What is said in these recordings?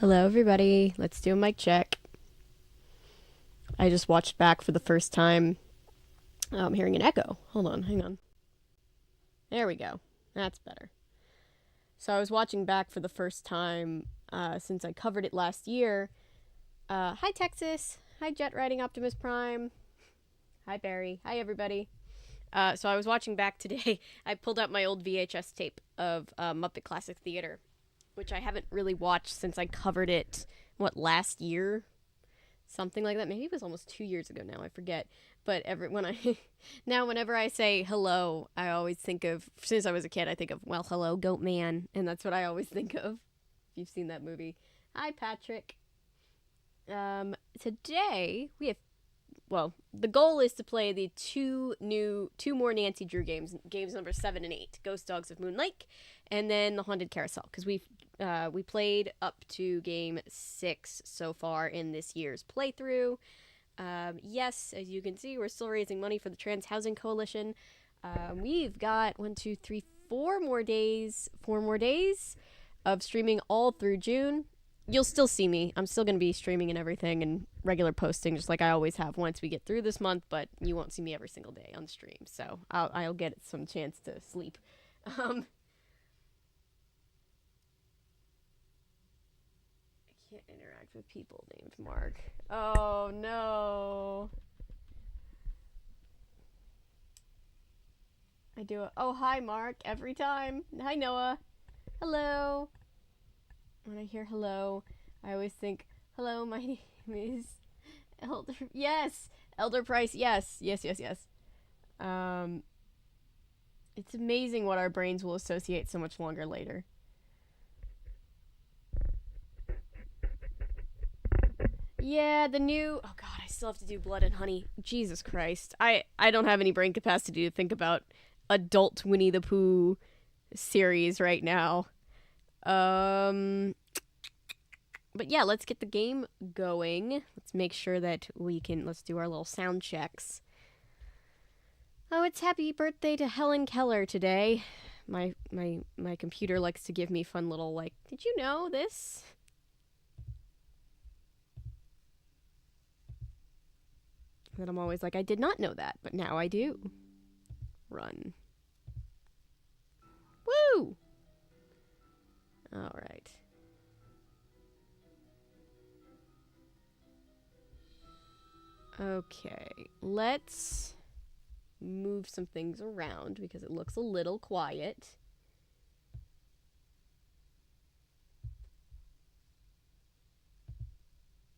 Hello, everybody. Let's do a mic check. I just watched back for the first time. I'm hearing an echo. Hold on, hang on. There we go. That's better. So I was watching back for the first time since I covered it last year. Hi, Texas. Hi, Jet Riding Optimus Prime. Hi, Barry. Hi, everybody. So I was watching back today. I pulled out my old VHS tape of Muppet Classic Theater, which I haven't really watched since I covered it, last year? Something like that. Maybe it was almost 2 years ago now. I forget. But now whenever I say hello, I always think of, since I was a kid, I think of, well, hello, Goat Man. And that's what I always think of, if you've seen that movie. Hi, Patrick. Today, we have, the goal is to play the two more Nancy Drew games number 7 and 8, Ghost Dogs of Moon Lake, and then the Haunted Carousel, because we played up to game 6 so far in this year's playthrough. Yes, as you can see, we're still raising money for the Trans Housing Coalition. We've got 4 more days of streaming all through June. You'll still see me. I'm still going to be streaming and everything and regular posting, just like I always have once we get through this month, but you won't see me every single day on stream, so I'll get some chance to sleep. I can't interact with people named Mark. Oh, no. I do it. Oh, hi, Mark, every time. Hi, Noah. Hello. When I hear hello, I always think, hello, my name is Elder. Yes, Elder Price. Yes. It's amazing what our brains will associate so much longer later. Yeah, the new... Oh, God, I still have to do Blood and Honey. Jesus Christ. I don't have any brain capacity to think about adult Winnie the Pooh series right now. But yeah, let's get the game going. Let's make sure that let's do our little sound checks. Oh, it's happy birthday to Helen Keller today. My computer likes to give me fun little, did you know this? And I'm always like, I did not know that, but now I do. Run. Woo! All right. Okay, let's move some things around because it looks a little quiet.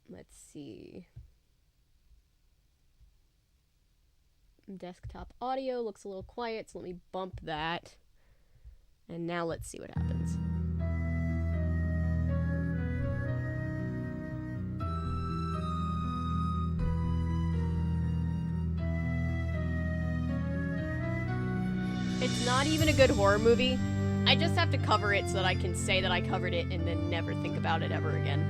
Let's see. Desktop audio looks a little quiet, so let me bump that. And now let's see what happens. It's not even a good horror movie. I just have to cover it so that I can say that I covered it and then never think about it ever again.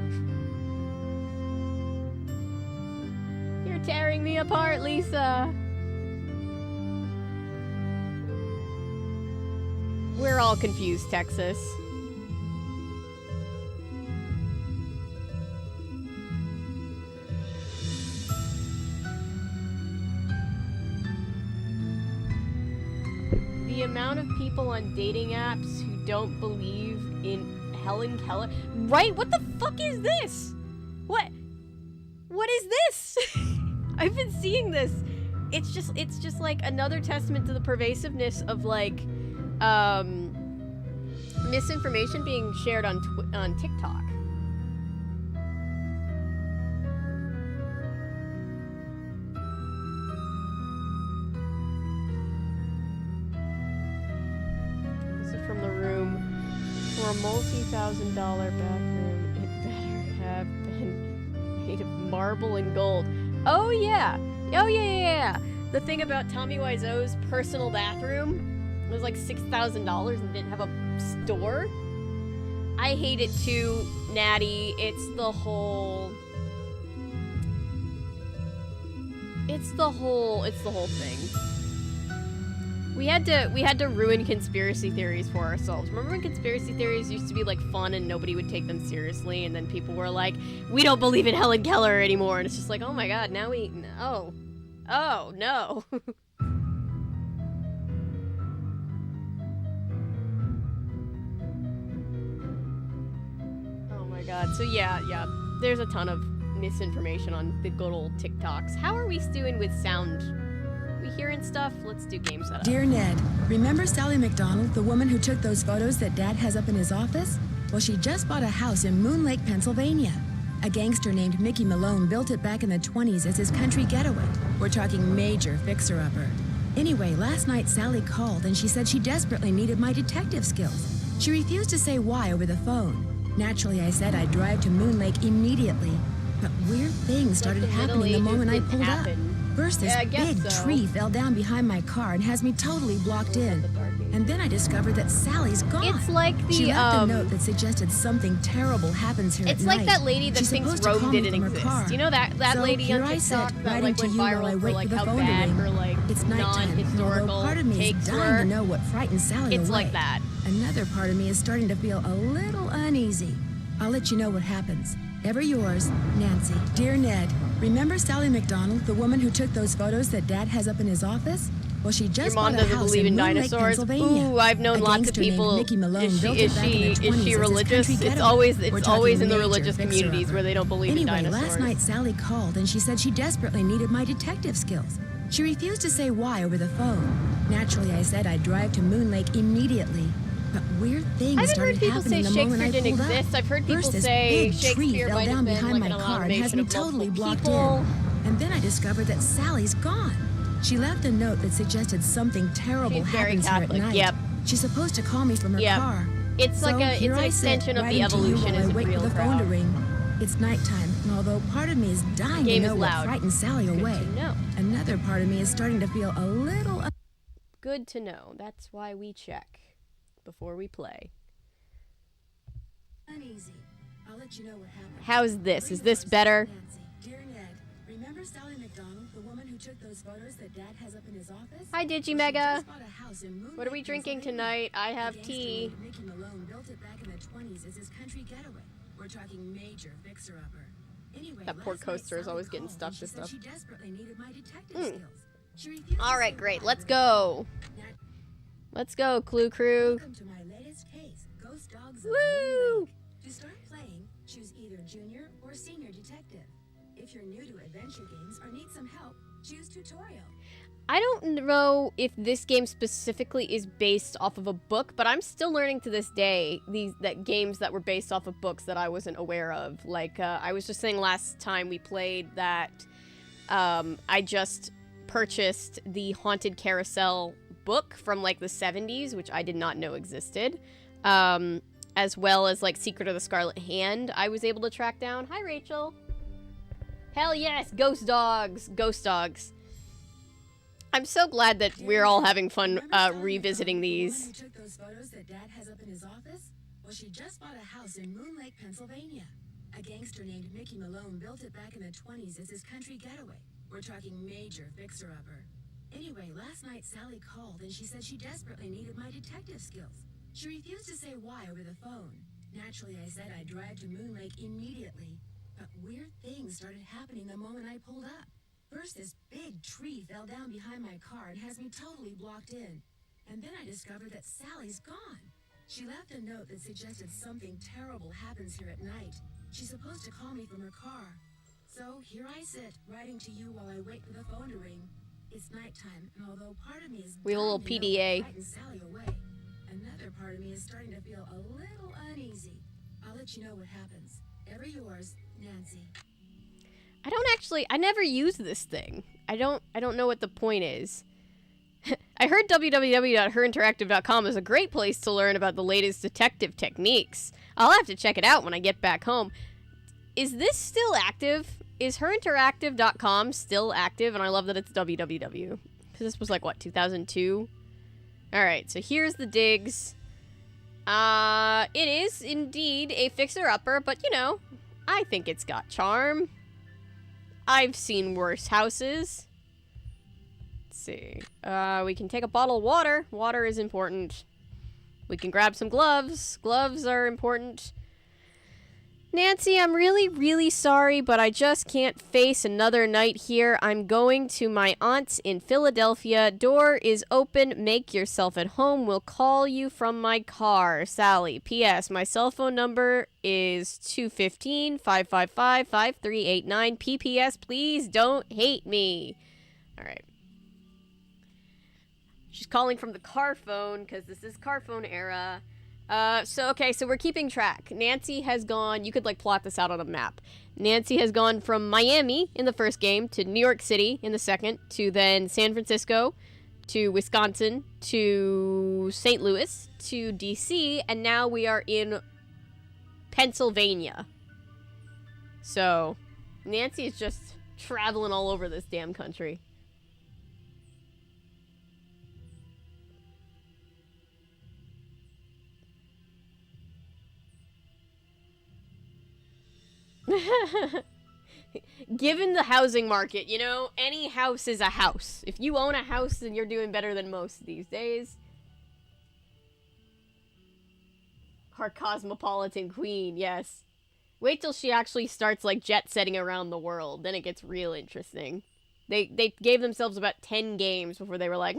You're tearing me apart, Lisa. We're all confused, Texas. The amount of people on dating apps who don't believe in Helen Keller. Right? What the fuck is this? What is this? I've been seeing this. It's just like another testament to the pervasiveness of misinformation being shared on TikTok. A multi-$1,000 bathroom, it better have been made of marble and gold. Oh yeah. The thing about Tommy Wiseau's personal bathroom was like $6,000 and didn't have a store. I hate it too, Natty. It's the whole thing. We had to ruin conspiracy theories for ourselves. Remember when conspiracy theories used to be like fun and nobody would take them seriously, and then people were like, "We don't believe in Helen Keller anymore," and it's just like, oh my god, now we oh no. Oh my god. So yeah, there's a ton of misinformation on the good old TikToks. How are we doing with sound? We hearing stuff? Let's do game setup. Dear Ned, remember Sally McDonald, the woman who took those photos that Dad has up in his office? Well, she just bought a house in Moon Lake, Pennsylvania. A gangster named Mickey Malone built it back in the 20s as his country getaway. We're talking major fixer-upper. Anyway, last night Sally called and she said she desperately needed my detective skills. She refused to say why over the phone. Naturally, I said I'd drive to Moon Lake immediately. But weird things started happening the moment I pulled up. First, this big tree fell down behind my car and has me totally blocked in. And then I discovered that Sally's gone. It's like the, she left a note that suggested something terrible happens here at night. It's like that lady that thinks Rome didn't exist. You know that lady on TikTok that like went viral for like how bad her like non-historical takes were? To know what frightened Sally It's away. like that. Another part of me is starting to feel a little uneasy. I'll let you know what happens. Ever yours, Nancy. Dear Ned, remember Sally McDonald, the woman who took those photos that Dad has up in his office? Well, she just Your mom doesn't believe in dinosaurs. Ooh, I've known lots of people. Is she religious? It's always in the religious communities where they don't believe in dinosaurs. Last night Sally called and she said she desperately needed my detective skills. She refused to say why over the phone. Naturally, I said I'd drive to Moon Lake immediately. But weird things started happening the moment I pulled up. I've heard people First, this say big tree Shakespeare fell might down have been behind like my an car and has amalgamation me of totally multiple blocked people. in. And then I discovered that Sally's gone. She left a note that suggested something terrible happens here at night. Yep. She's supposed to call me from her car. It's so like it's an extension of the evolution as a real for the phone to ring. It's nighttime, and although part of me is dying to know what frightened Sally away, another part of me is starting to feel a little... Good to know. That's why we check before we play. Uneasy. I'll let you know what happened. How's this? Is this better? Nancy. Dear Ned, remember Sally McDonald, the woman who took those photos that Dad has up in his office? Hi, Digimega. What are we drinking tonight? I have tea. Mickey Malone built it back in the 20s as his country getaway. We're talking major fixer-upper. Anyway, that poor coaster is always getting stuck to stuff. She desperately needed my detective skills. All right, great. Let's go. Let's go, Clue Crew. Welcome to my latest case, Ghost Dogs of Woo! Moon Lake. To start playing, choose either junior or senior detective. If you're new to adventure games or need some help, choose tutorial. I don't know if this game specifically is based off of a book, but I'm still learning to this day that games that were based off of books that I wasn't aware of. Like, I was just saying last time we played that I just purchased the Haunted Carousel book from, like, the 70s, which I did not know existed. As well as, like, Secret of the Scarlet Hand I was able to track down. Hi, Rachel. Hell yes, Ghost Dogs. Ghost Dogs. I'm so glad that we're all having fun revisiting these. Who took those photos that Dad has up in his office? Well, she just bought a house in Moon Lake, Pennsylvania. A gangster named Mickey Malone built it back in the 20s as his country getaway. We're talking major fixer-upper. Anyway, last night Sally called and she said she desperately needed my detective skills. She refused to say why over the phone. Naturally, I said I'd drive to Moon Lake immediately. But weird things started happening the moment I pulled up. First, this big tree fell down behind my car and has me totally blocked in. And then I discovered that Sally's gone. She left a note that suggested something terrible happens here at night. She's supposed to call me from her car. So here I sit, writing to you while I wait for the phone to ring. It's nighttime, and although part of me is we have a little PDA. Sally away, another part of me is starting to feel a little uneasy. I'll let you know what happens. Ever yours, Nancy. I never use this thing. I don't know what the point is. I heard www.herinteractive.com is a great place to learn about the latest detective techniques. I'll have to check it out when I get back home. Is this still active? Is herinteractive.com still active? And I love that it's www. Because this was like, what, 2002? Alright, so here's the digs. It is indeed a fixer-upper, but you know, I think it's got charm. I've seen worse houses. see. We can take a bottle of water. Water is important. We can grab some gloves. Gloves are important. Nancy, I'm really, really sorry, but I just can't face another night here. I'm going to my aunt's in Philadelphia. Door is open. Make yourself at home. We'll call you from my car. Sally. P.S. My cell phone number is 215-555-5389. P.P.S. Please don't hate me. All right. She's calling from the car phone because this is car phone era. So we're keeping track. Nancy has gone, you could like plot this out on a map. Nancy has gone from Miami in the first game to New York City in the second, to then San Francisco, to Wisconsin, to St. Louis, to DC, and now we are in Pennsylvania. So, Nancy is just traveling all over this damn country. Given the housing market, you know, any house is a house. If you own a house, then you're doing better than most these days. Our cosmopolitan queen, yes. Wait till she actually starts, like, jet-setting around the world. Then it gets real interesting. They gave themselves about 10 games before they were like,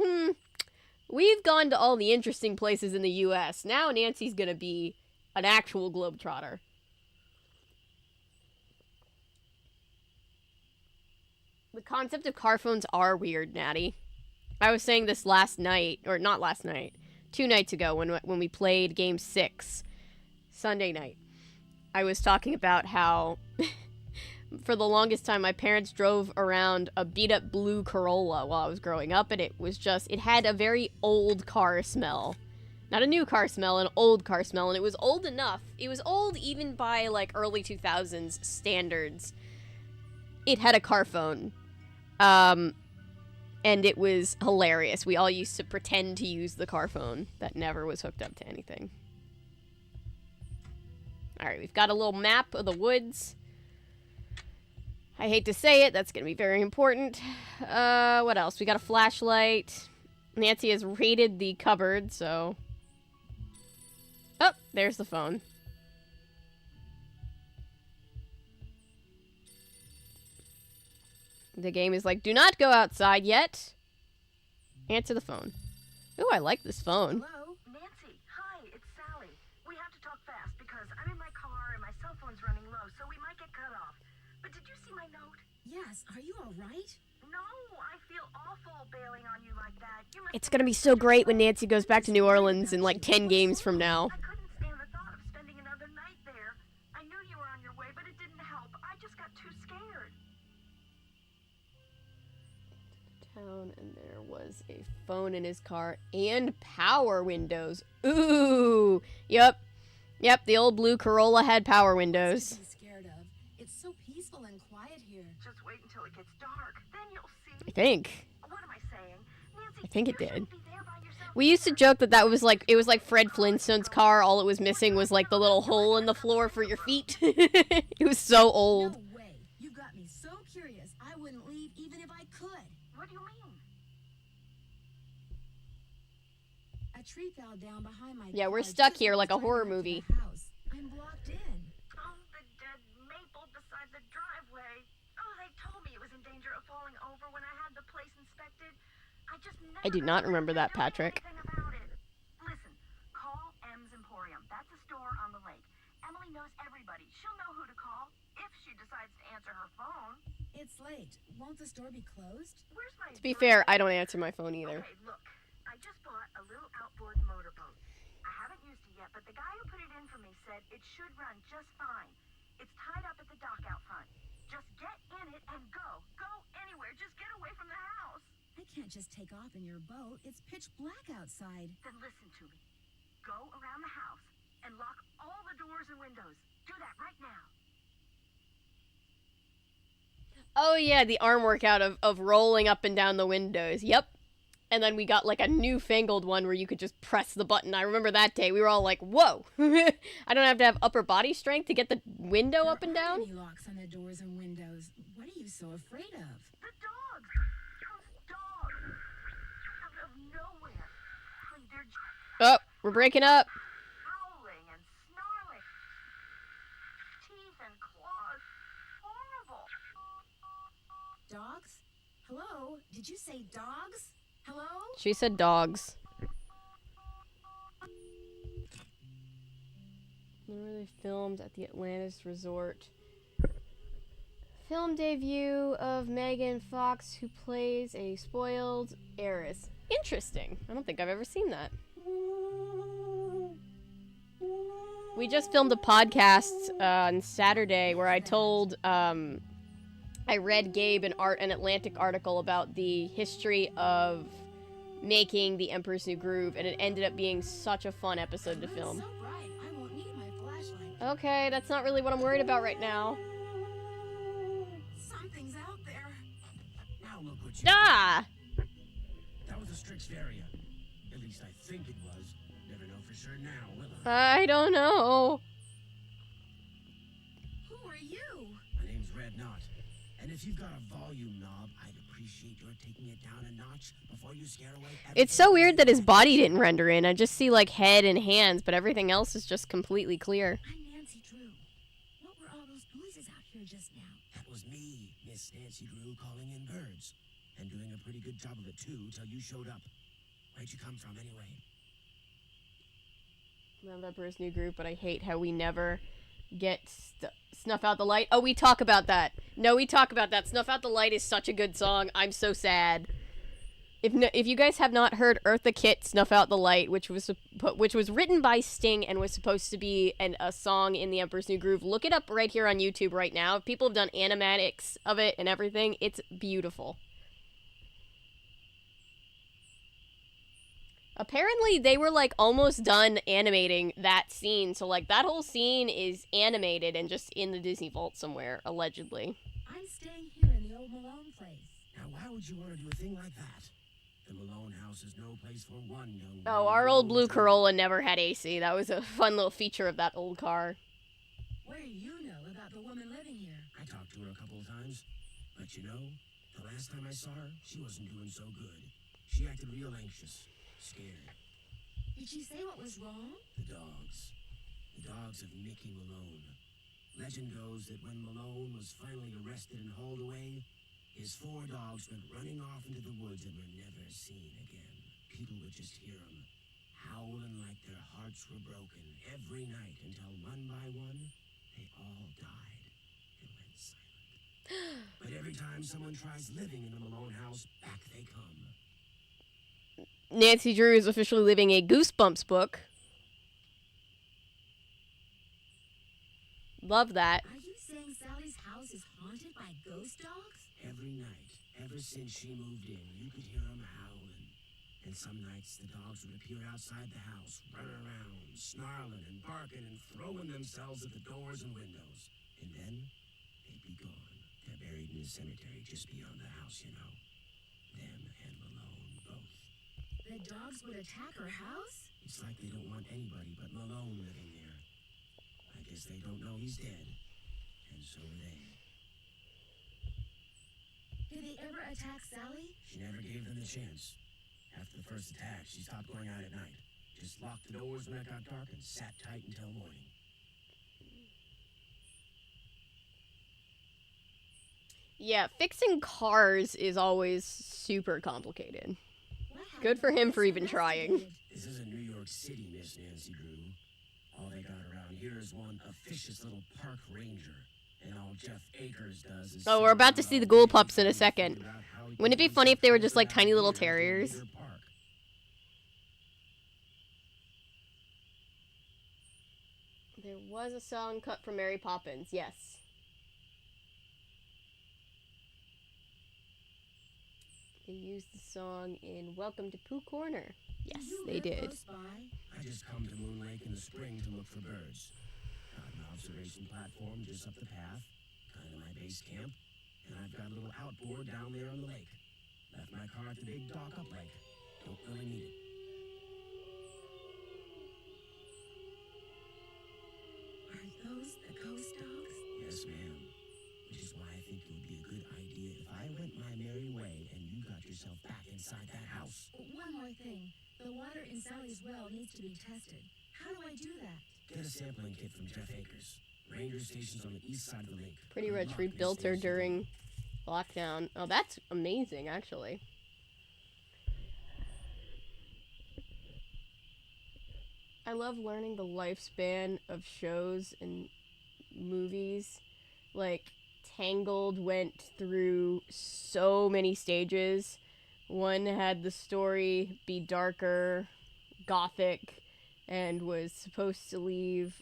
we've gone to all the interesting places in the U.S. Now Nancy's gonna be an actual globetrotter. The concept of car phones are weird, Natty. I was saying this last night, or not last night, 2 nights ago when we played Game 6, Sunday night. I was talking about how, for the longest time, my parents drove around a beat-up blue Corolla while I was growing up, and it had a very old car smell. Not a new car smell, an old car smell, and it was old enough. It was old even by, like, early 2000s standards. It had a car phone. And it was hilarious. We all used to pretend to use the car phone that never was hooked up to anything. Alright, we've got a little map of the woods. I hate to say it, that's gonna be very important. What else? We got a flashlight. Nancy has raided the cupboard, so... Oh, there's the phone. The game is like, do not go outside yet. Answer the phone. Ooh, I like this phone. Hello? Nancy, hi, it's Sally. We have to talk fast because I'm in my car and my cell phone's running low, so we might get cut off. But did you see my note? Yes, are you all right? No, I feel awful bailing on you like that. You must It's gonna be so great when Nancy goes back to New Orleans in like 10 games from now. I couldn't stand the thought of spending another night there. I knew you were on your way, but it didn't help. I just got too scared. And there was a phone in his car and power windows. Ooh, yep, the old blue Corolla had power windows. Something to be scared of. It's so peaceful and quiet here. Just wait until it gets dark. Then you'll see. I think. What am I saying? Nancy, I think it you did. shouldn't be there by yourself. We used to joke that was like, it was like Fred Flintstone's car. All it was missing was like the little hole in the floor for your feet. It was so old. No way. You got me so curious. I wouldn't leave even if I could. What do you mean? A tree fell down behind my Yeah, car we're stuck just here as I like a was horror driving movie. up to the house. I'm blocked in. Oh, the dead maple beside the driveway. Oh, they told me it was in danger of falling over when I had the place inspected. I do not remember that, Patrick. About it. Listen, call M's Emporium. That's a store on the lake. Emily knows everybody. She'll know who to call if she decides to answer her phone. It's late. Won't the store be closed? Where's my To be fair, I don't answer my phone either. Okay, look. I just bought a little outboard motorboat. I haven't used it yet, but the guy who put it in for me said it should run just fine. It's tied up at the dock out front. Just get in it and go. Go anywhere. Just get away from the house. I can't just take off in your boat. It's pitch black outside. Then listen to me. Go around the house and lock all the doors and windows. Do that right now. Oh yeah, the arm workout of rolling up and down the windows. Yep. And then we got like a newfangled one where you could just press the button. I remember that day. We were all like, whoa. I don't have to have upper body strength to get the window up and There down. aren't any locks on the doors and windows. What are you so afraid of? The dogs. Those dogs. Oh, we're breaking up. Howling and snarling. Teeth and claws. Horrible. Dogs? Hello? Did you say dogs? Hello? She said dogs. Literally filmed at the Atlantis Resort. Film debut of Megan Fox, who plays a spoiled heiress. Interesting. I don't think I've ever seen that. We just filmed a podcast on Saturday where I told, I read Gabe an Atlantic article about the history of making The Emperor's New Groove, and it ended up being such a fun episode to film. So bright, I won't need my flashlight. Okay, that's not really what I'm worried about right now. Something's out there. Now look what you Ah! did. That was a Strixvaria. At least I think it was. Never know for sure now, will I? I don't know. Who are you? My name's Red Knot. And if you've got a volume knob, I'd appreciate your taking it down a notch before you scare away everything. It's so weird that his body didn't render in. I just see, like, head and hands, but everything else is just completely clear. I'm Nancy Drew. What were all those noises out here just now? That was me, Miss Nancy Drew, calling in birds. And doing a pretty good job of it, too, till you showed up. Where'd you come from, anyway? Love Emperor's New Groove, but I hate how we never get Snuff Out the Light. Oh, we talk about that. No, we talk about that. Snuff Out the Light is such a good song. I'm so sad. If you guys have not heard Eartha Kitt Snuff Out the Light, which was written by Sting and was supposed to be a song in The Emperor's New Groove, look it up right here on YouTube right now. People have done animatics of it and everything. It's beautiful. Apparently, they were, like, almost done animating that scene. So, like, that whole scene is animated and just in the Disney Vault somewhere, allegedly. I'm staying here in the old Malone place. Now, why would you want to do a thing like that? The Malone house is no place for one young Oh, woman our to old go blue to. Corolla never had AC. That was a fun little feature of that old car. What do you know about the woman living here? I talked to her a couple of times, but you know, the last time I saw her, she wasn't doing so good. She acted real anxious, scared. Did she say what was wrong? The dogs. The dogs of Mickey Malone. Legend goes that when Malone was finally arrested and hauled away, his 4 dogs went running off into the woods and were never seen again. People would just hear them, howling like their hearts were broken every night until one by one, they all died and went silent. But every time someone tries living in the Malone house, back they come. Nancy Drew is officially living a Goosebumps book. Love that. Are you saying Sally's house is haunted by ghost dogs? Every night, ever since she moved in, you could hear them howling. And some nights the dogs would appear outside the house, run around, snarling and barking and throwing themselves at the doors and windows. And then they'd be gone. They're buried in the cemetery just beyond the house, you know. Them and Malone both. The dogs would attack her house? It's like they don't want anybody but Malone living there. I guess they don't know he's dead. And so do they. Did they ever attack Sally? She never gave them the chance. After the first attack, she stopped going out at night. Just locked the doors when it got dark and sat tight until morning. Yeah, fixing cars is always super complicated. What happened Good for to him this for even trying. investigated? This isn't New York City, Miss Nancy Drew. All they got around here is one officious little park ranger. And all Jeff Akers does is... Oh, we're about to see the ghoul pups in a second. Wouldn't it be funny if they were just, like, tiny little terriers? There was a song cut from Mary Poppins, yes. They used the song in Welcome to Pooh Corner. Yes, You they live did. close by? I just come to Moon Lake in the spring to look for birds. Got an observation platform just up the path, kind of my base camp, and I've got a little outboard down there on the lake. Left my car at the big dock up lake. Don't really need it. Are those the ghost dogs? Yes, ma'am. Which is why I think it would be a good idea if I went my merry way and you got yourself back inside that house. One more thing. The water in Sally's well needs to be tested. How do I do that? Get a sampling kit from Jeff Akers. Ranger station's on the east side of the lake. Pretty Rich Unlock rebuilt this her station during lockdown. Oh, that's amazing, actually. I love learning the lifespan of shows and movies. Like, Tangled went through so many stages. One had the story be darker, gothic, and was supposed to leave,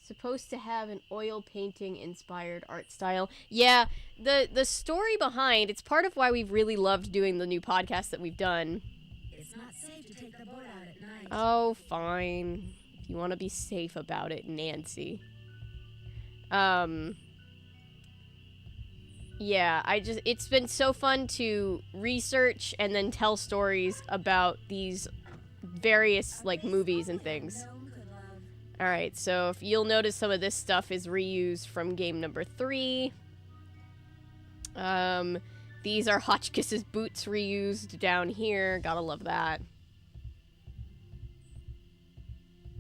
supposed to have an oil painting inspired art style. Yeah, the story behind, it's part of why we've really loved doing the new podcast that we've done. It's not safe to take the boat out at night. Oh, fine. If you want to be safe about it, Nancy. Yeah, it's been so fun to research and then tell stories about these various, like, movies and things. Alright, so if you'll notice some of this stuff is reused from game number 3. These are Hotchkiss's boots reused down here. Gotta love that.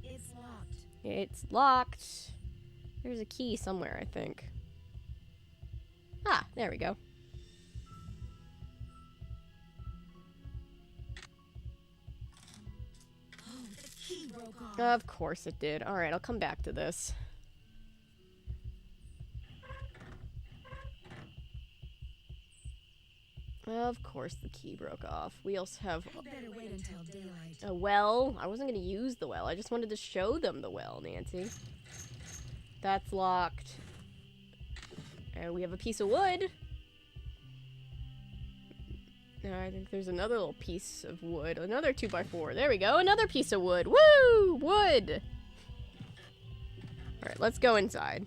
It's locked. It's locked. There's a key somewhere, I think. Ah, there we go. Oh, the key broke off. Of course it did. Alright, I'll come back to this. Of course the key broke off. We also have I'd better wait until daylight. a well. I wasn't going to use the well. I just wanted to show them the well, Nancy. That's locked. And we have a piece of wood. I think there's another little piece of wood. Another 2x4. There we go. Another piece of wood. Woo! Wood! Alright, let's go inside.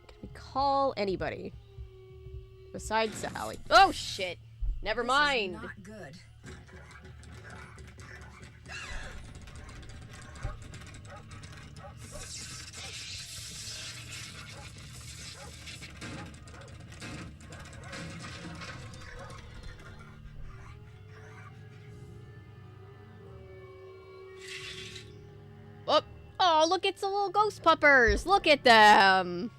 Can we call anybody? Besides Sally. Oh, shit! Never mind. This is not good. Oh, look, it's the little ghost puppers. Look at them.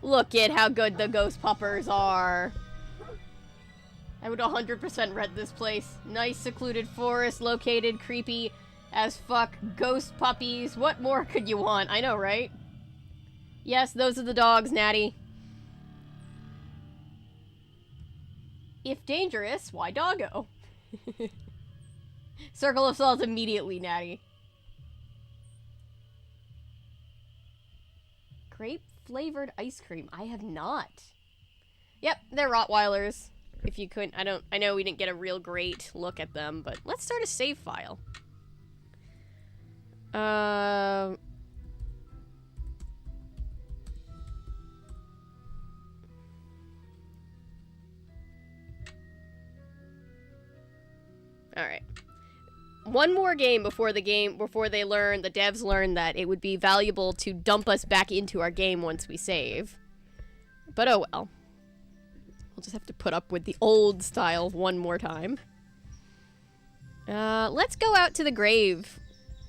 Look at how good the ghost puppers are. I would 100% rent this place. Nice secluded forest, located, creepy as fuck, ghost puppies. What more could you want? I know, right? Yes, those are the dogs, Natty. If dangerous, why doggo? Circle of Salt immediately, Natty. Grape-flavored ice cream. I have not. Yep, they're Rottweilers. If you couldn't, I know we didn't get a real great look at them, but let's start a save file. Alright. One more game before the devs learn that it would be valuable to dump us back into our game once we save. But oh well. We'll just have to put up with the old style one more time. Let's go out to the grave.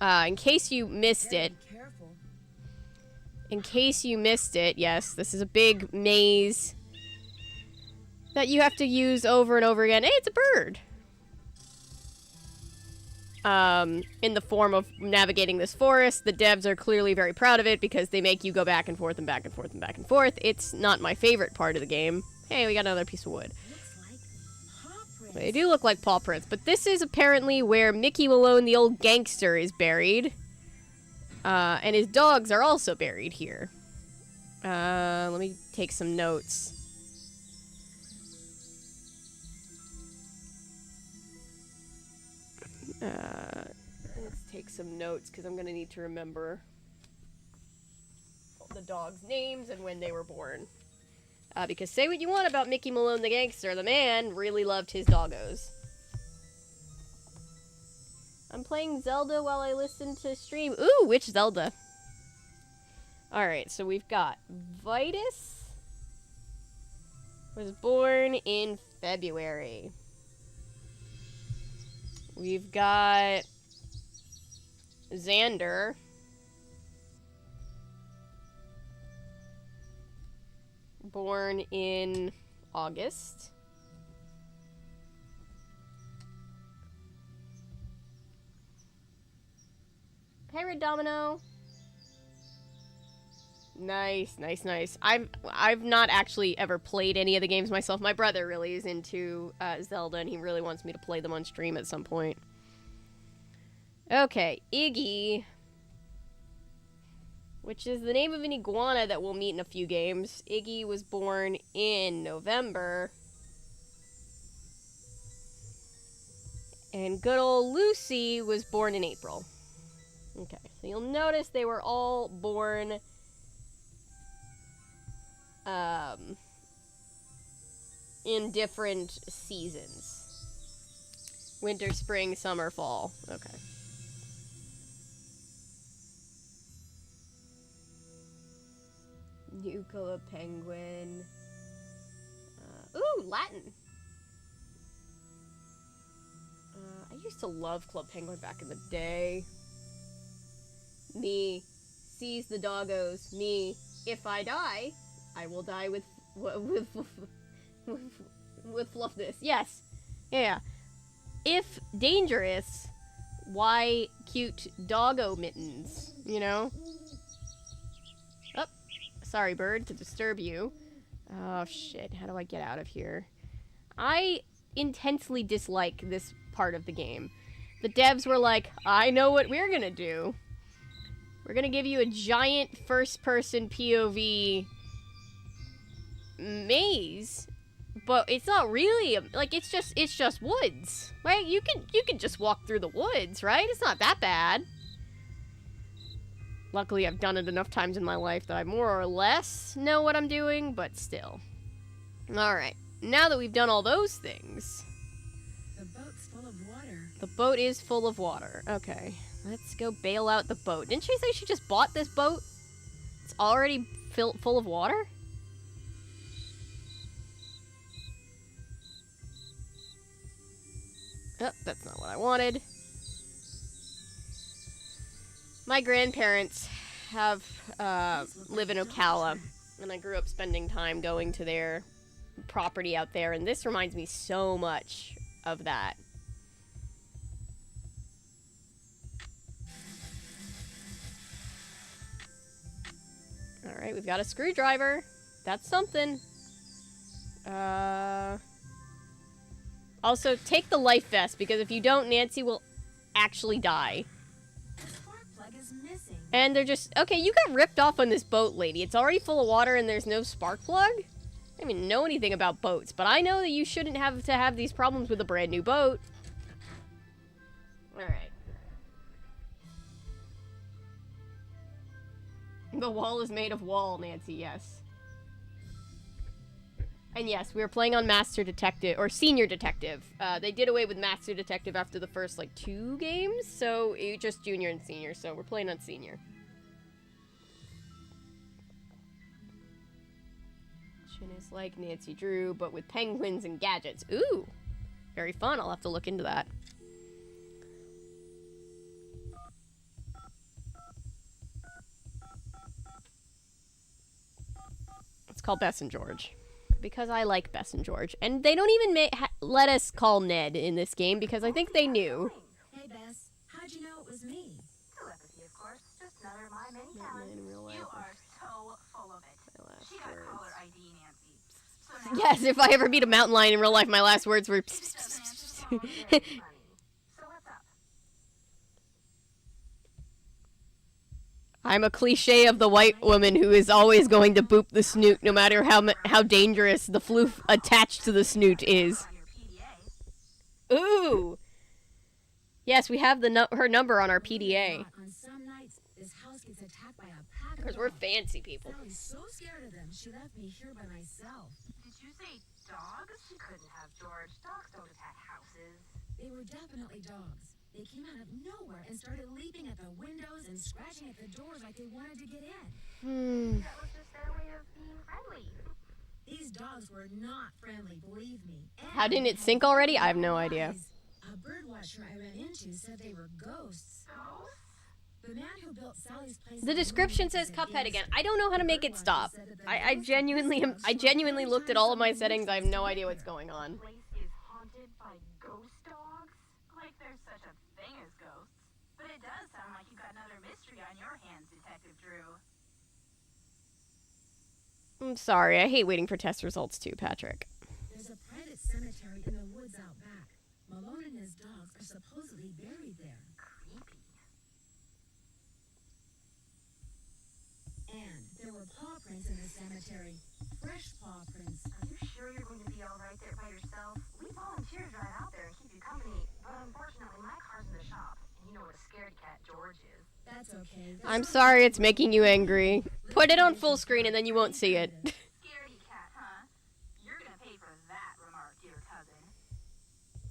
In case you missed it. Careful. In case you missed it, yes, this is a big maze that you have to use over and over again. Hey, it's a bird! In the form of navigating this forest. The devs are clearly very proud of it because they make you go back and forth and back and forth and back and forth. It's not my favorite part of the game. Hey, we got another piece of wood. Looks like paw prints. They do look like paw prints, but this is apparently where Mickey Malone, the old gangster, is buried. And his dogs are also buried here. Let me take some notes. Let's take some notes because I'm going to need to remember the dogs' names and when they were born. Because say what you want about Mickey Malone the gangster, the man really loved his doggos. I'm playing Zelda while I listen to stream. Ooh, which Zelda? Alright, so we've got Vitus. was born in February. We've got Xander. Born in August. Hey, Red Domino. Nice, nice, nice. I've not actually ever played any of the games myself. My brother really is into Zelda, and he really wants me to play them on stream at some point. Okay, Iggy, which is the name of an iguana that we'll meet in a few games. Iggy was born in November. And good old Lucy was born in April. Okay, so you'll notice they were all born in different seasons. Winter, spring, summer, fall. Okay. Nuclear penguin. Ooh, Latin. I used to love Club Penguin back in the day. Me sees the doggos. Me, if I die, I will die with fluffness. Yes. Yeah. If dangerous, why cute doggo mittens? You know? Oh, sorry, bird, to disturb you. Oh, shit. How do I get out of here? I intensely dislike this part of the game. The devs were like, I know what we're gonna do. We're gonna give you a giant first-person POV maze, but it's not really like it's just woods, right? You can just walk through the woods, right? It's not that bad. Luckily, I've done it enough times in my life that I more or less know what I'm doing, but still. All right, now that we've done all those things, The boat's full of water. the boat is full of water. Okay. Let's go bail out the boat. Didn't she say she just bought this boat? It's already full of water? Oh, that's not what I wanted. My grandparents have live in Ocala, and I grew up spending time going to their property out there, and this reminds me so much of that. Alright, we've got a screwdriver. That's something. Also, take the life vest, because if you don't, Nancy will actually die. The spark plug is missing. And they're just... Okay, you got ripped off on this boat, lady. It's already full of water and there's no spark plug? I don't even know anything about boats, but I know that you shouldn't have to have these problems with a brand new boat. Alright. The wall is made of wall, Nancy, yes. And yes, we were playing on Master Detective, or Senior Detective. They did away with Master Detective after the first, 2 games, so it's just Junior and Senior, so we're playing on Senior. Chin is like Nancy Drew, but with penguins and gadgets. Ooh! Very fun, I'll have to look into that. It's called Bess and George. Because I like Bess and George. And they don't even let us call Ned in this game because I think they knew. Hey, Bess. How'd you know it was me? Telepathy, of course. Just another of my many Not talents. in real life. You are so full of it. My last She got words. caller ID, Nancy. So now Yes, if I ever meet a mountain lion in real life, my last words were... Nancy's phone is very funny. So what's up? I'm a cliche of the white woman who is always going to boop the snoot no matter how dangerous the floof attached to the snoot is. On your PDA. Ooh! Yes, we have her number on our PDA. On some nights, this house gets attacked by a pack Because of we're dogs. fancy people. Sally's so scared of them, she left me here by myself. Did you say dogs? She couldn't have, George. Dogs don't attack houses. They were definitely dogs. They came out of nowhere and started leaping at the windows and scratching at the doors like they wanted to get in. That was just their way of being friendly. These dogs were not friendly, believe me. How didn't it sink already? I have no idea. A birdwatcher I ran into said they were ghosts. The man who built Sally's place. The description says Cuphead again. I don't know how to make it stop. I genuinely looked at all of my settings. I have no idea what's going on. Place is haunted by ghost dogs? Like there's such a thing as ghosts. But it does sound like you've got another mystery on your hands, Detective Drew. I'm sorry. I hate waiting for test results too, Patrick. There's a private cemetery in the woods out back. Malone and his dogs are supposedly buried there. Creepy. And there were paw prints in the cemetery. Fresh paw prints. Are you sure you're going to be all right there by yourself? We volunteer to drive out there and keep you company, but unfortunately my car's in the shop, and you know what a scaredy cat George is. That's okay. I'm sorry it's making you angry. Put it on full screen and then you won't see it. Scaredy cat, huh? You're gonna pay for that remark, dear cousin.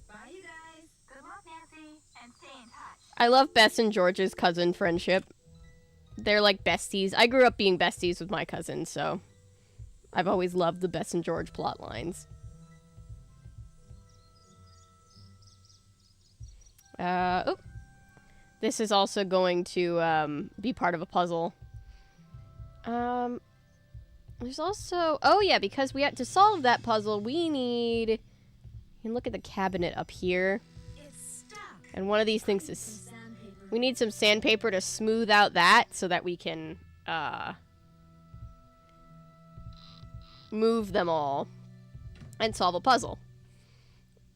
Bye, you guys. Good luck, Nancy, and stay in touch. I love Bess and George's cousin friendship. They're like besties. I grew up being besties with my cousins, so I've always loved the Bess and George plot lines. Oh. This is also going to be part of a puzzle. There's also... Oh, yeah, because we had to solve that puzzle, we need... You can look at the cabinet up here. It's stuck. And one of these things is... Sandpaper. We need some sandpaper to smooth out that so that we can, move them all and solve a puzzle.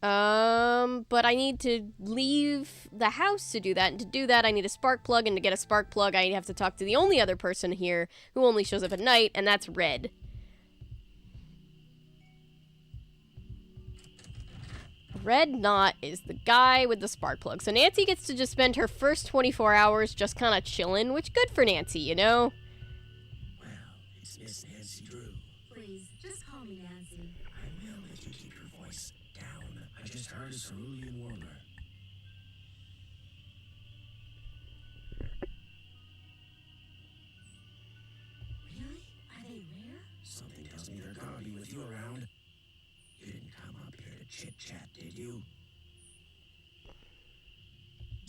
But I need to leave the house to do that, and to do that I need a spark plug, and to get a spark plug I have to talk to the only other person here who only shows up at night, and that's Red. Red Knot is the guy with the spark plug. So Nancy gets to just spend her first 24 hours just kind of chilling, which good for Nancy, you know? Well, it's Miss Nancy Drew. Please, just call me Nancy. I will let you keep your voice down. I just heard a cerulean warbler. Really? Are they rare? Something tells me they're gonna be with you around. You didn't come up here to chit-chat, did you?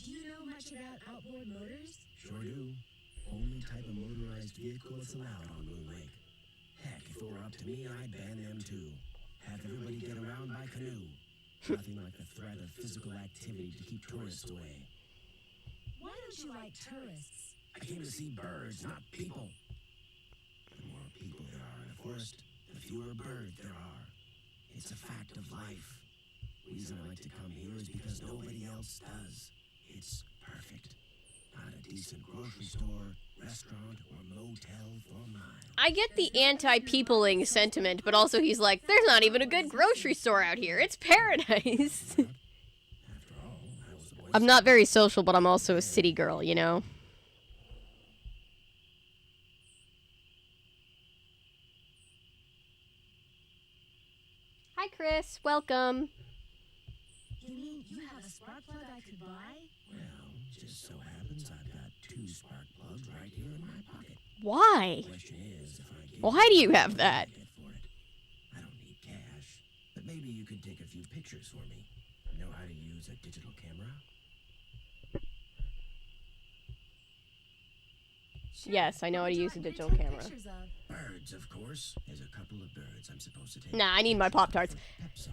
Do you know much about outboard motors? Sure do. Only type of motorized vehicle that's allowed on Moon Lake. Heck, if it were up to me, I'd ban them too. Have everybody get around by canoe. Nothing like the threat of physical activity to keep tourists away. Why don't you like tourists? I came to see birds, not people. The more people there are in a forest, the fewer birds there are. It's a fact of life. The reason I like to come here is because nobody else does. It's perfect. Not a decent grocery store, restaurant, or motel for miles. I get the anti-peopling sentiment, but also he's like, there's not even a good grocery store out here. It's paradise. After all, I was the Boy I'm not very social, but I'm also a city girl, you know? Hi, Chris. Welcome. You mean you have a spark plug I could buy? Well, just so happens I've got 2 spark plugs right here in my pocket. Why? The question is, if I give Why do you have that? get for it. I don't need cash, but maybe you could take a few pictures for me. Know how to use a digital camera? Sure. Yes, I know how What to would you use a like me to digital take camera. pictures of? Birds, of course. There's a couple of birds I'm supposed to take. Nah, I need my Pop-Tarts. Pepsod.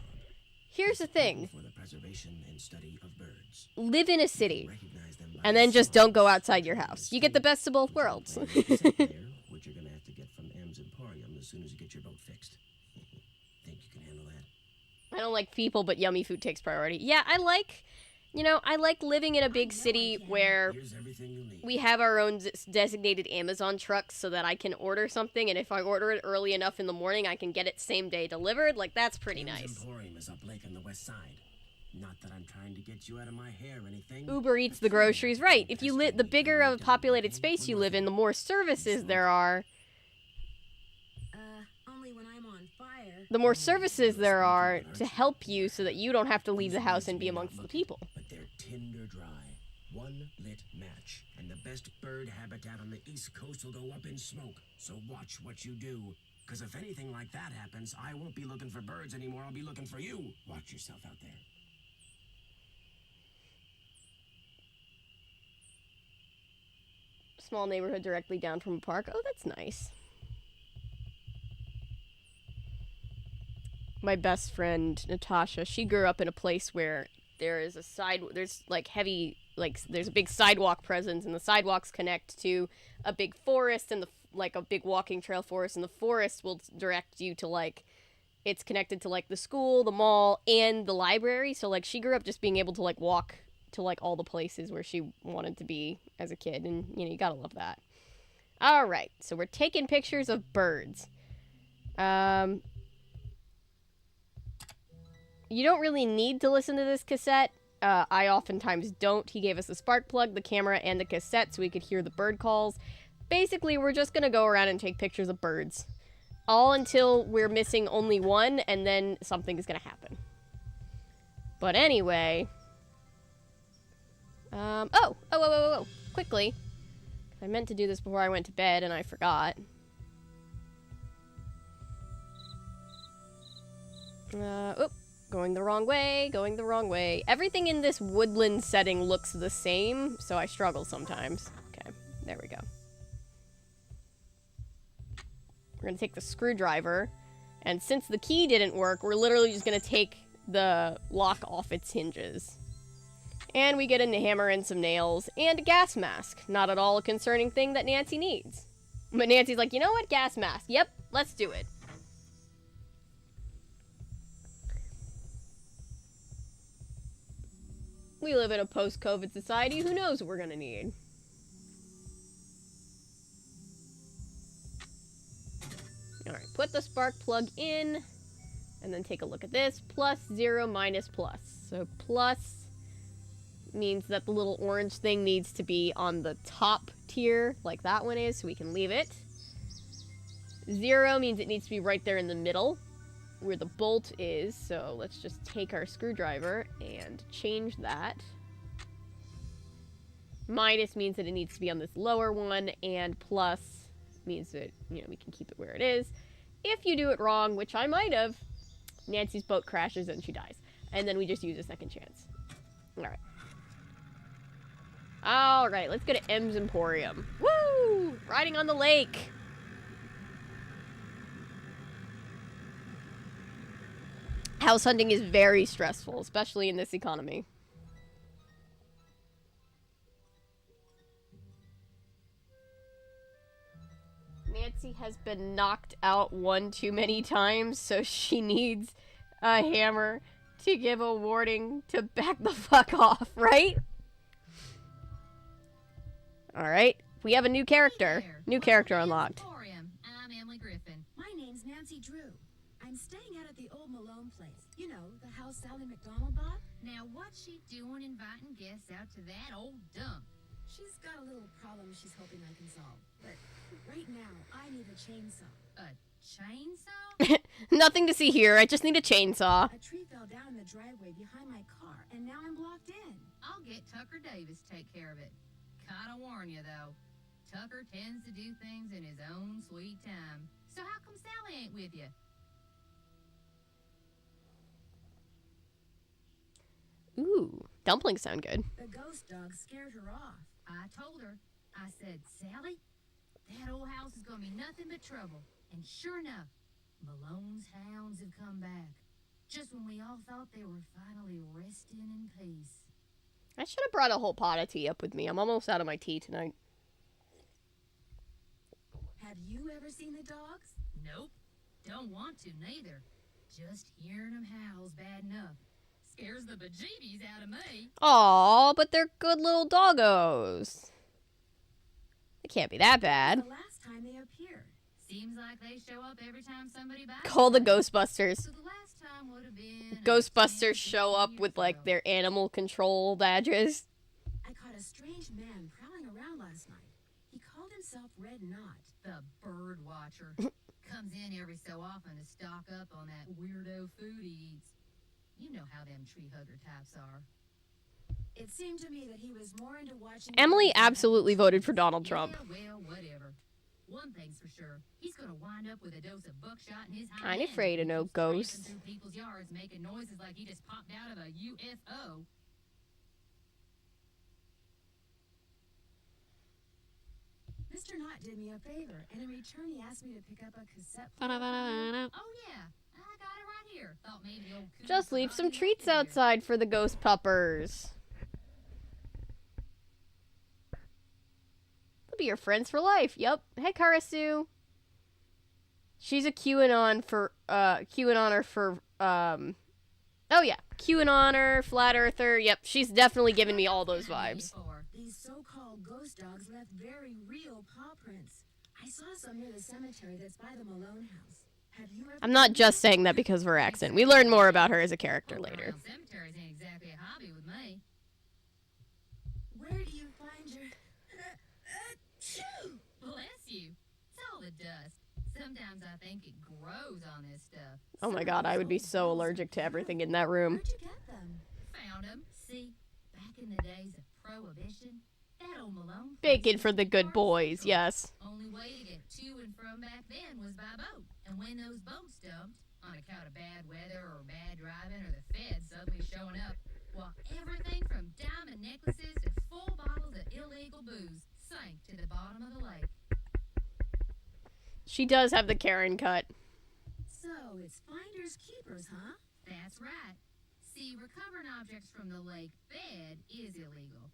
Here's the thing. For the preservation and study of birds. Live in a city, Recognize them by and then the just song. don't go outside your house. You get the best of both worlds. Which you're gonna have to get from M's Emporium as soon as you get your boat fixed. Think you can handle that? I don't like people, but yummy food takes priority. Yeah, I like living in a big city where Here's everything you need. we have our own designated Amazon trucks so that I can order something, and if I order it early enough in the morning, I can get it same day delivered. Like, that's pretty M's nice. Emporium is up lake on the west side. Not that I'm trying to get you out of my hair or anything. Uber eats the groceries. Right, if you the bigger of a populated space you live in, the more services there are. Only when I'm on fire. The more services there are to help you so that you don't have to leave the house and be amongst the people. But they're tinder dry. One lit match. And the best bird habitat on the East Coast will go up in smoke. So watch what you do. Because if anything like that happens, I won't be looking for birds anymore. I'll be looking for you. Watch yourself out there. Small neighborhood directly down from a park. Oh, that's nice. My best friend, Natasha, she grew up in a place where there's a big sidewalk presence, and the sidewalks connect to a big forest, and a big walking trail forest, and the forest will direct you to, like, it's connected to, like, the school, the mall, and the library. So, like, she grew up just being able to, like, walk to, like, all the places where she wanted to be as a kid, and, you know, you gotta love that. All right, so we're taking pictures of birds. You don't really need to listen to this cassette. I oftentimes don't. He gave us a spark plug, the camera, and the cassette so we could hear the bird calls. Basically, we're just going to go around and take pictures of birds. All until we're missing only one, and then something is going to happen. But anyway... Oh! Quickly. I meant to do this before I went to bed, and I forgot. Going the wrong way. Everything in this woodland setting looks the same, so I struggle sometimes. Okay, there we go. We're gonna take the screwdriver, and since the key didn't work, we're literally just gonna take the lock off its hinges. And we get a hammer and some nails, and a gas mask. Not at all a concerning thing that Nancy needs. But Nancy's like, you know what? Gas mask. Yep, let's do it. We live in a post-COVID society. Who knows what we're gonna need? Alright, put the spark plug in. And then take a look at this. Plus, 0, minus, plus. So plus means that the little orange thing needs to be on the top tier, like that one is, so we can leave it. 0 means it needs to be right there in the middle, where the bolt is, so let's just take our screwdriver and change that. Minus means that it needs to be on this lower one, and plus means that, you know, we can keep it where it is. If you do it wrong, which I might have, Nancy's boat crashes and she dies. And then we just use a second chance. Alright. Alright, let's go to M's Emporium. Woo! Riding on the lake! House hunting is very stressful, especially in this economy. Nancy has been knocked out one too many times, so she needs a hammer to give a warning to back the fuck off, right? Alright, we have a new character. New character unlocked. I'm Emily Griffin. My name's Nancy Drew. I'm staying out at the old Malone place. You know, the house Sally McDonald bought? Now, what's she doing inviting guests out to that old dump? She's got a little problem she's hoping I can solve. But right now, I need a chainsaw. A chainsaw? Nothing to see here, I just need a chainsaw. A tree fell down in the driveway behind my car, and now I'm blocked in. I'll get Tucker Davis to take care of it. Kinda warn you, though. Tucker tends to do things in his own sweet time. So how come Sally ain't with you? Ooh, dumplings sound good. The ghost dog scared her off. I told her. I said, Sally, that old house is gonna be nothing but trouble. And sure enough, Malone's hounds have come back. Just when we all thought they were finally resting in peace. I should have brought a whole pot of tea up with me. I'm almost out of my tea tonight. Have you ever seen the dogs? Nope. Don't want to, neither. Just hearing them howl's bad enough. Scares the bejeebies out of me. Aw, but they're good little doggos. They can't be that bad. The last time they appeared. Seems like they show up every time somebody buys. Call the Ghostbusters. So the last time would have been Ghostbusters show up with, like, their animal control badges. I caught a strange man prowling around last night. He called himself Red Knot. The bird watcher. Comes in every so often to stock up on that weirdo food he eats. You know how them tree hugger types are. It seemed to me that he was more into watching... Emily absolutely voted for Donald Trump. Yeah, well, whatever. one thing's for sure. He's gonna wind up with a dose of buckshot in his I'm afraid of no ghosts. Through people's yards making noises like he just popped out of a UFO. Mr. Knott did me a favor, and in return he asked me to pick up a cassette Oh player. yeah, I got it right here. Thought maybe old Coon Just leave forgot some he left treats it here. outside for the ghost puppers. They'll be your friends for life. Yup. Hey, Carousel. She's a QAnon for, QAnoner for, oh yeah. QAnoner, Flat Earther. Yep, she's definitely giving me all those vibes. These so-called ghost dogs left very real paw prints. I saw some near the cemetery that's by the Malone house. Have you ever... I'm not just saying that because of her accent. We learn more about her as a character later. Well, cemeteries ain't exactly a hobby with me. Where do you find your... Achoo! Bless you. It's all the dust. Sometimes I think it grows on this stuff. Oh my god, I would be so allergic to everything in that room. Where'd you get them? Found them. See, back in the days of Prohibition, that old Malone... Bacon for the good boys, yes. Only way to get to and from back then was by boat. And when those boats dumped, on account of bad weather or bad driving or the feds suddenly showing up, well, everything from diamond necklaces to full bottles of illegal booze sank to the bottom of the lake. She does have the Karen cut. So, it's finders keepers, huh? That's right. See, recovering objects from the lake bed is illegal.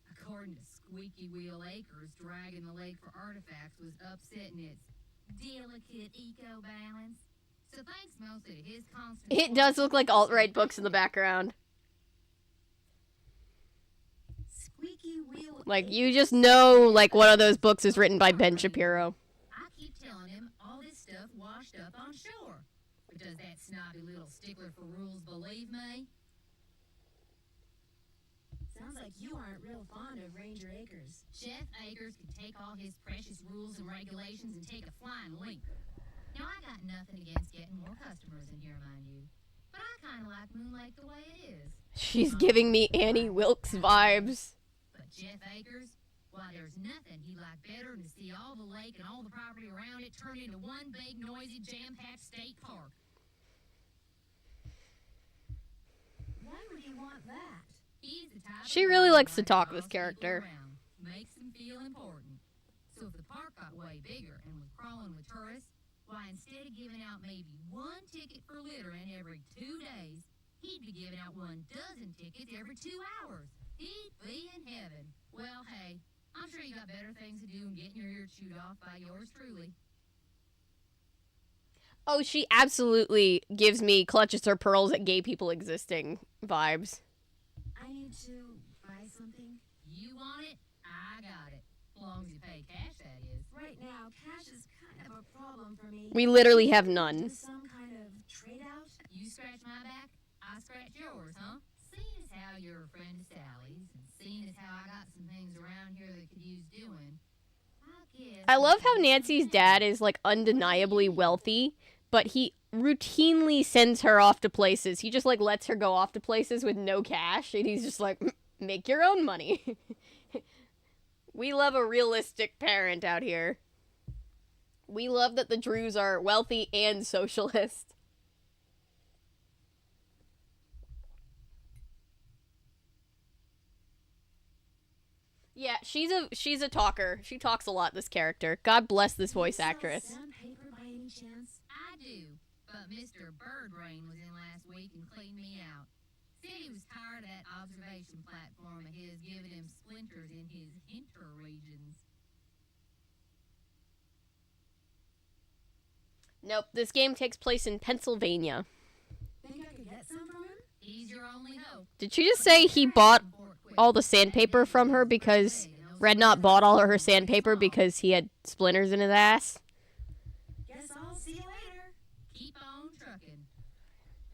According to Squeaky Wheel Acres, dragging the lake for artifacts was upsetting its delicate eco-balance. So thanks mostly to his constant... It does look like alt-right books in the background. Squeaky wheel... Like, you just know, like, one of those books is written by Ben Shapiro. I keep telling him all this stuff washed up on shore. But does that snobby little stickler for rules believe me? Sounds like you aren't real fond of Ranger Acres. Jeff Akers could take all his precious rules and regulations and take a flying leap. Now, I got nothing against getting more customers in here, mind you. But I kind of like Moon Lake the way it is. She's giving me Annie Wilkes vibes. But Jeff Akers, why, there's nothing he'd like better than to see all the lake and all the property around it turned into one big, noisy, jam-packed state park. Why would you want that? He's the type She of really guy likes to who talk, draws this character. people around, makes them feel important. So if the park got way bigger and was crawling with tourists, why, instead of giving out maybe one ticket for littering every 2 days, he'd be giving out 1 dozen tickets every 2 hours. He'd be in heaven. Well, hey, I'm sure you got better things to do than getting your ear chewed off by yours truly. Oh, she absolutely gives me clutches her pearls at gay people existing vibes. I need to buy something. You want it? I got it. As long as you pay cash, that is. Right now, cash is kind of a problem for me. We literally have Do none. some kind of trade out? You scratch my back, I scratch yours, huh? Seeing as how you're a friend of Sally's, and seeing as how I got some things around here that could use doing, I guess... I love how Nancy's dad is, like, undeniably wealthy, but he routinely sends her off to places. He just, like, lets her go off to places with no cash, and he's just like, make your own money. We love a realistic parent out here. We love that the Drews are wealthy and socialist. Yeah, she's a talker. She talks a lot, this character. God bless this voice actress. Sandpaper by any chance? I do, but Mr. Birdrain was in last week and cleaned me out. Said he was tired of that observation platform of his giving him splinters in his inter-regions. Nope, this game takes place in Pennsylvania. Think I could get some from him? He's your only hope. Did she just say he bought all the sandpaper from her because Red Knot bought all of her sandpaper because he had splinters in his ass? Guess I'll see you later. Keep on trucking.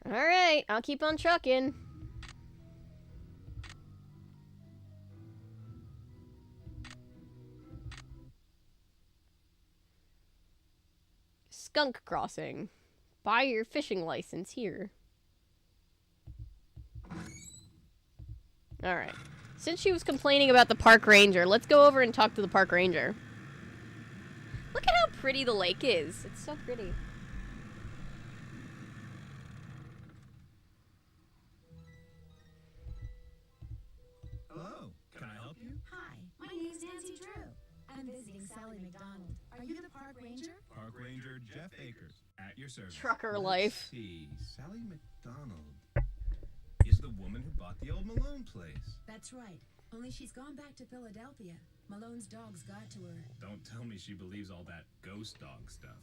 Alright, I'll keep on trucking. Skunk Crossing. Buy your fishing license here. Alright. Since she was complaining about the park ranger, let's go over and talk to the park ranger. Look at how pretty the lake is. It's so pretty. Hello, can I help you? Hi, my name's Nancy Drew. I'm visiting Sally McDonald. Are you the park ranger? Park Ranger Jeff Akers, at your service. Trucker Let's life. see, Sally McDonald is the woman who bought the old Malone place. That's right. Only she's gone back to Philadelphia. Malone's dogs got to her. Don't tell me she believes all that ghost dog stuff.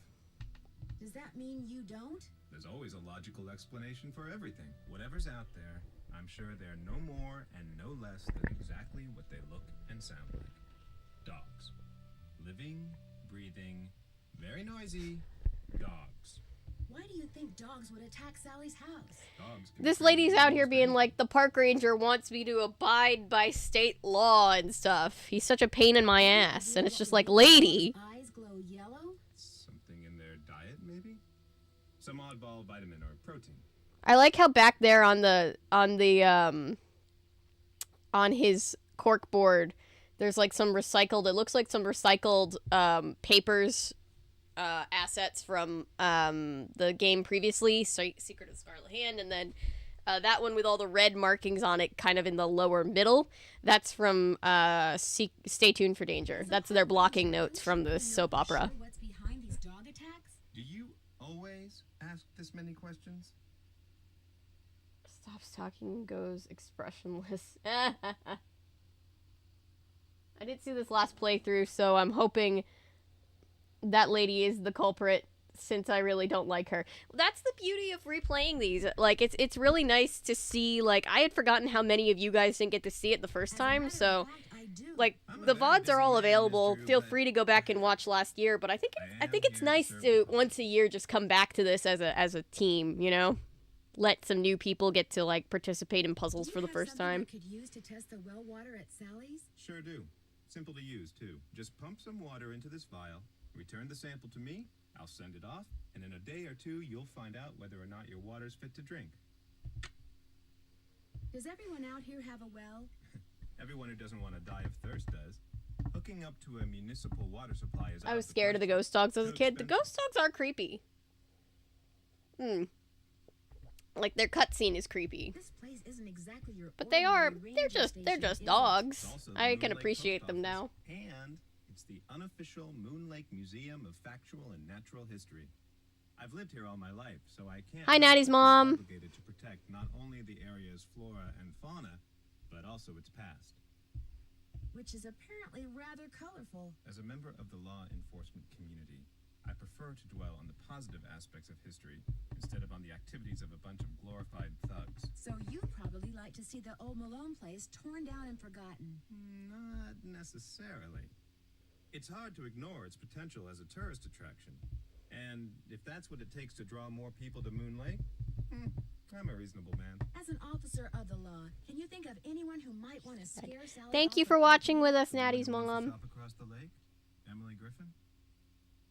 Does that mean you don't? There's always a logical explanation for everything. Whatever's out there, I'm sure they're no more and no less than exactly what they look and sound like. Dogs. Living, breathing, very noisy dogs. Why do you think dogs would attack Sally's house? Dogs can This be lady's out here almost being anything. like, the park ranger wants me to abide by state law and stuff. He's such a pain in my ass. And it's just like, lady. Eyes glow yellow? Something in their diet, maybe? Some oddball vitamin or protein. I like how back there on his cork board, there's like some recycled, it looks like some recycled papers, assets from the game previously, Secret of the Scarlet Hand, and then that one with all the red markings on it kind of in the lower middle, that's from Stay Tuned for Danger. That's their blocking notes from the soap opera. Sure what's behind these dog attacks? Do you always ask this many questions? Stops talking, goes expressionless. I didn't see this last playthrough, so I'm hoping that lady is the culprit, since I really don't like her. That's the beauty of replaying these. Like, it's really nice to see, like, I had forgotten how many of you guys didn't get to see it the first As a matter time, of so, fact, I do. like, I'm a the very VODs busy are all man, available. Mr. Feel but free to go back and watch last year, but I think it's am nice here to to, serve the once a year, just come back to this as a team, you know? Let some new people get to, like, participate in puzzles Do you for the have first something time. I could use to test the well water at Sally's? Sure do. Simple to use, too. Just pump some water into this vial, return the sample to me, I'll send it off, and in a day or two, you'll find out whether or not your water's fit to drink. Does everyone out here have a well? Everyone who doesn't want to die of thirst does. Hooking up to a municipal water supply is I out was the scared of the question. ghost dogs as a Too kid. The expensive. ghost dogs are creepy. Like, their cutscene is creepy. This place isn't exactly your But they are, ordinary they're ranger just station, is it? dogs. It's also the I Moon can Lake appreciate Post them now. Office, and it's the unofficial Moon Lake Museum of Factual and Natural History. I've lived here all my life, so I can't. Hi, Natty's mom. Obligated to protect not only the area's flora and fauna, but also its past. Which is apparently rather colorful. As a member of the law enforcement community, I prefer to dwell on the positive aspects of history instead of on the activities of a bunch of glorified thugs. So you'd probably like to see the old Malone place torn down and forgotten. Not necessarily. It's hard to ignore its potential as a tourist attraction. And if that's what it takes to draw more people to Moon Lake, I'm a reasonable man. As an officer of the law, can you think of anyone who might want to scare Sally? Thank off you the for watching property? with us, The one Natty's who owns the mom. shop across the lake? Emily Griffin?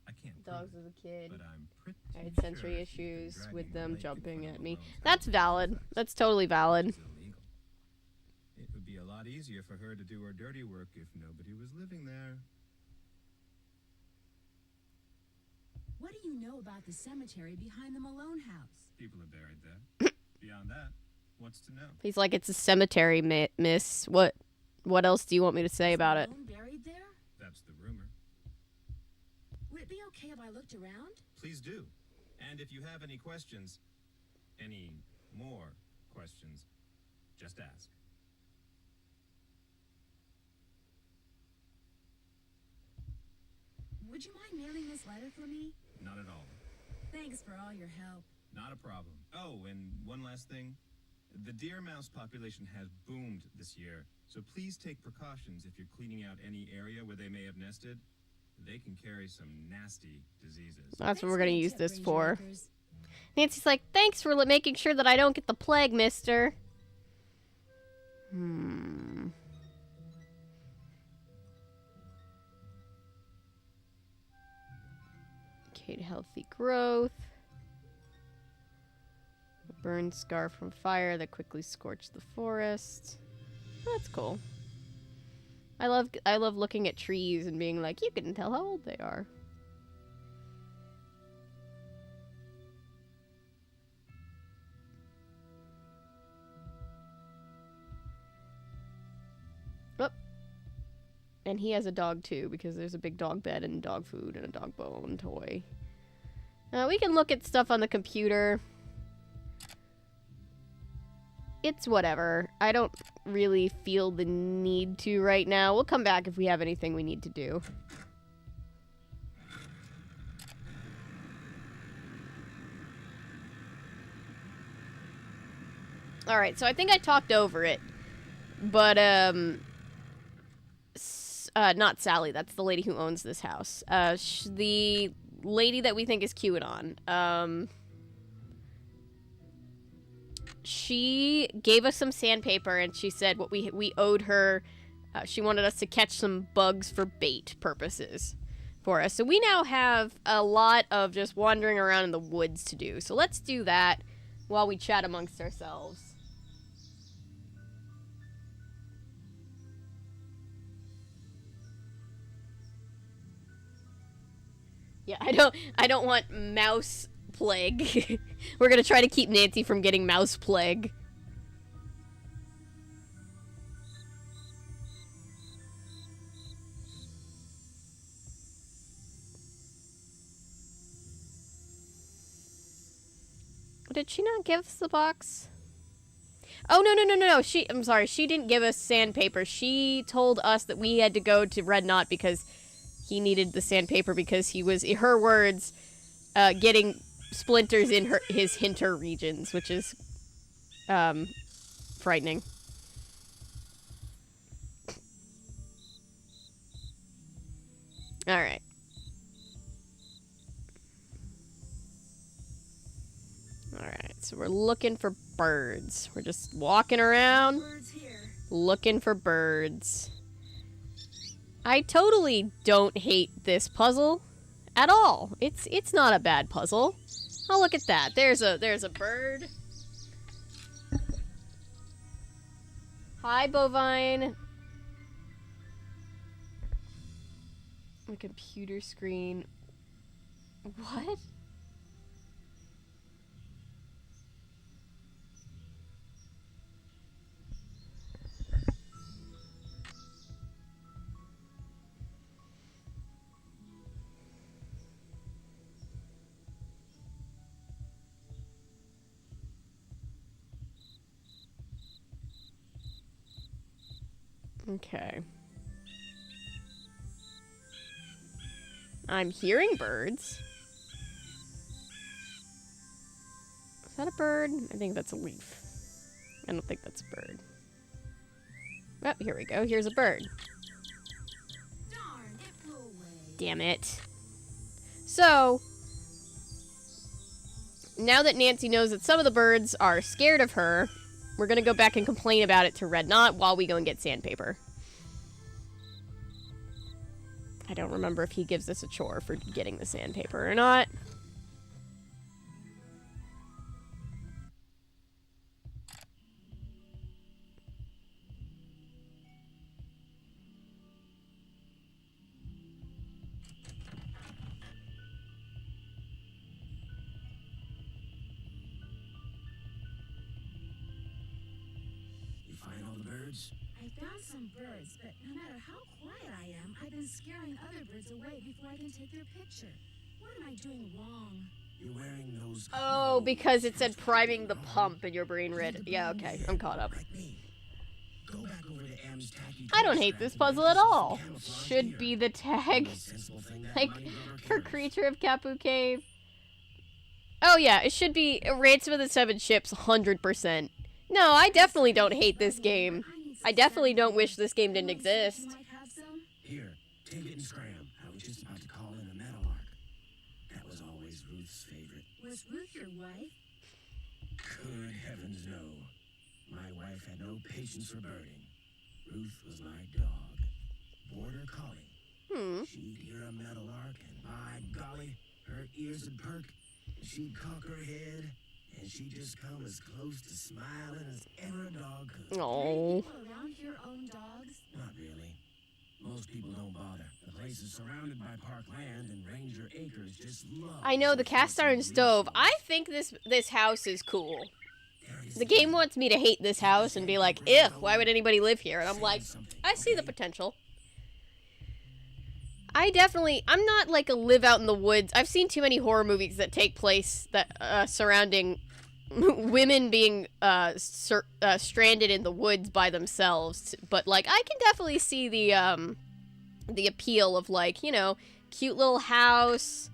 I can't Dogs prove as it, a kid. but I'm pretty I had sure sensory she's been issues dragging with the them lake in jumping front at of me. Malone's That's house. valid. That's totally valid. It's illegal. It would be a lot easier for her to do her dirty work if nobody was living there. What do you know about the cemetery behind the Malone house? People are buried there. Beyond that, what's to know? He's like, it's a cemetery, miss. What else do you want me to say Is about it? Malone buried there? That's the rumor. Would it be okay if I looked around? Please do. And if you have any questions, any more questions, just ask. Would you mind mailing this letter for me? Not at all. Thanks for all your help. Not a problem. Oh, and one last thing. The deer mouse population has boomed this year, so please take precautions if you're cleaning out any area where they may have nested. They can carry some nasty diseases. That's what Thanks we're for gonna the use tip, this Ranger for. Akers. Nancy's like, thanks for making sure that I don't get the plague, mister. Okay, healthy growth. A burn scar from fire that quickly scorched the forest. That's cool. I love looking at trees and being like, you can tell how old they are. And he has a dog too, because there's a big dog bed and dog food and a dog bone toy. We can look at stuff on the computer. It's whatever. I don't really feel the need to right now. We'll come back if we have anything we need to do. Alright, so I think I talked over it. But, not Sally, that's the lady who owns this house. The lady that we think is QAnon, she gave us some sandpaper, and she said what we owed her, she wanted us to catch some bugs for bait purposes for us. So we now have a lot of just wandering around in the woods to do. So let's do that while we chat amongst ourselves. Yeah, I don't want mouse plague. We're gonna try to keep Nancy from getting mouse plague. Did she not give us the box? Oh, no. I'm sorry. She didn't give us sandpaper. She told us that we had to go to Red Knot because he needed the sandpaper because he was, in her words, getting splinters in his hinter regions, which is frightening. Alright. Alright, so we're looking for birds. We're just walking around, looking for birds. I totally don't hate this puzzle at all. It's not a bad puzzle. Oh, look at that. There's a bird. Hi, bovine. A computer screen. What? Okay. I'm hearing birds. Is that a bird? I think that's a leaf. I don't think that's a bird. Oh, here we go. Here's a bird. Darn, it flew away. Damn it. So, now that Nancy knows that some of the birds are scared of her, we're gonna go back and complain about it to Red Knot while we go and get sandpaper. I don't remember if he gives us a chore for getting the sandpaper or not. I found some birds, but no matter how quiet I am, I've been scaring other birds away before I can take their picture. What am I doing wrong? You're wearing those. Oh, because it said priming the pump and your brain read. Yeah, okay, I'm caught up. Go back over to M's tacky. I don't hate this puzzle at all. Should be the tag. Like, for Creature of Kapu Cave. Oh yeah, it should be Ransom of the Seven Ships 100%. No, I definitely don't hate this game. I definitely don't wish this game didn't exist. Here, take it and scram. I was just about to call in a meadowlark. That was always Ruth's favorite. Was Ruth your wife? Good heavens, no. My wife had no patience for birding. Ruth was my dog. Border collie. She'd hear a meadowlark, and by golly, her ears would perk, and she'd cock her head, and she'd just come as close to smiling as ever a dog could. Oh. People around here own dogs? Not really. Most people don't bother. The place is surrounded by park land, and Ranger Acres just love. I know, the cast iron stove. I think this house is cool. The game wants me to hate this house and be like, ew, why would anybody live here? And I'm like, I see the potential. I'm not like a live out in the woods. I've seen too many horror movies that take place that surrounding women being stranded in the woods by themselves. But like, I can definitely see the appeal of, like, you know, cute little house,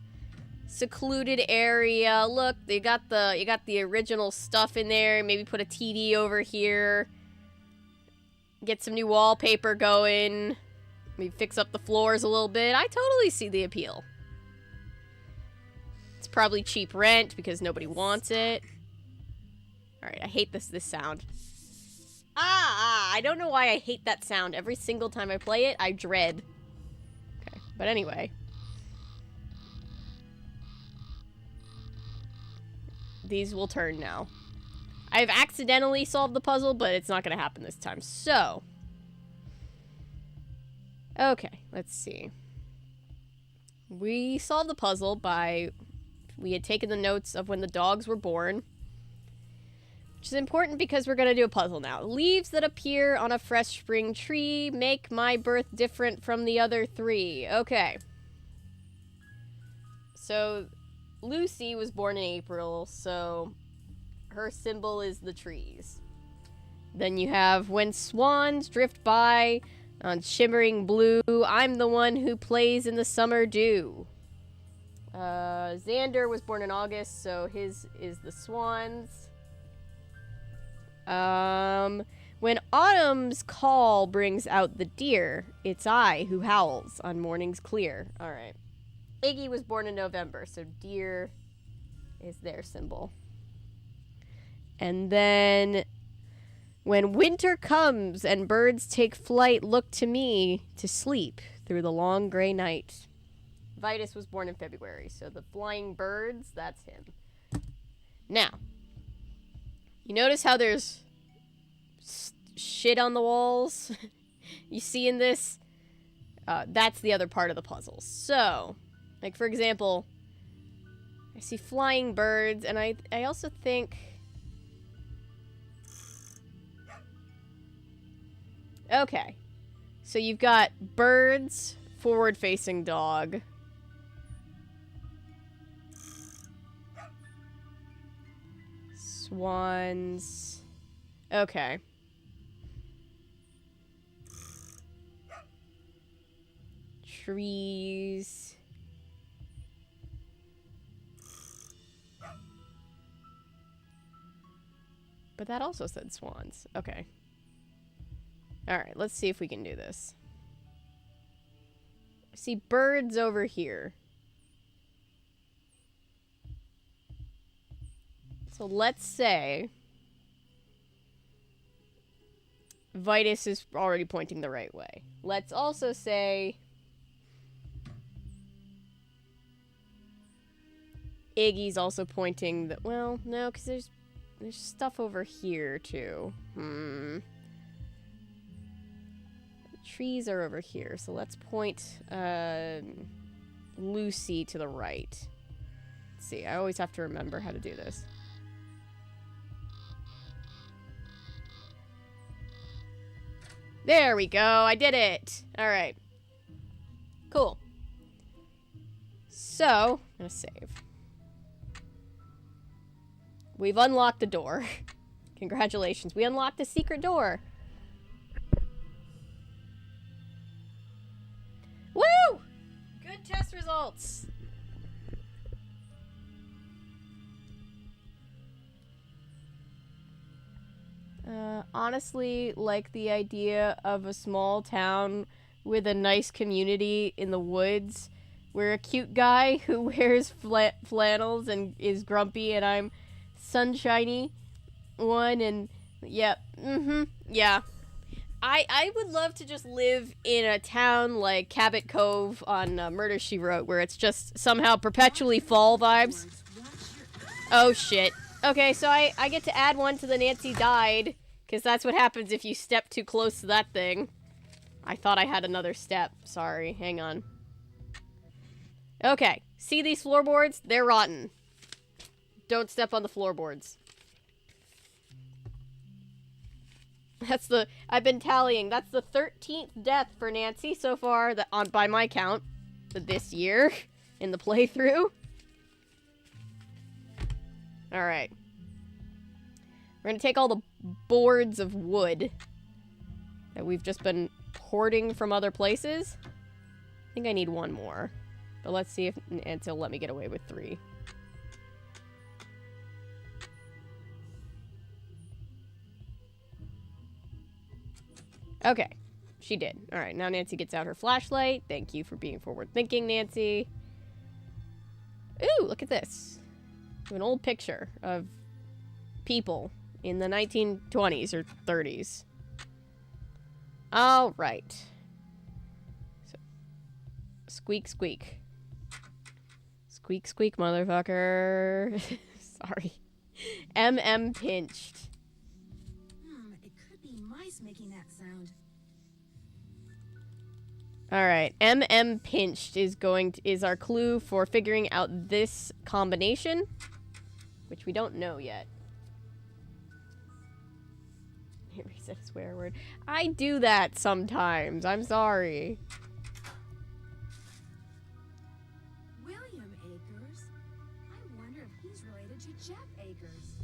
secluded area. Look, you got the original stuff in there. Maybe put a TV over here. Get some new wallpaper going. Maybe fix up the floors a little bit. I totally see the appeal. It's probably cheap rent because nobody wants it. Alright, I hate this sound. I don't know why I hate that sound. Every single time I play it, I dread. Okay, but anyway. These will turn now. I've accidentally solved the puzzle, but it's not going to happen this time. So. Okay, let's see. We solved the puzzle by... We had taken the notes of when the dogs were born. Which is important because we're going to do a puzzle now. Leaves that appear on a fresh spring tree make my birth different from the other three. Okay. So, Lucy was born in April, so her symbol is the trees. Then you have when swans drift by on shimmering blue, I'm the one who plays in the summer dew. Xander was born in August, so his is the swans. When autumn's call brings out the deer, it's I who howls on mornings clear. Alright. Iggy was born in November, so deer is their symbol. And then, when winter comes and birds take flight, look to me to sleep through the long gray night. Vitus was born in February, so the flying birds, that's him. Now, you notice how there's shit on the walls? You see in this? That's the other part of the puzzle. So, like, for example, I see flying birds, and I also think... Okay. So you've got birds, forward-facing dog. Swans. Okay. Trees. But that also said swans. Okay. Alright, let's see if we can do this. I see birds over here. So let's say Vitus is already pointing the right way. Let's also say Iggy's also pointing the... Well, no, because there's stuff over here, too. Trees are over here, so let's point Lucy to the right. Let's see, I always have to remember how to do this. There we go, I did it! Alright. Cool. So, I'm gonna save. We've unlocked the door. Congratulations, we unlocked a secret door. Woo! Good test results. Honestly, like the idea of a small town with a nice community in the woods where a cute guy who wears flannels and is grumpy and I'm sunshiny one and yeah, yeah. I would love to just live in a town like Cabot Cove on Murder, She Wrote, where it's just somehow perpetually fall vibes. Oh, shit. Okay, so I get to add one to the Nancy died, because that's what happens if you step too close to that thing. I thought I had another step. Sorry, hang on. Okay, see these floorboards? They're rotten. Don't step on the floorboards. I've been tallying. That's the 13th death for Nancy so far, by my count. this year in the playthrough. Alright. We're gonna take all the boards of wood that we've just been hoarding from other places. I think I need one more. But let's see if it'll let me get away with 3. Okay. She did. Alright, now Nancy gets out her flashlight. Thank you for being forward-thinking, Nancy. Ooh, look at this. An old picture of people in the 1920s or 30s. Alright. So, squeak, squeak. Squeak, squeak, motherfucker. Sorry. MM pinched. It could be mice making that sound. Alright, MM pinched is our clue for figuring out this combination, which we don't know yet. Reset a swear word. I do that sometimes. I'm sorry. William Akers? I wonder if he's related to Jeff Akers.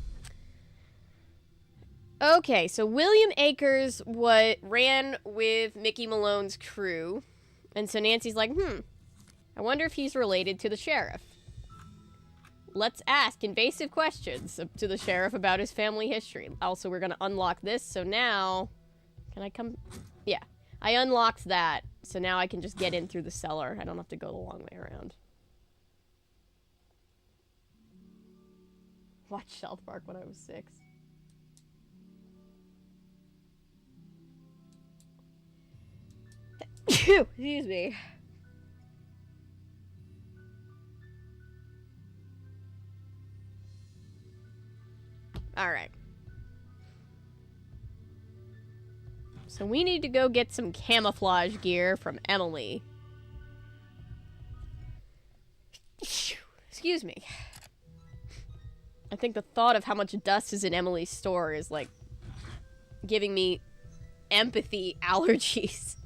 Okay, so William Akers ran with Mickey Malone's crew. And so Nancy's like, I wonder if he's related to the sheriff. Let's ask invasive questions to the sheriff about his family history. Also, we're going to unlock this, so now... Can I come? Yeah. I unlocked that, so now I can just get in through the cellar. I don't have to go the long way around. Watched South Park when I was 6. Excuse me. Alright. So we need to go get some camouflage gear from Emily. Excuse me. I think the thought of how much dust is in Emily's store is, like, giving me empathy allergies.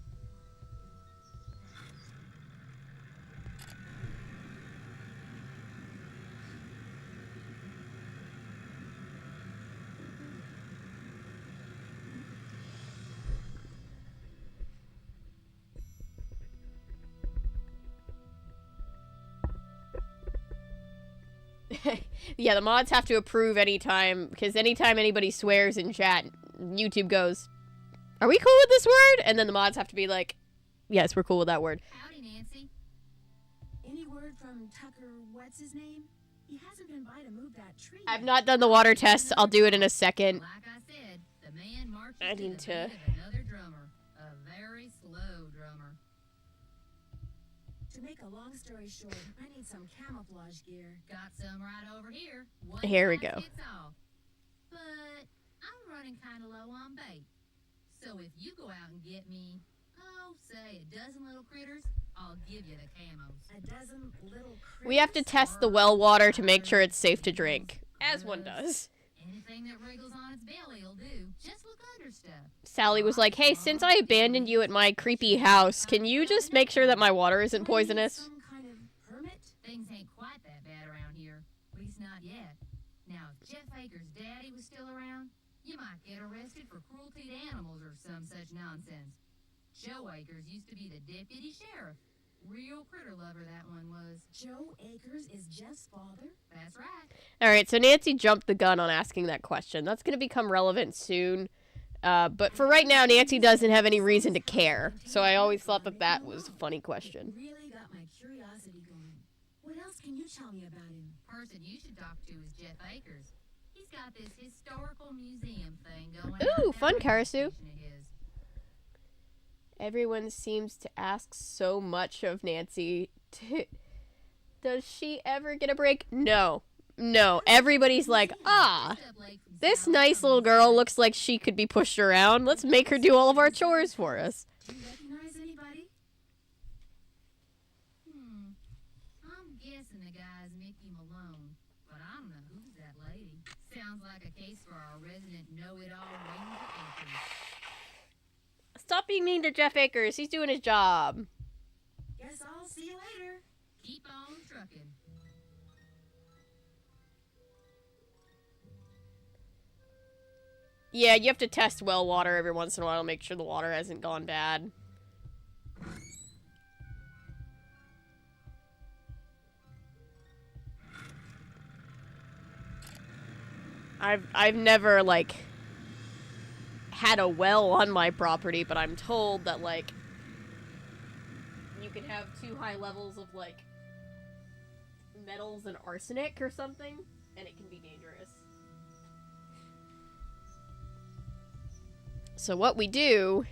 Yeah, the mods have to approve anytime, because anytime anybody swears in chat, YouTube goes, are we cool with this word? And then the mods have to be like, yes, we're cool with that word. Howdy, Nancy. Any word from Tucker, what's his name? He hasn't been by to move that tree. I've not done the water test. I'll do it in a second. Like I said, the man marches I to need the to- beat of another drummer. A very slow drummer. To make a long story short, I need some camouflage gear. Got some right over here. One Here we size go. fits all. But I'm running kind of low on bait. So if you go out and get me, say a dozen little critters, I'll give you the camos. A dozen little critters. We have to test the well water to make sure it's safe to drink. As one does. Anything that wriggles on its belly will do. Just look under stuff. Sally was like, hey, since I abandoned you at my creepy house, can you just make sure that my water isn't poisonous? Some kind of hermit? Things ain't quite that bad around here. At least not yet. Now, if Jeff Akers' daddy was still around, you might get arrested for cruelty to animals or some such nonsense. Joe Akers used to be the deputy sheriff. Real critter lover that one was. Joe Akers is Jeff's father? That's right. Alright, so Nancy jumped the gun on asking that question. That's going to become relevant soon. But for right now, Nancy doesn't have any reason to care. So I always thought that that was a funny question. Really got my curiosity going. What else can you tell me about him? Person you should talk to is Jeff Akers. He's got this historical museum thing going Ooh, on. fun, Carousel. Everyone seems to ask so much of Nancy. Does she ever get a break? No. No. Everybody's like, this nice little girl looks like she could be pushed around. Let's make her do all of our chores for us. Do you recognize anybody? I'm guessing the guy's Mickey Malone, but I don't know who's that lady. Sounds like a case for our resident know-it-all Ranger Akers. Stop being mean to Jeff Akers. He's doing his job. Guess I'll I'll see you later. Keep on trucking. Yeah, you have to test well water every once in a while to make sure the water hasn't gone bad. I've never, like, had a well on my property, but I'm told that, like, you can have too high levels of, like, metals and arsenic or something, and it can be dangerous. So what we do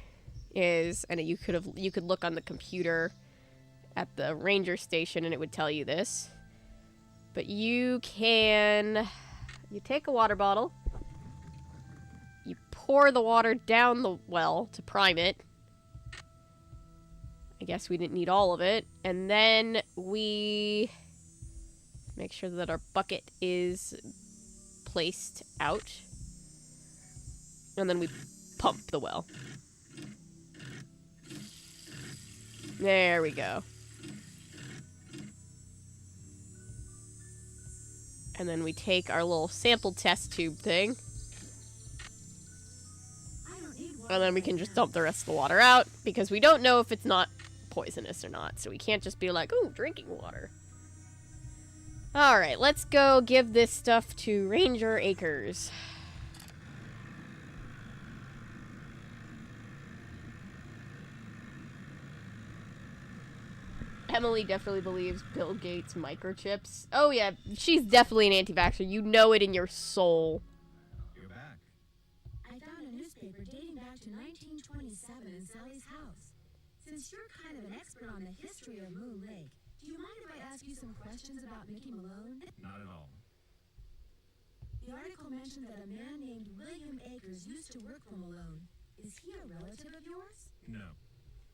is, and you could look on the computer at the ranger station and it would tell you this, but you take a water bottle, you pour the water down the well to prime it. I guess we didn't need all of it, and then we make sure that our bucket is placed out, and then we pump the well. There we go. And then we take our little sample test tube thing, and then we can just dump the rest of the water out, because we don't know if it's not poisonous or not, so we can't just be like, ooh, drinking water. Alright, let's go give this stuff to Ranger Acres. Emily definitely believes Bill Gates microchips. Oh yeah, she's definitely an anti-vaxxer. You know it in your soul. You're back. I found a newspaper dating back to 1927 in Sally's house. Since you're kind of an expert on the history of Moon Lake, do you mind if I ask you some questions about Mickey Malone? Not at all. The article mentioned that a man named William Akers used to work for Malone. Is he a relative of yours? No.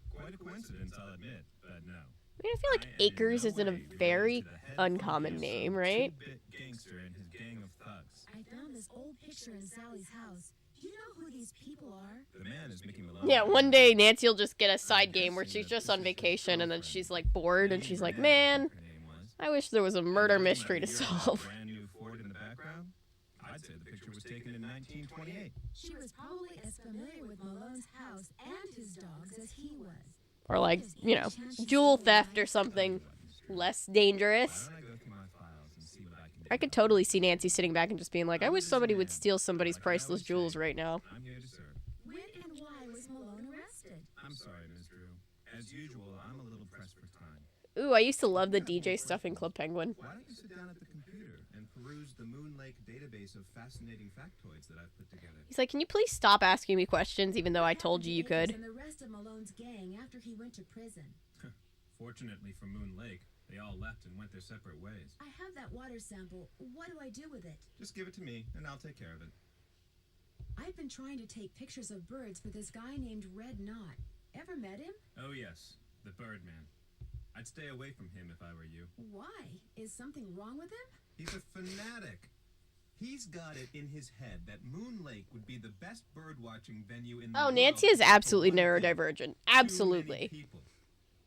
Quite a coincidence, I'll admit, but no. I mean, I feel like Acres isn't a very uncommon name, right? Gangster and his gang of thugs. I found this old picture in Sally's house. Do you know who these people are? The man is Mickey Malone. Yeah, one day Nancy will just get a side game where she's just on vacation and then she's like bored and she's like, man, I wish there was a murder mystery to solve. Brand new Ford in the background? I'd say the picture was taken in 1928. She was probably as familiar with Malone's house and his dogs as he was. Or like, you know, jewel theft or something less dangerous. Why don't I go through my files and see what I can do? I could totally see Nancy sitting back and just being like, I wish somebody would steal somebody's priceless jewels right now. I'm here to serve. When and why was Malone arrested? I'm sorry, Ms. Drew. As usual, I'm a little pressed for time. Ooh, I used to love the DJ stuff in Club Penguin. Why don't you sit down at the computer and peruse the Moon Lake database of fascinating factoids that I've put together? He's like, can you please stop asking me questions even though I told you you could? And the rest of Malone's gang after he went to prison. Fortunately for Moon Lake, they all left and went their separate ways. I have that water sample. What do I do with it? Just give it to me, and I'll take care of it. I've been trying to take pictures of birds for this guy named Red Knot. Ever met him? Oh yes, the Birdman. I'd stay away from him if I were you. Why? Is something wrong with him? He's a fanatic. He's got it in his head that Moon Lake would be the best bird-watching venue in the world. Oh, Nancy is absolutely for one thing. neurodivergent. Too Absolutely. many people.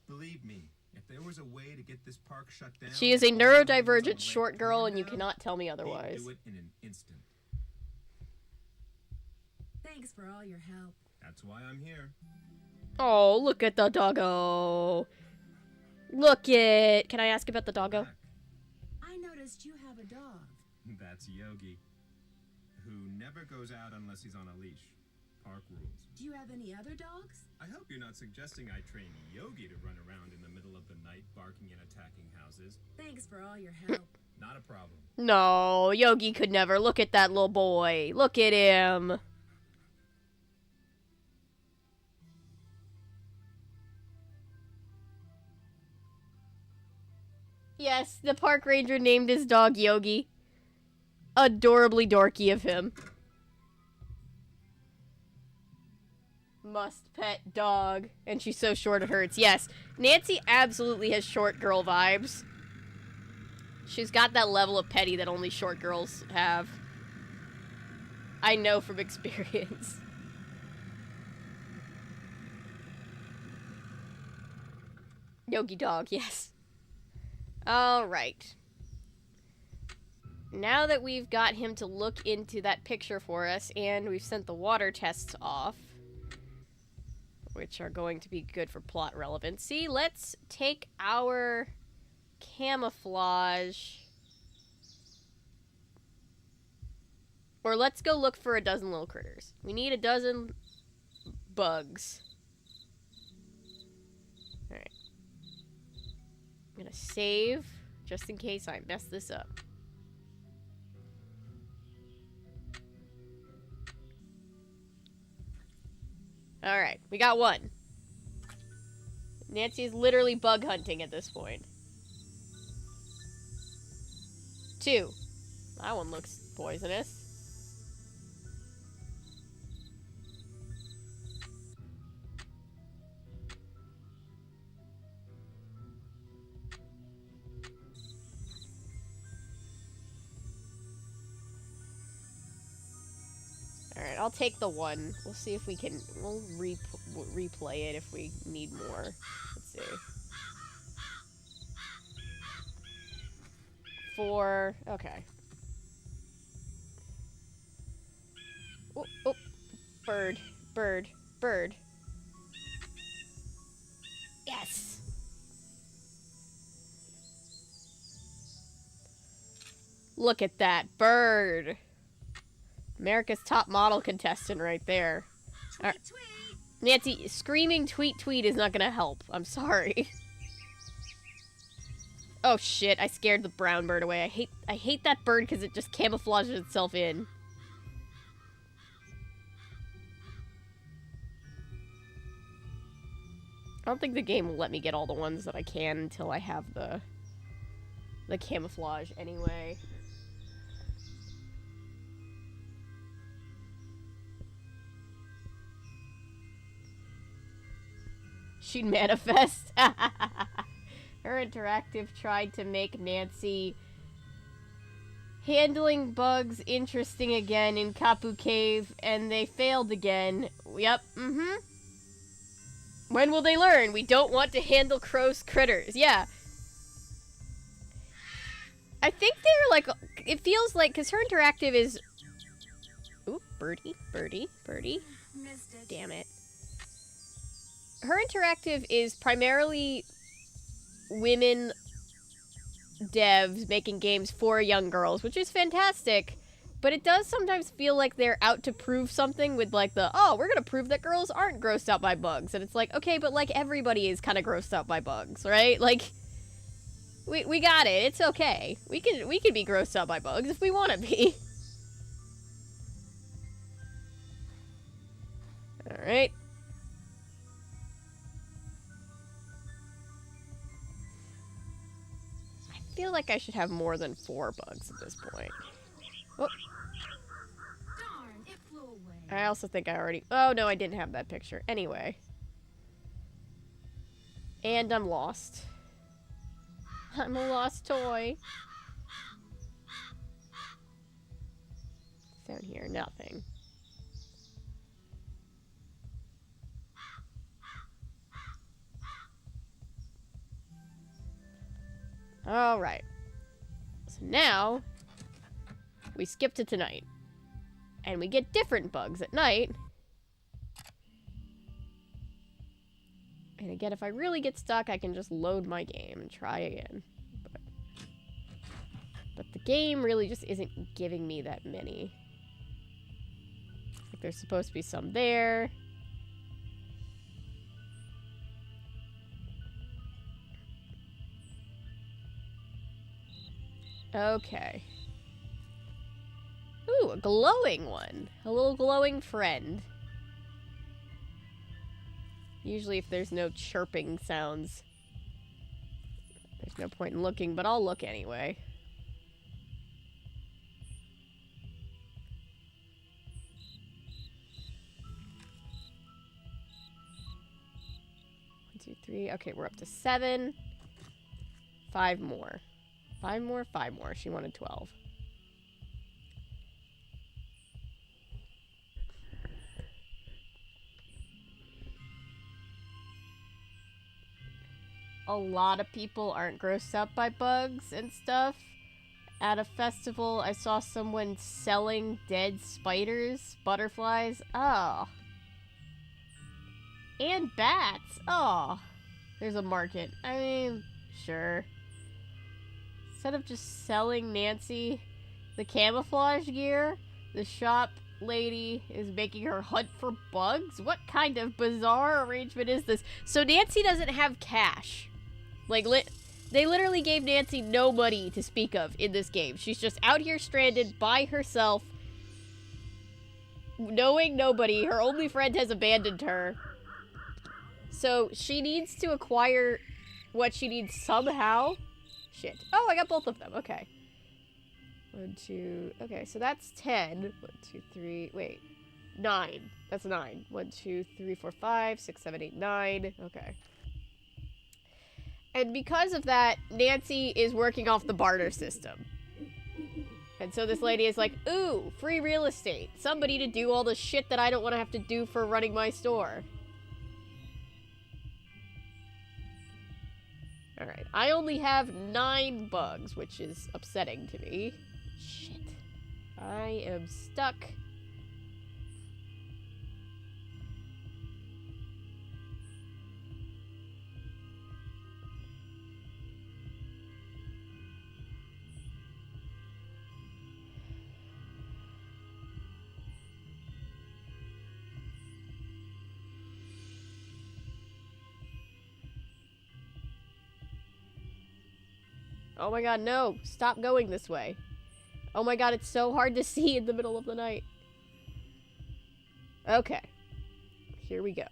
Believe me, if there was a way to get this park shut down... She is a neurodivergent short girl, and you cannot tell me otherwise. He'd do it in an instant. Thanks for all your help. That's why I'm here. Oh, look at the doggo. Look it. Can I ask about the doggo? Back. I noticed you have a dog. That's Yogi, who never goes out unless he's on a leash. Park rules. Do you have any other dogs? I hope you're not suggesting I train Yogi to run around in the middle of the night barking and attacking houses. Thanks for all your help. Not a problem. No, Yogi could never. Look at that little boy. Look at him. Yes, the park ranger named his dog Yogi. Adorably dorky of him. Must pet dog. And she's so short it hurts. Yes, Nancy absolutely has short girl vibes. She's got that level of petty that only short girls have. I know from experience. Yogi dog, yes. Alright. Now that we've got him to look into that picture for us, and we've sent the water tests off, which are going to be good for plot relevancy, let's take our camouflage... Or let's go look for a dozen little critters. We need a dozen bugs. Alright. I'm gonna save, just in case I mess this up. Alright, we got one. Nancy is literally bug hunting at this point. 2. That one looks poisonous. Alright, I'll take the 1. We'll see if we can... We'll replay it if we need more. Let's see. 4. Okay. Oh, oh. Bird. Bird. Bird. Yes! Look at that bird! America's top model contestant right there. Tweet, tweet. Nancy, screaming tweet tweet is not gonna help. I'm sorry. Oh shit, I scared the brown bird away. I hate that bird because it just camouflages itself in. I don't think the game will let me get all the ones that I can until I have the camouflage anyway. She'd manifest. Her interactive tried to make Nancy handling bugs interesting again in Kapu Cave, and they failed again. Yep, When will they learn? We don't want to handle Crow's critters. Yeah. I think they're like, it feels like, because her interactive is... Ooh, birdie, birdie, birdie. Missed it. Damn it. Her interactive is primarily women devs making games for young girls, which is fantastic, but it does sometimes feel like they're out to prove something with like the, oh, we're gonna prove that girls aren't grossed out by bugs, and it's like, okay, but like everybody is kind of grossed out by bugs, right? Like, we got it, it's okay. We can be grossed out by bugs if we want to be. Alright. I feel like I should have more than 4 bugs at this point. Oh. Darn, it flew away. I also think I already... Oh, no, I didn't have that picture. Anyway. And I'm lost. I'm a lost toy. Down here, nothing. Alright. So now, we skip to tonight. And we get different bugs at night. And again, if I really get stuck, I can just load my game and try again. But the game really just isn't giving me that many. Like, there's supposed to be some there. Okay. Ooh, a glowing one. A little glowing friend. Usually if there's no chirping sounds, there's no point in looking, but I'll look anyway. One, 2, 3. Okay, we're up to 7. 5 more. 5 more, 5 more. She wanted 12. a lot of people aren't grossed out by bugs and stuff. At a festival, I saw someone selling dead spiders, butterflies. Oh. And bats. Oh. There's a market. I mean, sure. Instead of just selling Nancy the camouflage gear, the shop lady is making her hunt for bugs? What kind of bizarre arrangement is this? So Nancy doesn't have cash. Like, they literally gave Nancy no money to speak of in this game. She's just out here stranded by herself, knowing nobody. Her only friend has abandoned her. So she needs to acquire what she needs somehow. Shit. Oh, I got both of them. Okay. 1, 2. Okay, so that's 10. 1, 2, 3. Wait. 9. That's 9. 1, 2, 3, 4, 5, 6, 7, 8, 9. Okay. And because of that, Nancy is working off the barter system. And so this lady is like, ooh, free real estate. Somebody to do all the shit that I don't want to have to do for running my store. Alright, I only have 9 bugs, which is upsetting to me. Shit. I am stuck. Oh my god, no. Stop going this way. Oh my god, it's so hard to see in the middle of the night. Okay. Here we go.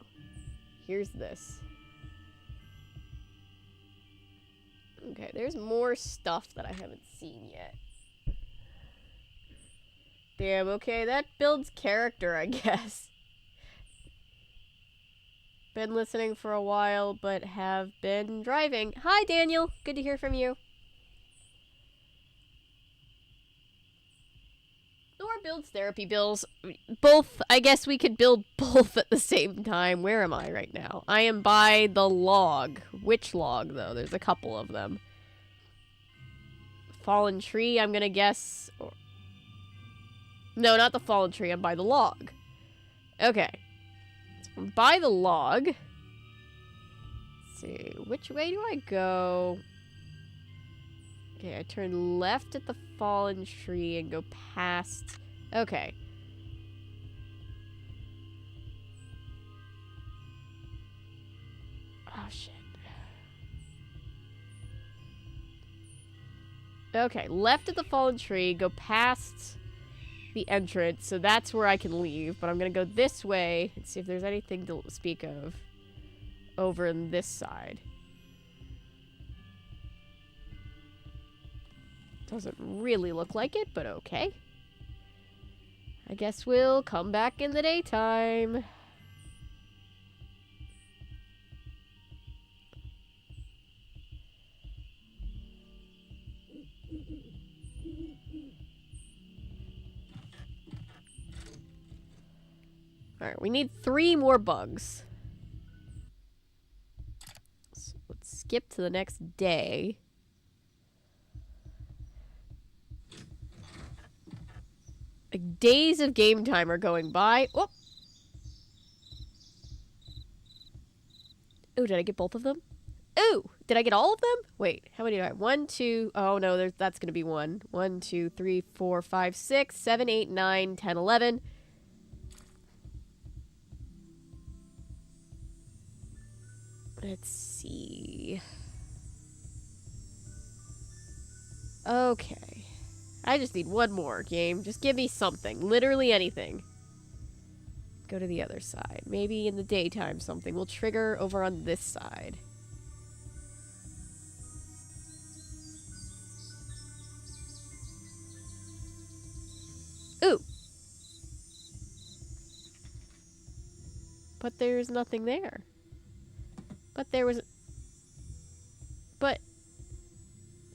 Here's this. Okay, there's more stuff that I haven't seen yet. Damn, okay, that builds character, I guess. Been listening for a while, but have been driving. Hi, Daniel. Good to hear from you. Nor builds therapy bills. Both, I guess we could build both at the same time. Where am I right now? I am by the log. Which log, though? There's a couple of them. Fallen tree, I'm gonna guess. No, not the fallen tree. I'm by the log. Okay. So I'm by the log. Let's see. Which way do I go? Okay, I turn left at the fallen tree and go past... Okay. Oh, shit. Okay, left at the fallen tree, go past the entrance, so that's where I can leave, but I'm gonna go this way and see if there's anything to speak of over in this side. Doesn't really look like it, but okay. I guess we'll come back in the daytime. Alright, we need 3 more bugs. So let's skip to the next day. Like, days of game time are going by. Oh! Ooh, did I get both of them? Ooh! Did I get all of them? Wait, how many do I have? 1, 2... Oh, no, that's gonna be 1. 1, 2, 3, 4, 5, 6, 7, 8, 9, 10, 11. Let's see. Okay. I just need 1 more, game. Just give me something. Literally anything. Go to the other side. Maybe in the daytime something will trigger over on this side. Ooh! But there's nothing there. But there was... But...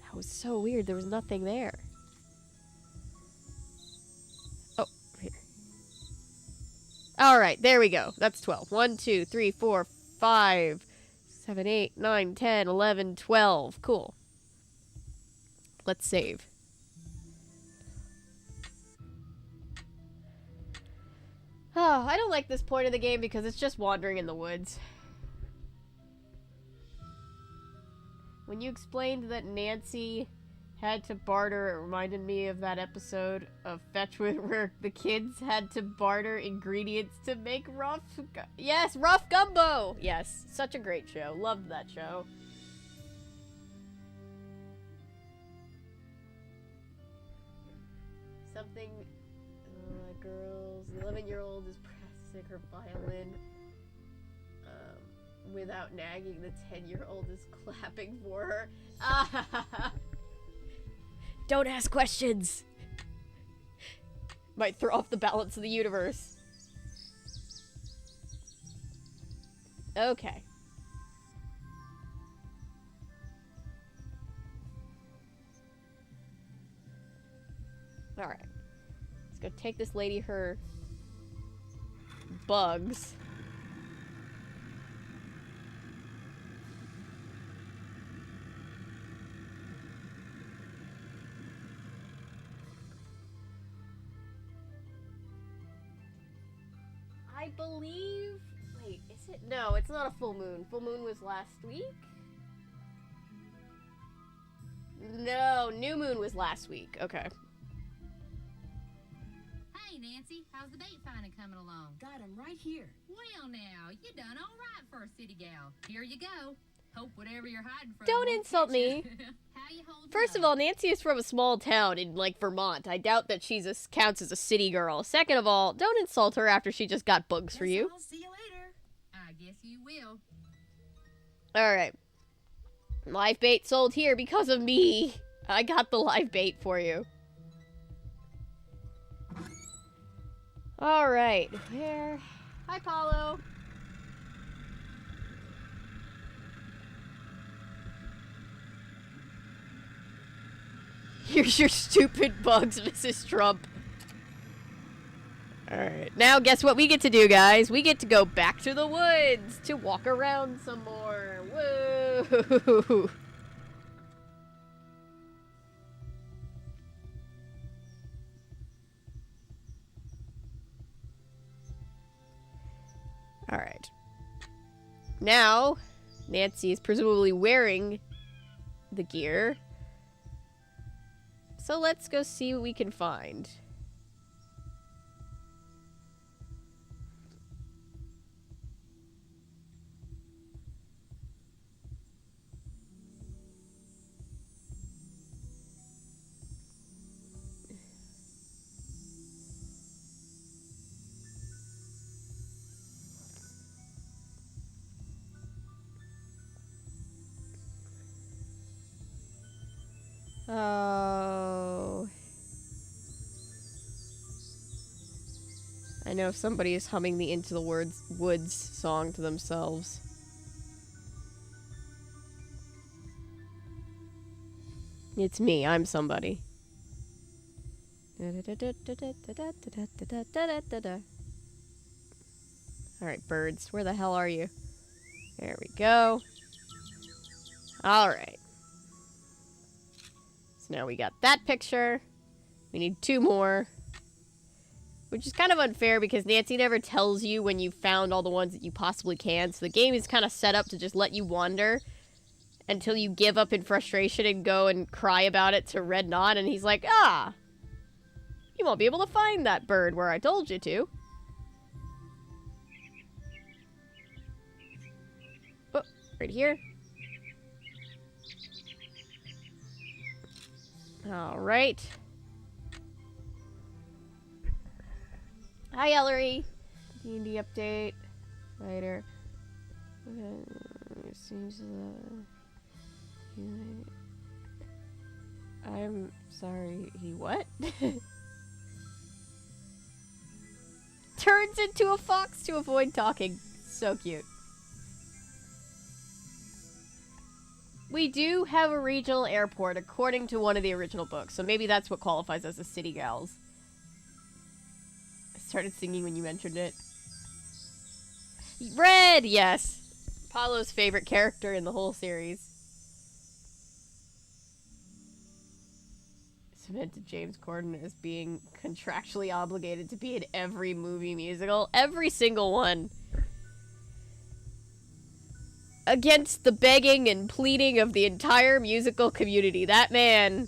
That was so weird. There was nothing there. Oh, here. Alright, there we go. That's 12. 1, 2, 3, 4, 5, 7, 8, 9, 10, 11, 12. Cool. Let's save. Oh, I don't like this point of the game because it's just wandering in the woods. When you explained that Nancy had to barter, it reminded me of that episode of Fetchwood where the kids had to barter ingredients to make rough gumbo! Yes, such a great show. Loved that show. Something... girls... The 11-year-old is practicing her violin. Without nagging, the 10-year-old is clapping for her. Don't ask questions! Might throw off the balance of the universe. Okay. Alright. Let's go take this lady her bugs. I believe... Wait, is it? No, it's not a full moon. Full moon was last week? No, new moon was last week. Okay. Hey, Nancy, how's the bait finding coming along? Got him right here. Well, now, you done all right for a city gal. Here you go. Hope whatever you're hiding from. Don't won't insult catch you. me. How you holding First of up? all, Nancy is from a small town in, like, Vermont. I doubt that she's counts as a city girl. Second of all, don't insult her after she just got bugs for Guess you. I'll see you later. I guess you will. Alright. Live bait sold here because of me. I got the live bait for you. Alright. Where? Hi, Paulo. Here's your stupid bugs, Mrs. Trump. Alright, now guess what we get to do, guys? We get to go back to the woods to walk around some more. Woo! Alright. Now, Nancy is presumably wearing the gear. So let's go see what we can find. Oh. I know somebody is humming the Into the Woods song to themselves. It's me, I'm somebody. Alright, birds, where the hell are you? There we go. Alright. So now we got that picture. We need 2 more. Which is kind of unfair because Nancy never tells you when you've found all the ones that you possibly can. So the game is kind of set up to just let you wander until you give up in frustration and go and cry about it to Red Knot. And he's like, ah, you won't be able to find that bird where I told you to. Oh, right here. Alright. Hi, Ellery. D&D update. Later. Seems I'm sorry, he what? Turns into a fox to avoid talking. So cute. We do have a regional airport, according to one of the original books, so maybe that's what qualifies as a city gals. I started singing when you mentioned it. Red, yes. Apollo's favorite character in the whole series. Cemented James Corden as being contractually obligated to be in every movie musical. Every single one. Against the begging and pleading of the entire musical community. That man...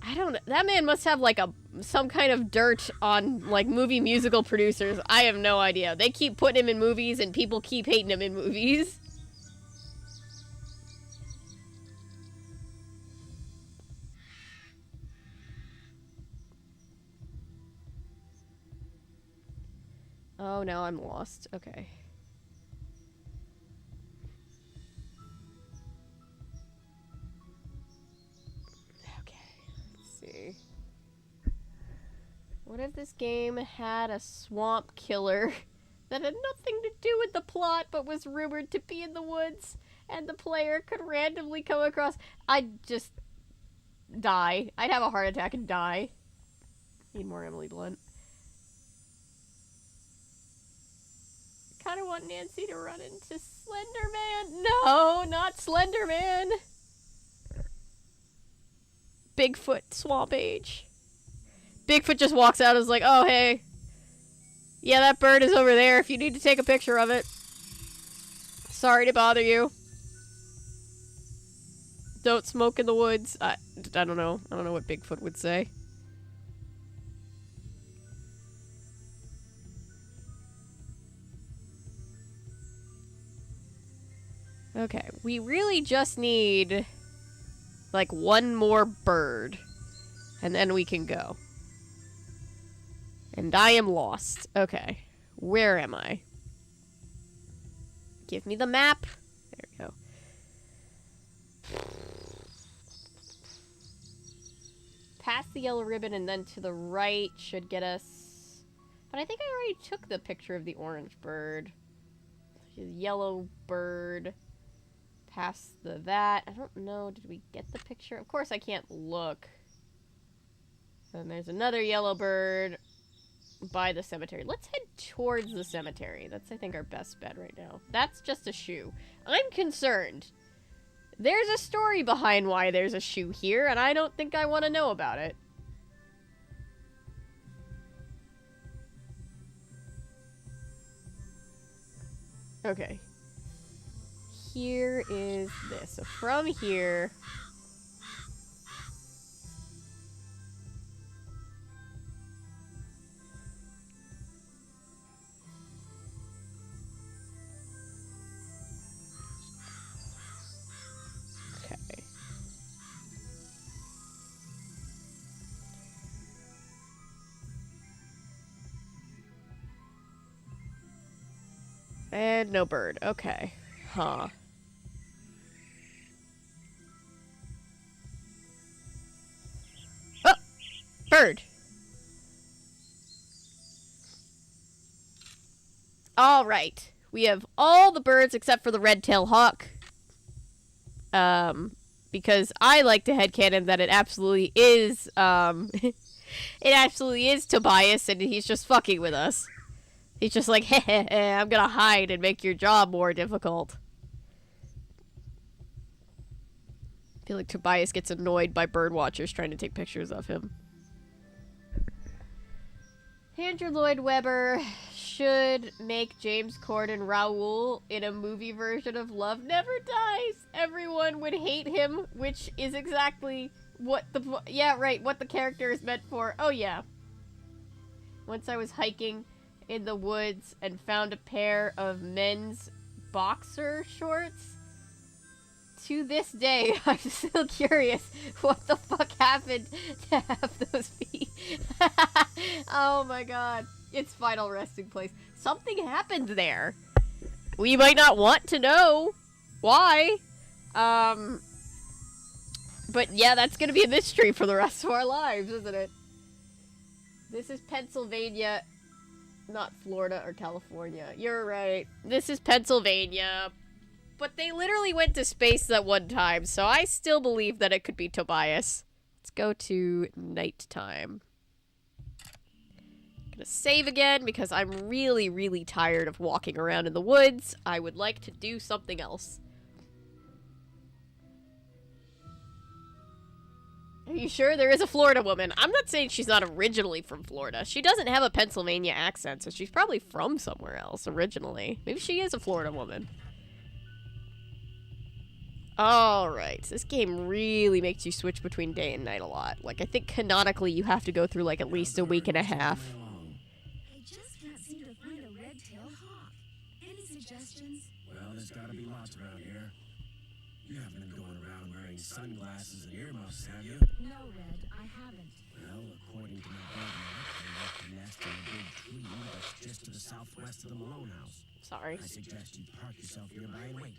I don't know. That man must have, like, some kind of dirt on, like, movie musical producers. I have no idea. They keep putting him in movies, and people keep hating him in movies. Oh, now I'm lost. Okay. See. What if this game had a swamp killer that had nothing to do with the plot but was rumored to be in the woods and the player could randomly come across... I'd just die. I'd have a heart attack and die. Need more Emily Blunt. Kinda want Nancy to run into Slender Man. No, not Slender Man. Bigfoot Swamp Age. Bigfoot just walks out and is like, oh, hey. Yeah, that bird is over there if you need to take a picture of it. Sorry to bother you. Don't smoke in the woods. I don't know. I don't know what Bigfoot would say. Okay, we really just need... like, one more bird. And then we can go. And I am lost. Okay. Where am I? Give me the map. There we go. Past the yellow ribbon and then to the right should get us... But I think I already took the picture of the orange bird. Yellow bird. Past that. I don't know. Did we get the picture? Of course I can't look. And there's another yellow bird by the cemetery. Let's head towards the cemetery. That's, I think, our best bet right now. That's just a shoe. I'm concerned. There's a story behind why there's a shoe here, and I don't think I want to know about it. Okay. Here is this. So from here... Okay. And no bird. Okay. Huh. Bird. All right. We have all the birds except for the red-tailed hawk. Because I like to headcanon that it absolutely is, it absolutely is Tobias and he's just fucking with us. He's just like, heh, I'm gonna hide and make your job more difficult. I feel like Tobias gets annoyed by bird watchers trying to take pictures of him. Andrew Lloyd Webber should make James Corden Raoul in a movie version of Love Never Dies. Everyone would hate him, which is exactly what the... Yeah, right, what the character is meant for. Oh, yeah. Once I was hiking in the woods and found a pair of men's boxer shorts. To this day, I'm still curious what the fuck happened to have those feet. Oh my god. Its final resting place. Something happened there. We might not want to know why. But yeah, that's gonna be a mystery for the rest of our lives, isn't it? This is Pennsylvania, not Florida or California. You're right. This is Pennsylvania. But they literally went to space that one time, so I still believe that it could be Tobias. Let's go to nighttime. gonna save again because I'm really, really tired of walking around in the woods. I would like to do something else. Are you sure there is a Florida woman? I'm not saying she's not originally from Florida. She doesn't have a Pennsylvania accent, so she's probably from somewhere else originally. Maybe she is a Florida woman. Alright, this game really makes you switch between day and night a lot. Like, I think canonically you have to go through, like, at least a week and a half. I just can't seem to find a red-tailed hawk. Any suggestions? Well, there's gotta be lots around here. You haven't been going around wearing sunglasses and earmuffs, have you? No, Red, I haven't. Well, according to my bird map, they left the nest in a big tree that's just to the southwest of the Malone house. Sorry. I suggest you park yourself nearby and wait.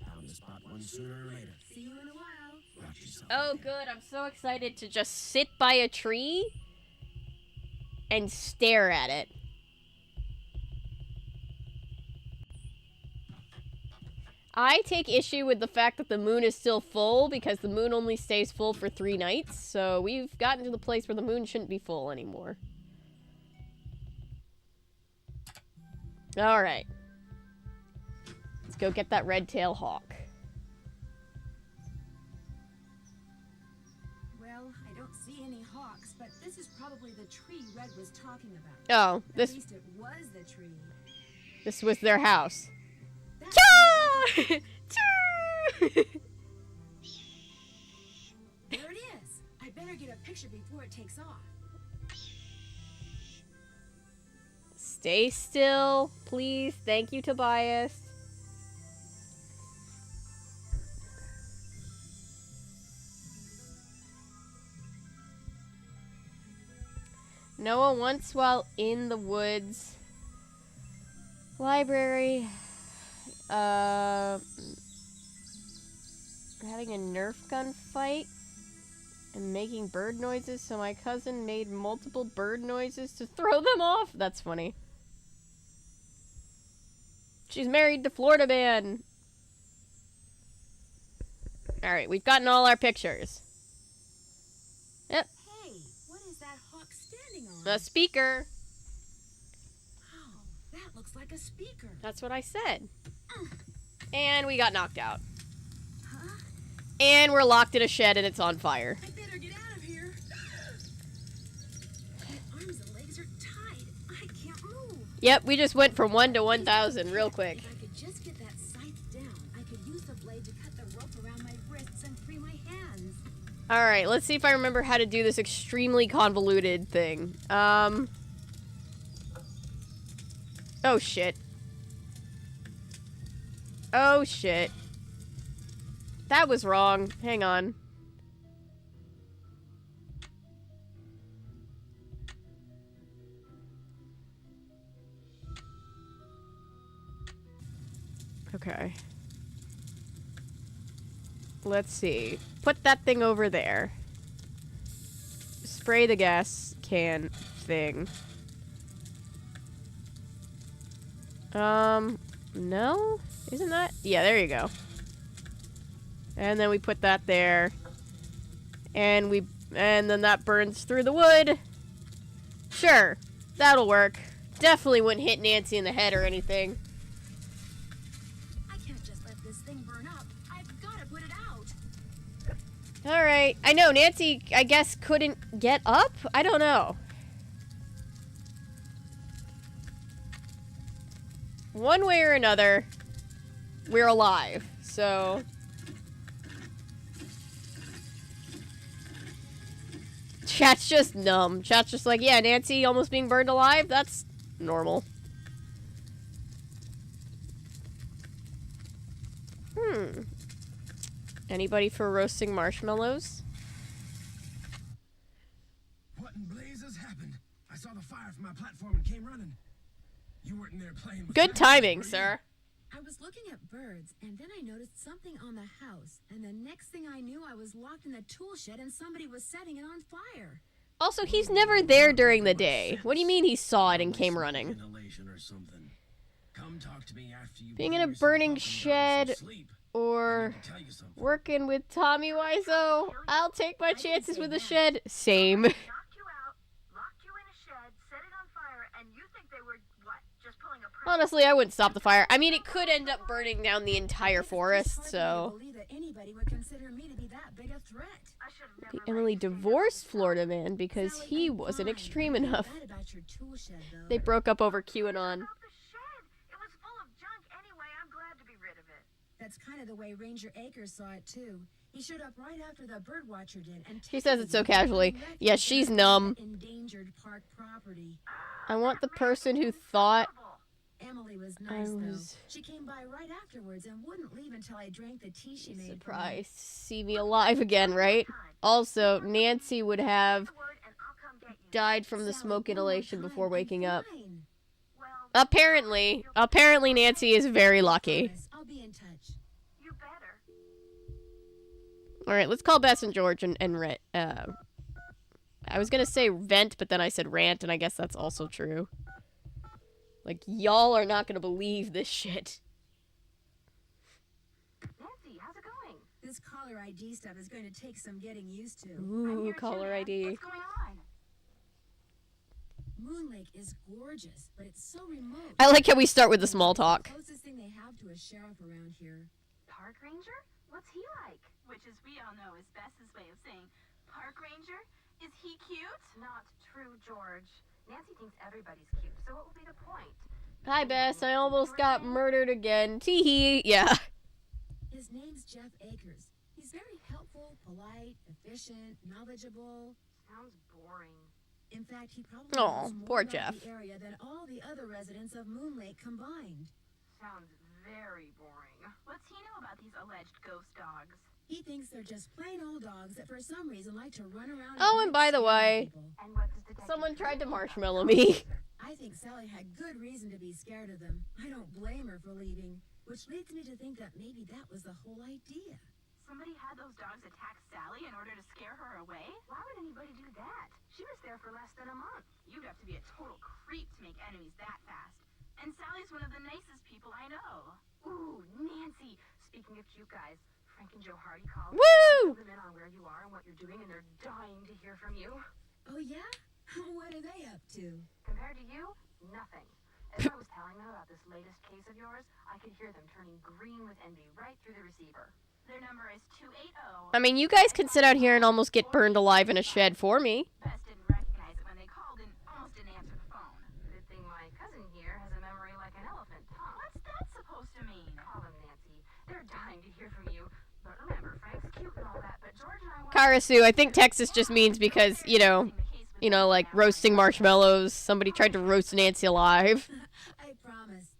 Bound to spot one sooner or later. See you in a while. Watch yourself. Oh, good. I'm so excited to just sit by a tree and stare at it. I take issue with the fact that the moon is still full because the moon only stays full for 3 nights, so we've gotten to the place where the moon shouldn't be full anymore. Alright. Let's go get that red-tailed hawk. Well, I don't see any hawks, but this is probably the tree Red was talking about. Oh, At this least it was the tree. was their house. That's Choo! There it is. I better get a picture before it takes off. Stay still, please. Thank you, Tobias. Noah once while in the woods. Library. Having a Nerf gun fight and making bird noises, so my cousin made multiple bird noises to throw them off. That's funny. She's married to Florida man. Alright, we've gotten all our pictures. Yep. Hey, what is that hawk standing on? A speaker. Oh, that looks like a speaker. That's what I said. And we got knocked out. Huh? And we're locked in a shed and it's on fire. I better get out of here. My arms and legs are tied. I can't move. Yep, we just went from 1 to 1,000 real quick. If I could just get that scythe down, I could use the blade to cut the rope around my wrists and free my hands. Alright, let's see if I remember how to do this extremely convoluted thing. Oh shit. Oh shit. That was wrong. Hang on. Okay. Let's see. Put that thing over there. Spray the gas can thing. No? Isn't that? Yeah, there you go. And then we put that there. And then that burns through the wood. Sure. That'll work. Definitely wouldn't hit Nancy in the head or anything. I can't just let this thing burn up. I've got to put it out. Alright. I know, Nancy, I guess, couldn't get up? I don't know. One way or another, we're alive, so... Chat's just numb. Chat's just like, yeah, Nancy almost being burned alive? That's normal. Anybody for roasting marshmallows? What in blazes happened? I saw the fire from my platform and came running. You weren't in there playing with Good flames, timing, were you? sir. I was looking at birds, and then I noticed something on the house. And the next thing I knew, I was locked in the tool shed, and somebody was setting it on fire. Also, he's never there during the day. What do you mean he saw it and came running? Inhalation or something. Come talk to me after you Being in burn a yourself burning up and gotten shed some sleep. or I need to tell you something. working with Tommy Wiseau. I'll take my chances with a shed. Same. Knocked you out, locked you in a shed, set it on fire, Honestly, I wouldn't stop the fire. I mean, it could end up burning down the entire forest, so... I can't believe that anybody would consider me to be that big a threat. I should have never Emily divorced Florida Man because Sally, he I'm wasn't fine. extreme I feel enough. bad about your tool shed, though. They broke up over QAnon. About the shed. It was full of junk anyway. I'm glad to be rid of it. That's kind of the way Ranger Akers saw it, too. He showed up right after the birdwatcher did. And She says it so casually. Yeah, she's numb. Endangered park property. I want the person who thought Emily was I nice, was though. She came by right afterwards and wouldn't leave until I drank the tea she made for me. surprised to see me alive again, right? Also, Nancy would have died from the Sally, smoke one more inhalation time, before I'm waking up. fine. Apparently Nancy is very lucky. Promise, I'll be in touch. You better. All right, let's call Bess and George and I was gonna say vent, but then I said rant, and I guess that's also true. Like, y'all are not gonna believe this shit. Nancy, how's it going? This caller ID stuff is going to take some getting used to. Ooh, caller ID. What's going on? Moon Lake is gorgeous, but it's so remote. I like how we start with the small talk. The closest thing they have to a sheriff around here. Park ranger? What's he like? Which, as we all know, is Bess's way of saying park ranger. Is he cute? Not true, George. Nancy thinks everybody's cute, so what will be the point? Hi, Bess. I almost got murdered again. Tee-hee. Yeah. His name's Jeff Akers. He's very helpful, polite, efficient, knowledgeable. Sounds boring. In fact, he probably Aw, knows more poor about Jeff. the area than all the other residents of Moon Lake combined. Sounds very boring. What's he know about these alleged ghost dogs? He thinks they're just plain old dogs that for some reason like to run around. Oh, and by the scare way, people. And what does Detective someone tried to Drew know about marshmallow them? me. I think Sally had good reason to be scared of them. I don't blame her for leaving, which leads me to think that maybe that was the whole idea. Somebody had those dogs attack Sally in order to scare her away? Why would anybody do that? She was there for less than a month. You'd have to be a total creep to make enemies that fast. And Sally's one of the nicest people I know. Ooh, Nancy. Speaking of cute guys, Frank and Joe Hardy called. Woo! Fill them in on where you are and what you're doing, and they're dying to hear from you. Oh yeah? What are they up to? Compared to you, nothing. As I was telling them about this latest case of yours, I could hear them turning green with envy right through the receiver. Their number is 280. I mean, you guys can sit out here and almost get burned alive in a shed for me. Bess didn't recognize it when they called and almost didn't answer the phone. Good thing my cousin here has a memory like an elephant, huh? What's that supposed to mean? Call them, Nancy. They're dying to hear from you. But remember, Frank's cute and all that, but George and I want... Carousel, I think Texas just means because, you know, like roasting marshmallows. Somebody tried to roast Nancy alive. I promise.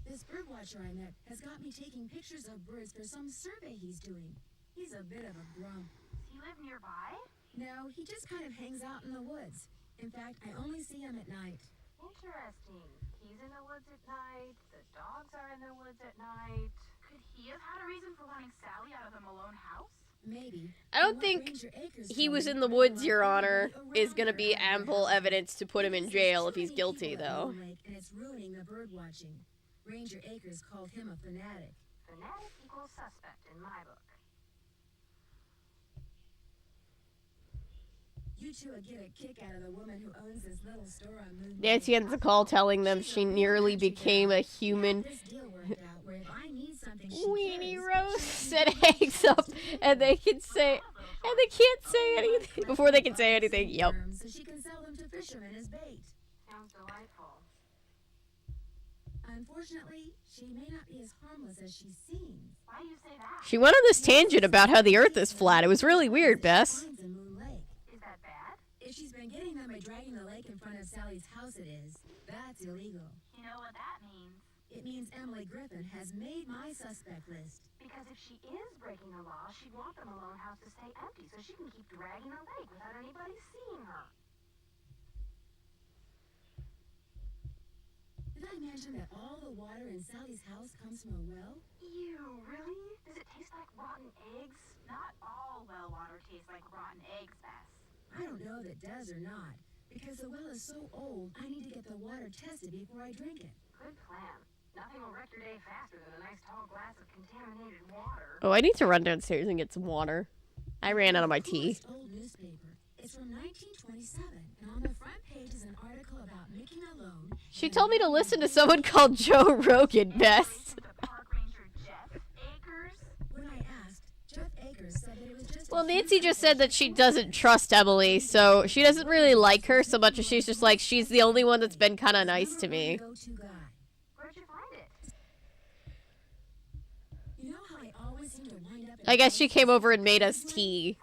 This birdwatcher I met has got me taking pictures of birds for some survey he's doing. He's a bit of a grump. Does he live nearby? No, he just kind of hangs out in the woods. In fact, I only see him at night. Interesting. He's in the woods at night. The dogs are in the woods at night. Could he have had a reason for wanting Sally out of the Malone house? Maybe. I don't But what think Ranger Akers he told was me, in the I woods, want Your Honor, everybody is around gonna here be having ample house. evidence to put him in He thinks jail there's if he's too many guilty, people at though. Moon Lake, and it's ruining the bird watching. Ranger Akers called him a fanatic. Fanatic equals suspect in my book. You two would get a kick out of the woman who owns this little store on Moon Lake. Nancy ends the call telling them she nearly became a human This deal worked out where if I need something she weenie carries, roast and hangs up, and they can say, and they can't say anything before they can say anything. Yep. so she can sell them to fishermen as bait. Sounds delightful. Unfortunately, she may not be as harmless as she seems. Why do you say that? She went on this tangent about how the Earth is flat. It was really weird, Bess. Finds in Moon Lake. Is that bad? If she's been getting them by dragging the lake in front of Sally's house, it is. That's illegal. You know what that means? It means Emily Griffin has made my suspect list. Because if she is breaking the law, she'd want the Malone house to stay empty so she can keep dragging the lake without anybody seeing her. Did I mention that all the water in Sally's house comes from a well? Ew, really? Does it taste like rotten eggs? Not all well water tastes like rotten eggs, Bess. I don't know if it does or not. Because the well is so old, I need to get the water tested before I drink it. Good plan. Nothing will wreck your day faster than a nice tall glass of contaminated water. Oh, I need to run downstairs and get some water. I ran out of my tea. Coolest old newspaper. It's from 1927, and on the front page is an article about Mickey Malone. She told me to listen to someone called Joe Rogan, Bess. Park Ranger Jeff Akers? When I asked, Jeff Akers said that it was just. Well, Nancy just said that she doesn't trust Emily, so she doesn't really like her so much as she's just like, she's the only one that's been kind of nice to me. Go-to guy. Where'd you find it? You know how I always seem to wind up. I guess she came over and made us tea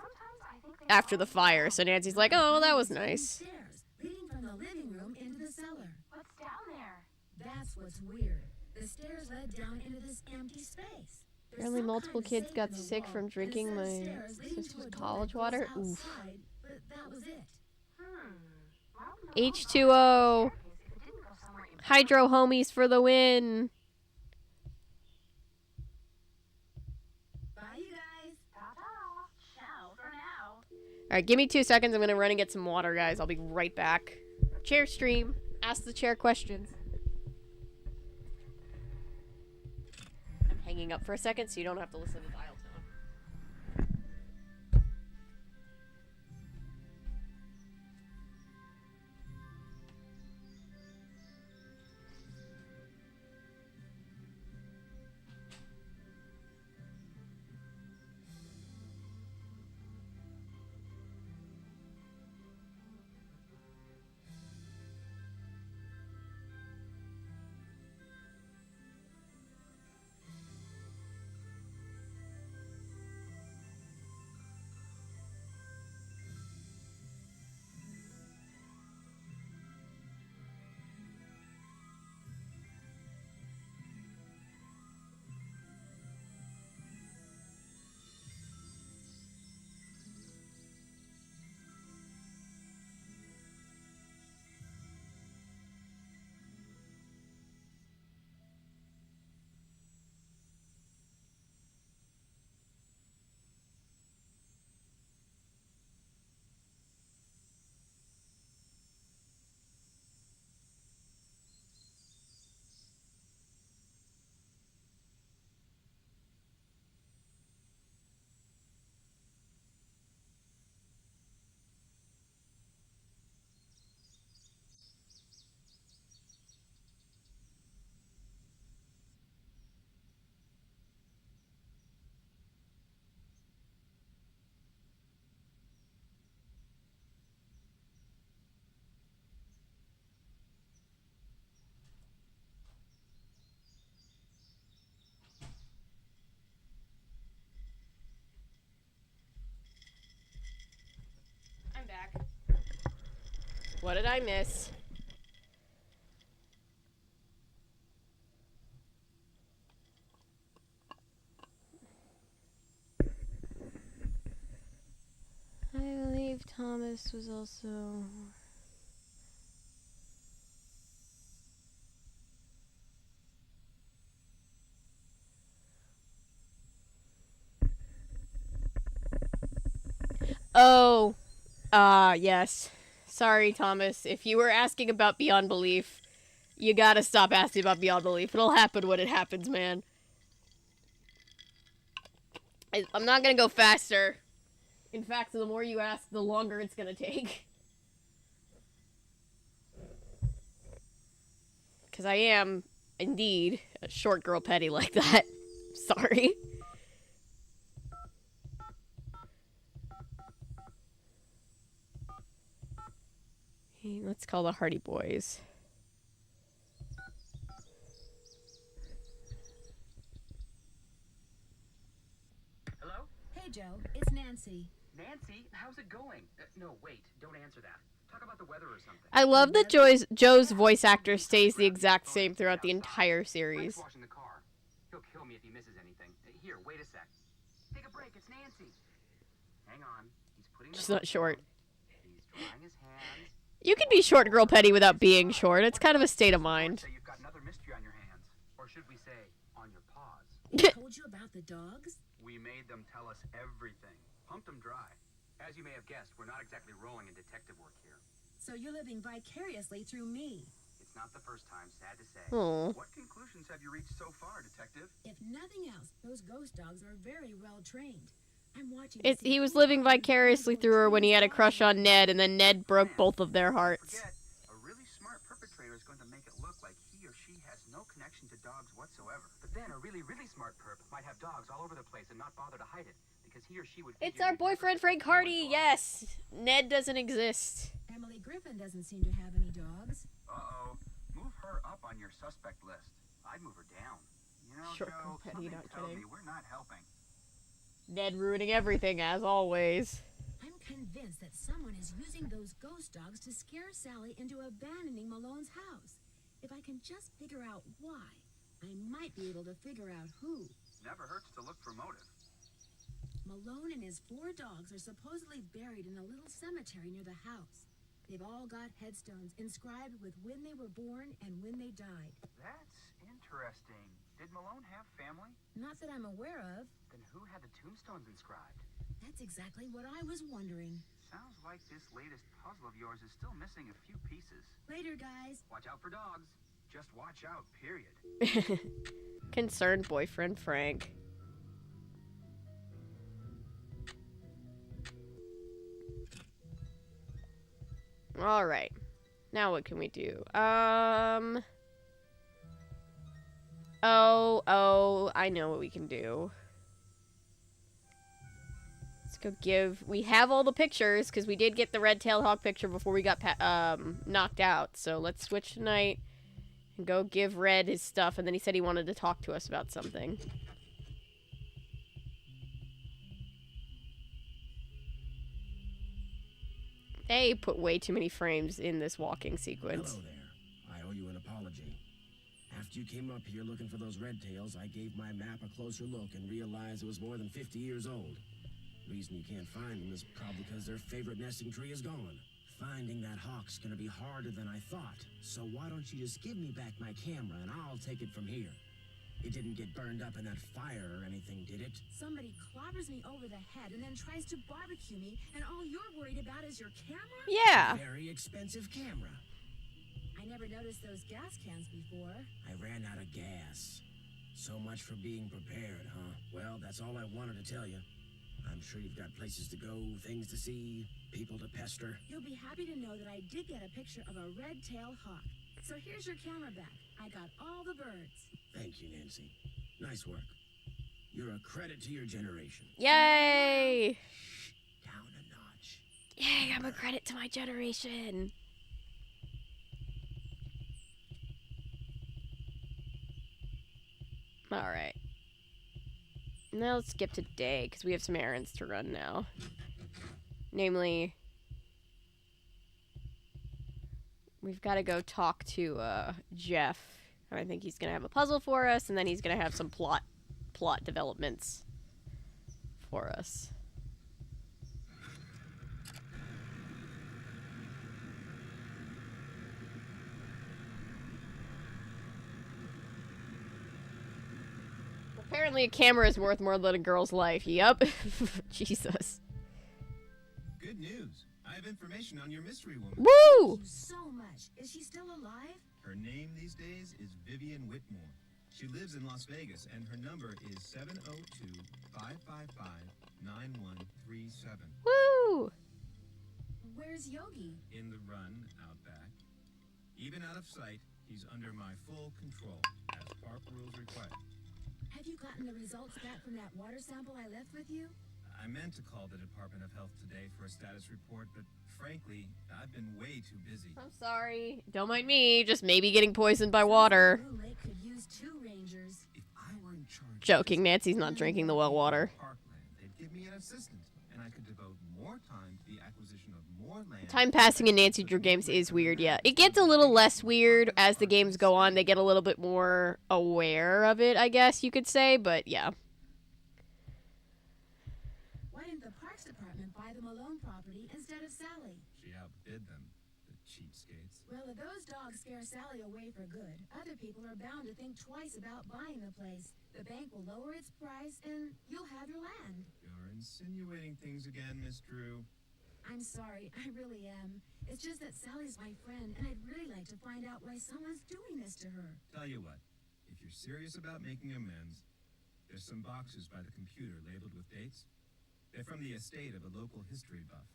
after the fire, so Nancy's like, oh, that was nice. Stairs leading from the living room into the cellar. What's down there? That's what's weird. The stairs led down into this empty space. There's Apparently some multiple kind of kids safe got in the sick wall from and a drinking set of my stairs leading to sister's a door college that water. goes Oof. outside, but that was it. H2O. If it didn't go somewhere important. Hydro homies for the win. Bye, you guys. Ta-ta. Ciao for now. Alright, give me 2 seconds. I'm gonna run and get some water, guys. I'll be right back. Chair stream. Ask the chair questions. I'm hanging up for a second so you don't have to listen to dial tone. I'm back. What did I miss? I believe Thomas was also... Oh, yes. Sorry, Thomas. If you were asking about Beyond Belief, you gotta stop asking about Beyond Belief. It'll happen when it happens, man. I'm not gonna go faster. In fact, the more you ask, the longer it's gonna take. Because I am, indeed, a short girl petty like that. Sorry. Hey, let's call the Hardy Boys. Hello? Hey, Joe. It's Nancy. Nancy, how's it going? No, wait, don't answer that. Talk about the weather or something. I love that Joe's voice actor stays the exact same throughout the entire series. Frank's washing the car. He'll kill me if he misses anything. Here, wait a sec. Take a break, it's Nancy. Hang on. He's putting Just not short. He's drying his hands. You can be short girl petty without being short. It's kind of a state of mind. Say you've got another mystery on your hands. Or should we say, on your paws? They told you about the dogs? We made them tell us everything. Pumped them dry. As you may have guessed, we're not exactly rolling in detective work here. So you're living vicariously through me. It's not the first time, sad to say. Aw. What conclusions have you reached so far, detective? If nothing else, those ghost dogs are very well trained. I'm watching. to It, see he was who living finds vicariously valuable through her when he had a trees crush on alive. Ned, and then Ned broke both of their hearts. Forget, a really smart perpetrator is going to make it look like he or she has no connection to dogs whatsoever. But then a really, really smart perp might have dogs all over the place and not bother to hide it, because he or she would. It's figure our you'd never boyfriend stick Frank a camera Hardy, into a- yes! Ned doesn't exist. Emily Griffin doesn't seem to have any dogs. Uh-oh. Move her up on your suspect list. I'd move her down. You know, Sure, Joe, Petty, something not tells kidding. me we're not helping. Ned ruining everything, as always. I'm convinced that someone is using those ghost dogs to scare Sally into abandoning Malone's house. If I can just figure out why, I might be able to figure out who. Never hurts to look for motive. Malone and his 4 dogs are supposedly buried in a little cemetery near the house. They've all got headstones inscribed with when they were born and when they died. That's interesting. Did Malone have family? Not that I'm aware of. Then who had the tombstones inscribed? That's exactly what I was wondering. Sounds like this latest puzzle of yours is still missing a few pieces. Later, guys. Watch out for dogs. Just watch out, period. Concerned boyfriend Frank. Alright. Now what can we do? Oh, I know what we can do. Let's go give... We have all the pictures, because we did get the red-tailed hawk picture before we got knocked out. So let's switch tonight and go give Red his stuff, and then he said he wanted to talk to us about something. They put way too many frames in this walking sequence. Hello there. I owe you an apology. After you came up here looking for those red tails, I gave my map a closer look and realized it was more than 50 years old. The reason you can't find them is probably because their favorite nesting tree is gone. Finding that hawk's gonna be harder than I thought, so why don't you just give me back my camera and I'll take it from here. It didn't get burned up in that fire or anything, did it? Somebody clobbers me over the head and then tries to barbecue me, and all you're worried about is your camera? Yeah. Very expensive camera. I never noticed those gas cans before. I ran out of gas. So much for being prepared, huh? Well, that's all I wanted to tell you. I'm sure you've got places to go, things to see, people to pester. You'll be happy to know that I did get a picture of a red-tailed hawk. So here's your camera back. I got all the birds. Thank you, Nancy. Nice work. You're a credit to your generation. Yay! Down a notch. Yay, I'm a credit to my generation. Alright. Now let's skip to day, because we have some errands to run now. Namely, we've got to go talk to Jeff. I think he's going to have a puzzle for us, and then he's going to have some plot developments for us. Apparently a camera is worth more than a girl's life. Yup. Jesus. Good news. I have information on your mystery woman. Woo! Thank you so much. Is she still alive? Her name these days is Vivian Whitmore. She lives in Las Vegas, and her number is 702-555-9137. Woo! Where's Yogi? In the run out back. Even out of sight, he's under my full control, as park rules require. Have you gotten the results back from that water sample I left with you? I meant to call the Department of Health today for a status report, but frankly, I've been way too busy. I'm sorry. Don't mind me. Just maybe getting poisoned by water. Moon Lake could use 2 rangers. If I were in charge of Joking. this Nancy's not drinking the well water. parkland, they'd give me an assistant, and I could devote more time to the acquisition of more land. Time passing in Nancy Drew games is weird, yeah. It gets a little less weird as the games go on. They get a little bit more aware of it, I guess you could say, but yeah. Why didn't the Parks Department buy the Malone property instead of Sally? She outbid them, the cheapskates. Well, if those dogs scare Sally away for good, other people are bound to think twice about buying the place. The bank will lower its price, and you'll have your land. You're insinuating things again, Miss Drew. I'm sorry, I really am. It's just that Sally's my friend, and I'd really like to find out why someone's doing this to her. Tell you what, if you're serious about making amends, there's some boxes by the computer labeled with dates. They're from the estate of a local history buff.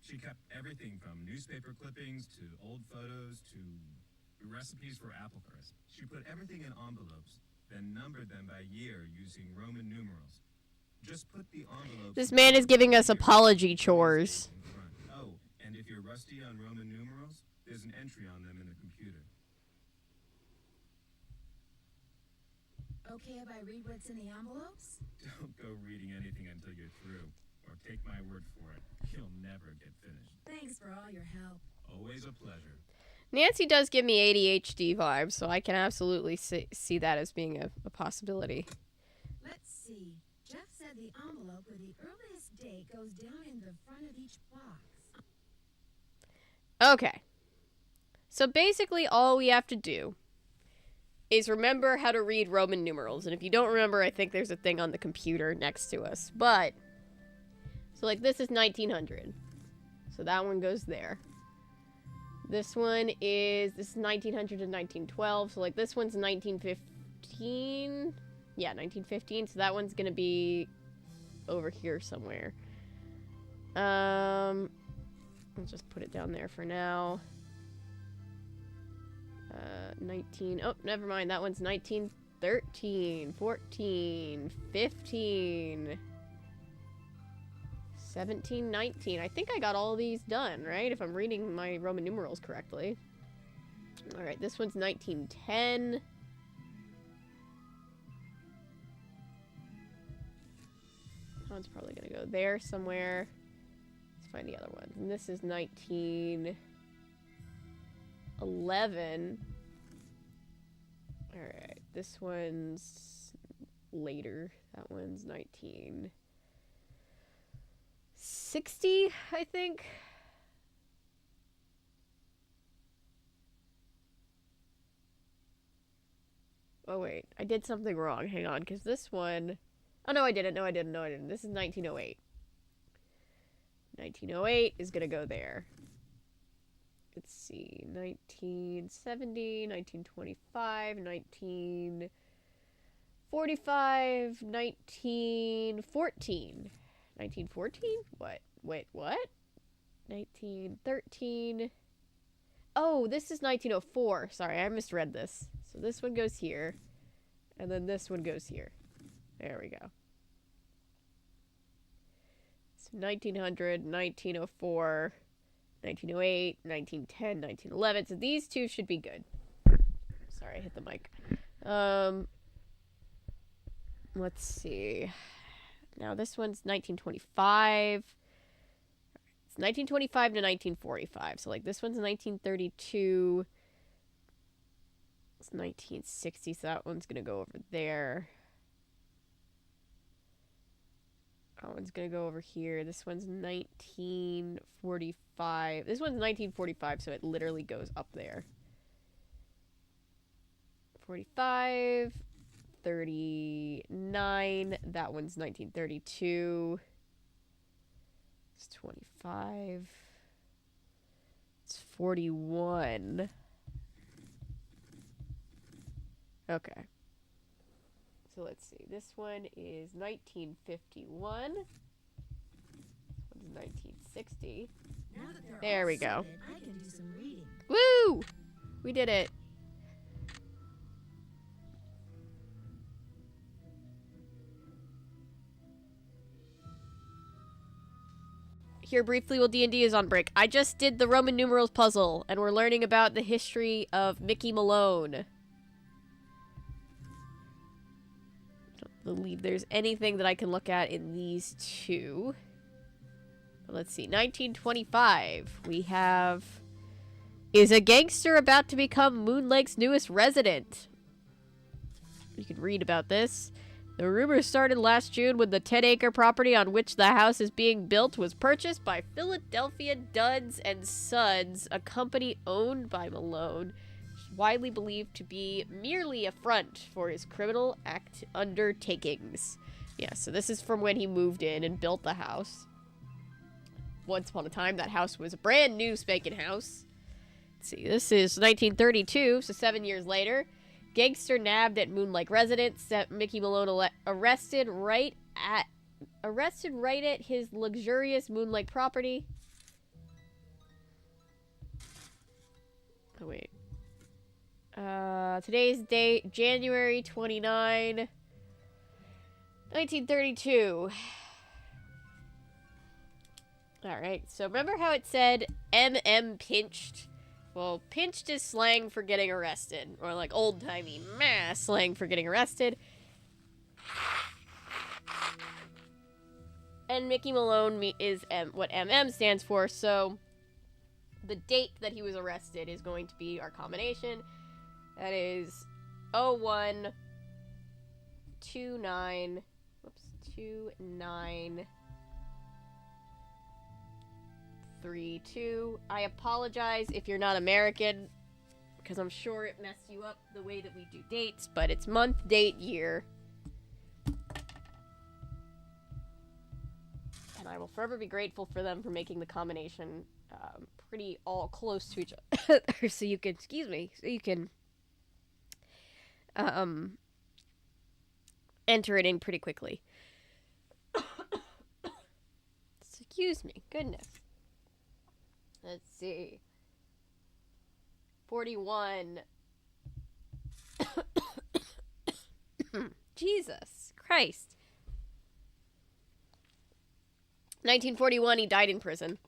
She kept everything from newspaper clippings to old photos to recipes for apple crisp. She put everything in envelopes, then numbered them by year using Roman numerals. Just put the envelopes... This man is giving us apology chores. Oh, and if you're rusty on Roman numerals, there's an entry on them in the computer. Okay if I read what's in the envelopes? Don't go reading anything until you're through, or take my word for it. You'll never get finished. Thanks for all your help. Always a pleasure. Nancy does give me ADHD vibes, so I can absolutely see that as being a possibility. Let's see. Jeff said the envelope with the earliest date goes down in the front of each box. Okay. So basically all we have to do is remember how to read Roman numerals. And if you don't remember, I think there's a thing on the computer next to us. But, so like this is 1900. So that one goes there. This is 1900 to 1912. So like this one's 1915. Yeah, 1915. So that one's going to be over here somewhere. I'll just put it down there for now. 19. Oh, never mind. That one's 1913, 14, 15, 17, 19. I think I got all these done, right? If I'm reading my Roman numerals correctly. Alright, this one's 1910. That one's probably gonna go there somewhere. Let's find the other one. And this is 1911. Alright, this one's later. That one's 1960, I think. Oh wait, I did something wrong. Hang on, because this one... Oh no, I didn't. No, I didn't. No, I didn't. This is 1908. 1908 is gonna go there. Let's see, 1970, 1925, 1945, 1914. 1914? What? Wait, what? 1913. Oh, this is 1904. Sorry, I misread this. So this one goes here, and then this one goes here. There we go. So 1900, 1904... 1908, 1910, 1911. So these two should be good. Sorry, I hit the mic. Let's see. Now this one's 1925. It's 1925 to 1945. So like this one's 1932. It's 1960. So that one's going to go over there. That one's going to go over here. This one's 1945. This one's 1945, so it literally goes up there. 45, 39. That one's 1932. It's 25. It's 41. Okay. So let's see. This one is 1951. This one's 1960. There we go. I can do some reading. Woo! We did it. Here briefly while D&D is on break. I just did the Roman numerals puzzle, and we're learning about the history of Mickey Malone. Believe there's anything that I can look at in these two. Let's see. 1925. We have... Is a gangster about to become Moon Lake's newest resident? You can read about this. The rumor started last June when the 10-acre property on which the house is being built was purchased by Philadelphia Duds and Sons, a company owned by Malone, widely believed to be merely a front for his criminal undertakings. Yeah, so this is from when he moved in and built the house. Once upon a time, that house was a brand new spanking house. Let's see, this is 1932, so 7 years later. Gangster nabbed at Moon Lake residence, set Mickey Malone arrested right arrested right at his luxurious Moon Lake property. Oh, wait. Today's date, January 29, 1932. Alright, so remember how it said MM pinched? Well, pinched is slang for getting arrested. Or like old-timey slang for getting arrested. And Mickey Malone is what MM stands for, so the date that he was arrested is going to be our combination. That is 0129. Whoops. 2932. I apologize if you're not American, because I'm sure it messed you up the way that we do dates, but it's month, date, year. And I will forever be grateful for them for making the combination pretty all close to each other, so you can, enter it in pretty quickly. Excuse me, goodness. Let's see. 41. Jesus Christ. 1941, he died in prison.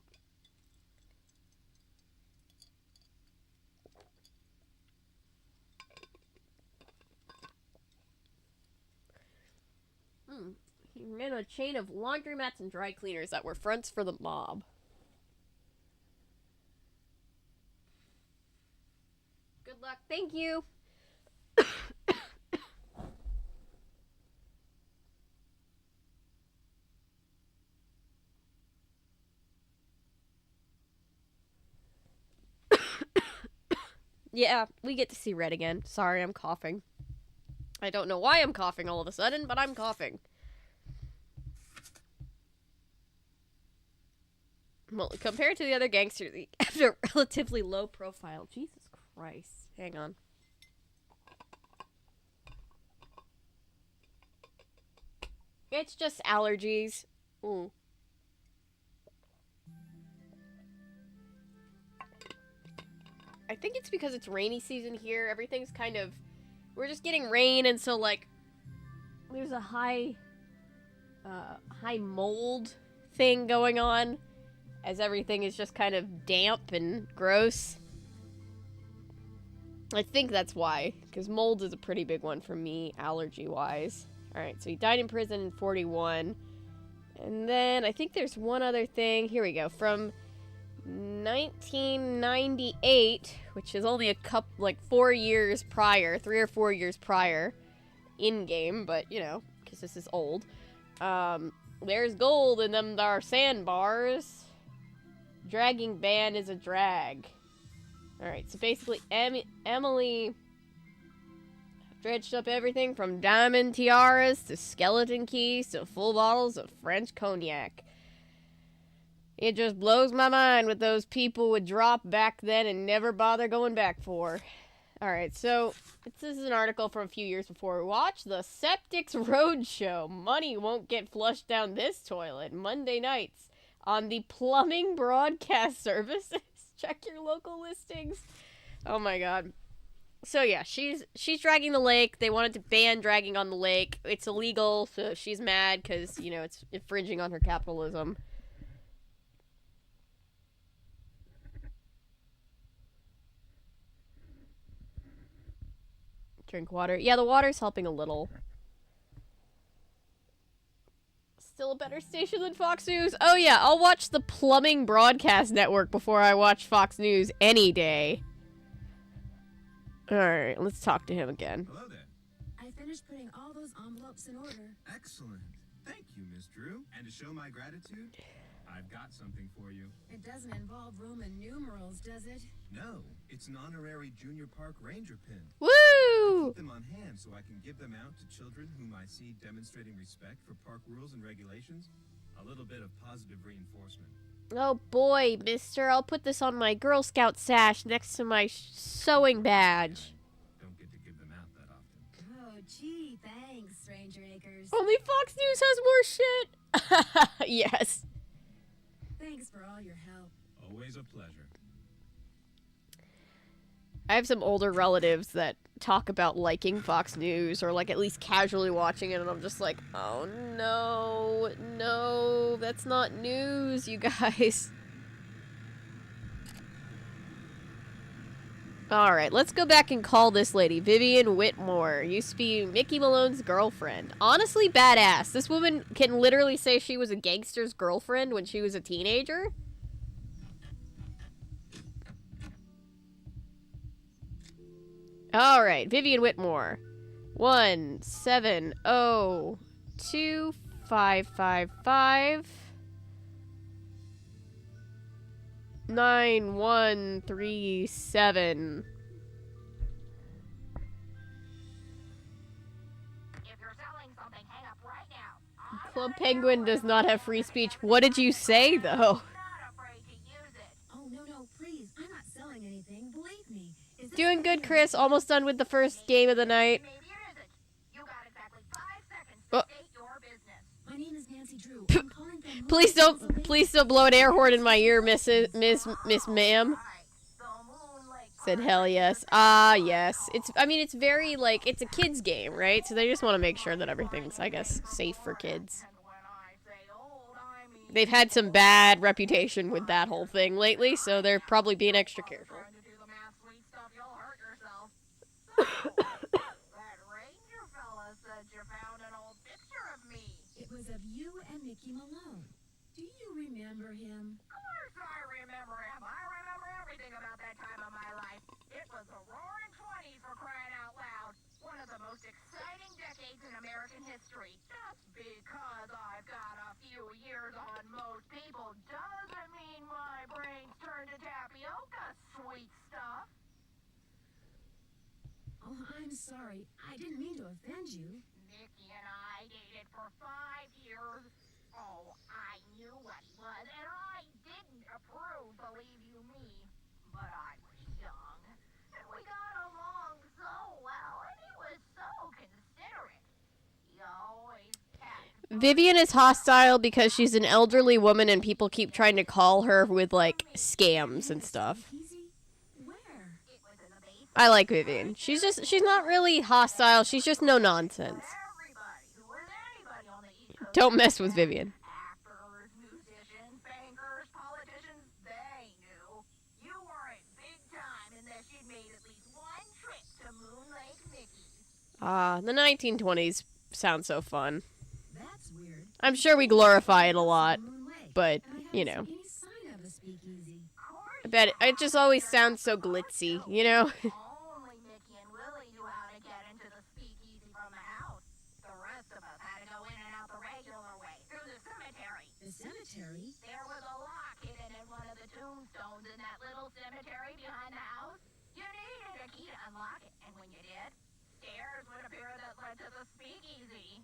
He ran a chain of laundromats and dry cleaners that were fronts for the mob. Good luck. Thank you. Yeah, we get to see red again. Sorry, I'm coughing. I don't know why I'm coughing all of a sudden, but I'm coughing. Well, compared to the other gangsters, he had a relatively low profile. Jesus Christ. Hang on. It's just allergies. Ooh. I think it's because it's rainy season here. Everything's kind of... We're just getting rain, and so, like, there's a high mold thing going on, as everything is just kind of damp and gross. I think that's why, because mold is a pretty big one for me, allergy-wise. Alright, so he died in prison in 41. And then, I think there's one other thing. Here we go. From 1998, which is only a couple, like 4 years prior, 3 or 4 years prior, in-game, but, you know, because this is old. There's gold in them there sandbars. Dragging ban is a drag. Alright, so basically, Emily dredged up everything from diamond tiaras to skeleton keys to full bottles of French cognac. It just blows my mind what those people would drop back then and never bother going back for. Alright, so this is an article from a few years before. Watch the Septics Roadshow. Money won't get flushed down this toilet. Monday nights on the plumbing broadcast services. Check your local listings. Oh my god. So yeah, she's dragging the lake. They wanted to ban dragging on the lake. It's illegal, so she's mad because, you know, it's infringing on her capitalism. Drink water. Yeah, the water's helping a little. Still a better station than Fox News? Oh yeah, I'll watch the Plumbing Broadcast Network before I watch Fox News any day. Alright, let's talk to him again. Hello there. I finished putting all those envelopes in order. Excellent. Thank you, Miss Drew. And to show my gratitude, I've got something for you. It doesn't involve Roman numerals, does it? No, it's an honorary Junior Park Ranger pin. Woo! Keep them on hand so I can give them out to children whom I see demonstrating respect for park rules and regulations. A little bit of positive reinforcement. Oh boy, mister, I'll put this on my Girl Scout sash next to my sewing badge. Don't get to give them out that often. Oh, gee, thanks, Ranger Acres. Only Fox News has more shit! Yes. Thanks for all your help. Always a pleasure. I have some older relatives that talk about liking Fox News or like at least casually watching it, and I'm just like, oh no, that's not news, you guys. Alright, let's go back and call this lady. Vivian Whitmore. Used to be Mickey Malone's girlfriend. Honestly, badass. This woman can literally say she was a gangster's girlfriend when she was a teenager. Alright, Vivian Whitmore. 1702555 9137. If you're selling something, hang up right now. Club Penguin does not have free speech. What did you say, though? I'm not afraid to use it. Oh, no, please. I'm not selling anything. Believe me. Is this Doing good, really Chris. Almost done with the first game of the night. Maybe it isn't. You got exactly 5 seconds Oh. to state your business. My name is Nancy Drew. I'm calling from Please don't blow an air horn in my ear, Miss Ma'am. Right. The Moon Lake Said hell yes. Ah, yes. It's very, like, it's a kid's game, right? So they just want to make sure that everything's, I guess, safe for kids. And when I say old, I mean They've had some bad reputation with that whole thing lately, so they're probably being extra careful. trying to do the math sweet stuff, you'll hurt yourself. So, that ranger fella said you found an old picture of me. It was of you and Mickey Malone. Do you remember him? Of course I remember him. I remember everything about that time of my life. It was the roaring 20s for crying out loud. One of the most exciting decades in American history. Just because I've got a few years on most people doesn't mean my brain's turned to tapioca, sweet stuff. Oh, I'm sorry. I didn't mean to offend you. Mickey and I dated for 5 years. Oh, I knew what he was, and I didn't approve, believe you me. But I was young, and we got along so well, and he was so considerate. He always packed Vivian is hostile because she's an elderly woman and people keep trying to call her with, like, scams and stuff. Easy? Where? it was in the basement. I like Vivian. She's not really hostile. She's just no nonsense. Everybody who was anybody on the East Coast. Don't mess with Vivian. Actors, musicians, bankers, politicians, they knew. You weren't big time unless you'd made at least one trip to Moon Lake Mickey's. Ah, the 1920s sound so fun. That's weird. I'm sure we glorify it a lot, Moon Lake. but, And I you haven't know, seen any sign of a speakeasy. I bet it just always sounds so glitzy, you know? Only Mickey and Willie knew how to get into the speakeasy from the house. The rest of us had to go in and out the regular way, through the cemetery. The cemetery? There was a lock hidden in one of the tombstones in that little cemetery behind the house. You needed a key to unlock it, and when you did, stairs would appear that led to the speakeasy.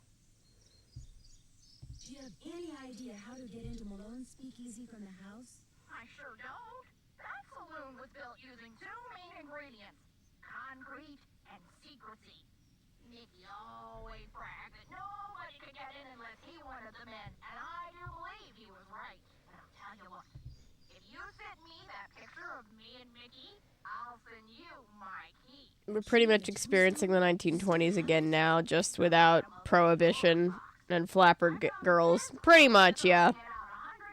Do you have any idea how to get into Malone's speakeasy from the house? I sure don't. That saloon was built using 2 main ingredients, concrete and secrecy. Mickey always bragged that nobody could get in unless he wanted them in, and I do believe he was right. But I'll tell you what, if you send me that picture of me and Mickey, I'll send you my key. We're pretty much experiencing the 1920s again now, just without prohibition and flapper girls. Pretty much, yeah. Get out 100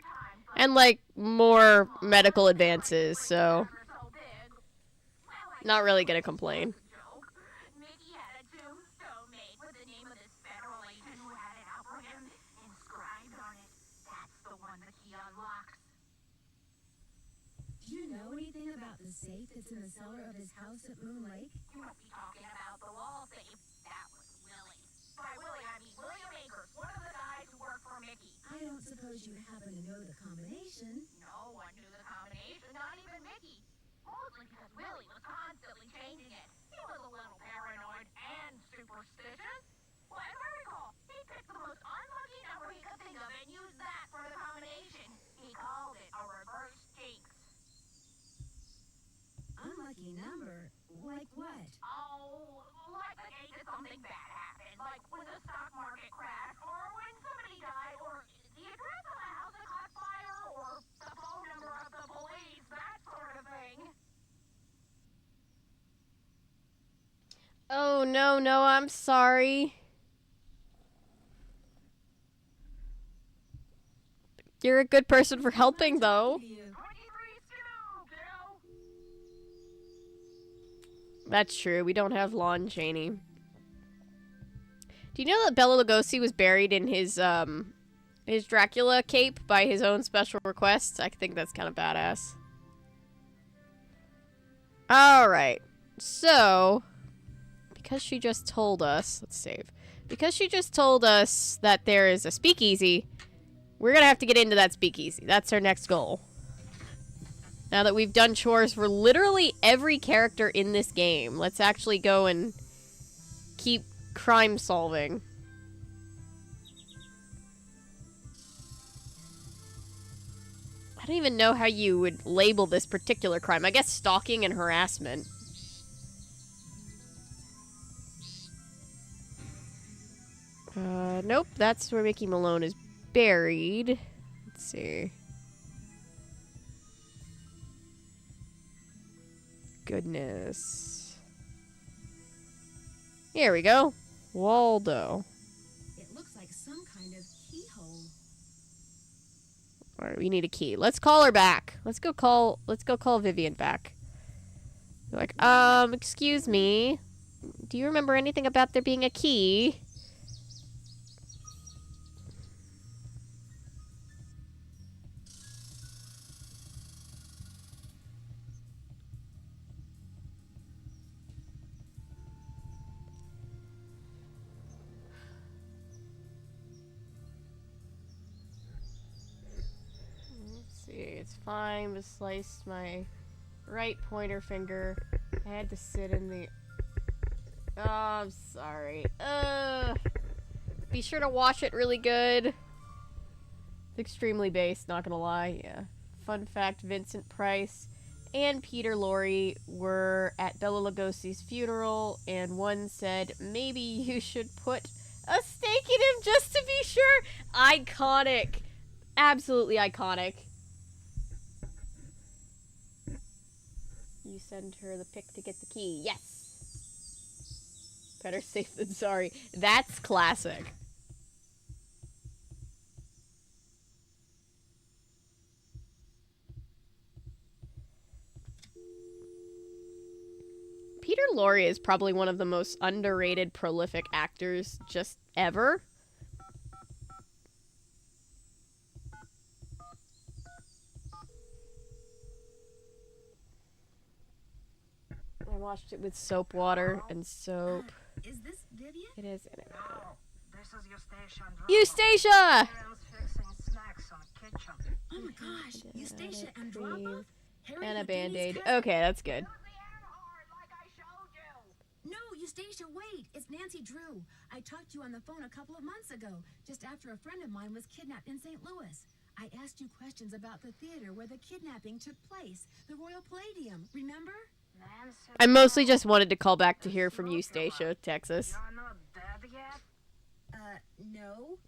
times, but And, like, more medical advances, so never so big. Well, I not really gonna complain. joke. Mickey had a tombstone made with the name of this federal agent who had it out for him inscribed on it. That's the one that he unlocks. Do you know anything about the safe that's in the cellar of his house at Moon Lake? You must be talking about the wall safe. That was Willie. By Willie, I mean William Akers, one of the guys who worked for Mickey. I don't suppose you happen to know the combination. No one knew the combination, not even Mickey. Mostly because Willie was constantly changing it. He was a little paranoid and superstitious. Well, as I recall, he picked the most unlucky number he could think of and used that for the combination. He called it a reverse jinx. Unlucky number? Like what? Oh, like the day that something bad happened, like when the stock market crashed, or when somebody died, or no, I'm sorry. You're a good person for helping, though. That's true. We don't have Lon Chaney. Do you know that Bela Lugosi was buried in his Dracula cape by his own special request? I think that's kind of badass. Alright. So, because she just told us... Let's save. Because she just told us that there is a speakeasy, we're gonna have to get into that speakeasy. That's our next goal. Now that we've done chores for literally every character in this game, let's actually go and keep crime solving. I don't even know how you would label this particular crime. I guess stalking and harassment. Nope, that's where Mickey Malone is buried. Let's see. Goodness. Here we go. Waldo. It looks like some kind of keyhole. Alright, we need a key. Let's call her back. Let's go call Vivian back. Like, excuse me. Do you remember anything about there being a key? It's fine, but sliced my right pointer finger. I had to sit in the... Oh, I'm sorry. Be sure to wash it really good. It's extremely based, not gonna lie, yeah. Fun fact, Vincent Price and Peter Lorre were at Bela Lugosi's funeral, and one said, maybe you should put a stake in him just to be sure. Iconic. Absolutely iconic. You send her the pic to get the key. Yes! Better safe than sorry. That's classic. Peter Lorre is probably one of the most underrated, prolific actors just ever. I washed it with soap water and soap. Is this Vivian? It is. No, this is Eustacia and Eustacia! Parents fixing snacks on kitchen. Oh my gosh, Eustacia and Drapa? And a band-aid. Okay, that's good. No, Eustacia, wait! It's Nancy Drew. I talked to you on the phone a couple of months ago, just after a friend of mine was kidnapped in St. Louis. I asked you questions about the theater where the kidnapping took place, the Royal Palladium, remember? I mostly just wanted to call back to hear from Eustacia, Texas. You're not dead yet? No.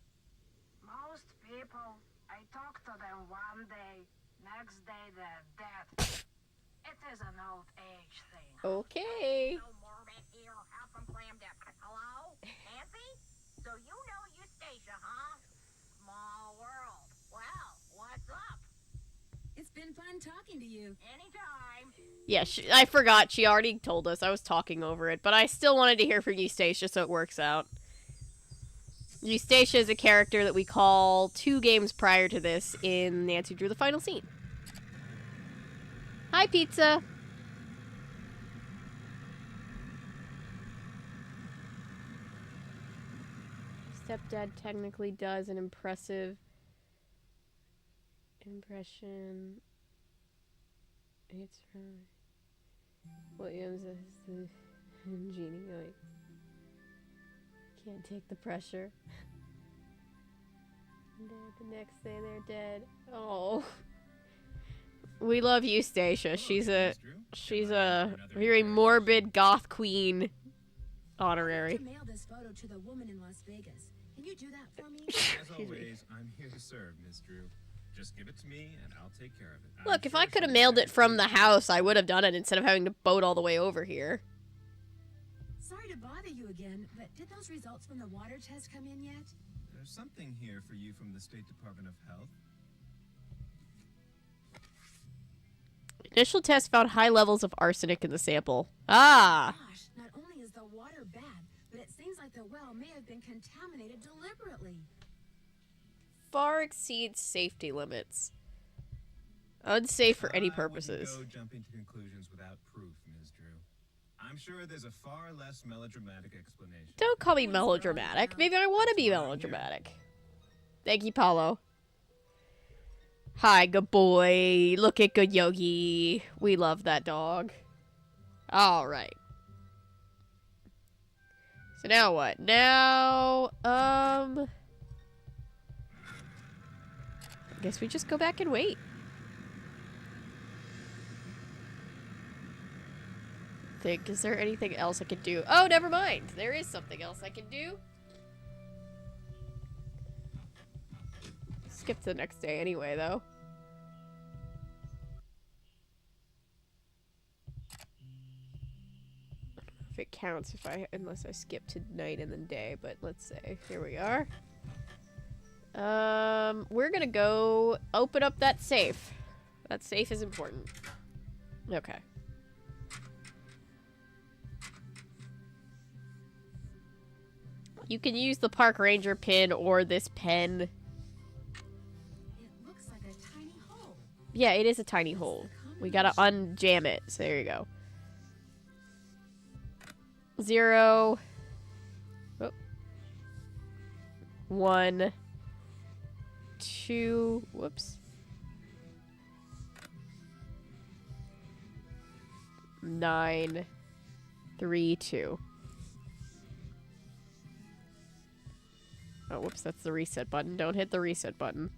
Most people, I talk to them one day, next day they're dead. It is an old age thing. Okay. No morbid here. How come clammed up? Hello? Nancy? So you know Eustacia, huh? Small world. Well, what's up? It's been fun talking to you. Anytime. Yeah, I forgot. She already told us. I was talking over it. But I still wanted to hear from Eustacia, so it works out. Eustacia is a character that we call 2 games prior to this in Nancy Drew the Final Scene. Hi, pizza. Stepdad technically does an impressive impression. It's from Williams as the genie going, can't take the pressure. And then the next day they're dead. Oh. We love Eustacia. She's a very morbid goth queen honorary. I mail this photo to the woman in Las Vegas. Can you do that for me? As always, I'm here to serve, Miss Drew. Just give it to me, and I'll take care of it. Look, if I could have mailed it from the house, I would have done it instead of having to boat all the way over here. sorry to bother you again, but did those results from the water test come in yet? There's something here for you from the State Department of Health. Initial test found high levels of arsenic in the sample. Ah! Gosh, not only is the water bad, but it seems like the well may have been contaminated deliberately. Far exceeds safety limits. Unsafe for any purposes. I wouldn't go jumping to conclusions without proof, Ms. Drew. I'm sure there's a far less melodramatic explanation. Don't call me melodramatic. Maybe I want to be melodramatic. Thank you, Paulo. Hi, good boy. Look at good Yogi. We love that dog. Alright. So now what? Now, I guess we just go back and wait. Think, is there anything else I can do? Oh, never mind. There is something else I can do. Skip to the next day anyway, though. I don't know if it counts unless I skip to night and then day, but let's say here we are. We're gonna go open up that safe. That safe is important. Okay. You can use the park ranger pin or this pen. It looks like a tiny hole. Yeah, it is a tiny hole. We gotta unjam it. So there you go. 0. Oh. 1. 2. Whoops. 9. 3. 2. Oh, whoops, that's the reset button. Don't hit the reset button.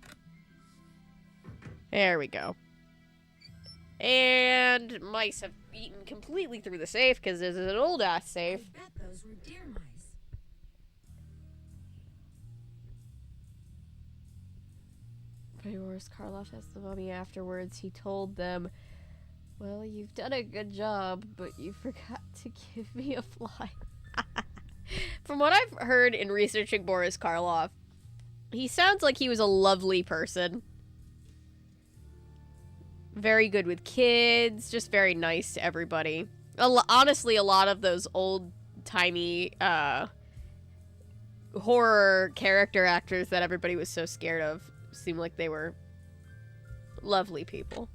There we go. And mice have eaten completely through the safe because this is an old-ass safe. I bet those were deer mice. Boris Karloff asked the mummy afterwards. He told them, well, you've done a good job, but you forgot to give me a fly. From what I've heard in researching Boris Karloff, he sounds like he was a lovely person. Very good with kids, just very nice to everybody. Honestly, a lot of those old-timey horror character actors that everybody was so scared of seemed like they were lovely people.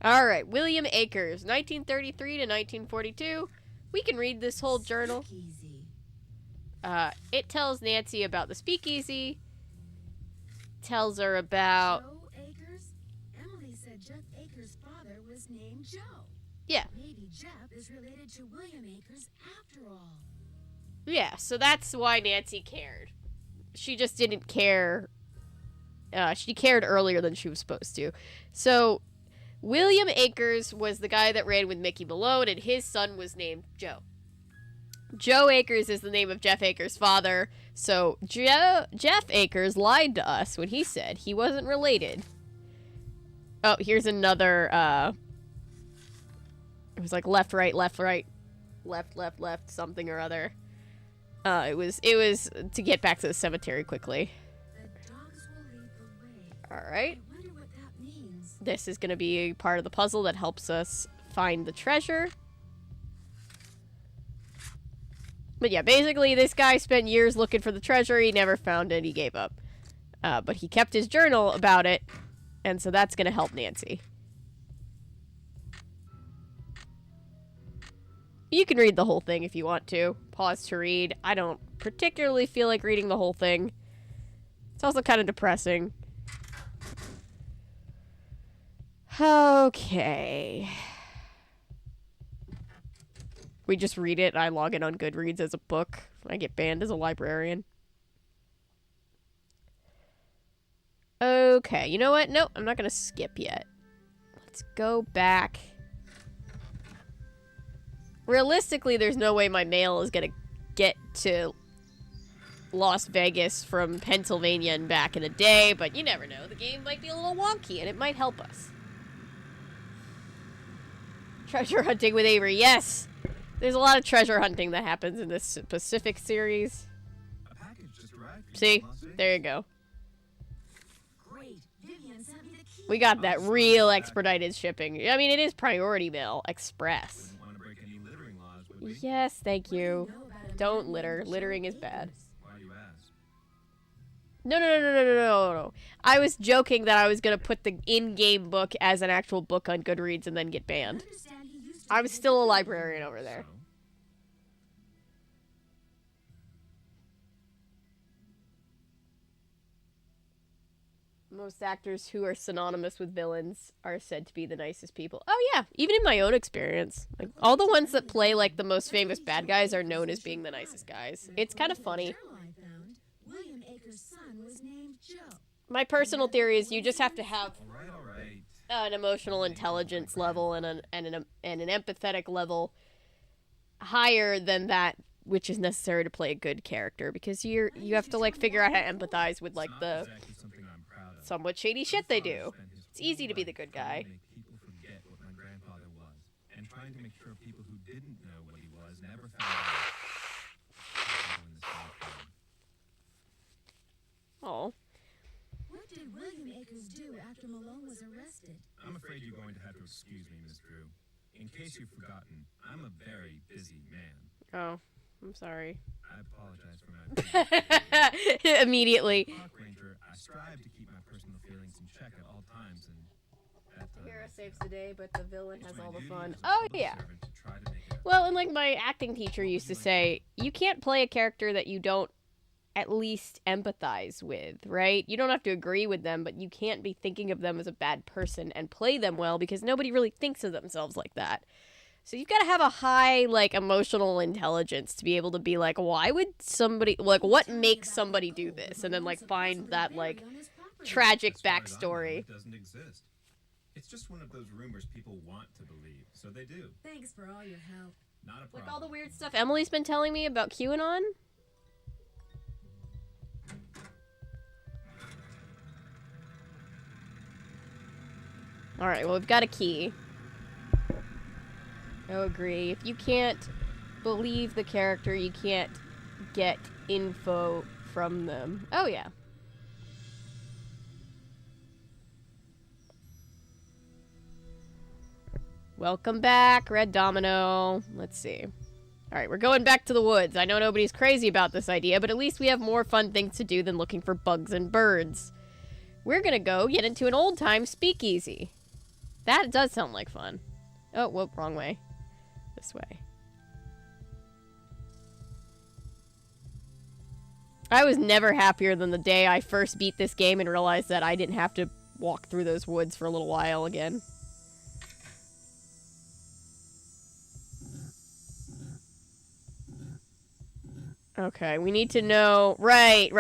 Alright, William Akers, 1933 to 1942. We can read this whole journal. Speakeasy. It tells Nancy about the speakeasy. Tells her about... Joe Akers? Emily said Jeff Akers' father was named Joe. Yeah. Maybe Jeff is related to William Akers after all. Yeah, so that's why Nancy cared. She just didn't care. She cared earlier than she was supposed to. So... William Akers was the guy that ran with Mickey Malone, and his son was named Joe. Joe Akers is the name of Jeff Akers' father, so Jeff Akers lied to us when he said he wasn't related. Oh, here's another, it was like left, right, left, left, something or other. It was to get back to the cemetery quickly. The dogs will lead the way. Alright. I wonder what that means. This is going to be a part of the puzzle that helps us find the treasure. But yeah, basically this guy spent years looking for the treasure. He never found it. He gave up. But he kept his journal about it. And so that's going to help Nancy. You can read the whole thing if you want to. Pause to read. I don't particularly feel like reading the whole thing. It's also kind of depressing. Okay. We just read it and I log in on Goodreads as a book. I get banned as a librarian. Okay, you know what? Nope, I'm not gonna skip yet. Let's go back. Realistically, there's no way my mail is gonna get to Las Vegas from Pennsylvania and back in a day, but you never know. The game might be a little wonky and it might help us. Treasure hunting with Avery, yes! There's a lot of treasure hunting that happens in this specific series. A package just arrived for you See? from Las Vegas. There you go. Great. Vivian sent me the key. We got that real expedited shipping. I mean, it is priority mail. Express. Wouldn't want to break any littering laws, would we? Yes, thank What do you. know about a Don't man litter. named Littering Joe is bad. Akers? Why do you ask? No. I was joking that I was gonna put the in-game book as an actual book on Goodreads and then get I banned. understand he used to I be was a still a secretary. librarian over there. So? Most actors who are synonymous with villains are said to be the nicest people. Oh yeah, even in my own experience. Like, all the ones that play like the most famous bad guys are known as being the nicest guys. It's kind of funny. Journal I found, William Akers' son was named Joe. My personal theory is you just have to have All right. an emotional intelligence level and an empathetic level higher than that which is necessary to play a good character, because you have to like figure out how to empathize with like It's the not exactly something I'm proud of. somewhat shady shit they do. It's easy to be the good guy. Make people forget what my grandfather was, and trying to make sure people who didn't know what he was never found out. I'm doing the same thing. Oh, What did William Akers do after Malone was arrested? I'm afraid you're going to have to excuse me, Miss Drew. In case you've forgotten, I'm a very busy man. oh, I'm sorry. I apologize for my Immediately. Park ranger. I strive to keep my personal feelings in check at all times, and at times, Hero saves the day, but the villain it's has my all the duty fun. as a Oh public yeah. servant to try to make it up. Well, and like my acting teacher used to say, you can't play a character that you don't at least empathize with, right? You don't have to agree with them, but you can't be thinking of them as a bad person and play them well, because nobody really thinks of themselves like that. So you've got to have a high, like, emotional intelligence to be able to be like, why would somebody, like, what makes somebody do this? And then, like, find that, like, tragic As far as I know, backstory. it doesn't exist. It's just one of those rumors people want to believe, so they do. Thanks for all your help. Not a problem. Like all the weird stuff Emily's been telling me about QAnon? Alright, well, we've got a key. I agree. If you can't believe the character, you can't get info from them. Oh, yeah. Welcome back, Red Domino. Let's see. Alright, we're going back to the woods. I know nobody's crazy about this idea, but at least we have more fun things to do than looking for bugs and birds. We're gonna go get into an old-time speakeasy. That does sound like fun. Oh, whoop, wrong way. This way. I was never happier than the day I first beat this game and realized that I didn't have to walk through those woods for a little while again. Okay, we need to know... Right.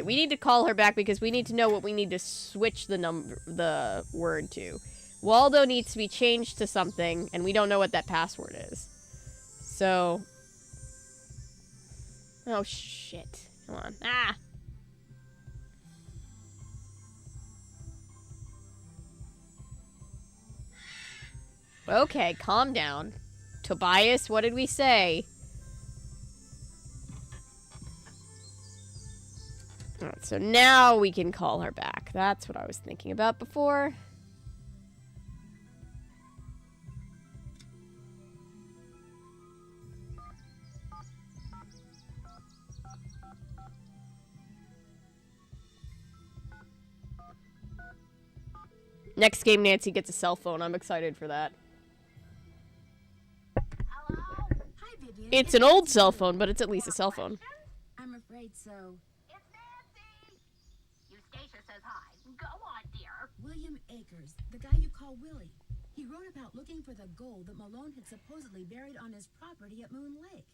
We need to call her back because we need to know what we need to switch the word to. Waldo needs to be changed to something, and we don't know what that password is. So... Oh, shit. Come on. Ah! Okay, calm down. Tobias, what did we say? Alright, so now we can call her back. That's what I was thinking about before. Next game, Nancy gets a cell phone. I'm excited for that. Hello? Hi, Vivian. It's an old cell phone, but it's at least a cell phone. I'm afraid so. It's Nancy! Eustacia says hi. Go on, dear. William Akers, the guy you call Willie. He wrote about looking for the gold that Malone had supposedly buried on his property at Moon Lake.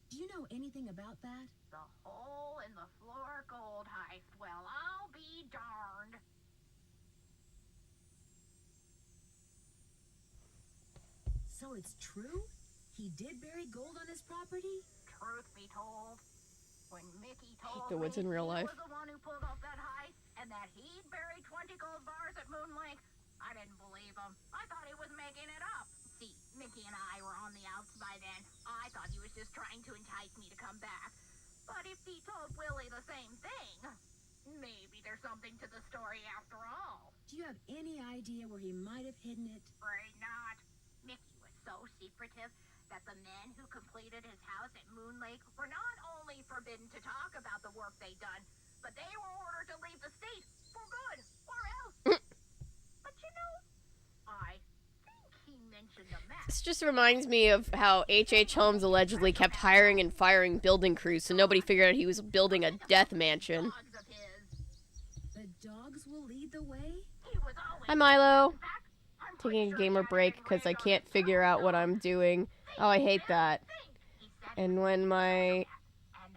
Do you know anything about that? The hole in the floor gold heist. Well, I'll be darned. So it's true? He did bury gold on his property? Truth be told, when Mickey told the woods me in real he life. was the one who pulled off that heist and that he'd buried 20 gold bars at Moon Lake, I didn't believe him. I thought he was making it up. See, Mickey and I were on the outs by then. I thought he was just trying to entice me to come back. But if he told Willie the same thing, maybe there's something to the story after all. Do you have any idea where he might have hidden it? Afraid not. Mickey was so secretive that the men who completed his house at Moon Lake were not only forbidden to talk about the work they'd done, but they were ordered to leave the state for good, or else. But you know, I think he mentioned a map. This just reminds me of how H.H. Holmes allegedly kept hiring and firing building crews, so nobody figured out he was building a death mansion. Dogs of his. The dogs will lead the way? He was always. Hi, Milo. In fact, I'm pretty Taking a sure gamer he had break it because I engraved on can't his figure out what tombstone. I'm doing. Oh, I hate that. He said And when my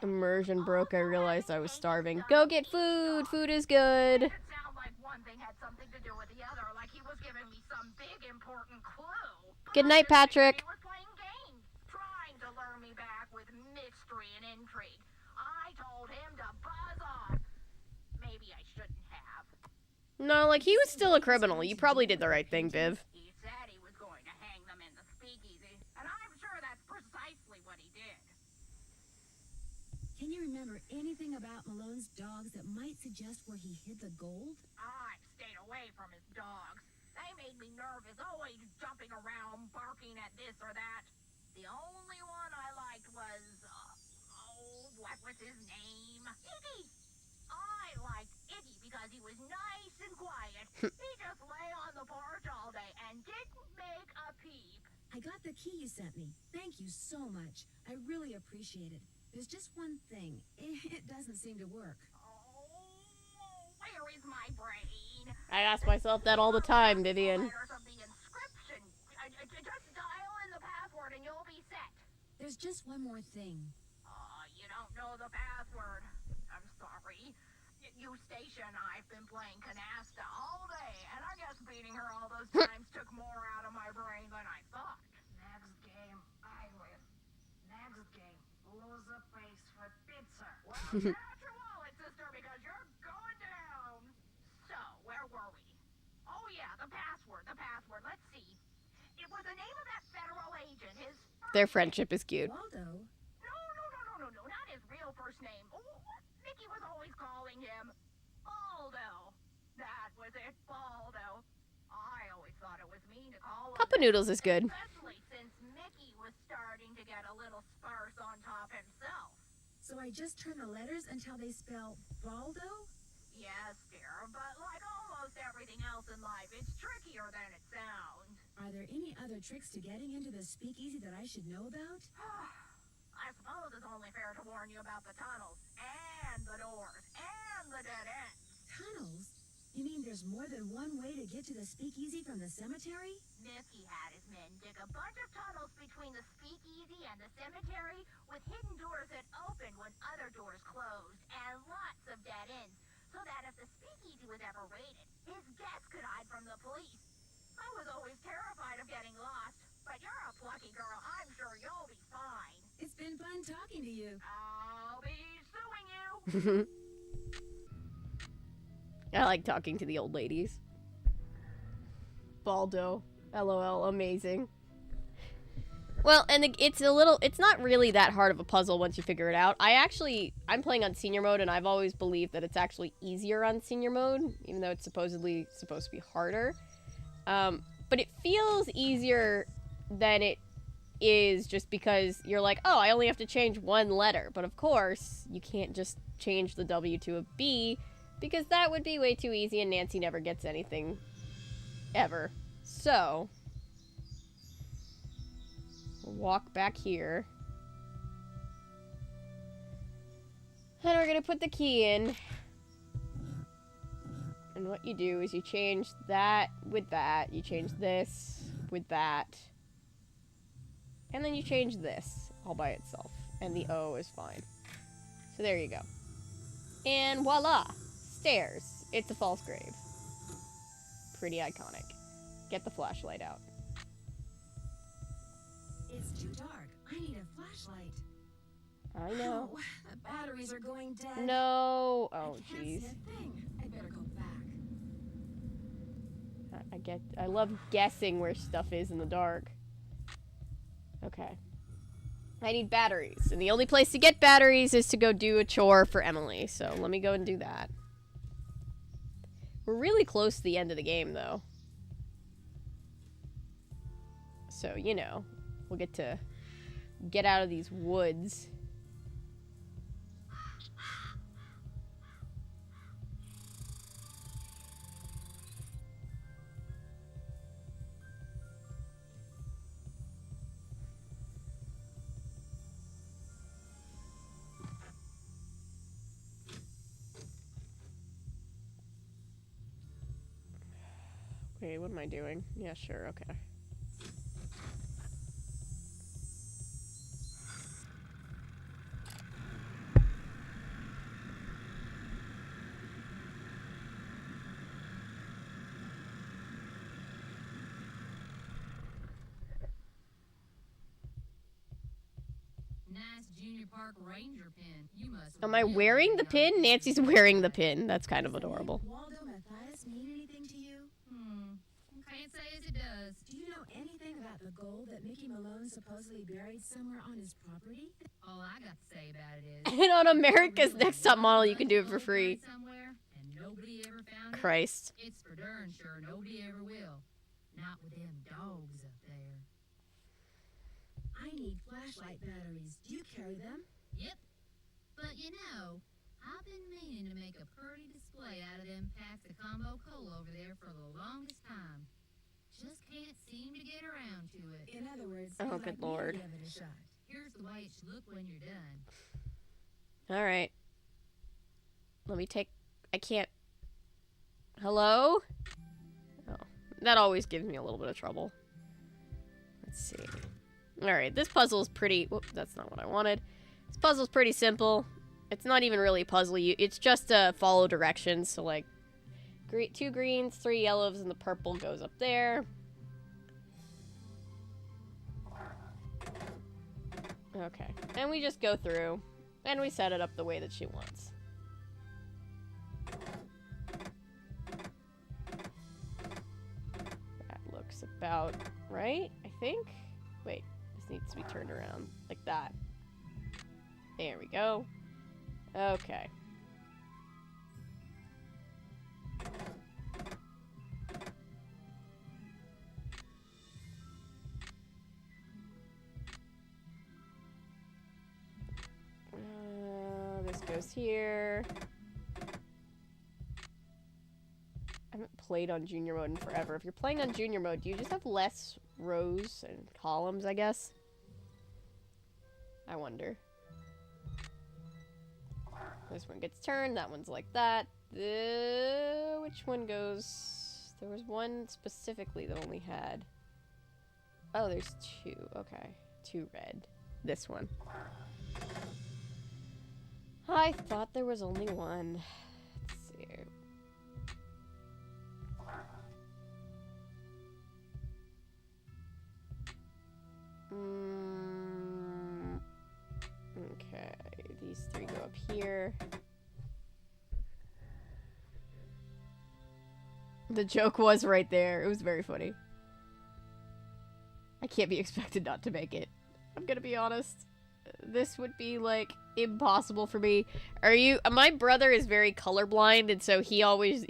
immersion broke, I realized I was starving. Go get food! Food is good! it sounded like one thing had something to do with the other, like he was giving me some big important clue. But Good I night, just figured Patrick. He was playing games, trying to lure me back with mystery and intrigue. I told him to buzz off. Maybe I shouldn't have. No, like, he was still a criminal. You probably did the right thing, Viv. He said he was going to hang them in the speakeasy, and I'm sure that's precisely what he did. Can you remember anything about Malone's dogs that might suggest where he hid the gold? I stayed away from his dogs. They made me nervous, always jumping around, barking at this or that. The only one I liked was, what was his name? Iggy. I liked Iggy because he was nice and quiet. He just lay on the porch all day and didn't make a peep. I got the key you sent me. Thank you so much. I really appreciate it. There's just one thing. It doesn't seem to work. Oh, where is my brain? I ask myself that all the time, Vivian. Letters of the inscription. Just dial in the password and you'll be set. There's just one more thing. You don't know the password. I'm sorry. You station, I've been playing canasta all day, and I guess beating her all those times took more out of my brain than I thought. Next game, I win. Next game, loser pays for pizza. Well, get out your wallet, sister, because you're going down. So, where were we? Oh, yeah, the password. Let's see. It was the name of that federal agent, his... Their friendship is cute. Waldo? No, not his real first name. Oh, Mickey was always calling him Baldo. That was it, Baldo. I always thought it was mean to call him Papa that, Noodles is good. especially since Mickey was starting to get a little sparse on top himself. So I just turn the letters until they spell Baldo? Yes, dear, but like almost everything else in life, it's trickier than it sounds. Are there any other tricks to getting into the speakeasy that I should know about? I suppose it's only fair to warn you about the tunnels, and the doors, and the dead ends. Tunnels? You mean there's more than one way to get to the speakeasy from the cemetery? Mickey had his men dig a bunch of tunnels between the speakeasy and the cemetery with hidden doors that opened when other doors closed, and lots of dead ends, so that if the speakeasy was ever raided, his guests could hide from the police. I was always terrified of getting lost, but you're a plucky girl. I'm sure you'll be fine. It's been fun talking to you. I'll be suing you. I like talking to the old ladies. Baldo. LOL, amazing. Well, and it's not really that hard of a puzzle once you figure it out. I'm playing on senior mode, and I've always believed that it's actually easier on senior mode, even though it's supposedly supposed to be harder. But it feels easier than it is just because you're like, oh, I only have to change one letter. But of course, you can't just change the W to a B, because that would be way too easy, and Nancy never gets anything ever. So, we'll walk back here. And we're gonna put the key in. And what you do is you change that with that. You change this with that. And then you change this all by itself. And the O is fine. So there you go. And voila! Stairs. It's a false grave. Pretty iconic. Get the flashlight out. It's too dark. I need a flashlight. I know. Oh, the batteries are going dead. No. I Oh, can't jeez. see a thing. I better go back. I love guessing where stuff is in the dark. Okay. I need batteries. And the only place to get batteries is to go do a chore for Emily. So let me go and do that. We're really close to the end of the game, though. So, you know, we'll get to get out of these woods. Wait, what am I doing? Yeah, sure, okay. Nice Junior Park Ranger pin. You must. Am I wearing the pin? Nancy's wearing the pin. That's kind of adorable. Waldo Matthias mean anything to you? Can't say as it does. Do you know anything about the gold that Mickey Malone supposedly buried somewhere on his property? All I got to say about it is. And on America's Next Top Model, you can do it for free. Somewhere, and nobody ever found it. Christ. It's for darn sure nobody ever will. Not with them dogs up there. I need flashlight batteries. Do you carry them? Yep. But you know, I've been meaning to make a pretty display out of them packs of combo cola over there for the longest time. Just can't seem to get around to it. In other words, Oh, you'd good like me to lord. give it a shot. Here's the way it should look when you're done. Alright. Let me take... I can't... Hello? Oh. That always gives me a little bit of trouble. Let's see. Alright, this puzzle is pretty... Whoop, that's not what I wanted. This puzzle's pretty simple. It's not even really puzzly. It's just follow directions. So, like, 2 greens, 3 yellows, and the purple goes up there. Okay. And we just go through. And we set it up the way that she wants. That looks about right, I think. Wait, this needs to be turned around. Like that. There we go. Okay. This goes here. I haven't played on junior mode in forever. If you're playing on junior mode, do you just have less rows and columns, I guess? I wonder. This one gets turned, that one's like that. Which one goes... There was one specifically that only had... Oh, there's 2. Okay. 2 red. This one. I thought there was only one. Let's see. Okay, these 3 go up here. The joke was right there. It was very funny. I can't be expected not to make it. I'm gonna be honest. This would be, like, impossible for me. My brother is very colorblind, and so he always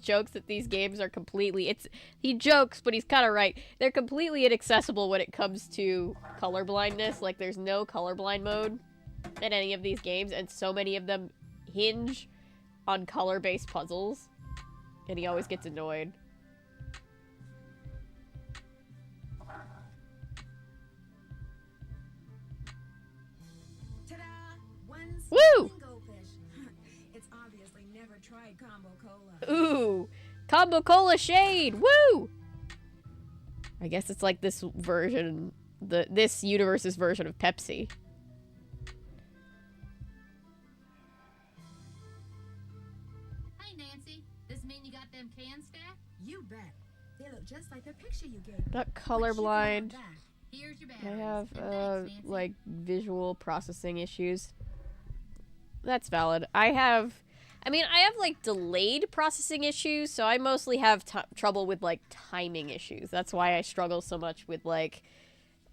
jokes that these games are completely, he jokes, but he's kind of right. They're completely inaccessible when it comes to colorblindness. Like, there's no colorblind mode in any of these games, and so many of them hinge on color-based puzzles. And he always gets annoyed. Woo! Goldfish. It's obviously never tried combo cola. Ooh! Combo Cola Shade! Woo! I guess it's like this version, this universe's version of Pepsi. Hey, Nancy. This mean you got them cans stacked? You bet. They look just like the picture you gave me. Not colorblind. Here's your I batteries. have, And thanks, Nancy. like, visual processing issues. That's valid. I have, like, delayed processing issues, so I mostly have trouble with, like, timing issues. That's why I struggle so much with, like,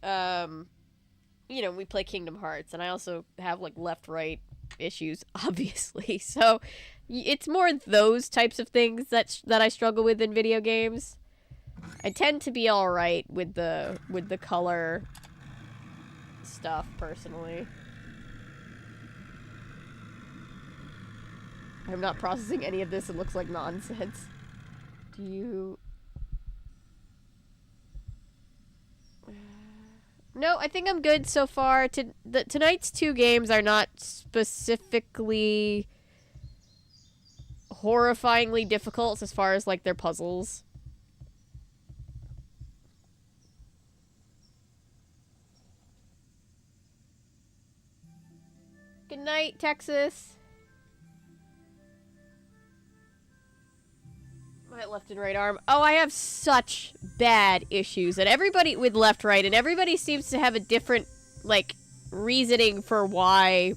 you know, we play Kingdom Hearts, and I also have like left-right issues, obviously. So it's more those types of things that I struggle with in video games. I tend to be all right with the color stuff personally. I'm not processing any of this. It looks like nonsense. Do you... No, I think I'm good so far. Tonight's 2 games are not specifically horrifyingly difficult as far as, like, their puzzles. Good night, Texas. My left and right arm. Oh, I have such bad issues. And everybody with left, right, and everybody seems to have a different, like, reasoning for why,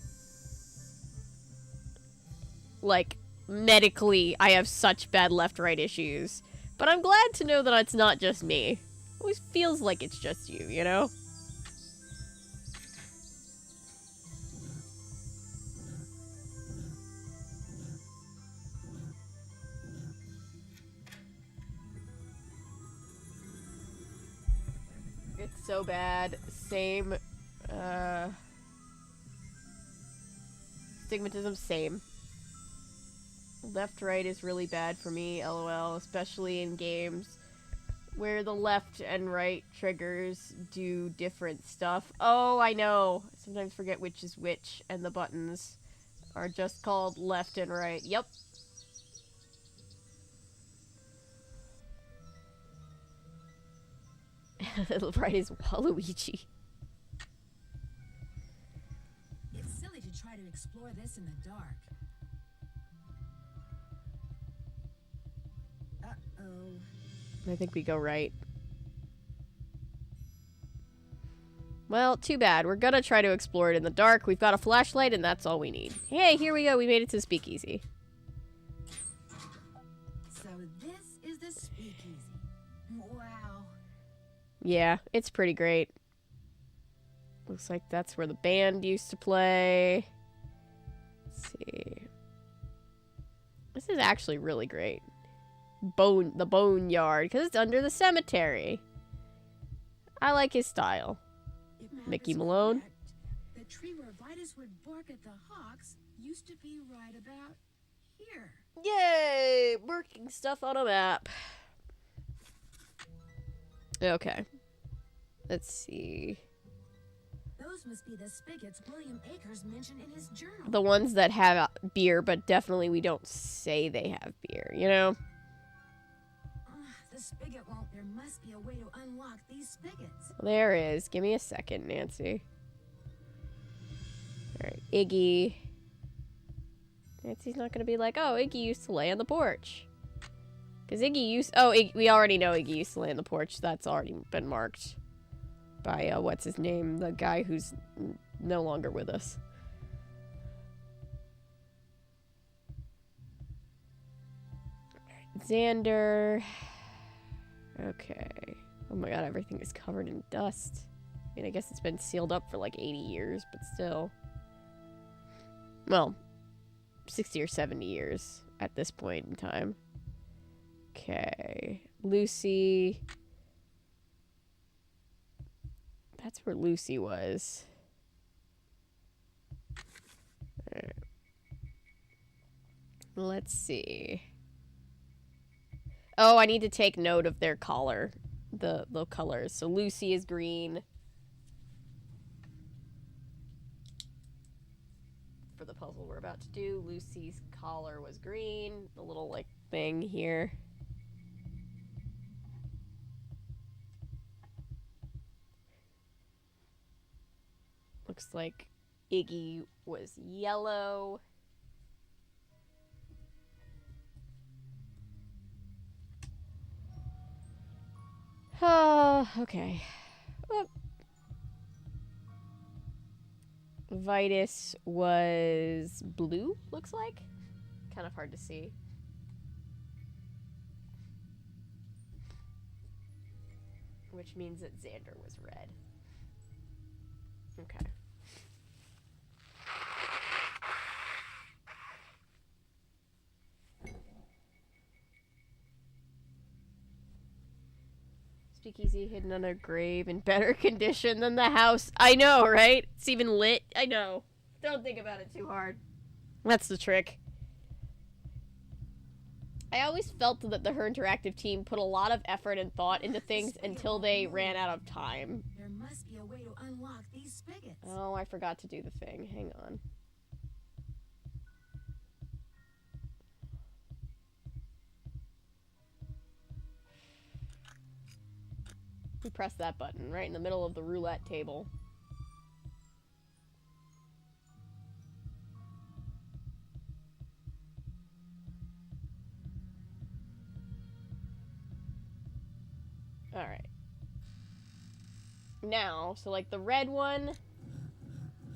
like, medically I have such bad left-right issues. But I'm glad to know that it's not just me. It always feels like it's just you, you know? It's so bad. Same. Stigmatism, same. Left right is really bad for me, lol, especially in games where the left and right triggers do different stuff. Oh, I know. I sometimes forget which is which, and the buttons are just called left and right. Yep. Right is Waluigi. It's silly to try to explore this in the dark. Uh-oh. I think we go right. Well, too bad. We're gonna try to explore it in the dark. We've got a flashlight, and that's all we need. Hey, here we go. We made it to the speakeasy. So this is the speakeasy. Wow. Yeah, it's pretty great. Looks like that's where the band used to play. Let's see. This is actually really great. The boneyard, because it's under the cemetery. I like his style. Mickey Malone. Correct, the tree where Vitus would bark at the hawks used to be right about here. Yay! Working stuff on a map. Okay. Let's see. Those must be the spigots William Akers mentioned in his journal. The ones that have beer, but definitely we don't say they have beer, you know? The spigot won't. There must be a way to unlock these spigots. There is. Give me a second, Nancy. Alright, Iggy. Nancy's not gonna be like, oh, Iggy used to lay on the porch. Because Iggy used... Oh, we already know Iggy used to lay on the porch. That's already been marked by, what's his name? The guy who's no longer with us. Xander... Okay. Oh my god, everything is covered in dust. I mean, I guess it's been sealed up for like 80 years, but still. Well, 60 or 70 years at this point in time. Okay. Lucy. That's where Lucy was. Alright. Let's see. Oh, I need to take note of their collar. The colors. So Lucy is green. For the puzzle we're about to do, Lucy's collar was green. The little, like, thing here. Looks like Iggy was yellow. Okay. Oh. Vitus was blue, looks like. Kind of hard to see. Which means that Xander was red. Okay. Speakeasy hidden under a grave in better condition than the house. I know, right? It's even lit. I know. Don't think about it too hard. That's the trick. I always felt that the Her Interactive team put a lot of effort and thought into things until they ran out of time. There must be a way to unlock these spigots. Oh, I forgot to do the thing. Hang on. We press that button right in the middle of the roulette table. Alright. Now, so like the red one,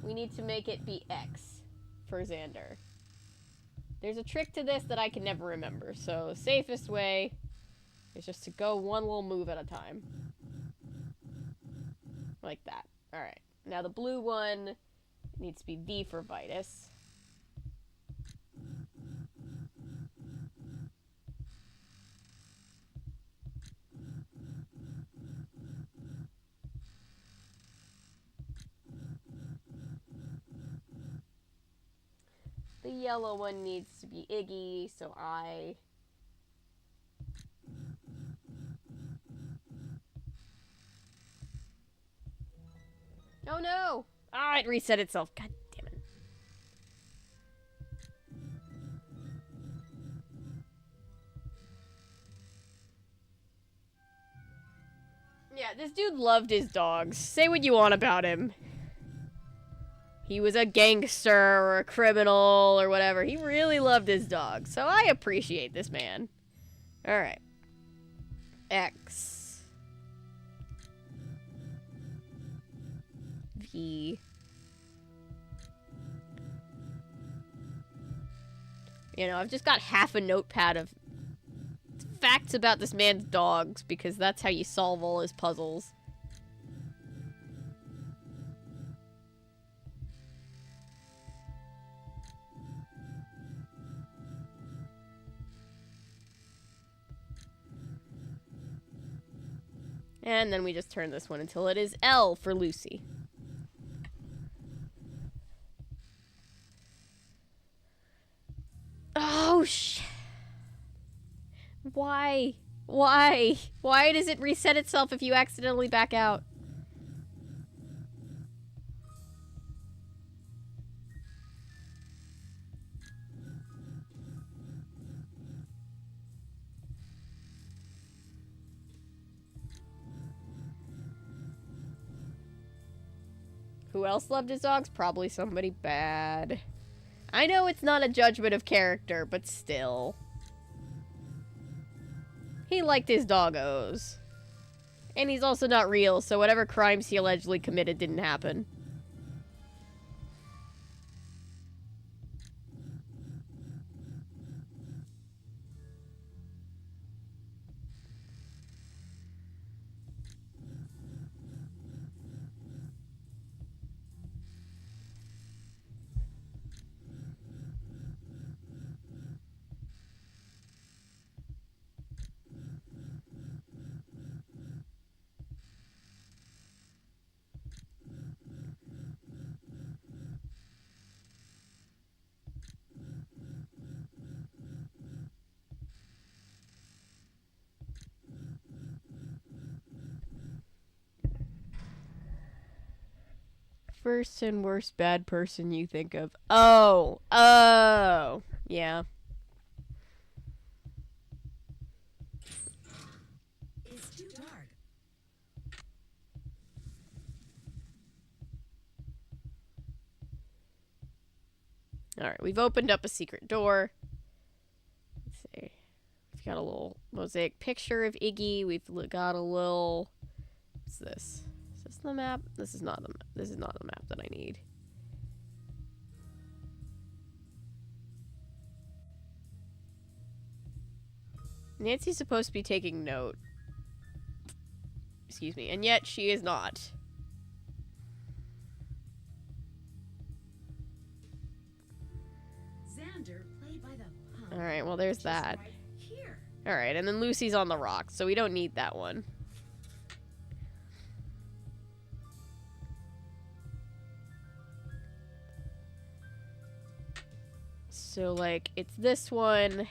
we need to make it be X for Xander. There's a trick to this that I can never remember, so the safest way is just to go one little move at a time. Like that. Alright. Now the blue one needs to be V for Vitus. The yellow one needs to be Iggy, so I... Oh no! Ah, it reset itself. God damn it. Yeah, this dude loved his dogs. Say what you want about him. He was a gangster or a criminal or whatever. He really loved his dogs. So I appreciate this man. Alright. X. V. You know, I've just got half a notepad of facts about this man's dogs because that's how you solve all his puzzles. And then we just turn this one until it is L for Lucy. Oh, Why? Why? Why does it reset itself if you accidentally back out? Who else loved his dogs? Probably somebody bad. I know it's not a judgment of character, but still. He liked his doggos. And he's also not real, so whatever crimes he allegedly committed didn't happen. First and worst bad person you think of. Oh. Oh. Yeah. It's too dark. Alright, we've opened up a secret door. Let's see. We've got a little mosaic picture of Iggy. We've got a little... What's this? Is this the map? This is not the map. This is not the map that I need. Nancy's supposed to be taking note. Excuse me. And yet she is not. Lavender, played by the punk. Alright, well, there's Just that. right here. Alright, and then Lucy's on the rocks, so we don't need that one. So, like, it's this one.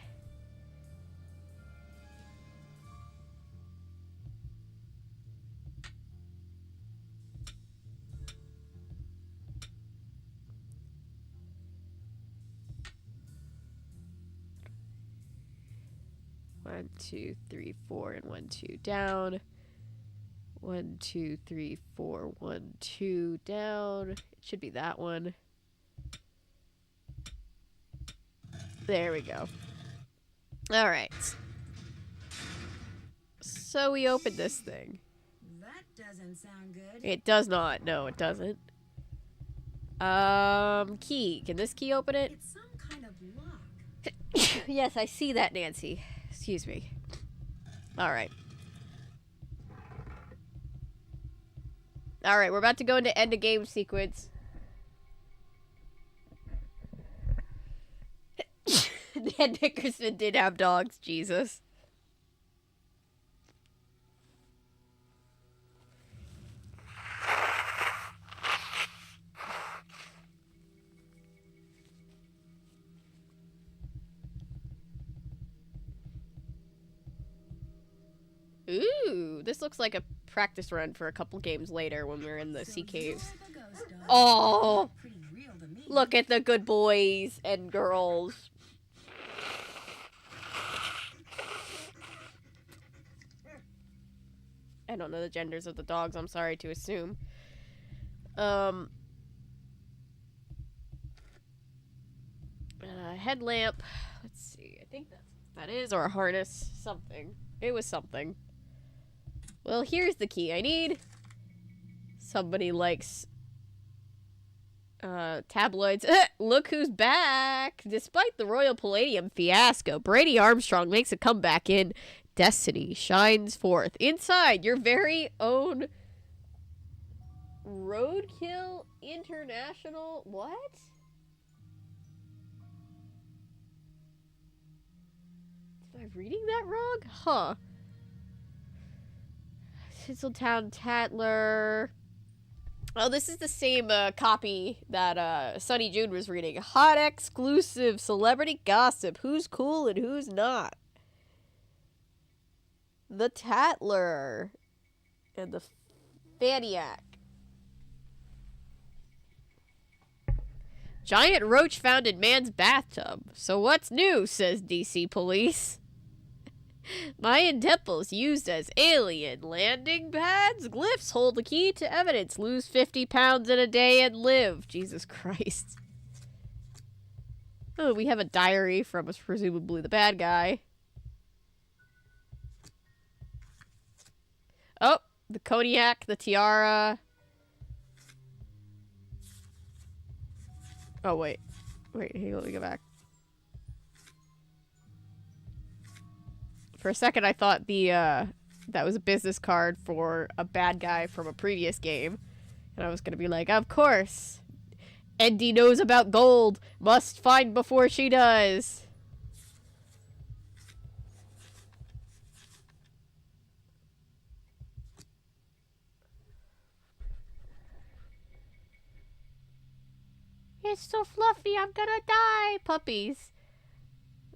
One, two, three, four, and 1, 2 down. 1, 2, 3, 4, 1, 2 down. It should be that one. There we go. Alright. So we opened this thing. That doesn't sound good. It does not. No, it doesn't. Key. Can this key open it? It's some kind of lock. Yes, I see that, Nancy. Excuse me. Alright. Alright, we're about to go into end of game sequence. Ned Nickerson did have dogs, Jesus. Ooh, this looks like a practice run for a couple games later when we're in the sea caves. You're the ghost dog. Oh, Pretty real to me. look at the good boys and girls. I don't know the genders of the dogs, I'm sorry to assume. Headlamp. Let's see, I think that's what that is, or a harness. Something. It was something. Well, here's the key I need. Somebody likes tabloids. Look who's back! Despite the Royal Palladium fiasco, Brady Armstrong makes a comeback in Destiny Shines Forth. Inside your very own Roadkill International. What? Am I reading that wrong? Huh. Tinseltown Tatler. Oh, this is the same copy that Sunny June was reading. Hot exclusive celebrity gossip. Who's cool and who's not? The Tatler. And the Faniac. Giant roach found in man's bathtub. So what's new, says DC police. Mayan temples used as alien landing pads. Glyphs hold the key to evidence. Lose 50 pounds in a day and live. Jesus Christ. Oh, we have a diary from presumably the bad guy. Oh, the cognac, the tiara. Oh, wait. Wait, hey, let me go back. For a second, I thought that was a business card for a bad guy from a previous game. And I was gonna be like, of course. Endy knows about gold. Must find before she does. It's so fluffy, I'm gonna die. Puppies.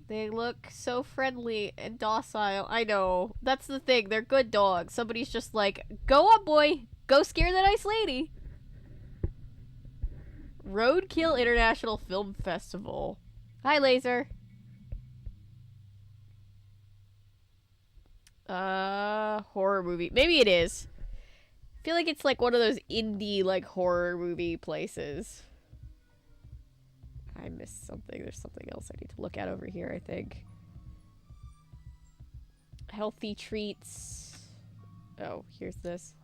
They look so friendly and docile. I know. That's the thing. They're good dogs. Somebody's just like, go on, boy. Go scare the nice lady. Roadkill International Film Festival. Hi, Laser. Horror movie. Maybe it is. I feel like it's like one of those indie, like, horror movie places. I missed something. There's something else I need to look at over here, I think. Healthy treats. Oh, here's this.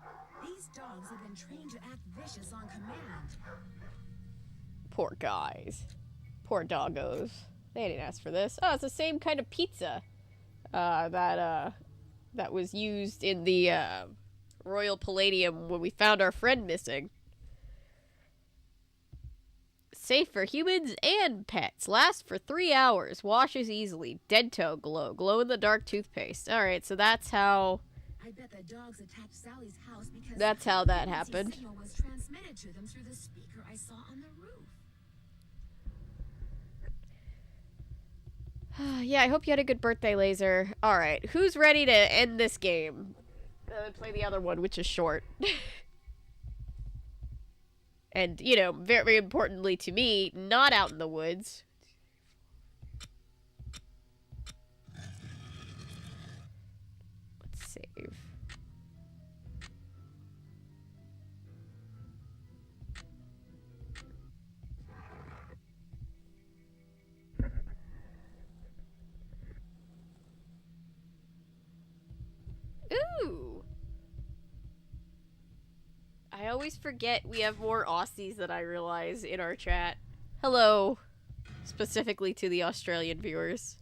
These dogs have been trained to act vicious on command. Poor guys. Poor doggos. They didn't ask for this. Oh, it's the same kind of pizza that was used in the Royal Palladium when we found our friend missing. Safe for humans and pets. Lasts for 3 hours. Washes easily. Dead toe glow. Glow-in-the-dark toothpaste. Alright, so that's how... I bet the dogs attacked Sally's house because That's how the that frequency happened. signal was transmitted to them through the speaker I saw on the roof. Yeah, I hope you had a good birthday, Laser. Alright, who's ready to end this game? Play the other one, which is short. And, you know, very importantly to me, not out in the woods. Let's save. Ooh! I always forget we have more Aussies than I realize in our chat. Hello. Specifically to the Australian viewers.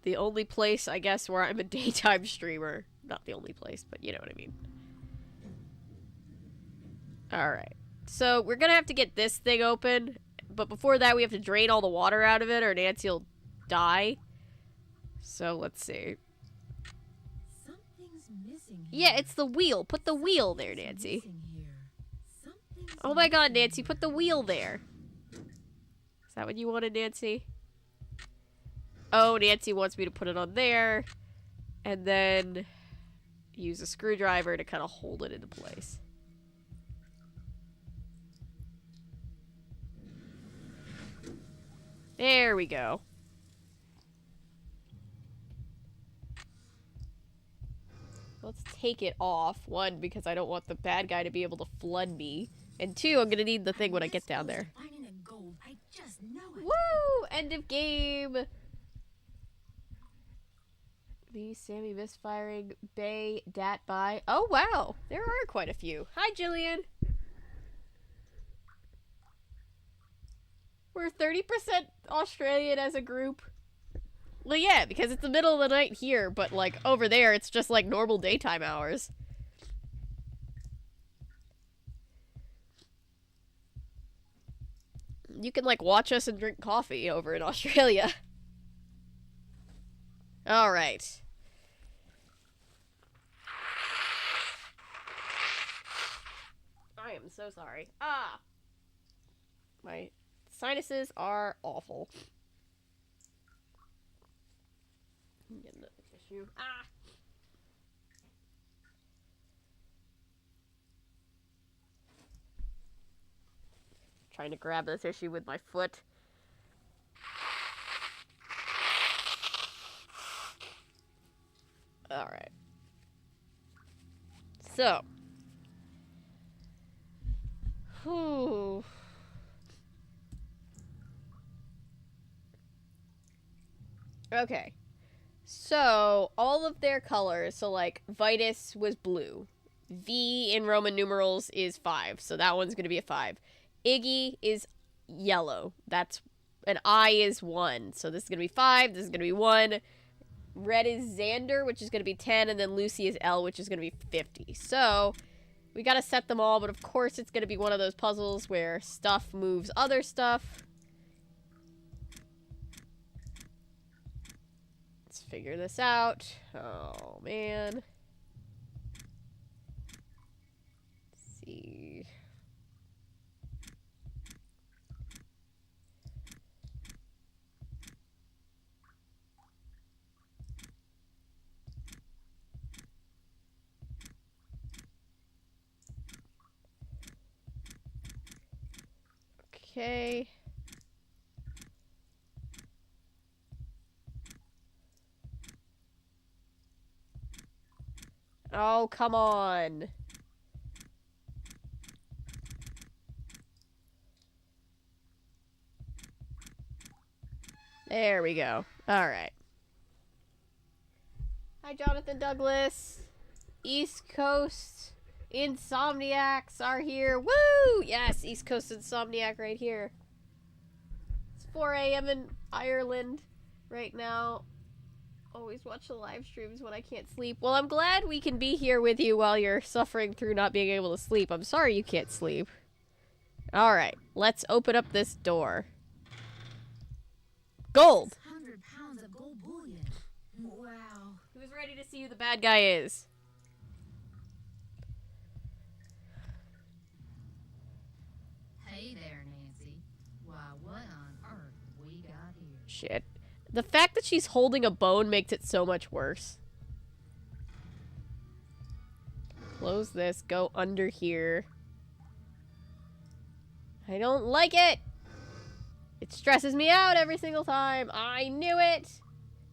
The only place, I guess, where I'm a daytime streamer. Not the only place, but you know what I mean. Alright. So, we're gonna have to get this thing open. But before that, we have to drain all the water out of it, or Nancy will die. So, let's see. Something's missing here. Yeah, it's the wheel. Put the wheel there, Nancy. Oh my god, Nancy, put the wheel there. Is that what you wanted, Nancy? Oh, Nancy wants me to put it on there. And then use a screwdriver to kind of hold it into place. There we go. Let's take it off. One, because I don't want the bad guy to be able to flood me. And two, I'm gonna need the thing when I get down there. Woo! End of game! Me, Sammy misfiring, Bay, Dat, Bye. Oh, wow! There are quite a few. Hi, Jillian! We're 30% Australian as a group. Well, yeah, because it's the middle of the night here, but, like, over there, it's just, like, normal daytime hours. You can, like, watch us and drink coffee over in Australia. Alright. I am so sorry. Ah! My sinuses are awful. Get another tissue. Ah! Trying to grab the tissue with my foot. Alright. So. Whew. Okay. So, all of their colors, so like, Vitus was blue. V in Roman numerals is 5, so that one's gonna be a 5. Iggy is yellow. That's, and I is 1. So this is gonna be 5, this is gonna be 1. Red is Xander, which is gonna be 10, and then Lucy is L, which is gonna be 50. So, we gotta set them all, but of course it's gonna be one of those puzzles where stuff moves other stuff. Let's figure this out. Oh, man. Let's see. Okay. Oh, come on. There we go. Alright. Hi, Jonathan Douglas. East Coast Insomniacs are here. Woo! Yes, East Coast Insomniac right here. It's 4 a.m. in Ireland right now. always watch the live streams when I can't sleep. Well, I'm glad we can be here with you while you're suffering through not being able to sleep. I'm sorry you can't sleep. Alright, let's open up this door. Gold! 100 pounds of gold bullion. Wow. Who's ready to see who the bad guy is? Hey there, Nancy. Why, what on earth we got here? Shit. The fact that she's holding a bone makes it so much worse. Close this. Go under here. I don't like it! It stresses me out every single time. I knew it!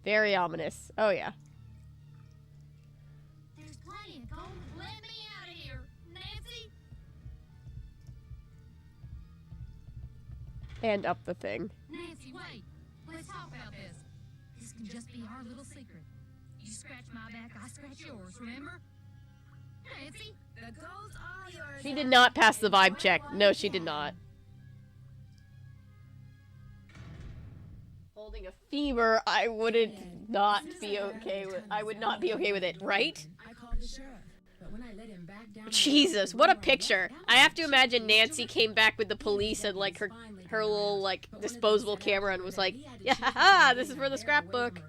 Very ominous. Oh, yeah. There's plenty of gold. Let me out of here, Nancy! And up the thing. Nancy, wait. Let's talk about this. This can just be our little secret. You scratch my back, I scratch yours, remember? Nancy? The gold's all yours. She did not pass the vibe check. No, she did not. Holding a femur, I wouldn't not be okay with. I would not be okay with it, right? I called the sheriff, but when I let him back down, Jesus, what a picture! I have to imagine Nancy came back with the police and like her little like disposable camera and was like, yeah, haha, this is for the scrapbook.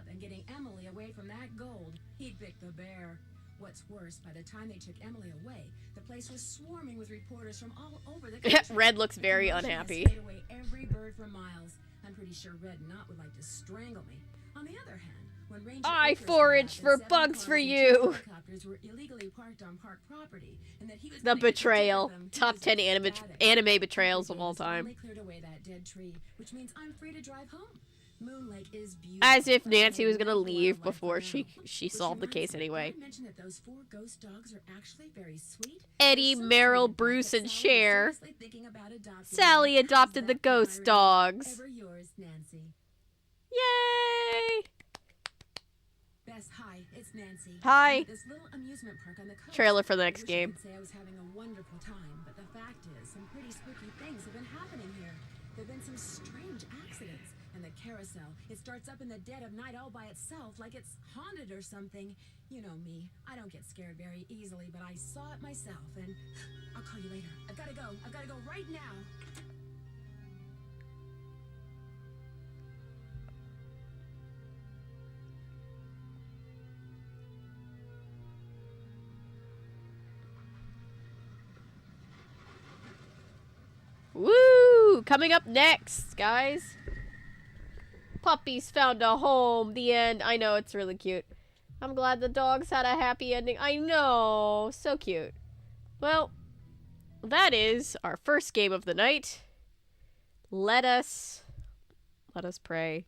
And getting Emily away from that gold, he'd pick the bear. What's worse, by the time they took Emily away, the place was swarming with reporters from all over the country. Red looks very The commotion unhappy. has scared away every bird for miles. I'm pretty sure Red Knot would like to strangle me. On the other hand, when Ranger I Akers forage found for out that 7 bugs cars for and 2 you. helicopters were illegally parked on park property, and that he was The gonna get to betrayal. take them, he Top was 10 ecstatic. anime betrayals of Everything all has time. finally cleared away that dead tree, which means I'm free to drive home. Moon Lake is beautiful. As if but Nancy there's was gonna no leave wildlife before around. she Which solved the reminds case me, anyway. did I mention that those 4 ghost dogs are actually very sweet? Eddie, They're so Meryl, sweet, in Bruce, fact, and that Sally was Cher. seriously thinking about adopting Sally them. How's adopted the that for ghost my review? dogs. Ever yours, Nancy. Yay! Bess, hi, it's Nancy. Hi. I'm at this little amusement park on the coast. Trailer for the I next wish I game. could say I was having a wonderful time, but the fact is, some pretty spooky things have been happening here. There've been some strange accidents, and the carousel, it starts up in the dead of night all by itself, like it's haunted or something. You know me, I don't get scared very easily, but I saw it myself, and I'll call you later. I've gotta go right now. Woo! Coming up next, guys. Puppies found a home. The end. I know, it's really cute. I'm glad the dogs had a happy ending. I know. So cute. Well, that is our first game of the night. Let us pray.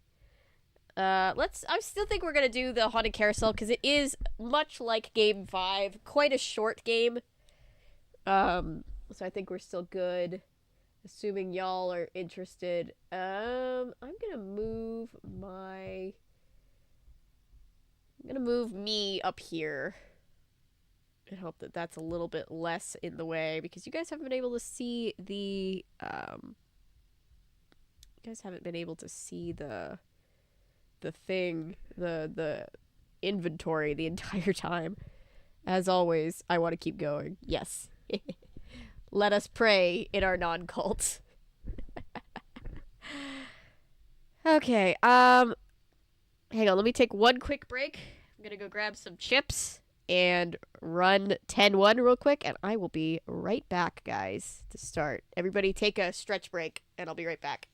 I still think we're gonna do the Haunted Carousel because it is much like Game 5, quite a short game. So I think we're still good. Assuming y'all are interested. I'm gonna move me up here. And hope that that's a little bit less in the way because you guys haven't been able to see the thing, the inventory the entire time. As always, I want to keep going. Yes. Let us pray in our non-cult. Okay, hang on, let me take one quick break. I'm gonna go grab some chips and run 10-1 real quick, and I will be right back, guys, to start. Everybody take a stretch break, and I'll be right back.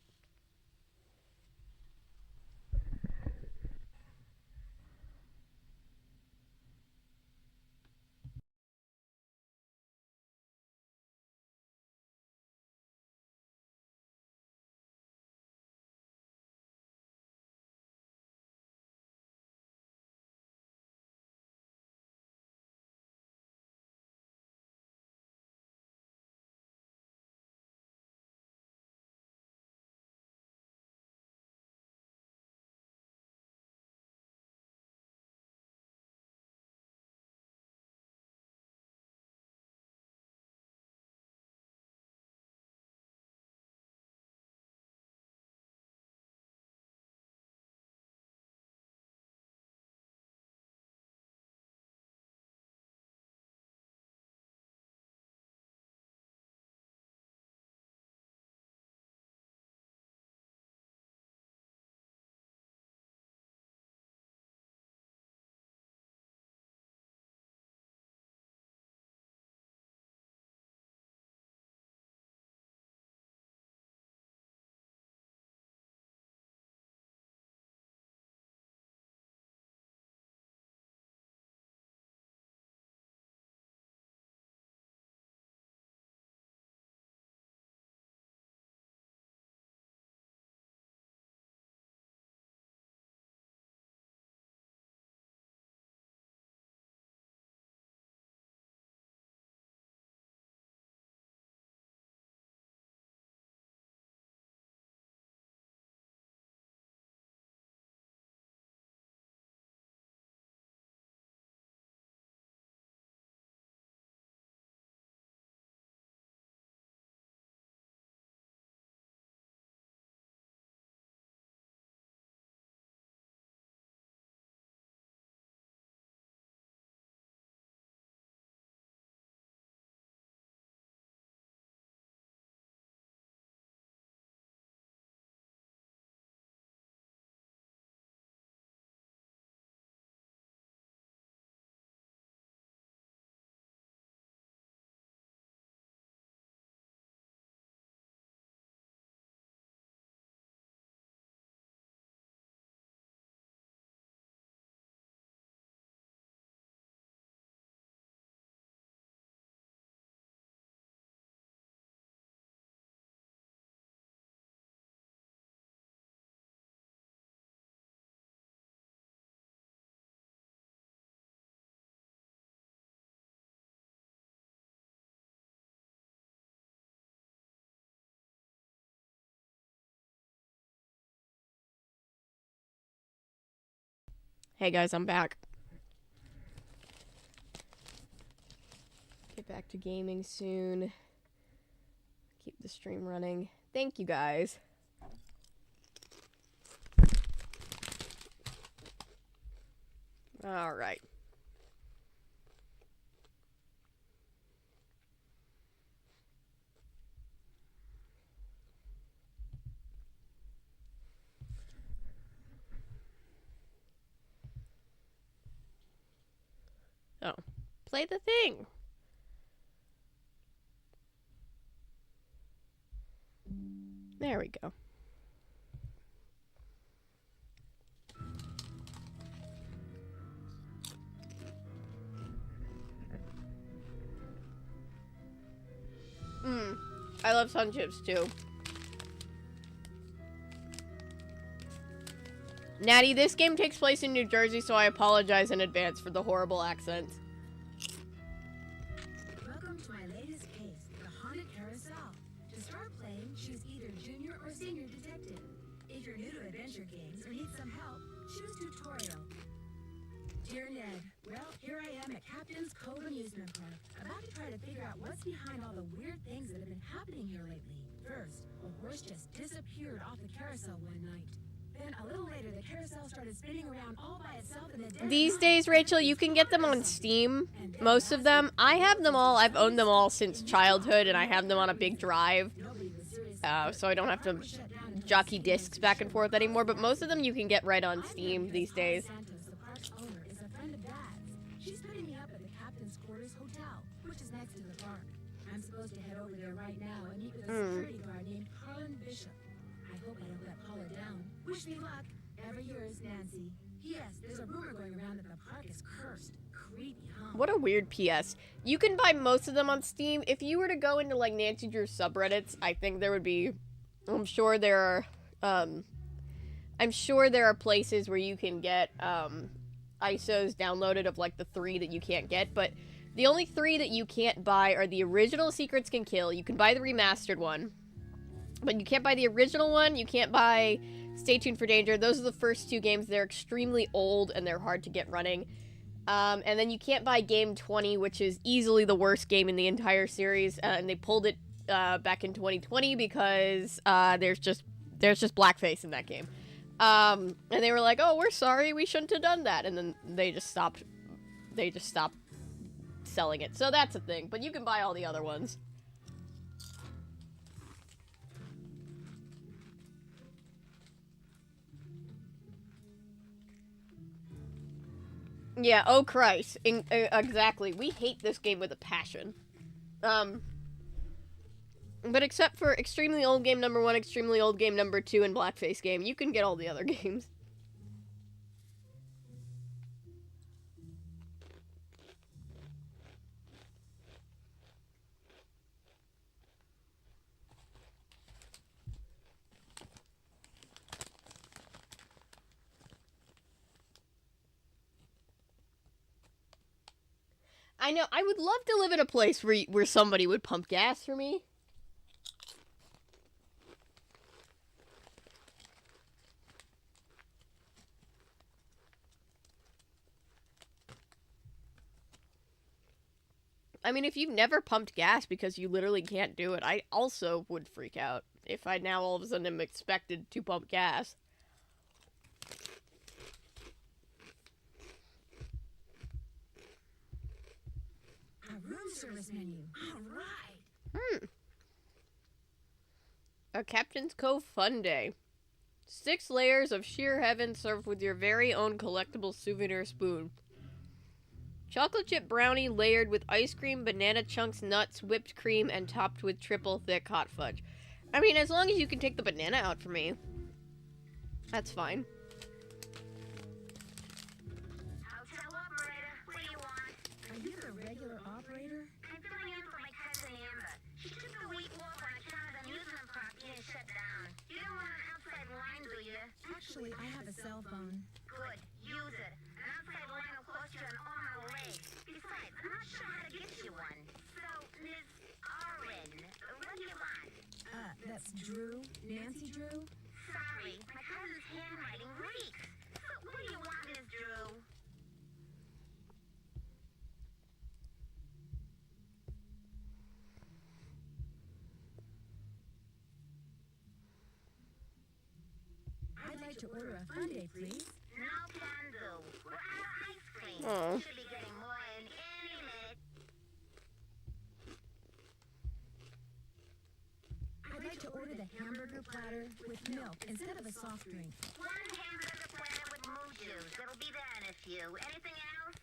Hey guys, I'm back. Get back to gaming soon. Keep the stream running. Thank you guys. All right. Oh, play the thing. There we go. I love sun chips too. Natty, this game takes place in New Jersey, so I apologize in advance for the horrible accents. Welcome to my latest case, the haunted carousel. To start playing, choose either junior or senior detective. If you're new to adventure games or need some help, choose tutorial. Dear Ned, well, here I am at Captain's Cove Amusement Park, about to try to figure out what's behind all the weird things that have been happening here lately. First, a horse just disappeared off the carousel one night. Then a little later, the carousel started spinning around all by itself in the dead These night. days, Rachel, you can get them on Steam. Most of them. I have them all. I've owned them all since childhood, and I have them on a big drive. So I don't have to jockey discs back and forth anymore, but most of them you can get right on Steam these days. Santos, the park's owner, is a friend of Dad's. She's putting me up at the Captain's Quarters Hotel, which is next to the park. I'm supposed to head over there right now and meet with a security guard named Carlin Bishop. I hope I don't let Paula down. Wish me luck. Ever yours, Nancy. P.S. There's a rumor going around that the park is cursed. Creepy, huh? What a weird PS. You can buy most of them on Steam. If you were to go into, like, Nancy Drew's subreddits, I think there would be... I'm sure there are places where you can get, ISOs downloaded of, like, the 3 that you can't get, but the only 3 that you can't buy are the original Secrets Can Kill. You can buy the remastered one, but you can't buy the original one. You can't buy Stay Tuned for Danger. Those are the first 2 games. They're extremely old, and they're hard to get running. And then you can't buy Game 20, which is easily the worst game in the entire series, and they pulled it back in 2020 because there's just blackface in that game. And they were like, "Oh, we're sorry, we shouldn't have done that," and then they just stopped selling it. So that's a thing, but you can buy all the other ones. Yeah, oh Christ. Exactly. We hate this game with a passion. But except for Extremely Old Game number 1, Extremely Old Game number 2, and Blackface Game, you can get all the other games. I know, I would love to live in a place where somebody would pump gas for me. I mean, if you've never pumped gas because you literally can't do it, I also would freak out if I now all of a sudden am expected to pump gas. A room service menu. All right. A Captain's Cove Fun Day. 6 layers of sheer heaven served with your very own collectible souvenir spoon. Chocolate chip brownie layered with ice cream, banana chunks, nuts, whipped cream, and topped with triple thick hot fudge. I mean, as long as you can take the banana out for me, that's fine. Hotel operator, what do you want? Are you the regular operator? I'm filling in for my cousin Amber. She took a week off on account of the amusement park being shut down. You don't want an outside line, do you? Actually, I have a cell phone. Good. Use it. An outside line will cost you an arm and a leg. Besides, I'm not sure how to get you one. So, Miss Oren, what do you want? That's Drew. Nancy Drew? Sorry, my cousin's handwriting reeks. So, what do you want, Miss Drew? like to order a sundae, please. No can do. We're out of ice cream. Oh. Should be getting more in any minute. I'd like to order the hamburger platter with milk instead of a soft drink. One hamburger platter with moo juice. It'll be there in a few. Anything else?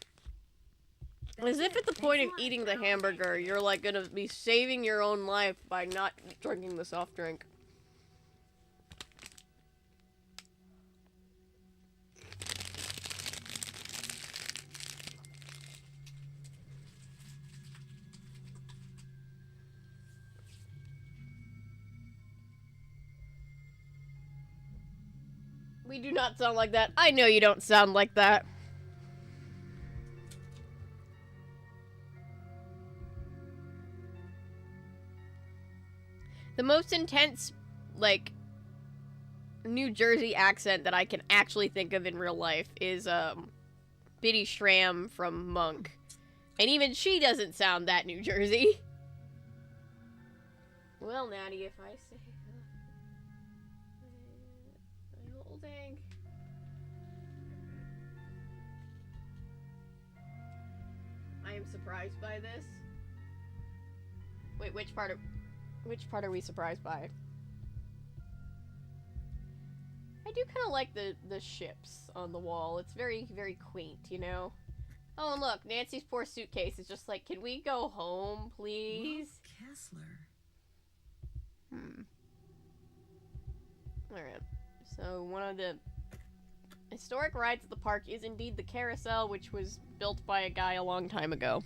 As if at the point of eating the hamburger, you're like gonna be saving your own life by not drinking the soft drink. We do not sound like that. I know you don't sound like that. The most intense, like, New Jersey accent that I can actually think of in real life is, Biddy Schramm from Monk. And even she doesn't sound that New Jersey. Well, Natty, if I say... holding. I am surprised by this. Wait, which part are we surprised by? I do kind of like the ships on the wall. It's very, very quaint, you know? Oh, and look, Nancy's poor suitcase is just like, can we go home, please? Kessler. Alright. So, one of the historic rides at the park is indeed the Carousel, which was built by a guy a long time ago.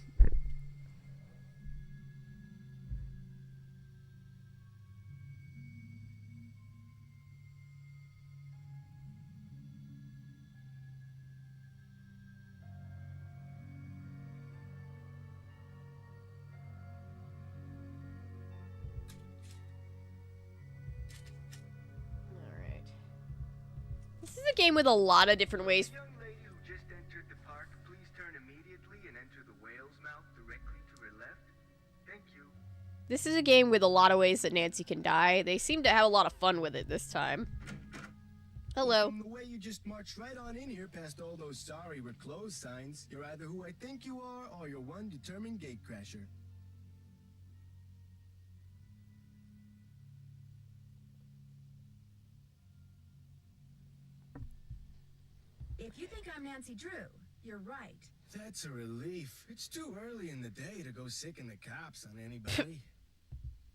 This is a game with a lot of different ways. Young lady who just entered the park, please turn immediately and enter the whale's mouth directly to her left. Thank you. This is a game with a lot of ways that Nancy can die. They seem to have a lot of fun with it this time. Hello. From the way you just marched right on in here past all those sorry we're closed signs, you're either who I think you are or you're one determined gatecrasher. If you think I'm Nancy Drew, you're right. That's a relief. It's too early in the day to go sicking the cops on anybody.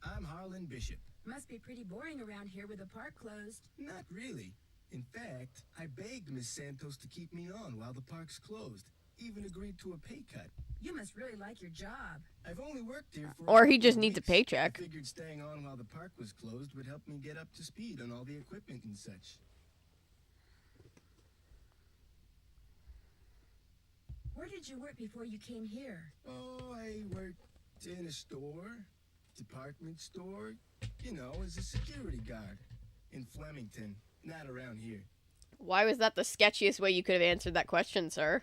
I'm Harlan Bishop. Must be pretty boring around here with the park closed. Not really. In fact, I begged Miss Santos to keep me on while the park's closed. Even agreed to a pay cut. You must really like your job. I've only worked here for Or he just couple needs a weeks. paycheck. I figured staying on while the park was closed would help me get up to speed on all the equipment and such. Where did you work before you came here? Oh, I worked in a store, department store, you know, as a security guard. In Flemington, not around here. Why was that the sketchiest way you could have answered that question, sir?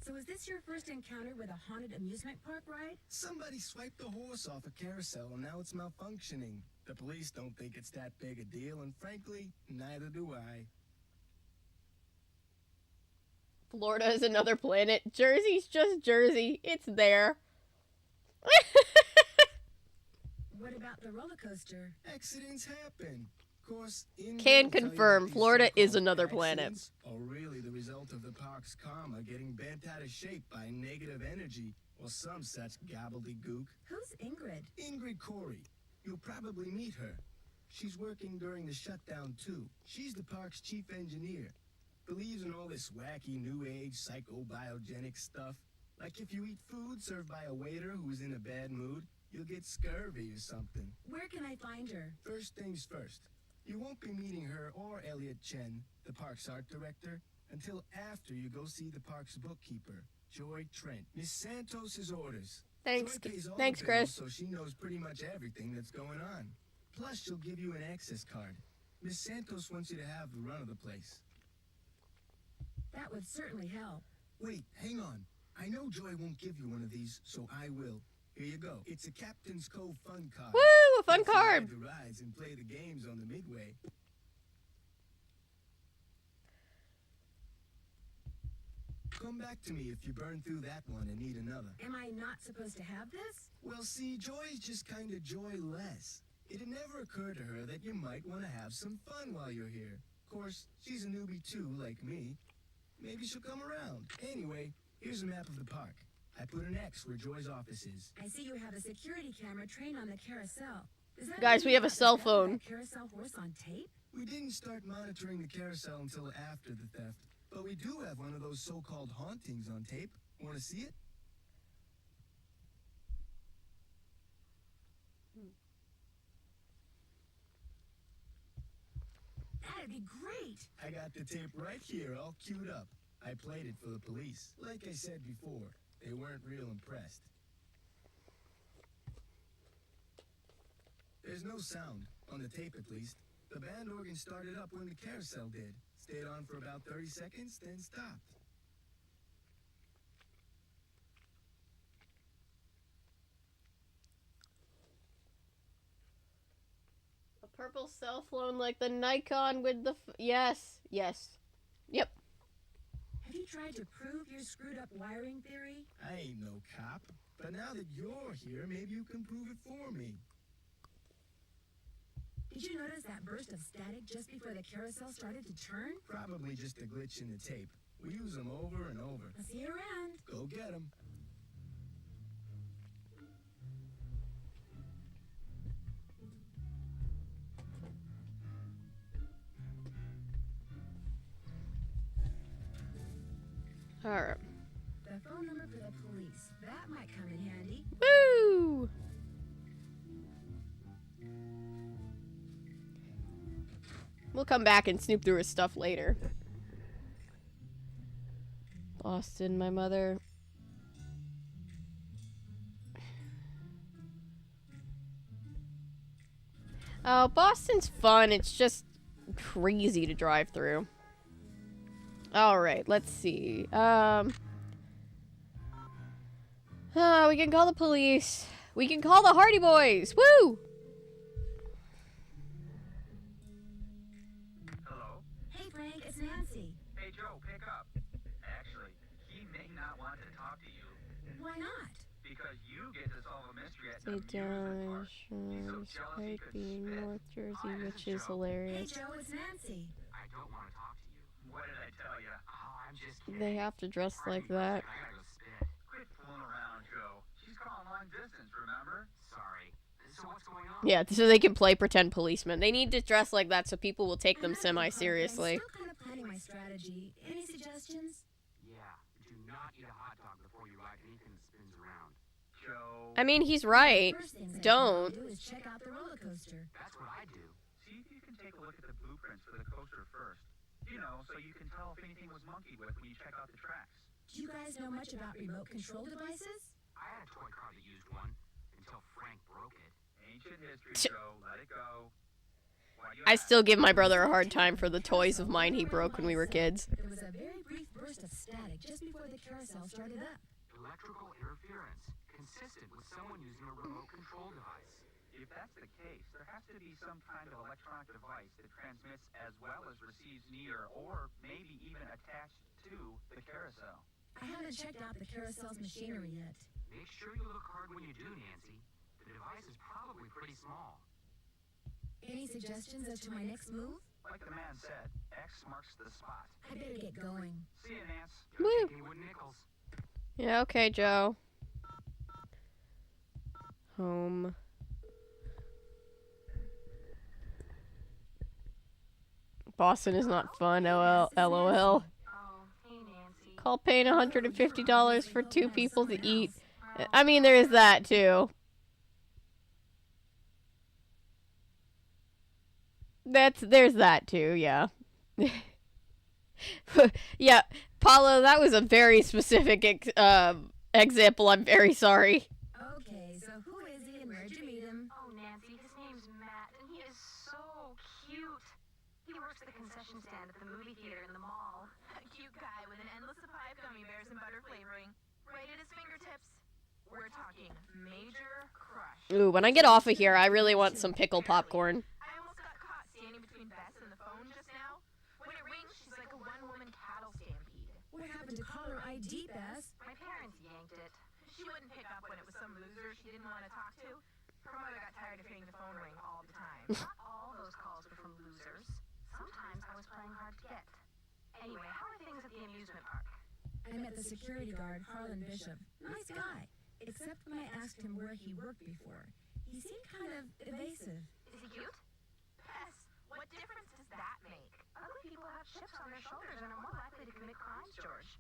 So is this your first encounter with a haunted amusement park ride? Somebody swiped the horse off a carousel and now it's malfunctioning. The police don't think it's that big a deal, and frankly, neither do I. Florida is another planet. Jersey's just Jersey. It's there. What about the roller coaster? Accidents happen. Of course, in Can confirm, Florida is another planet. Are really the result of the park's karma getting bent out of shape by negative energy or some such gobbledygook. Who's Ingrid? Ingrid Corey. You'll probably meet her. She's working during the shutdown too. She's the park's chief engineer. Believes in all this wacky new age psychobiogenic stuff. Like if you eat food served by a waiter who's in a bad mood, you'll get scurvy or something. Where can I find her? First things first. You won't be meeting her or Elliot Chen, the park's art director, until after you go see the park's bookkeeper, Joy Trent. Miss Santos's orders. Thanks, Joy pays all thanks, the bills, Chris. so she knows pretty much everything that's going on. Plus, she'll give you an access card. Miss Santos wants you to have the run of the place. That would certainly help. Wait, hang on. I know Joy won't give you one of these, so I will. Here you go. It's a Captain's Cove fun card. Woo, a fun Lets you card. ride the rides and play the games on the midway. Come back to me if you burn through that one and need another. Am I not supposed to have this? Well, see, Joy's just kind of joyless. It had never occurred to her that you might want to have some fun while you're here. Of course, she's a newbie too, like me. Maybe she'll come around. Anyway, here's a map of the park. I put an X where Joy's office is. I see you have a security camera trained on the carousel. Does that Guys, mean we you have a got the cell theft of phone. that carousel horse on tape? We didn't start monitoring the carousel until after the theft, but we do have one of those so-called hauntings on tape. Want to see it? That'd be great. I got the tape right here, all queued up. I played it for the police. Like I said before, they weren't real impressed. There's no sound, on the tape at least. The band organ started up when the carousel did. Stayed on for about 30 seconds, then stopped. A purple cell phone like the Nikon with the... Yes. Yes. Yep. Have you tried to prove your screwed up wiring theory? I ain't no cop, but now that you're here, maybe you can prove it for me. Did you notice that burst of static just before the carousel started to turn? Probably just a glitch in the tape. We use them over and over. I'll see you around. Go get them. Alright. The phone number for the police. That might come in handy. Woo! We'll come back and snoop through his stuff later. Boston, my mother. Oh, Boston's fun. It's just crazy to drive through. Alright, let's see. We can call the police. We can call the Hardy Boys. Woo! Hello? Hey, Frank, it's Nancy. Hey, Joe, pick up. Actually, he may not want to talk to you. Why not? Because you get to solve a mystery at They the amusement park. Josh, he Spike could being spit. North Jersey, Hi, this which is is Joe. Hey, hilarious. Joe, it's Nancy. I don't want to talk to you. What did I tell you? Oh, I'm just kidding. They have to dress like that. I gotta go spit. Quit fooling around, Joe. She's calling long distance, remember? Sorry. So what's going on? Yeah, so they can play pretend policemen. They need to dress like that so people will take them I'm not in the park, semi-seriously. I'm still kind of planning my strategy. Any suggestions? Yeah. Do not eat a hot dog before you ride anything that spins around. Joe. I mean, he's right. First things I Don't. do is check out the roller coaster. That's what I do. See if you can take a look at the blueprints for the coaster first. You know, so you can tell if anything was monkeyed with when you check out the tracks. Do you guys know much about remote control devices? I had a toy car that used one until Frank broke it. Ancient history, Ch- Joe. Let it go. Why do you I ask? still give my brother a hard time for the toys of mine he broke when we were kids. There was a very brief burst of static just before the carousel started up. Electrical interference, consistent with someone using a remote control device. If that's the case, there has to be some kind of electronic device that transmits as well as receives near, or maybe even attached to, the carousel. I haven't checked out the carousel's machinery yet. Make sure you look hard when you do, Nancy. The device is probably pretty small. Any suggestions as to my next move? Like the man said, X marks the spot. I better get going. See you, Nance. Woo. Chicken wood nickels. Yeah, okay, Joe. Home. Boston is not fun. LOL. Oh, hey, Nancy. Call paying $150 for two people to eat. I mean, there is that too. There's that too. Yeah. Yeah, Paulo, that was a very specific example. I'm very sorry. Okay, so who is he and where'd you meet him? Oh, Nancy, his name's Matt, and he is so cute. He works at the concession stand at the movie theater in the mall. A cute guy with an endless supply of gummy bears and butter flavoring. Right at his fingertips. We're talking major crush. Ooh, when I get off of here, I really want some pickle popcorn. I almost got caught standing between Bess and the phone just now. When it rings, she's like a one-woman cattle stampede. What happened to caller you didn't want to talk to? Her mother got tired of hearing the phone ring all the time. Not all those calls were from losers. Sometimes I was playing hard to get. Anyway, how are things at the amusement park? I met the security guard, Harlan Bishop. Nice guy. Except when I asked him where he worked before. He seemed kind of evasive. Is he cute? Yes. What difference does that make? Ugly people have chips on their shoulders and are more likely to commit crimes, George.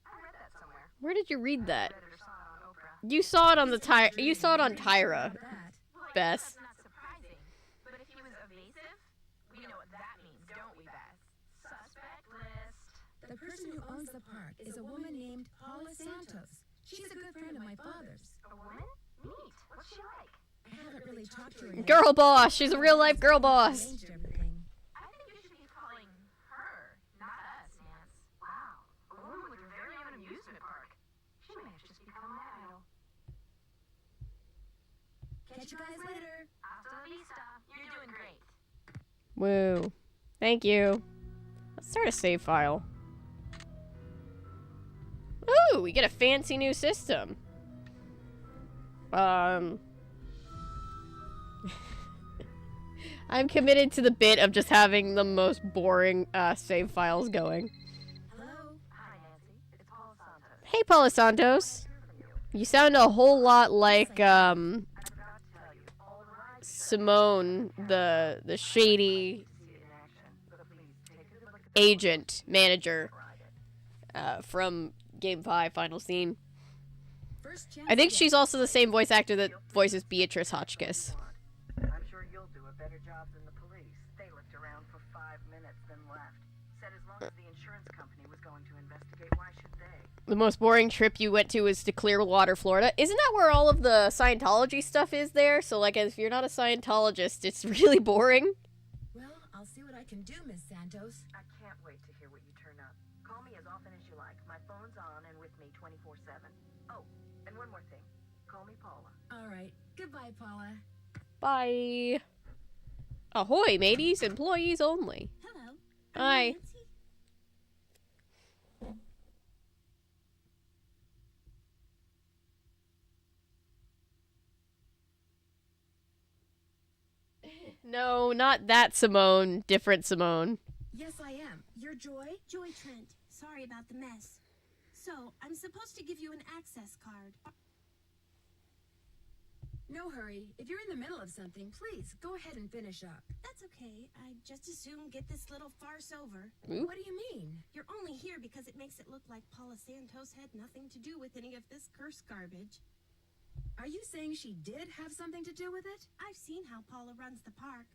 I read that somewhere. Where did you read that? Read it or saw it on Oprah. You saw it on the You saw it on Tyra. Well, I guess Bess. that's not surprising. But if he was evasive, we know what that means, don't we, Beth? Suspect list. The person who owns the park is a woman named Paula Santos. She's a good friend of my father's. A woman? Neat. What's she like? I haven't really talked to her yet. Girl boss. She's a real life girl boss. Arranged everything. I think you should be calling her, not us, Nance. Wow. A woman with her very own amusement park. She may have just become my idol. Catch you guys later. Hasta la vista. You're doing great. Woo. Thank you. Let's start a save file. Ooh, we get a fancy new system. I'm committed to the bit of just having the most boring save files going. Hello? Hi, Nancy. It's Paula Santos. Hey, Paula Santos. You sound a whole lot like I forgot to tell you. All the rides Simone, the shady see it in action. But please take a good look at agent manager ride it. from Game 5 final scene. First chance I think to she's also the same voice actor that voices Beatrice Hotchkiss. I'm sure you'll do a better job than the police. They looked around for 5 minutes, then left. Said as long as the insurance company was going to investigate, why should they? The most boring trip you went to was to Clearwater, Florida. Isn't that where all of the Scientology stuff is there? So, like, if you're not a Scientologist, it's really boring. Well, I'll see what I can do, Miss Santos. I can't wait to hear what you turn up. Call me as often as you like. My phone's on and with me 24/7. Oh, and one more thing. Call me Paula. All right. Goodbye, Paula. Bye. Ahoy, mateys. Employees only. Hello. Hi. Nancy. No, not that Simone. Different Simone. Yes, I am. You're Joy? Joy Trent. Sorry about the mess. So, I'm supposed to give you an access card. No hurry. If you're in the middle of something, please go ahead and finish up. That's okay. I'd just as soon get this little farce over. Oop. What do you mean? You're only here because it makes it look like Paula Santos had nothing to do with any of this curse garbage. Are you saying she did have something to do with it? I've seen how Paula runs the park.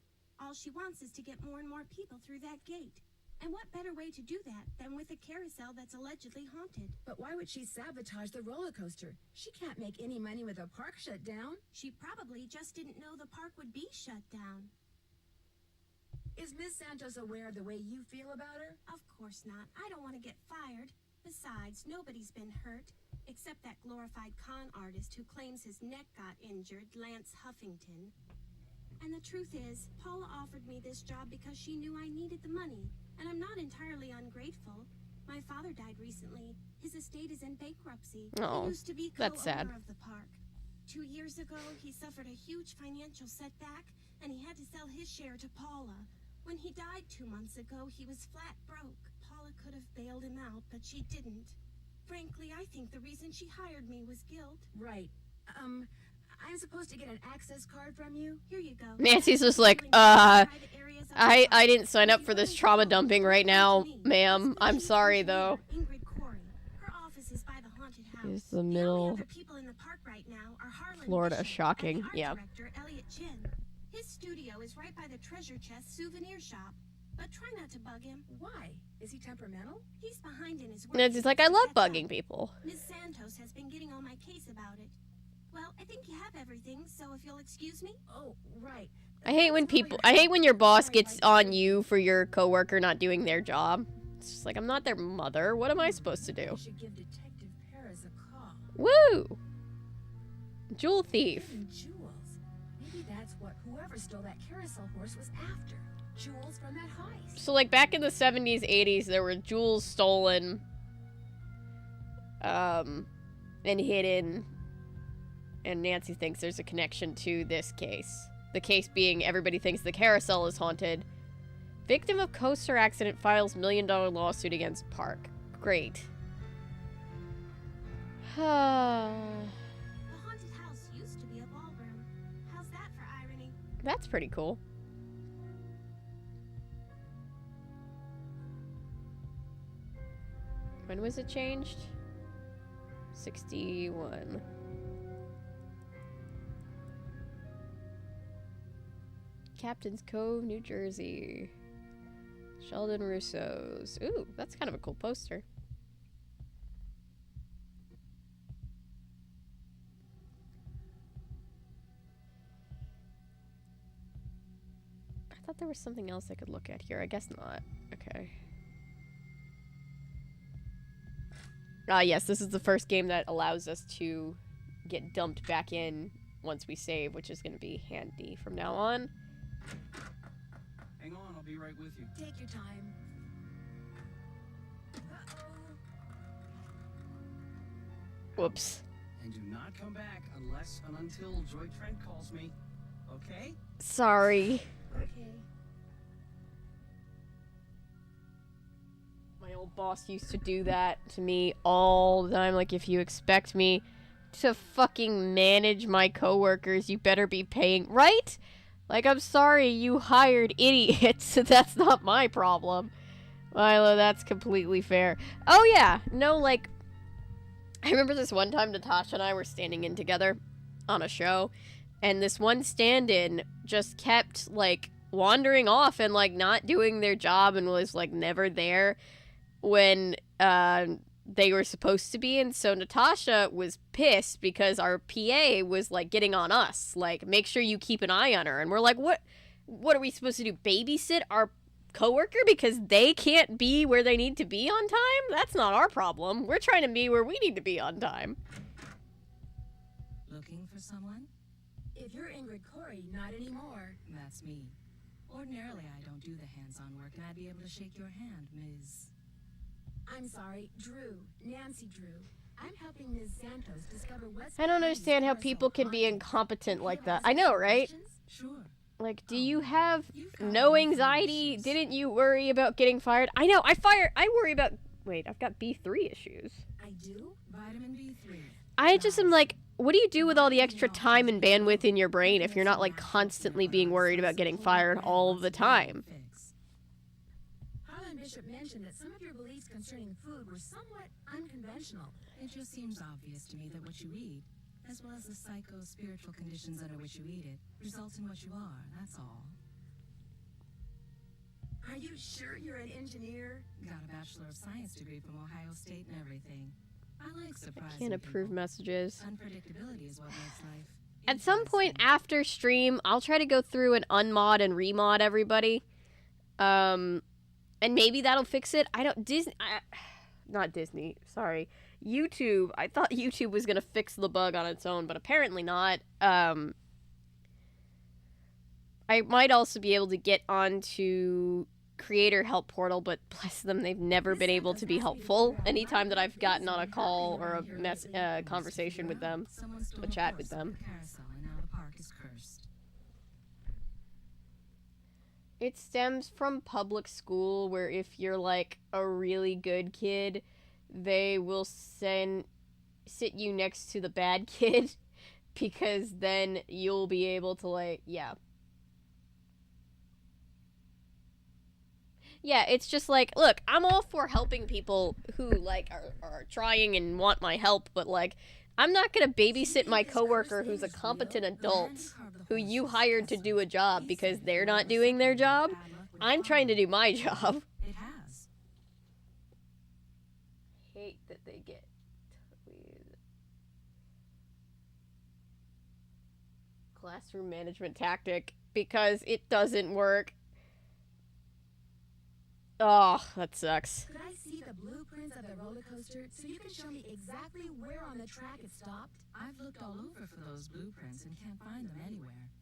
All she wants is to get more and more people through that gate. And what better way to do that than with a carousel that's allegedly haunted? But why would she sabotage the roller coaster? She can't make any money with a park shut down. She probably just didn't know the park would be shut down. Is Miss Santos aware of the way you feel about her? Of course not. I don't want to get fired. Besides, nobody's been hurt, except that glorified con artist who claims his neck got injured, Lance Huffington. And the truth is, Paula offered me this job because she knew I needed the money. And I'm not entirely ungrateful. My father died recently. His estate is in bankruptcy. Oh, He used to be that's co-owner sad. of the park. 2 years ago, he suffered a huge financial setback, and he had to sell his share to Paula. When he died 2 months ago, he was flat broke. Paula could have bailed him out, but she didn't. Frankly, I think the reason she hired me was guilt. Right. I'm supposed to get an access card from you? Here you go. Nancy's just like, I didn't sign up for this trauma dumping right now, ma'am. I'm sorry, though. Ingrid Corey. Her office is by the haunted house. Here's the The only middle. other people in the park right now are Harlan Florida. Bishop Shocking. and the art Yeah. director Elliot Chin. His studio is right by the treasure chest souvenir shop. But try not to bug him. Why? Is he temperamental? He's behind in his work. Nancy's like, I love bugging people. Miss Santos has been getting on my case about it. Well, I think you have everything, so if you'll excuse me. Oh, right. I hate when your boss gets on you for your coworker not doing their job. It's just like, I'm not their mother. What am I supposed to do? I should give Detective Paris a call. Woo! Jewel thief. Hidden jewels. Maybe that's what whoever stole that carousel horse was after. Jewels from that heist. So, like, back in the 70s, 80s, there were jewels stolen, and hidden And Nancy thinks there's a connection to this case. The case being everybody thinks the Carousel is haunted. Victim of coaster accident files $1 million lawsuit against park. Great. The haunted house used to be a ballroom. How's that for irony? That's pretty cool. When was it changed? 61. Captain's Cove, New Jersey. Sheldon Russo's. Ooh, that's kind of a cool poster. I thought there was something else I could look at here. I guess not. Okay. Ah, yes, this is the first game that allows us to get dumped back in once we save, which is going to be handy from now on. Hang on, I'll be right with you. Take your time. Whoops. And do not come back unless and until Joy Trent calls me. Okay? Sorry. Okay. My old boss used to do that to me all the time. Like, if you expect me to fucking manage my coworkers, you better be paying, right? Like, I'm sorry you hired idiots. That's not my problem. Milo, that's completely fair. Oh, yeah. No, like, I remember this one time Natasha and I were standing in together on a show, and this one stand-in just kept, like, wandering off and, like, not doing their job and was, like, never there when they were supposed to be. And so Natasha was pissed because our PA was like getting on us, like, make sure you keep an eye on her. And we're like, what are we supposed to do, babysit our coworker because they can't be where they need to be on time? That's not our problem. We're trying to be where we need to be on time. Looking for someone? If you're Ingrid Corey, not anymore. That's me. Ordinarily, I don't do the hands-on work, and I'd be able to shake your hand, Ms. I'm sorry, Drew. Nancy Drew. I'm helping Ms. Santos discover what's... I don't understand how people can be incompetent like that. I know, right? Sure. Like, do you have no anxiety? Didn't you worry about getting fired? I know, I worry about... Wait, I've got B3 issues. I do? Vitamin B3. I just am like, what do you do with all the extra time and bandwidth in your brain if you're not, like, constantly being worried about getting fired all of the time? Harlan Bishop mentioned that some of your beliefs concerning food were somewhat unconventional. It just seems obvious to me that what you eat, as well as the psycho-spiritual conditions under which you eat it, results in what you are, that's all. Are you sure you're an engineer? Got a Bachelor of Science degree from Ohio State and everything. I like surprising Can't approve people. Messages. Unpredictability is what makes life At some point after stream, I'll try to go through and unmod and remod everybody. And maybe that'll fix it. I don't... not Disney. Sorry. YouTube. I thought YouTube was going to fix the bug on its own, but apparently not. I might also be able to get onto Creator Help Portal, but bless them, they've never been able to be helpful. Anytime that I've gotten on a call or a conversation with them, a chat with them. Carousel, and now the park is cursed. It stems from public school, where if you're, like, a really good kid, they will sit you next to the bad kid, because then you'll be able to, like, yeah. Yeah, it's just like, look, I'm all for helping people who, like, are trying and want my help, but, like, I'm not gonna babysit my coworker who's a competent adult who you hired to do a job because they're not doing their job. I'm trying to do my job. It has. Hate that they get classroom management tactic because it doesn't work. Oh, that sucks. Could I see the blueprints of the roller coaster so you can show me exactly where on the track it stopped? I've looked all over for those blueprints and can't find them anywhere.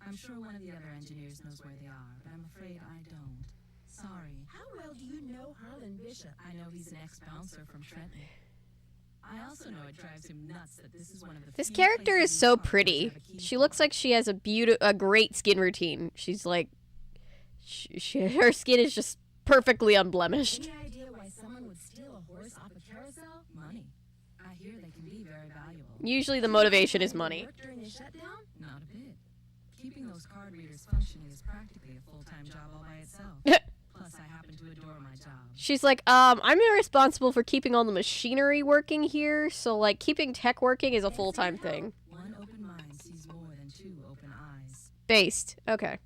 I'm sure one of the other engineers knows where they are, but I'm afraid I don't. Sorry. How well do you know Harlan Bishop? I know he's an ex-bouncer from Trenton. I also know it drives him nuts that this is one of the This few character is places in so the park pretty. that have a key She fob. looks like she has a great skin routine. She's like, her skin is just perfectly unblemished. Any idea why someone would steal a horse off a carousel? Money. I hear they can be very valuable. Usually the motivation is money. Work during the shutdown? Not a bit. Keeping those card readers functioning is practically a full-time job all by itself. Plus, I happen to adore my job. She's like, I'm responsible for keeping all the machinery working here, so like keeping tech working is a full-time thing. One open mind sees more than two open eyes. Based. Okay.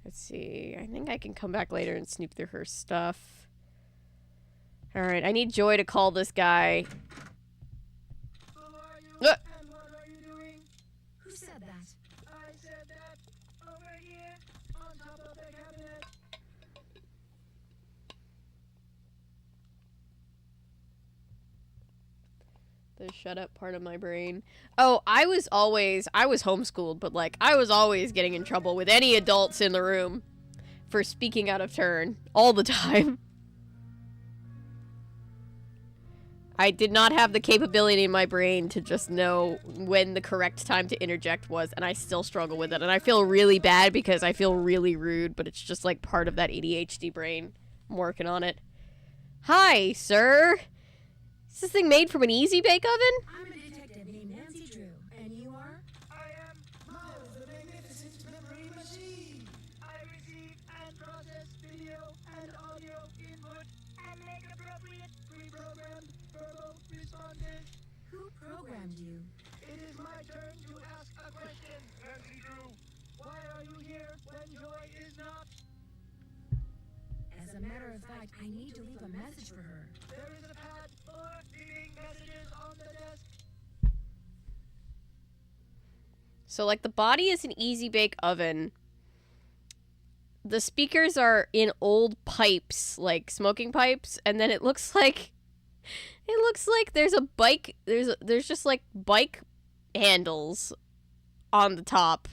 Let's see. I think I can come back later and snoop through her stuff. Alright, I need Joy to call this guy. Who are you? And what are you doing? Who said that? I said that. Over here. On top of the cabinet. The shut up part of my brain. Oh, I was homeschooled, but like I was always getting in trouble with any adults in the room for speaking out of turn all the time. I did not have the capability in my brain to just know when the correct time to interject was, and I still struggle with it. And I feel really bad because I feel really rude, but it's just like part of that ADHD brain. I'm working on it. Hi, sir. Is this thing made from an easy bake oven? I'm a detective named Nancy Drew, and you are? I am Miles, the magnificent memory machine. I receive and process video and audio input and make appropriate pre-programmed verbal responses. Who programmed you? It is my turn to ask a question. Nancy Drew, why are you here when Joy is not? As a matter of fact, I need to leave a message for her. There is a pad for leaving messages on the desk. So, like, the body is an easy bake oven. The speakers are in old pipes, like smoking pipes, and then it looks like there's a bike. There's just like bike handles on the top.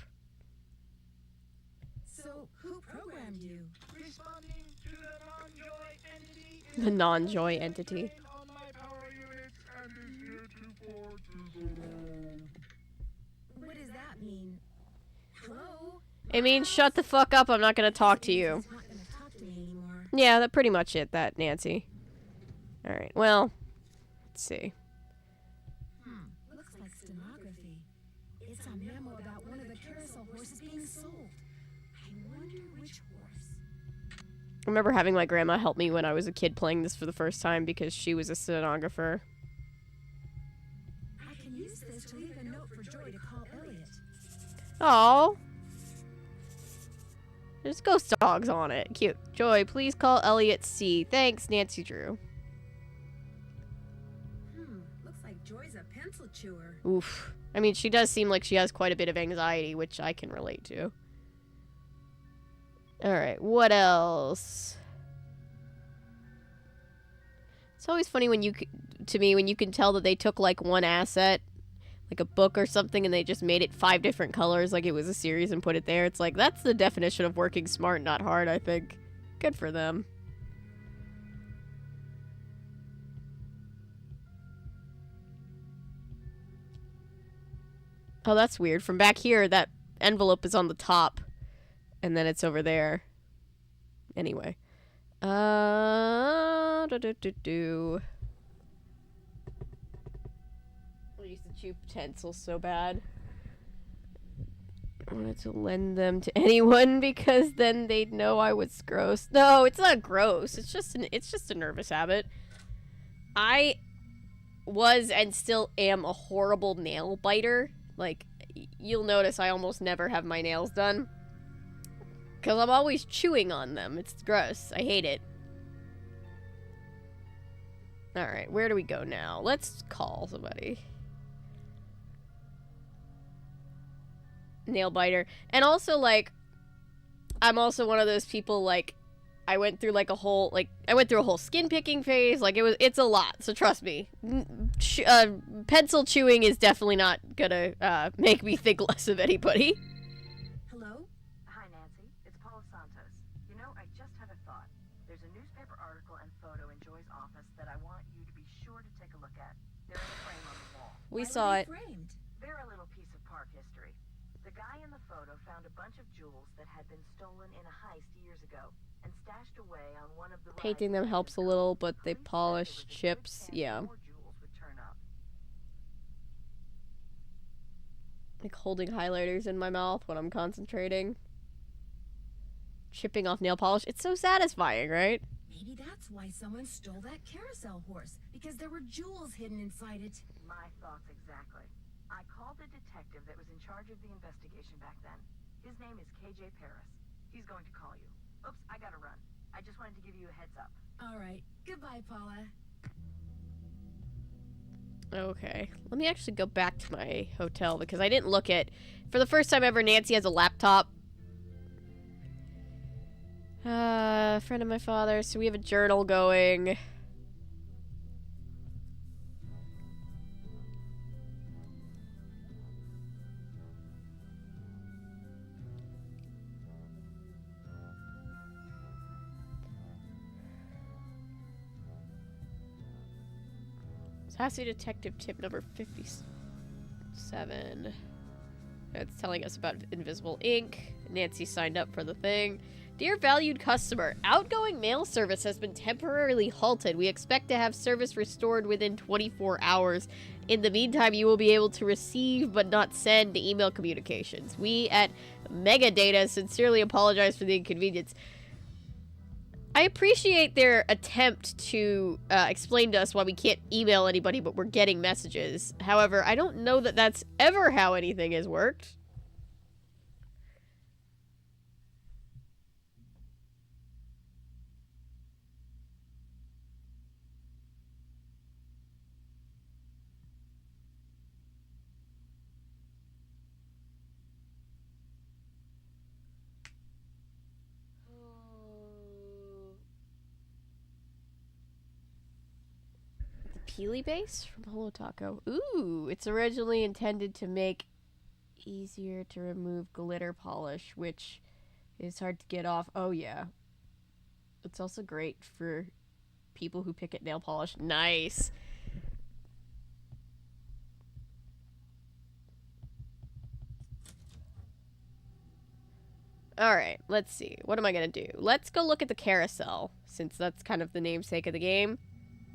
So, who programmed you? Responding to the non-Joy entity. The non-Joy entity. On my power units and is heretofore dissolved. What does that mean? Hello? It means shut the fuck up. I'm not gonna talk to you. He's not gonna talk to me anymore. Yeah, that's pretty much it. That Nancy. All right. Well, let's see. Looks like stenography. It's a memo about one of the carousel horses being sold. I wonder which horse. I remember having my grandma help me when I was a kid playing this for the first time because she was a stenographer. I can use this to leave a note for Joy to call Elliot. Oh. There's ghost dogs on it. Cute. Joy, please call Elliot C. Thanks, Nancy Drew. Looks like Joy's a pencil chewer. Oof. I mean, she does seem like she has quite a bit of anxiety, which I can relate to. Alright, what else? It's always funny when when you can tell that they took, like, one asset, like a book or something, and they just made it 5 different colors like it was a series and put it there. It's like, that's the definition of working smart, not hard, I think. Good for them. Oh, that's weird. From back here, that envelope is on the top, and then it's over there. Anyway. I used to chew pencils so bad. I wanted to lend them to anyone because then they'd know I was gross. No, it's not gross. It's just a nervous habit. I was and still am a horrible nail biter. Like, you'll notice I almost never have my nails done. Because I'm always chewing on them. It's gross. I hate it. Alright, where do we go now? Let's call somebody. Nail biter. And also, like, I'm also one of those people, like, I went through a whole skin picking phase. Like, it's a lot, so trust me. Pencil chewing is definitely not gonna make me think less of anybody. Hello? Hi, Nancy. It's Paula Santos. You know, I just had a thought. There's a newspaper article and photo in Joy's office that I want you to be sure to We Why saw were it. they framed? They're a little piece of park history. The guy in the photo found a bunch of jewels that had been stolen in a heist years ago and stashed away on one of the Painting rides them in helps a Carousel. little, but they Police said there polish was a good chips. chance Yeah. more jewels would turn up. Like holding highlighters in my mouth when I'm concentrating. Chipping off nail polish. It's so satisfying, right? Maybe that's why someone stole that carousel horse, because there were jewels hidden inside it. My thoughts exactly. I called the detective that was in charge of the investigation back then. His name is KJ Paris. He's going to call you. Oops, I gotta run. I just wanted to give you a heads up. All right. Goodbye, Paula. Okay. Let me actually go back to my hotel because I didn't look at... For the first time ever, Nancy has a laptop. Friend of my father, so we have a journal going. Sassy Detective tip number 57. It's telling us about invisible ink. Nancy signed up for the thing. Dear valued customer, outgoing mail service has been temporarily halted. We expect to have service restored within 24 hours. In the meantime, you will be able to receive but not send email communications. We at Megadata sincerely apologize for the inconvenience. I appreciate their attempt to explain to us why we can't email anybody, but we're getting messages. However, I don't know that that's ever how anything has worked. Peely base from Holo Taco. Ooh, it's originally intended to make easier to remove glitter polish, which is hard to get off. Oh yeah. It's also great for people who pick at nail polish. Nice. Alright, let's see. What am I gonna do? Let's go look at the carousel, since that's kind of the namesake of the game.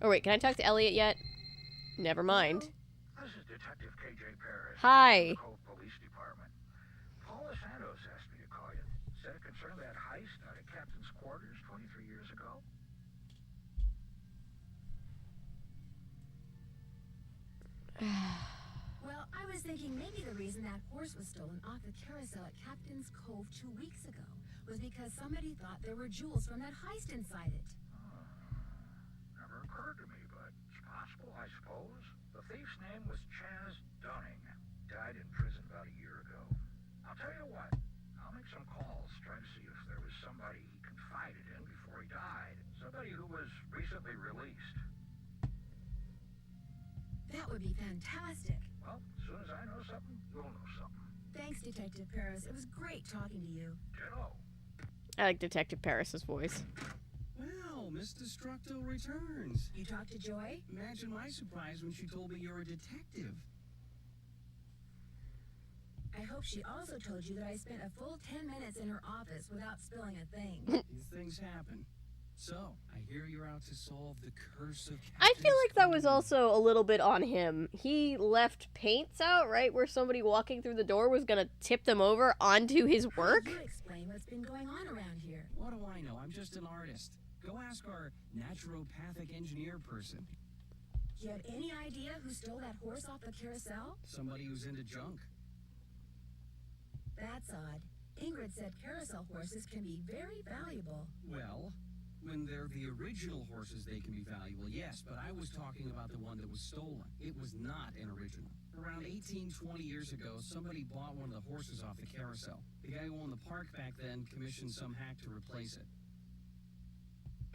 Oh wait, can I talk to Elliot yet? Never mind. This is Detective KJ Paris. Hi. From the Cove Police Department. Paula Santos asked me to call you. Said it concerned that heist out at Captain's quarters 23 years ago. Well, I was thinking maybe the reason that horse was stolen off the carousel at Captain's Cove 2 weeks ago was because somebody thought there were jewels from that heist inside it. Never occurred to me, but it's possible, I suppose. The thief's name was Chaz Dunning. Died in prison about a year ago. I'll tell you what. I'll make some calls, try to see if there was somebody he confided in before he died. Somebody who was recently released. That would be fantastic. Well, as soon as I know something, you'll know something. Thanks, Detective Paris. It was great talking to you. Ditto. I like Detective Paris's voice. Well, Miss Destructo returns. You talked to Joy? Imagine my surprise when she told me you're a detective. I hope she also told you that I spent a full 10 minutes in her office without spilling a thing. These things happen. So, I hear you're out to solve the curse of I Captain feel like that was Spoon. also a little bit on him. He left paints out, right, where somebody walking through the door was gonna tip them over onto his work. You explain what's been going on around here. What do I know? I'm just an artist. Go ask our naturopathic engineer person. Do you have any idea who stole that horse off the carousel? Somebody who's into junk. That's odd. Ingrid said carousel horses can be very valuable. Well, when they're the original horses, they can be valuable, yes, but I was talking about the one that was stolen. It was not an original. Around 18, 20 years ago, somebody bought one of the horses off the carousel. The guy who owned the park back then commissioned some hack to replace it.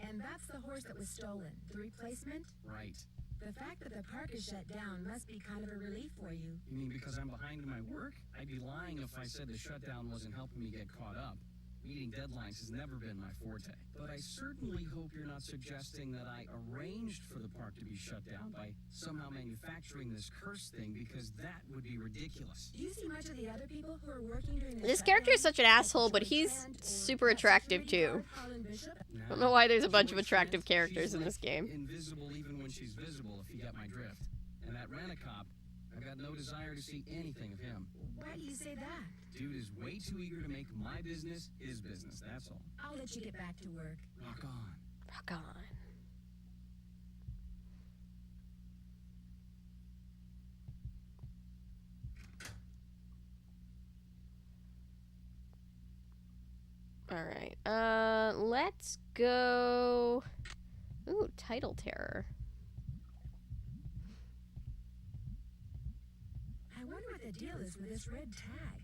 And that's the horse that was stolen. The replacement? Right. The fact that the park is shut down must be kind of a relief for you. You mean because I'm behind in my work? I'd be lying if I said the shutdown wasn't helping me get caught up. Meeting deadlines has never been my forte. But I certainly hope you're not suggesting that I arranged for the park to be shut down by somehow manufacturing this curse thing, because that would be ridiculous. Do you see much of the other people who are working during the This character is such an asshole, but he's super attractive too. I don't know why there's a bunch of attractive characters in this game. Invisible even when she's visible, if you get my drift. And that Rent-A-Cop, I've got no desire to see anything of him. Why do you say that? Dude is way too eager to make my business his business, that's all. I'll let you get back to work. Rock on. Rock on. Alright, let's go... Ooh, Title Terror. I wonder what the deal is with this red tag.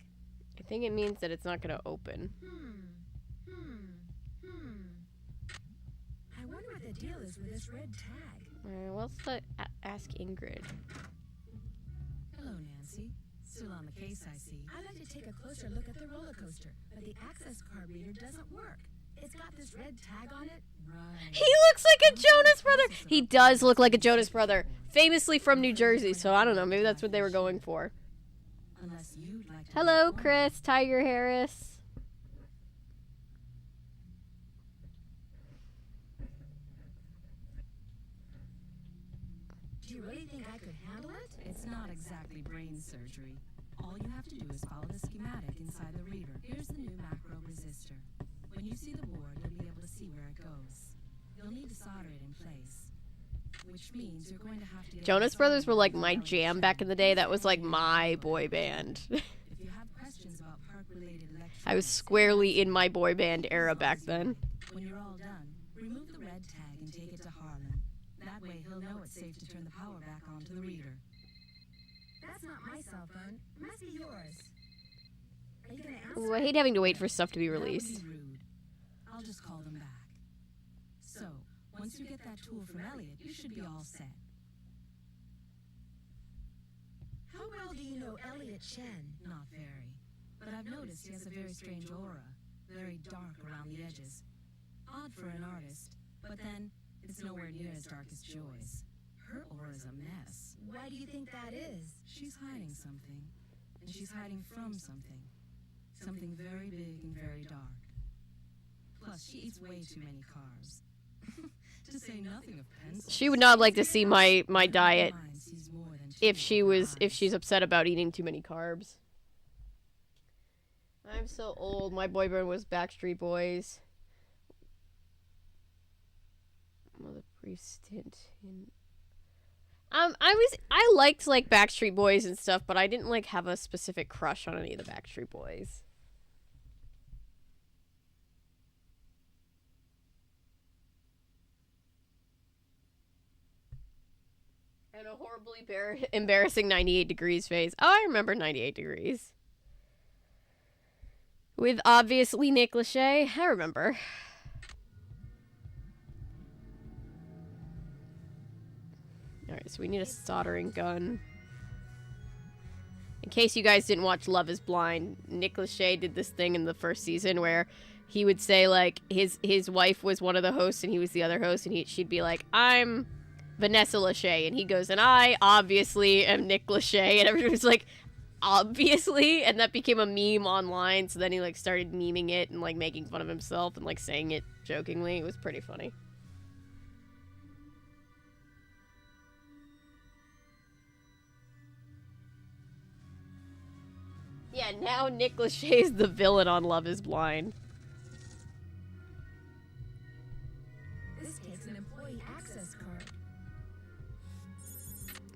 I think it means that it's not gonna open. I wonder what the deal is with this red tag. Alright, let's ask Ingrid. Hello, Nancy. Still on the case, I see. I'd like to take a closer look at the roller coaster, but the access card reader doesn't work. It's got this red tag on it. Right. He looks like a Jonas Brother! He does look like a Jonas Brother. Famously from New Jersey, so I don't know, maybe that's what they were going for. Unless you'd like to. Hello, Chris, Tiger Harris. Do you really think I could handle it? It's not exactly brain surgery. All you have to do is follow the schematic inside the reader. Here's the new macro resistor. When you see the board, you'll be able to see where it goes. You'll need to solder it in place, which means you're going to have to get Jonas Brothers were like my jam back in the day. That was like my boy band. If you have questions about park-related electronics, I was squarely in my boy band era back then. when you're all done, remove the red tag and take it to Harlan. That way he'll know it's safe to turn the power back on to the reader. That's not my cell phone. It must be yours. Are you gonna answer? Ooh, I hate having to wait for stuff to be That would released. be rude. I'll just call them back. So, once you get that tool from Elliot, you should be all set. How well do you know Elliot Chen? Not very. But I've noticed he has a very strange aura. Very dark around the edges. Odd for an artist, but then it's nowhere near as dark as Joy's. Her aura's a mess. Why do you think that is? She's hiding something. And she's hiding from something. Something very big and very dark. Plus, she eats way too many carbs. To say nothing of pencils. She would not like to see my diet Her mind sees more than if two if she's eyes. upset about eating too many carbs. I'm so old. My boy band was Backstreet Boys. Mother brief stint in. I liked like Backstreet Boys and stuff, but I didn't like have a specific crush on any of the Backstreet Boys. And a horribly embarrassing 98 Degrees phase. Oh, I remember 98 Degrees. With obviously Nick Lachey. I remember. Alright, so we need a soldering gun. In case you guys didn't watch Love is Blind, Nick Lachey did this thing in the first season where he would say, like, his wife was one of the hosts and he was the other host, and she'd be like, I'm Vanessa Lachey, and he goes, and I obviously am Nick Lachey, and everybody was like, obviously, and that became a meme online, so then he, like, started memeing it and, like, making fun of himself and, like, saying it jokingly. It was pretty funny. Yeah, now Nick Lachey's the villain on Love is Blind. This takes an employee access card.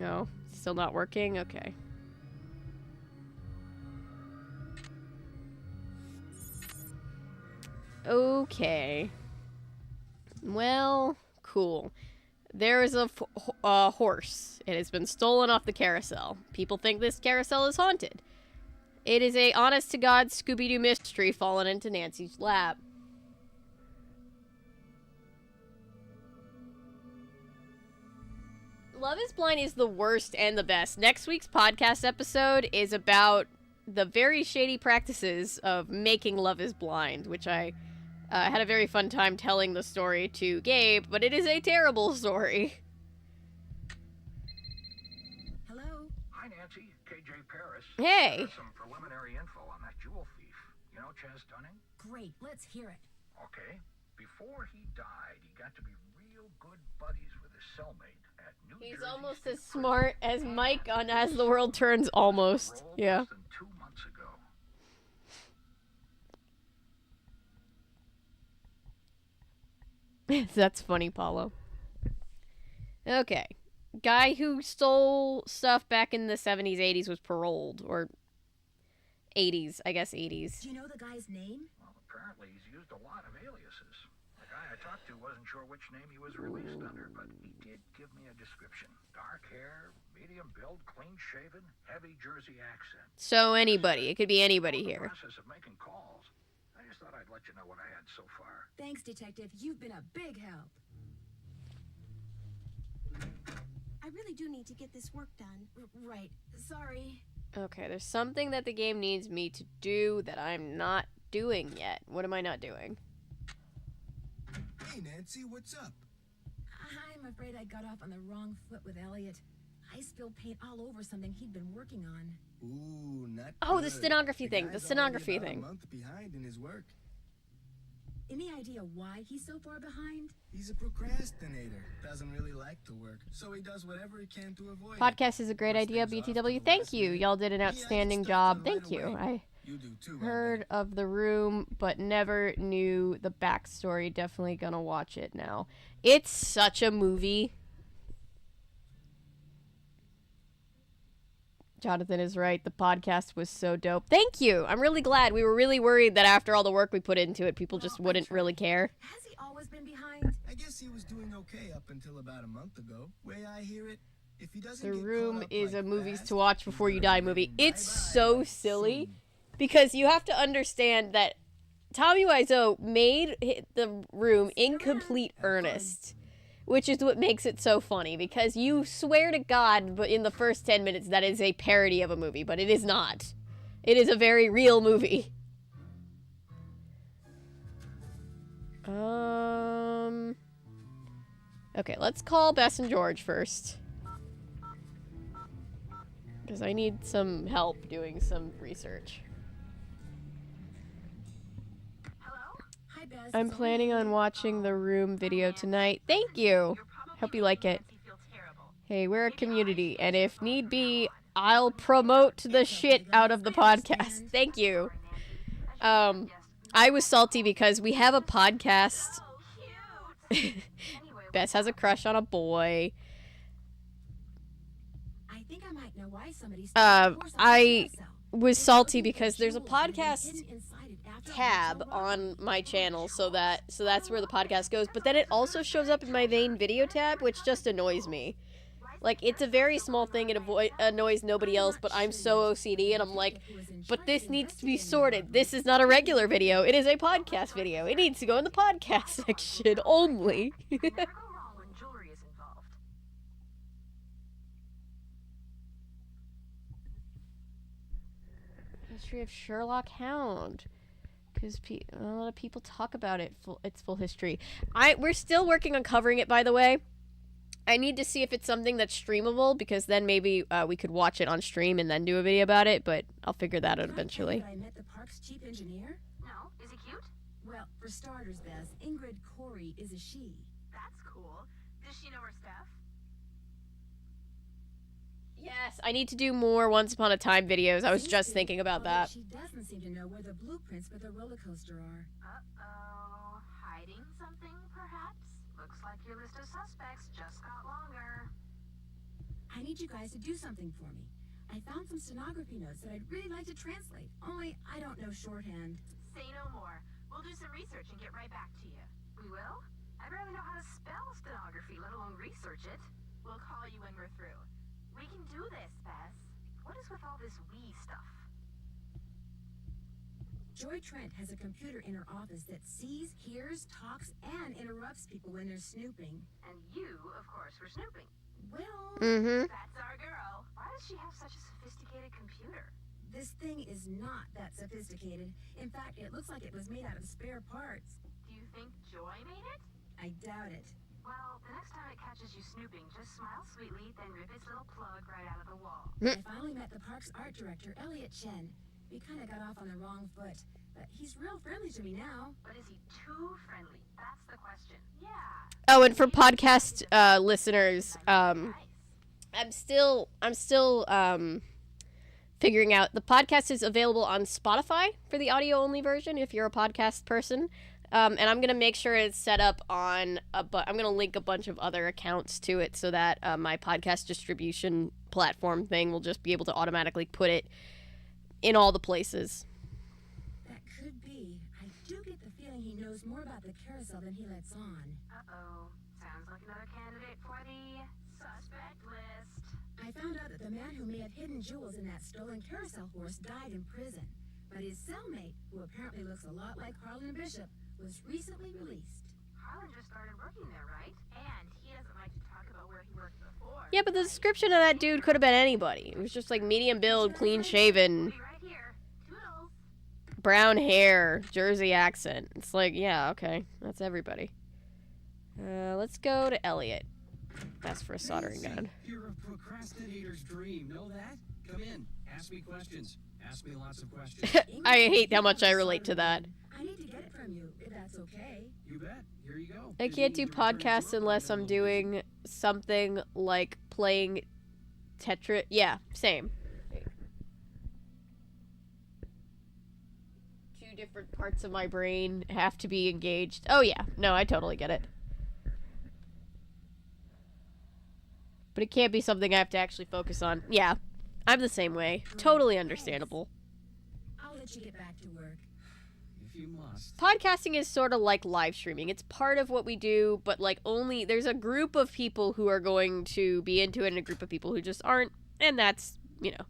Oh, still not working? Okay. Okay. Well, cool. There is a horse. It has been stolen off the carousel. People think this carousel is haunted. It is a honest-to-God Scooby-Doo mystery fallen into Nancy's lap. Love is Blind is the worst and the best. Next week's podcast episode is about the very shady practices of making Love is Blind, which I had a very fun time telling the story to Gabe, but it is a terrible story. Hello? Hi, Nancy. KJ Paris. Hey. Got some preliminary info on that jewel thief. You know Chaz Dunning? Great, let's hear it. Okay. Before he died, he got to be real good buddies with his cellmate at New He's Jersey almost State as smart as Mike on As the World Turns, almost. Parole Yeah. less than 2 months ago. That's funny, Paulo. Okay. Guy who stole stuff back in the 70s, 80s was paroled. Or 80s, I guess 80s. Do you know the guy's name? Well, apparently he's used a lot of aliases. The guy I talked to wasn't sure which name he was released under, but he did give me a description. Dark hair, medium build, clean shaven, heavy Jersey accent. So anybody. It could be anybody here. Process of making calls. I just thought I'd let you know what I had so far. Thanks, Detective. You've been a big help. I really do need to get this work done. Right. Sorry. Okay, there's something that the game needs me to do that I'm not doing yet. What am I not doing? Hey, Nancy, what's up? I'm afraid I got off on the wrong foot with Elliot. I spilled paint all over something he'd been working on. Ooh, not Oh, good. the stenography The thing. The guy's stenography already thing. about a month behind in his work. Any idea why he's so far behind? He's a procrastinator. Doesn't really like to work, so he does whatever he can to avoid it. Podcast is a great Puts idea, things off to BTW. the Thank last you. minute. Y'all did an Yeah, I get outstanding stuff job. done Thank right you. away. I You do too, heard of The Room, but never knew the backstory. Definitely gonna watch it now. It's such a movie. Jonathan is right. The podcast was so dope. Thank you. I'm really glad. We were really worried that after all the work we put into it, people just wouldn't really care. Has he always been behind? I guess he was doing okay up until about a month ago. Way I hear it, if he doesn't The get Room caught up is like a movies fast, to watch he's before you gonna die be movie. waving It's bye-bye so silly soon. because you have to understand that Tommy Wiseau made The Room in complete earnest, which is what makes it so funny because you swear to God but in the first 10 minutes that is a parody of a movie, but it is not. It is a very real movie. Okay, let's call Bess and George first. Because I need some help doing some research. Hi, Bess. I'm planning on watching the Room video tonight. Thank you. Hope you like it. Hey, we're a community, and if need be, I'll promote the shit out of the podcast. Thank you. I was salty because we have a podcast. Bess has a crush on a boy. I think I might know why somebody I was salty because there's a podcast tab on my channel, so that's where the podcast goes, but then it also shows up in my main video tab, which just annoys me. Like, it's a very small thing, it annoys nobody else, but I'm so OCD, and I'm like, but this needs to be sorted. This is not a regular video, it is a podcast video. It needs to go in the podcast section only. Never go wrong when jewelry is involved. History of Sherlock Hound. Because a lot of people talk about it, its full history. We're still working on covering it, by the way. I need to see if it's something that's streamable, because then maybe we could watch it on stream and then do a video about it, but I'll figure that out eventually. I met the park's chief engineer? No, is he cute? Well, for starters, Bess, Ingrid Corey is a she. That's cool. Does she know her stuff? Yes, I need to do more Once Upon a Time videos. I was just thinking about that. She doesn't seem to know where the blueprints for the roller coaster are. Uh-oh. Hiding something, perhaps? Looks like your list of suspects just got longer. I need you guys to do something for me. I found some stenography notes that I'd really like to translate, only I don't know shorthand. Say no more. We'll do some research and get right back to you. We will? I barely know how to spell stenography, let alone research it. We'll call you when we're through. We can do this, Bess. What is with all this we stuff? Joy Trent has a computer in her office that sees, hears, talks, and interrupts people when they're snooping. And you, of course, were snooping. Well, Mm-hmm. That's our girl. Why does she have such a sophisticated computer? This thing is not that sophisticated. In fact, it looks like it was made out of spare parts. Do you think Joy made it? I doubt it. Well, the next time it catches you snooping, just smile sweetly, then rip its little plug right out of the wall. I finally met the park's art director, Elliot Chen. We kind of got off on the wrong foot, but he's real friendly to me now. But is he too friendly? That's the question. Yeah. Oh, and for podcast listeners, I'm still figuring out. The podcast is available on Spotify for the audio only version if you're a podcast person. And I'm going to make sure it's set up on I'm going to link a bunch of other accounts to it so that my podcast distribution platform thing will just be able to automatically put it in all the places. That could be. I do get the feeling he knows more about the carousel than he lets on. Uh-oh. Sounds like another candidate for the suspect list. I found out that the man who may have hidden jewels in that stolen carousel horse died in prison. But his cellmate, who apparently looks a lot like Harlan Bishop, was recently released. Harlan just started working there, right? And he doesn't like to talk about where he worked before. Yeah, but the description of that dude could have been anybody. It was just like medium build, clean shaven, Right here. Toodles. brown hair, Jersey accent. It's like, yeah, okay, that's everybody. Let's go to Elliot. That's for a soldering gun. You're a procrastinator's dream. Know that? Come in. Ask me questions. Ask me lots of questions. I hate how much I relate to that. I need to get it from you, if that's okay. You bet. Here you go. I can't do podcasts unless I'm doing something like playing Tetris. Yeah, same. Two different parts of my brain have to be engaged. Oh yeah, no, I totally get it. But it can't be something I have to actually focus on. Yeah, I'm the same way. Totally understandable. I'll let you get back to work. If you must. Podcasting is sort of like live streaming. It's part of what we do, but like only there's a group of people who are going to be into it and a group of people who just aren't, and that's, you know,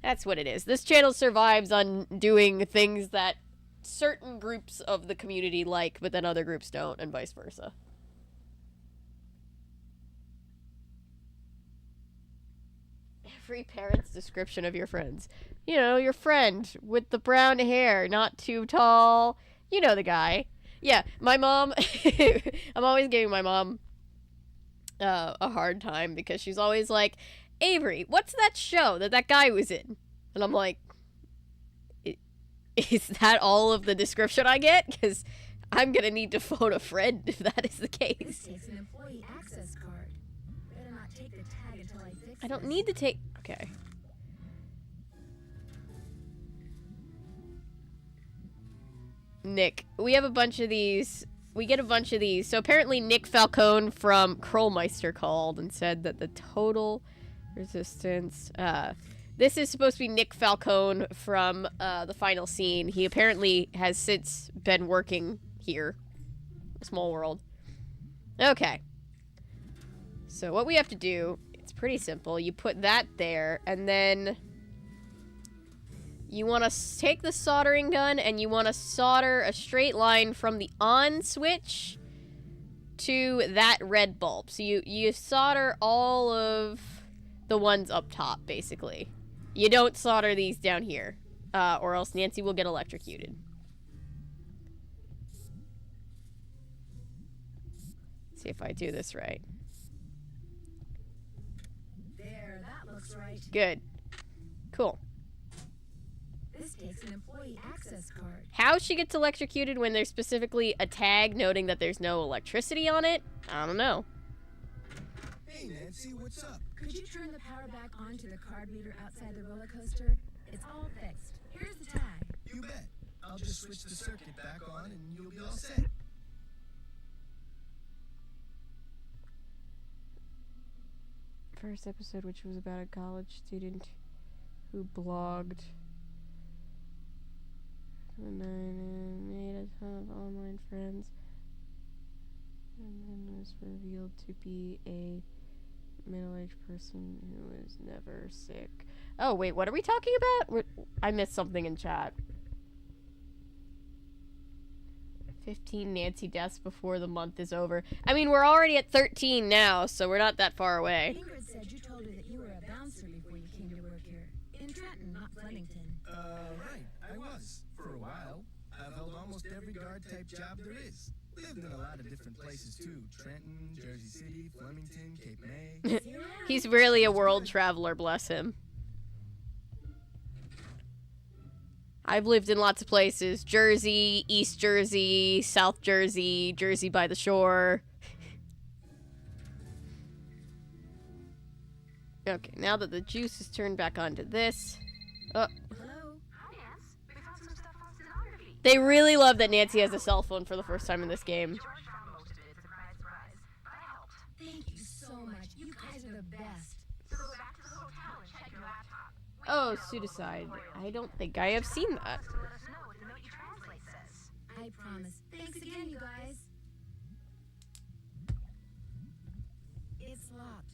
that's what it is. This channel survives on doing things that certain groups of the community like, but then other groups don't, and vice versa. Every parent's description of your friends. You know, your friend with the brown hair, not too tall. You know the guy. Yeah, my mom, I'm always giving my mom a hard time because she's always like, Avery, what's that show that guy was in? And I'm like, is that all of the description I get? Because I'm going to need to phone a friend if that is the case. This takes an employee access card. Better not take the tag until I fix I don't this. need to take... Okay. Nick. We have a bunch of these. We get a bunch of these. So apparently Nick Falcone from Krollmeister called and said that the total resistance... this is supposed to be Nick Falcone from the final scene. He apparently has since been working here. Small world. Okay. So what we have to do... It's pretty simple. You put that there, and then you want to take the soldering gun, and you want to solder a straight line from the on switch to that red bulb. So you solder all of the ones up top, basically. You don't solder these down here, or else Nancy will get electrocuted. Let's see if I do this right. Right. Good. Cool. This takes an employee access card. How she gets electrocuted when there's specifically a tag noting that there's no electricity on it? I don't know. Hey, Nancy, what's up? Could you turn the power back on to the card reader outside the roller coaster? It's all fixed. Here's the tag. You bet. I'll just switch the circuit back on and you'll be all set. First episode, which was about a college student who blogged and made a ton of online friends, and then was revealed to be a middle-aged person who was never sick. Oh wait, what are we talking about? I missed something in chat. 15 Nancy deaths before the month is over. I mean, we're already at 13 now, so we're not that far away. Ingrid said you told her that you were a bouncer before you came to work here. In Trenton. Scranton, not Flemington. Right, I was, for a while. I've held almost every guard-type job there is. Lived in a lot of different places, too. Trenton, Jersey City, Flemington, Cape May. He's really a world traveler, bless him. I've lived in lots of places. Jersey, East Jersey, South Jersey, Jersey by the shore. Okay, now that the juice is turned back onto this. Oh. Hello? Hi, Nance. We found some stuff on stenography. They really love that Nancy has a cell phone for the first time in this game. George found most of it. Surprise, surprise. But I helped. Thank you so much. You guys are the best. So go back to the hotel and check your laptop. Oh, pseudocide. I don't think I have seen that. To let us know what the note you translate says. I promise. Thanks again, you guys. It's locked.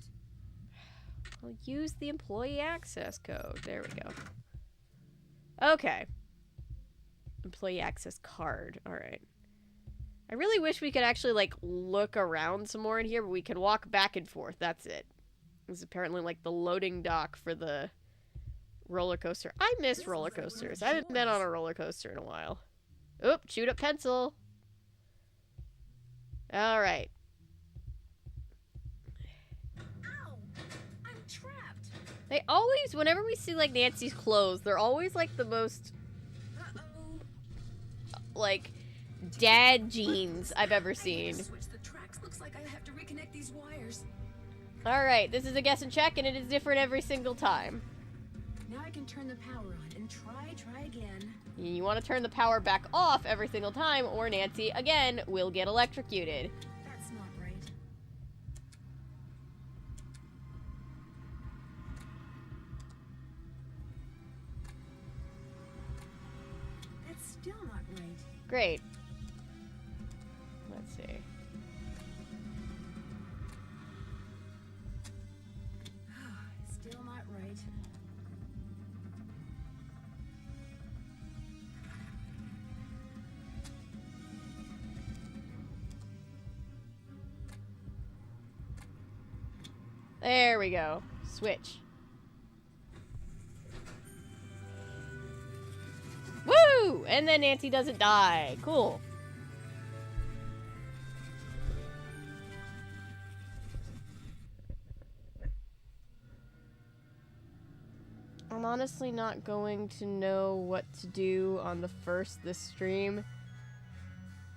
I'll use the employee access code. There we go. Okay. Employee access card. Alright. I really wish we could actually, like, look around some more in here, but we can walk back and forth. That's it. This is apparently, like, the loading dock for the roller coaster. I miss roller coasters. I haven't been on a roller coaster in a while. Oop, chewed up pencil. Alright. They always, whenever we see, like, Nancy's clothes, they're always, like, the most, like, dad jeans I've ever seen. Switch the tracks. Looks like I have to reconnect these wires. Alright, this is a guess and check, and it is different every single time. Now I can turn the power on and try again. You want to turn the power back off every single time, or Nancy, again, will get electrocuted. That's not right. That's still not right. Great. Let's see. Still not right. There we go. Switch. Woo! And then Nancy doesn't die. Cool. I'm honestly not going to know what to do on the first. This stream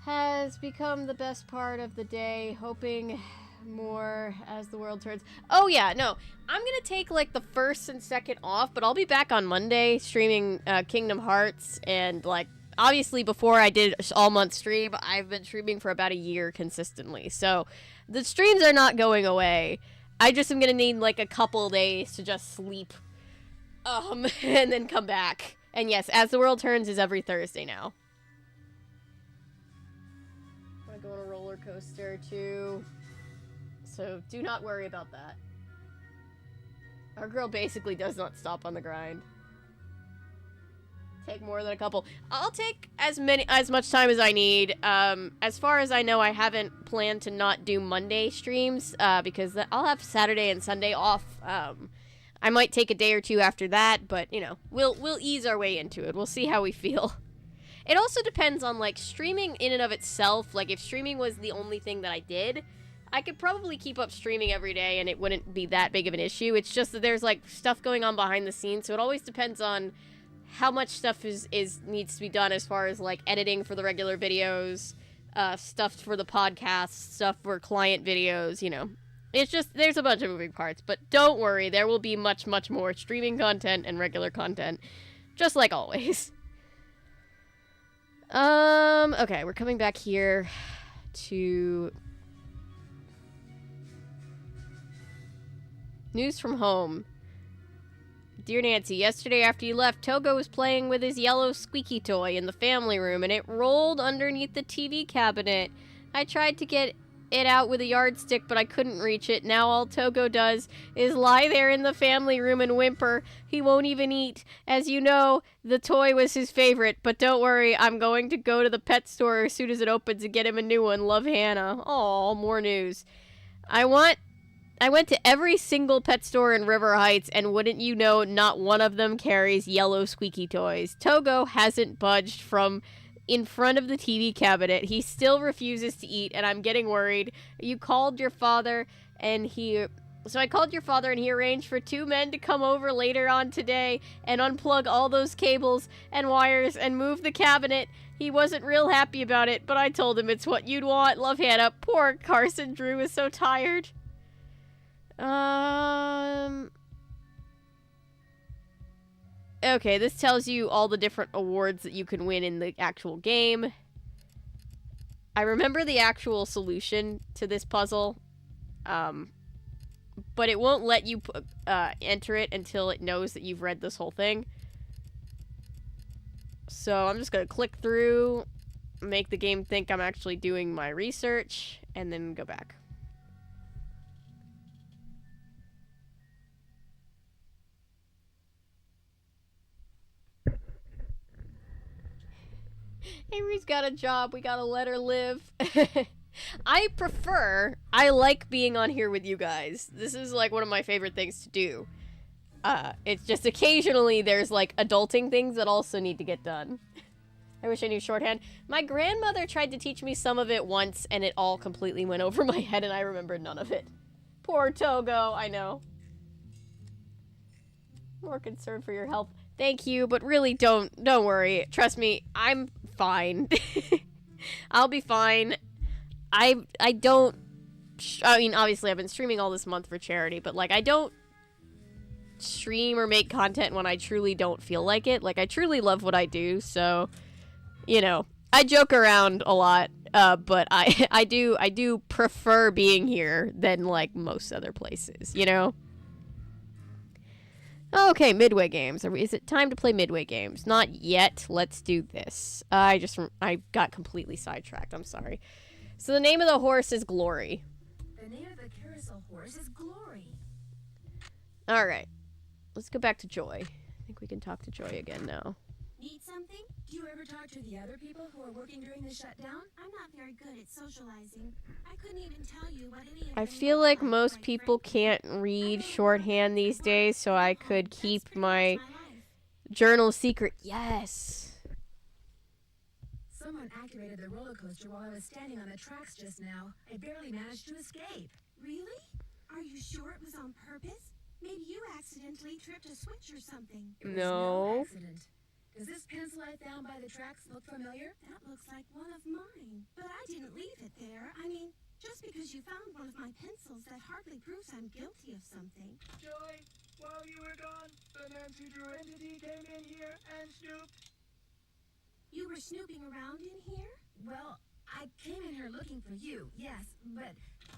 has become the best part of the day, hoping more as the world turns. Oh yeah, no, I'm gonna take like the first and second off, but I'll be back on Monday streaming Kingdom Hearts, and like obviously before I did all month stream, I've been streaming for about a year consistently, so the streams are not going away. I just am gonna need like a couple days to just sleep, and then come back. And yes, As the World Turns is every Thursday now. I wanna go on a roller coaster too. So do not worry about that. Our girl basically does not stop on the grind. Take more than a couple. I'll take as much time as I need. As far as I know, I haven't planned to not do Monday streams, because I'll have Saturday and Sunday off. I might take a day or two after that, but you know, we'll ease our way into it. We'll see how we feel. It also depends on like streaming in and of itself. Like if streaming was the only thing that I did, I could probably keep up streaming every day and it wouldn't be that big of an issue. It's just that there's like stuff going on behind the scenes, so it always depends on how much stuff needs to be done as far as like editing for the regular videos, stuff for the podcast, stuff for client videos, you know. It's just, there's a bunch of moving parts, but don't worry, there will be much, much more streaming content and regular content, just like always. Okay, we're coming back here to news from home. Dear Nancy, yesterday after you left, Togo was playing with his yellow squeaky toy in the family room, and it rolled underneath the TV cabinet. I tried to get it out with a yardstick, but I couldn't reach it. Now all Togo does is lie there in the family room and whimper. He won't even eat. As you know, the toy was his favorite, but don't worry, I'm going to go to the pet store as soon as it opens and get him a new one. Love, Hannah. Aw, more news. I want I went to every single pet store in River Heights, and wouldn't you know, not one of them carries yellow squeaky toys. Togo hasn't budged from in front of the TV cabinet. He still refuses to eat, and I'm getting worried. You called your father, and he... So I called your father, and he arranged for 2 men to come over later on today and unplug all those cables and wires and move the cabinet. He wasn't real happy about it, but I told him it's what you'd want. Love, Hannah. Poor Carson Drew is so tired. Okay, this tells you all the different awards that you can win in the actual game. I remember the actual solution to this puzzle, but it won't let you enter it until it knows that you've read this whole thing. So I'm just gonna click through, make the game think I'm actually doing my research, and then go back. Avery's got a job. We gotta let her live. I like being on here with you guys. This is like one of my favorite things to do. It's just occasionally there's like adulting things that also need to get done. I wish I knew shorthand. My grandmother tried to teach me some of it once, and it all completely went over my head, and I remember none of it. Poor Togo, I know. More concerned for your health. Thank you, but really don't worry. Trust me, I'm fine. I'll be fine. I mean, obviously I've been streaming all this month for charity, but like I don't stream or make content when I truly don't feel like it. Like I truly love what I do, so you know, I joke around a lot, but I do prefer being here than like most other places, you know? Okay, Midway games. Is it time to play Midway games? Not yet. Let's do this. I got completely sidetracked. I'm sorry. So the name of the horse is Glory. The name of the carousel horse is Glory. All right. Let's go back to Joy. I think we can talk to Joy again now. Need something? Do you ever talk to the other people who are working during the shutdown? I'm not very good at socializing. I couldn't even tell you what any of I them feel look like most people can't read shorthand these days, so I could keep my journal secret. Yes. Someone activated the roller coaster while I was standing on the tracks just now. I barely managed to escape. Really? Are you sure it was on purpose? Maybe you accidentally tripped a switch or something. It was No. accident. Does this pencil I found by the tracks look familiar? That looks like one of mine. But I didn't leave it there. I mean, just because you found one of my pencils, that hardly proves I'm guilty of something. Joy, while you were gone, the Nancy Drew entity came in here and snooped. You were snooping around in here? Well, I came in here looking for you, yes, but...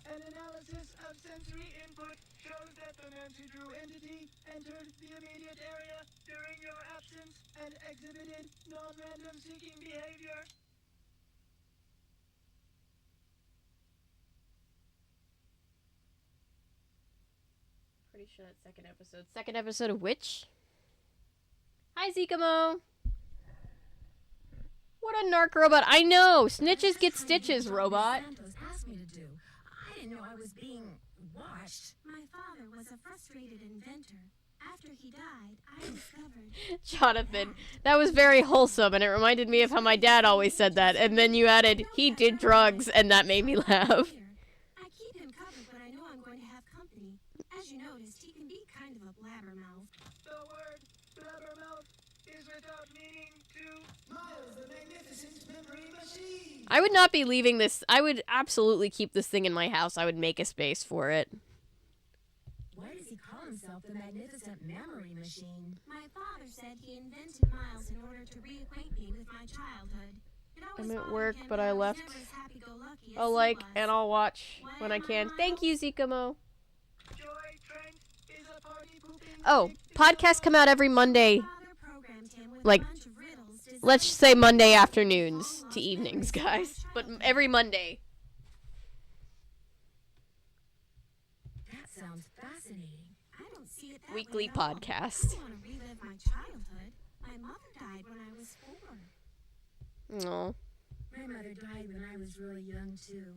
An analysis of sensory input shows that the Nancy Drew entity entered the immediate area during your absence and exhibited non-random seeking behavior. Pretty sure that's second episode. Second episode of which? Hi, Zekamo. What a narc robot. I know. Snitches get stitches, robot. Santos asked me to do. I didn't know I was being watched. My father was a frustrated inventor. After he died, I discovered... Jonathan, that was very wholesome, and it reminded me of how my dad always said that, and then you added, he did drugs, and that made me laugh. I keep him covered when I know I'm going to have company. As you noticed, he can be kind of a blabbermouth. The word blabbermouth is without meaning to Miles the Magnificent Memory Machine. I would not be leaving this. I would absolutely keep this thing in my house. I would make a space for it. Why does he call himself the Magnificent Memory Machine? My father said he invented Miles in order to reacquaint me with my childhood. I'm at work, but I left. Happy-go-lucky I'll like and I'll watch when I can. Thank you, Zekamo. Oh, podcasts come out every Monday. Like, let's say Monday afternoons to evenings, guys. But every Monday. That sounds fascinating. I don't see it that Weekly way at all. podcast. I want to relive my childhood. My mother died when I was 4. No. My mother died when I was really young, too.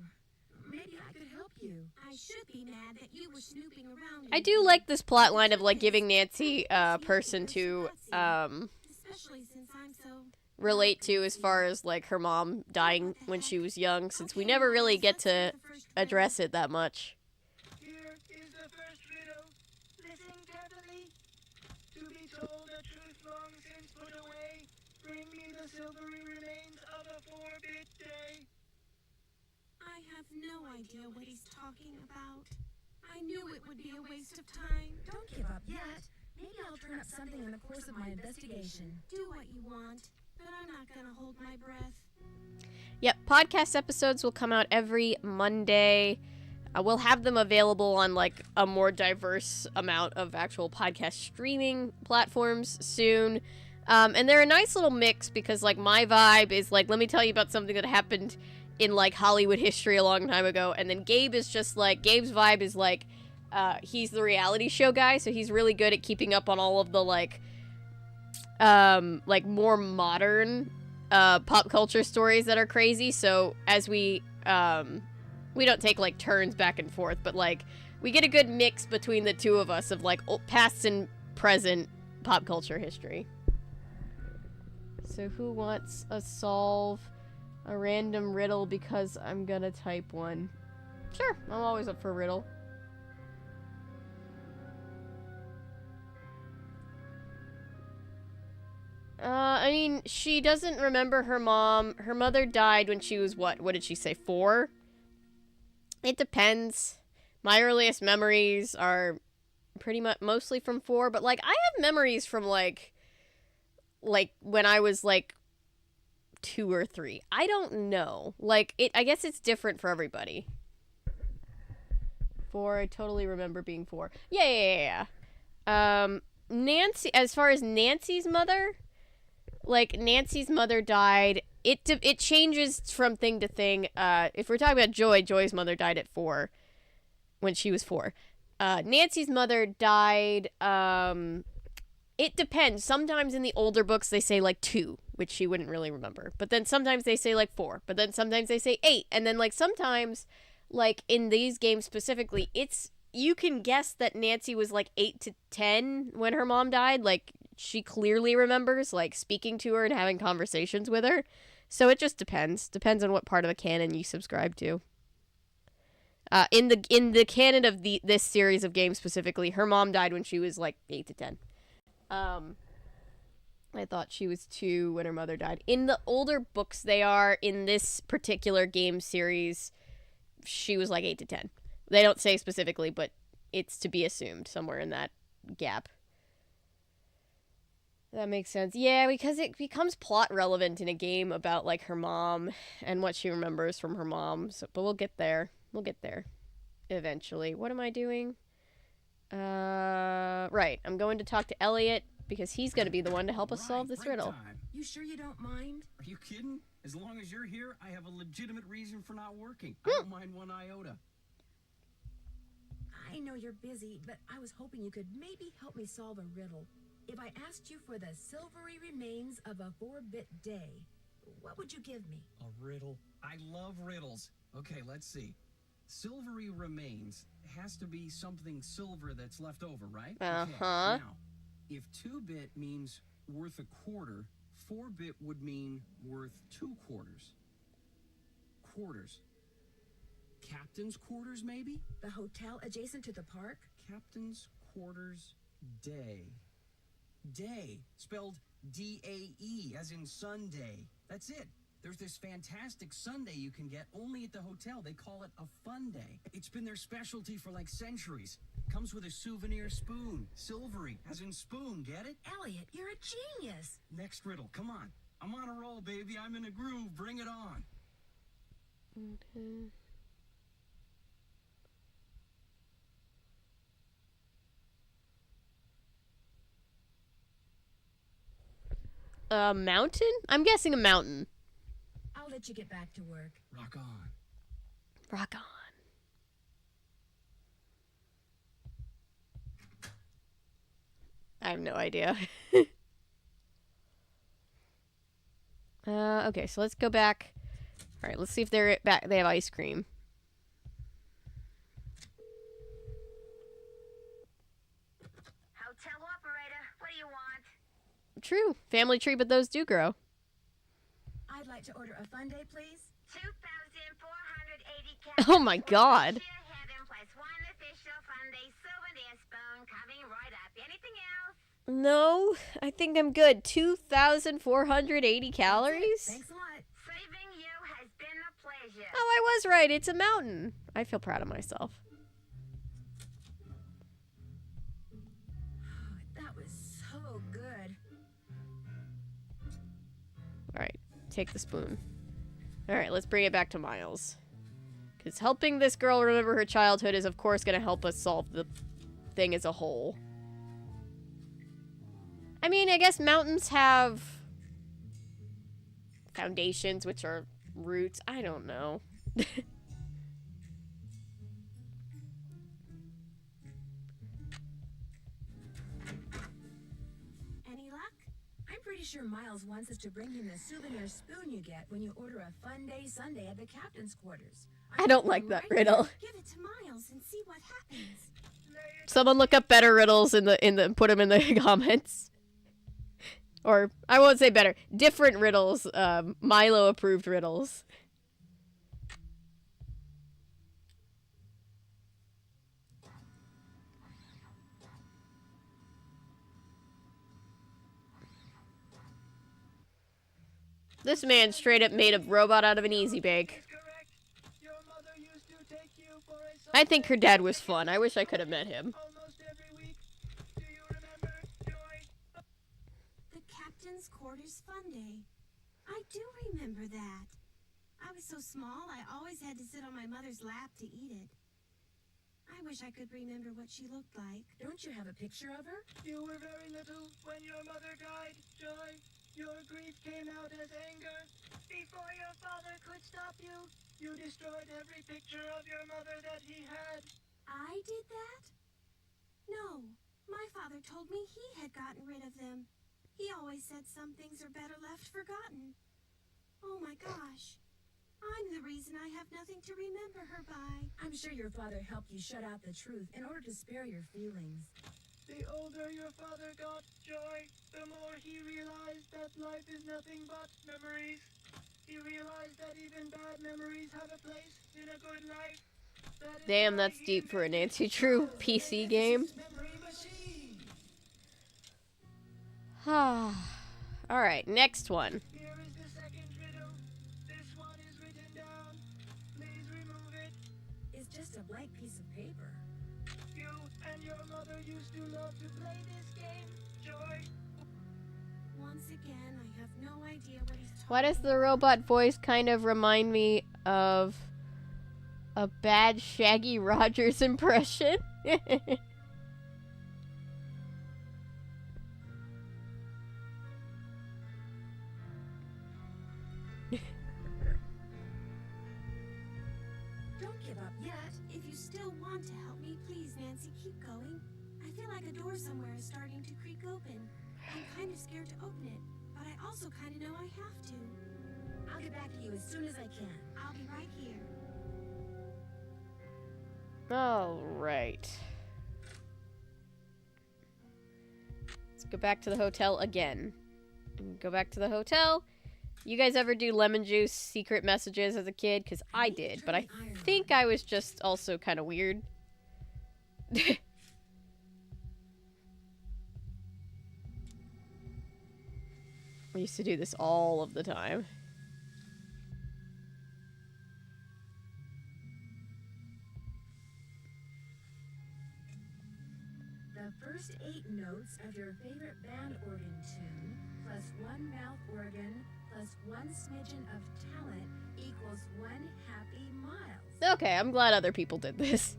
maybe I could help you. I should be mad that you were snooping around. I do like this plot line of, like, giving Nancy a person to, Especially since I'm so... relate to as far as, like, her mom dying when she was young, since we never really get to address it that much. Here is the first riddle. Listen carefully. To be told a truth long since put away, bring me the silvery remains of a 4-bit day. I have no idea what he's talking about. I knew it would be a waste of time. Don't give up yet. Maybe I'll turn up something in the course of my investigation. Do what you want, but I'm not gonna hold my breath. Yep, podcast episodes will come out every Monday. We'll have them available on, like, a more diverse amount of actual podcast streaming platforms soon. And they're a nice little mix because, like, my vibe is, like, let me tell you about something that happened in, like, Hollywood history a long time ago. And then Gabe is just, like, Gabe's vibe is, like, he's the reality show guy, so he's really good at keeping up on all of the, like, more modern, pop culture stories that are crazy. So as we don't take, like, turns back and forth, but, like, we get a good mix between the two of us of, like, past and present pop culture history. So who wants to solve a random riddle because I'm gonna type one? Sure, I'm always up for a riddle. I mean, she doesn't remember her mom. Her mother died when she was, what did she say, 4? It depends. My earliest memories are pretty much mostly from 4, but, like, I have memories from, like when I was, like, 2 or 3. I don't know. Like, I guess it's different for everybody. 4, I totally remember being 4. Yeah. Nancy, as far as Nancy's mother, like, Nancy's mother died. It changes from thing to thing. If we're talking about Joy's mother died at 4, when she was 4. Nancy's mother died, it depends. Sometimes in the older books they say, like, 2, which she wouldn't really remember. But then sometimes they say, like, 4. But then sometimes they say 8. And then, like, sometimes, like, in these games specifically, you can guess that Nancy was, like, 8 to 10 when her mom died. Like, she clearly remembers, like, speaking to her and having conversations with her. So it just depends. Depends on what part of the canon you subscribe to. In the canon of this series of games specifically, her mom died when she was, like, 8 to 10. I thought she was 2 when her mother died. In the older books they are, in this particular game series, she was, like, 8 to 10. They don't say specifically, but it's to be assumed somewhere in that gap. That makes sense. Yeah, because it becomes plot relevant in a game about, like, her mom and what she remembers from her mom. So, but we'll get there. We'll get there eventually. What am I doing? Right. I'm going to talk to Elliot because he's going to be the one to help us solve this riddle. You sure you don't mind? Are you kidding? As long as you're here, I have a legitimate reason for not working. I don't mind one iota. I know you're busy, but I was hoping you could maybe help me solve a riddle. If I asked you for the silvery remains of a 4-bit day, what would you give me? A riddle? I love riddles. Okay, let's see. Silvery remains has to be something silver that's left over, right? Uh-huh. Okay. Now, if 2-bit means worth a quarter, 4-bit would mean worth 2 quarters. Quarters. Captain's quarters, maybe? The hotel adjacent to the park? Captain's quarters day. Day, spelled D-A-E, as in Sunday. That's it. There's this fantastic sundae you can get only at the hotel. They call it a fun day. It's been their specialty for, like, centuries. Comes with a souvenir spoon. Silvery, as in spoon, get it? Elliot, you're a genius. Next riddle, come on. I'm on a roll, baby. I'm in a groove. Bring it on. Okay. A mountain? I'm guessing a mountain. I'll let you get back to work. Rock on. Rock on. I have no idea. Okay, so let's go back. All right, let's see if they're back. They have ice cream. True. Family tree, but those do grow. I'd like to order a fun day, please. 2,480 Oh my god. Heaven plus one official Sunday souvenir spoon coming right up. Anything else? No, I think I'm good. 2,480 calories? Thanks a lot. Saving you has been a pleasure. Oh, I was right. It's a mountain. I feel proud of myself. That was so good. Alright, take the spoon. Alright, let's bring it back to Miles. Because helping this girl remember her childhood is, of course, going to help us solve the thing as a whole. I mean, I guess mountains have foundations, which are roots. I don't know. Any luck? I'm pretty sure Miles wants us to bring him the souvenir spoon you get when you order a fun day Sunday at the captain's quarters. I don't like that riddle. Give it to Miles and see what happens. Someone look up better riddles put them in the comments. Or, I won't say better. Different riddles. Milo-approved riddles. This man straight up made a robot out of an easy bake. I think her dad was fun. I wish I could have met him. The captain's quarters fun day. I do remember that. I was so small, I always had to sit on my mother's lap to eat it. I wish I could remember what she looked like. Don't you have a picture of her? You were very little when your mother died, Joy. Your grief came out as anger. Before your father could stop you, you destroyed every picture of your mother that he had. I did that? No, my father told me he had gotten rid of them. He always said some things are better left forgotten. Oh my gosh. I'm the reason I have nothing to remember her by. I'm sure your father helped you shut out the truth in order to spare your feelings. The older your father got, Joy, the more he realized that life is nothing but memories. He realized that even bad memories have a place in a good life. Damn, that's deep for a Nancy Drew PC game. Alright, next one. Here is the second riddle. This one is written down. Please remove it. It's just a blank piece of paper. You and your mother used to love to play this game, Joy. Once again, I have no idea what he's talking Why does the robot voice kind of remind me of a bad Shaggy Rogers impression? Don't give up yet. If you still want to help me, please, Nancy, keep going. I feel like a door somewhere is starting to creak open. I'm kind of scared to open it, but I also kind of know I have to. I'll get back to you as soon as I can. I'll be right here. Alright. Let's go back to the hotel again. And go back to the hotel. You guys ever do lemon juice secret messages as a kid? Because I did, but I think I was just also kind of weird. I used to do this all of the time. The first 8 notes of your favorite band organ tune, plus 1 mouth organ, plus 1 smidgen of talent, equals 1 happy Miles. Okay, I'm glad other people did this.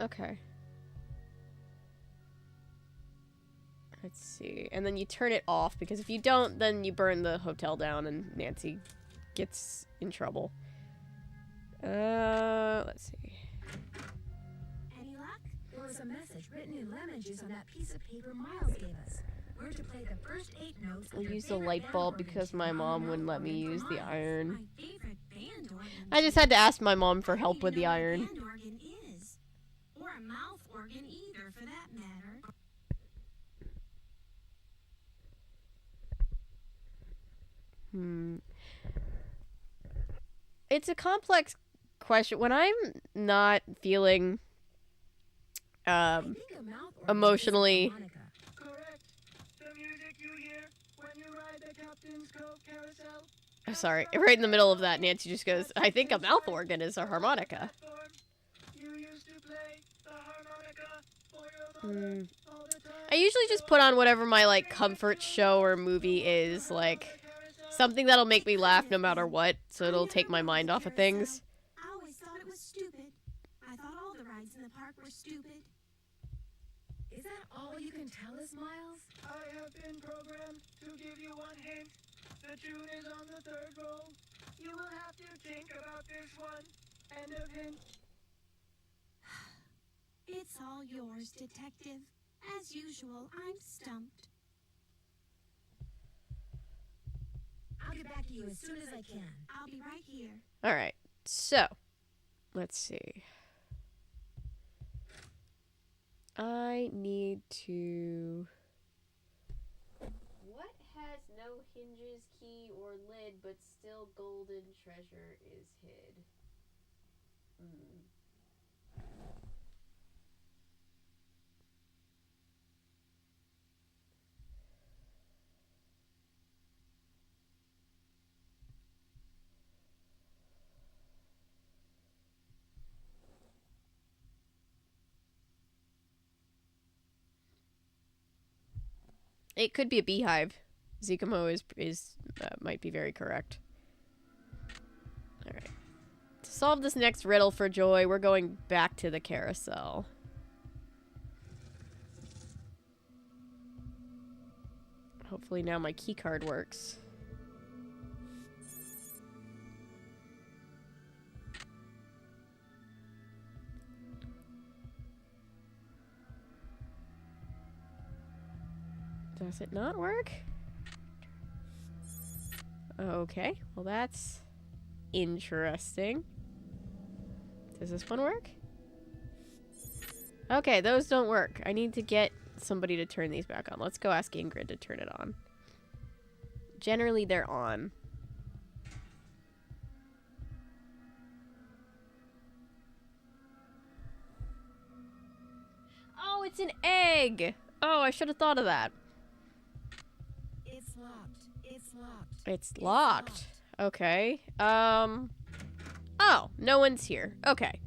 Okay. Let's see. And then you turn it off, because if you don't, then you burn the hotel down and Nancy gets in trouble. Let's see. Any luck? There was a message written in lemon juice on that piece of paper Miles gave us. We're to play the first 8 notes. I used the light bulb because my mom wouldn't let me use the iron. My favorite band organ. I just had to ask my mom for help with the iron. Band organ is, or a mouth organ either, for that matter. it's a complex question. When I'm not feeling emotionally Correct. The music you hear when you ride the Captain's Cove Carousel. I'm sorry, right in the middle of that, Nancy just goes, I think a mouth organ is a harmonica. You used to play the harmonica for your mother all the time. I usually just put on whatever my, like, comfort show or movie is, like, something that'll make me laugh no matter what, so it'll take my mind off of things. I always thought it was stupid. I thought all the rides in the park were stupid. Is that all you can tell us, Miles? I have been programmed to give you one hint. The tune is on the third roll. You will have to think about this one. End of hint. It's all yours, Detective. As usual, I'm stumped. I'll get back to you as soon as I can. I'll be right here. Alright, so, let's see. I need to... What has no hinges, key, or lid, but still golden treasure is hid? It could be a beehive. Zikomo is might be very correct. Alright. To solve this next riddle for Joy, we're going back to the carousel. Hopefully now my key card works. Does it not work? Okay, well that's interesting. Does this one work? Okay, those don't work. I need to get somebody to turn these back on. Let's go ask Ingrid to turn it on. Generally, they're on. Oh, it's an egg! Oh, I should have thought of that. It's locked. It's locked. It's locked. Okay. Oh, no one's here. Okay.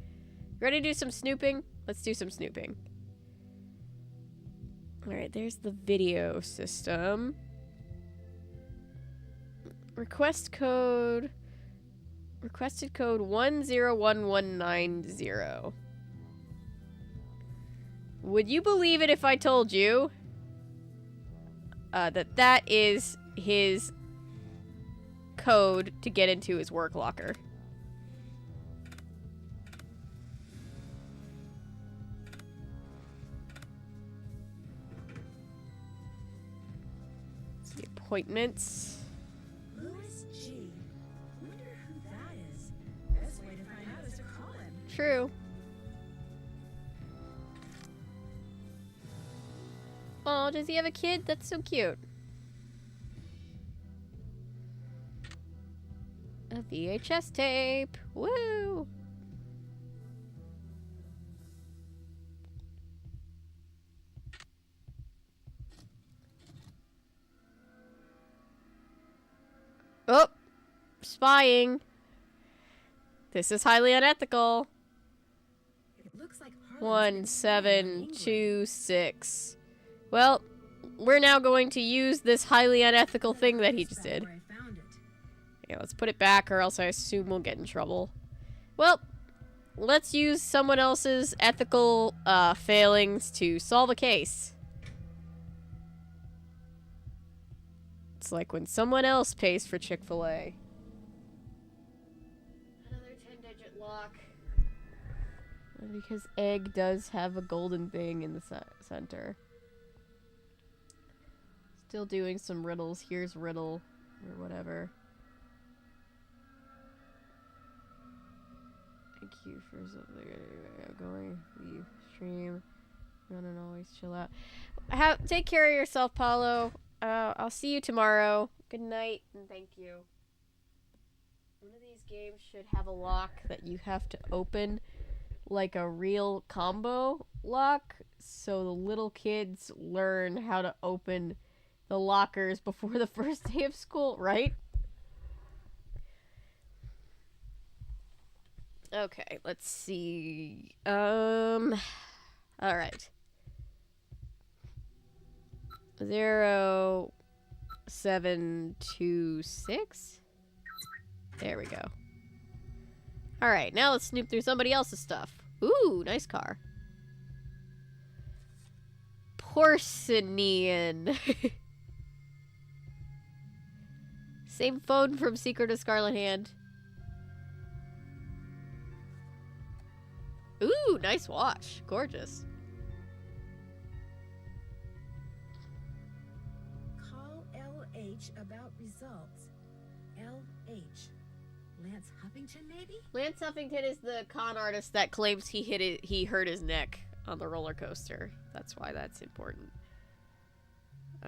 Ready to do some snooping? Let's do some snooping. Alright, there's the video system. Requested code 101190. Would you believe it if I told you that is his code to get into his work locker? It's the appointments. Louis G. Wonder who that is. Best way to find out is to call him. True. Oh, does he have a kid? That's so cute. A VHS tape. Woo! Oh! Spying. This is highly unethical. It looks like 1726. Well, we're now going to use this highly unethical thing that he just did. Yeah, let's put it back or else I assume we'll get in trouble. Well, let's use someone else's ethical failings to solve a case. It's like when someone else pays for Chick-fil-A. Another 10-digit lock. Because egg does have a golden thing in the center. Still doing some riddles. Here's riddle or whatever. Thank you for something going. Leave stream. Run and always chill out. Take care of yourself, Paulo. I'll see you tomorrow. Good night and thank you. One of these game should have a lock that you have to open like a real combo lock, so the little kids learn how to open the lockers before the first day of school, right? Okay, let's see. All right. 0726. There we go. All right, now let's snoop through somebody else's stuff. Ooh, nice car. Porcinian. Same phone from Secret of Scarlet Hand. Ooh, nice watch. Gorgeous. Call LH about results. LH. Lance Huffington, maybe? Lance Huffington is the con artist that claims he hurt his neck on the roller coaster. That's why that's important.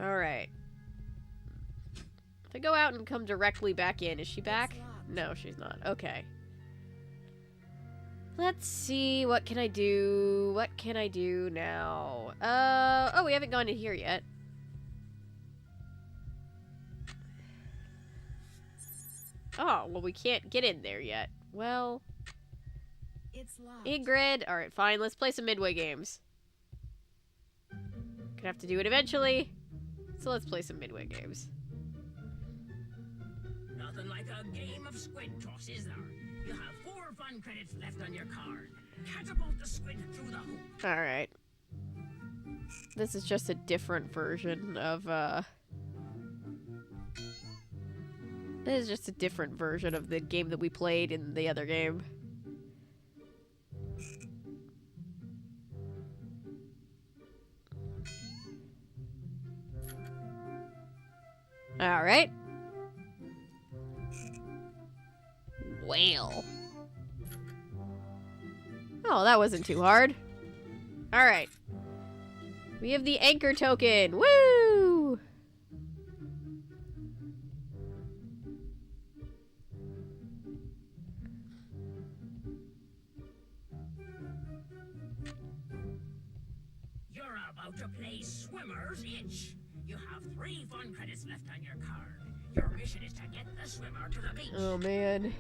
Alright. If I go out and come directly back in, is she back? No, she's not. Okay. Let's see, what can I do? What can I do now? Oh, we haven't gone in here yet. Oh, well, we can't get in there yet. Well, It's locked. Ingrid. Alright, fine. Let's play some Midway games. Gonna have to do it eventually. So let's play some Midway games. Nothing like a game of squid toss, is there? You have 4 fun credits left on your card. Catapult the squid through the hoop. Alright. This is just a different version of, This is just a different version of the game that we played in the other game. Alright. Whale. Oh, that wasn't too hard. Alright. We have the anchor token. Woo! You're about to play Swimmer's Itch. You have 3 fun credits left on your card. Your mission is to get the swimmer to the beach. Oh man.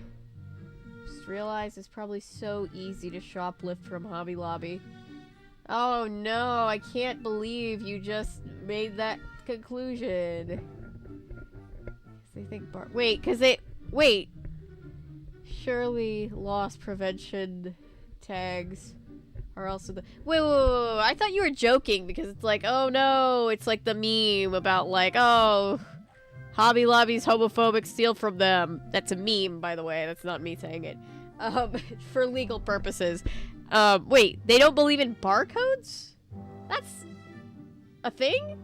Just realized it's probably so easy to shoplift from Hobby Lobby. Oh no, I can't believe you just made that conclusion. They think wait, cause they wait. Surely loss prevention tags are also the wait, I thought you were joking because it's like, oh no, it's like the meme about like, oh, Hobby Lobby's homophobic, steal from them. That's a meme, by the way. That's not me saying it. For legal purposes. Wait, they don't believe in barcodes? That's a thing?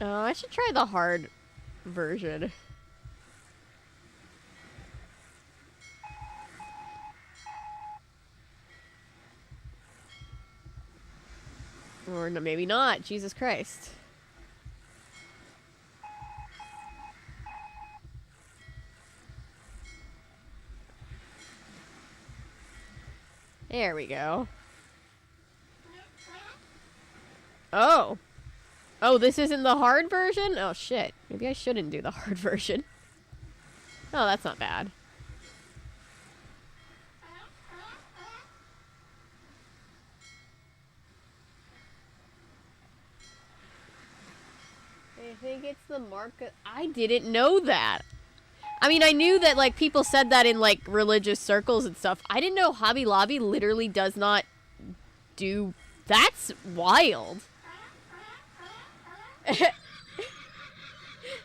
Oh, I should try the hard version. Or no, maybe not. Jesus Christ. There we go. Oh. Oh, this isn't the hard version? Oh, shit. Maybe I shouldn't do the hard version. Oh, that's not bad. I think it's the market. I didn't know that. I mean, I knew that, like, people said that in, like, religious circles and stuff. I didn't know Hobby Lobby literally does not do... That's wild.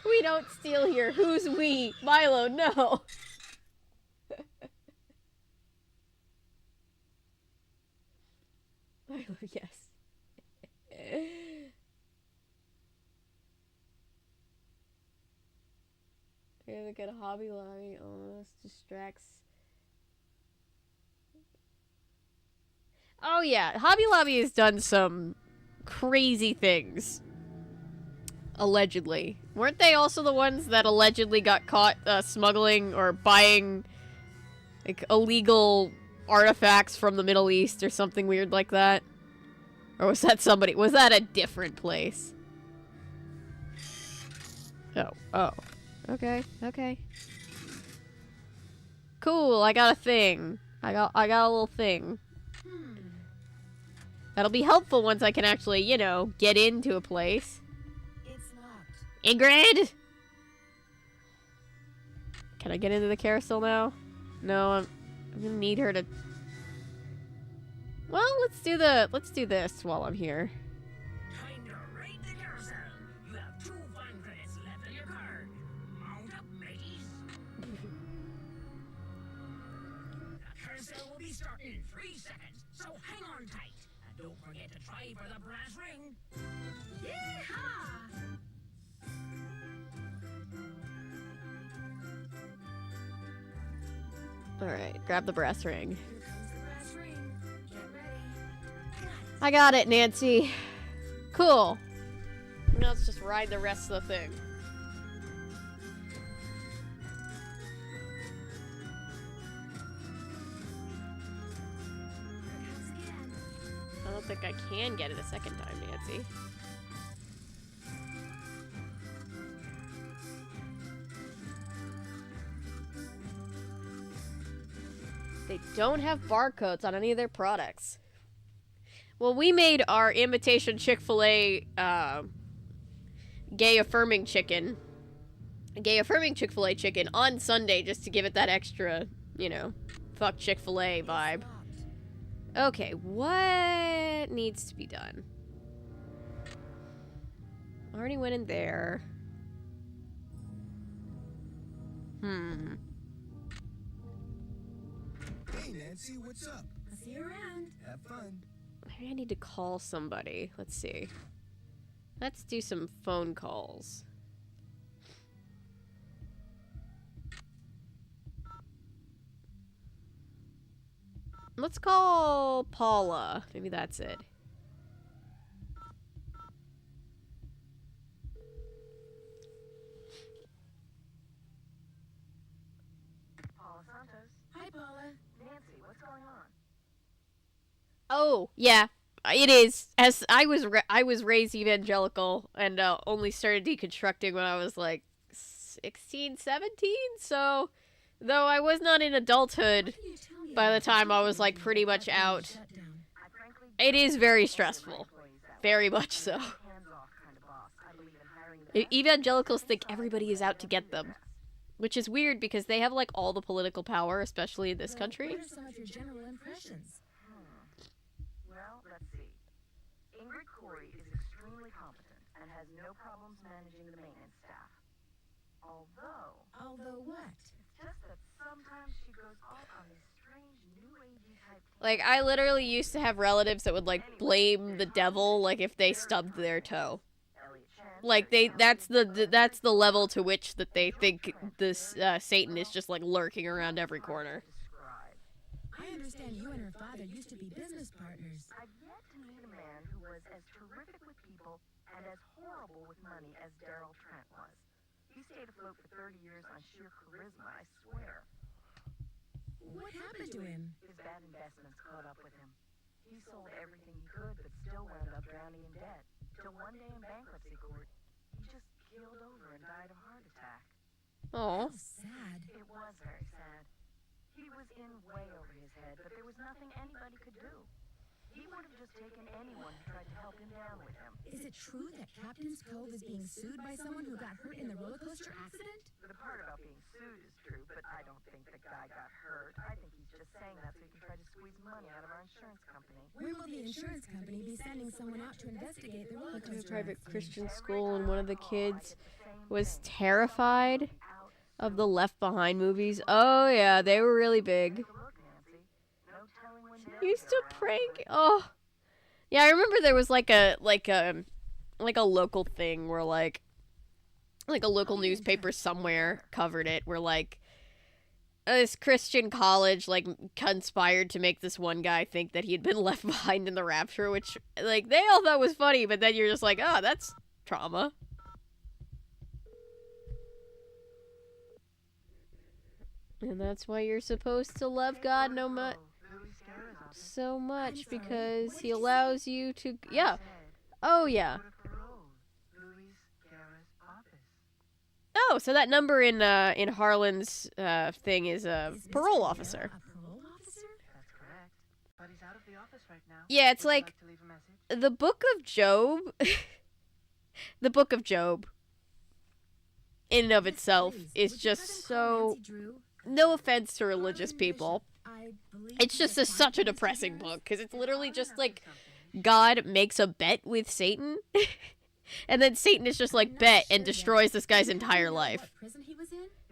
We don't steal here. Who's we? Milo, no. Milo, yes. Look at Hobby Lobby almost distracts Oh yeah, Hobby Lobby has done some crazy things. Allegedly. Weren't they also the ones that allegedly got caught smuggling or buying like illegal artifacts from the Middle East or something weird like that? Or was that somebody? Was that a different place? Oh. Okay. Cool, I got a thing. I got a little thing. That'll be helpful once I can actually, you know, get into a place. It's locked. Ingrid! Can I get into the carousel now? No, I'm gonna need her to... Well, let's do this while I'm here. Time to raid the carousel. You have 2 fun credits left on your card. Mount up, mateys. The carousel will be starting in 3 seconds, so hang on tight. And don't forget to try for the brass ring. Yeehaw! Alright, grab the brass ring. Here comes the brass ring. Get ready. I got it, Nancy. Cool. Now let's just ride the rest of the thing. Here it comes again. I don't think I can get it a second time, Nancy. They don't have barcodes on any of their products. Well, we made our imitation Chick-fil-A gay affirming chicken chicken on Sunday just to give it that extra, you know, fuck Chick-fil-A vibe. Okay, what needs to be done? Already went in there. Hey, Nancy, what's up? I'll see you around. Have fun. Maybe I need to call somebody. Let's see. Let's do some phone calls. Let's call Paula. Maybe that's it. Paula Santos. Hi, Paula. Nancy, what's going on? Oh, yeah. It is. As I was raised evangelical and only started deconstructing when I was like 16, 17. So, though I was not in adulthood by the time I was like pretty much out, it is very stressful. Very much so. Evangelicals think everybody is out to get them, which is weird because they have like all the political power, especially in this country. What are some of your general impressions? Well, let's see. Ingrid Corey is extremely competent and has no problems managing the maintenance staff. Although what? It's just that sometimes she goes off on these strange new agey type. Like, I literally used to have relatives that would like blame the devil, like if they stubbed their toe. Like that's the level to which that they think this Satan is just like lurking around every corner. I understand you and her father used to be business partners. I've yet to meet a man who was as terrific with people and as horrible with money as Daryl Trent was. He stayed afloat for 30 years on sheer charisma, I swear. What happened to him? His bad investments caught up with him. He sold everything he could, but still wound up drowning in debt. Till one day in bankruptcy court, he just keeled over and died of a heart attack. Oh. Sad. It was very sad. He was in way over his head, but there was nothing anybody could do. He would have just taken anyone who tried to help him down with him. Is it true that Captain's Cove is being sued by someone who got hurt in the roller coaster accident? The part about being sued is true, but I don't think the guy got hurt. I think he's just saying that so he can try to squeeze money out of our insurance company. When will the insurance company be sending someone out to investigate the roller Went to a coaster private accident? Christian school, and one of the kids was terrified of the Left Behind movies. Oh yeah, they were really big. Used to prank. Oh, yeah. I remember there was like a local thing where like a local newspaper somewhere covered it, where like this Christian college, like, conspired to make this one guy think that he had been left behind in the rapture, which, like, they all thought was funny, but then you're just like, oh, that's trauma. And that's why you're supposed to love God so much, because he allows you to, yeah. Oh, yeah. Oh, so that number in Harlan's thing is a parole officer. That's correct. But he's out of the office right now. Yeah, it's Would you like to leave a message? the Book of Job. The Book of Job, in and of itself, is just so. No offense to religious people. It's just such a depressing book, because it's literally just like God makes a bet with Satan, and then Satan is just like, bet, and destroys this guy's entire life. You're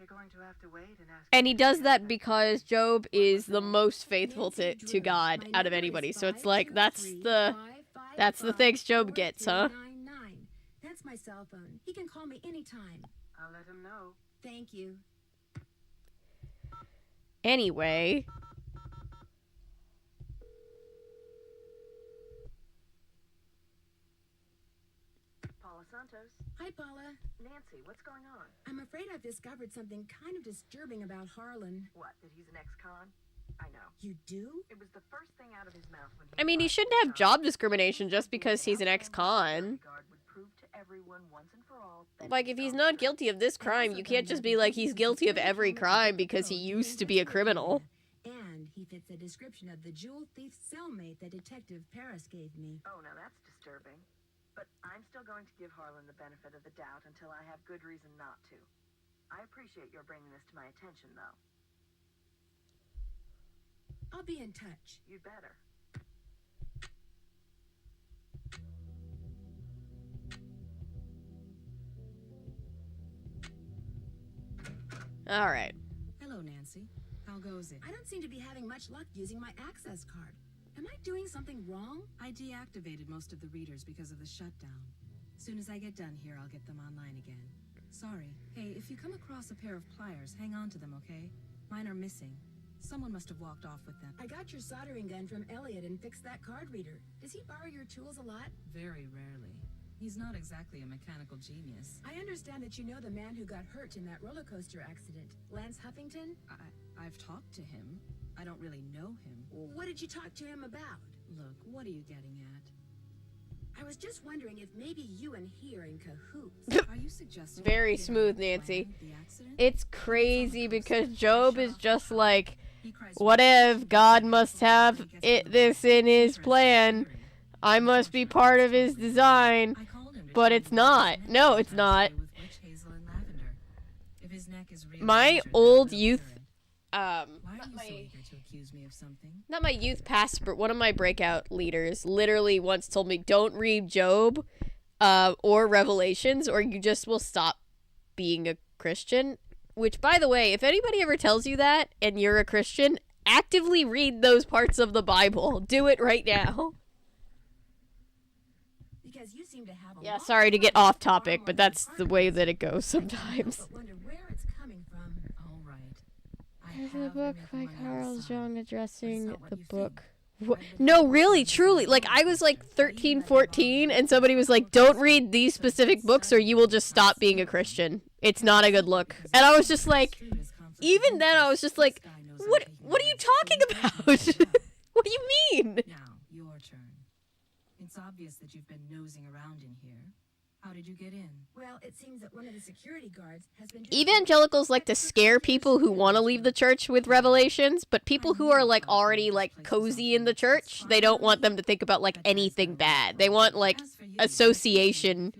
going to have to wait and ask. And he does that because Job is the most faithful to God out of anybody. So it's like, that's the thanks Job gets, huh? That's my cell phone. He can call me anytime. I'll let him know. Thank you. Anyway. Paula Santos. Hi, Paula. Nancy, what's going on? I'm afraid I've discovered something kind of disturbing about Harlan. What, that he's an ex-con? I know. You do? It was the first thing out of his mouth when he I mean, he shouldn't have job discrimination just because he's an ex-con. Like, if he's not guilty of this crime, you can't just be like, he's guilty of every crime because he used to be a criminal. And he fits the description of the jewel thief cellmate that Detective Paris gave me. Oh, now that's disturbing. But I'm still going to give Harlan the benefit of the doubt until I have good reason not to. I appreciate your bringing this to my attention, though. I'll be in touch. You'd better. Alright. Hello, Nancy. How goes it? I don't seem to be having much luck using my access card. Am I doing something wrong? I deactivated most of the readers because of the shutdown. Soon as I get done here, I'll get them online again. Sorry. Hey, if you come across a pair of pliers, hang on to them, okay? Mine are missing. Someone must have walked off with them. I got your soldering gun from Elliot and fixed that card reader. Does he borrow your tools a lot? Very rarely. He's not exactly a mechanical genius. I understand that you know the man who got hurt in that roller coaster accident, Lance Huffington? I've talked to him. I don't really know him. What did you talk to him about? Look, what are you getting at? I was just wondering if maybe you and he are in cahoots. Are you suggesting Very smooth, Nancy. It's crazy because Job is just like, what if God must have this in his plan? I must be part of his design. But it's not. No, it's not. My old youth not my youth pastor, but one of my breakout leaders literally once told me, don't read Job or Revelations or you just will stop being a Christian. Which, by the way, if anybody ever tells you that and you're a Christian, actively read those parts of the Bible. Do it right now. Because you seem to have yeah, sorry to get off topic, but that's the way that it goes sometimes. There's a book by Carl Jung addressing the book. No, really, truly. Like, I was like 13, 14, and somebody was like, don't read these specific books or you will just stop being a Christian. It's not a good look. And I was just like, even then I was just like, what are you talking about? What do you mean? Now, your turn. It's obvious that you've been nosing around in here. How did you get in? Well, it seems that one of the security guards has been... Evangelicals like to scare people who want to leave the church with revelations, but people who are like already like cozy in the church, they don't want them to think about like anything bad. They want like association.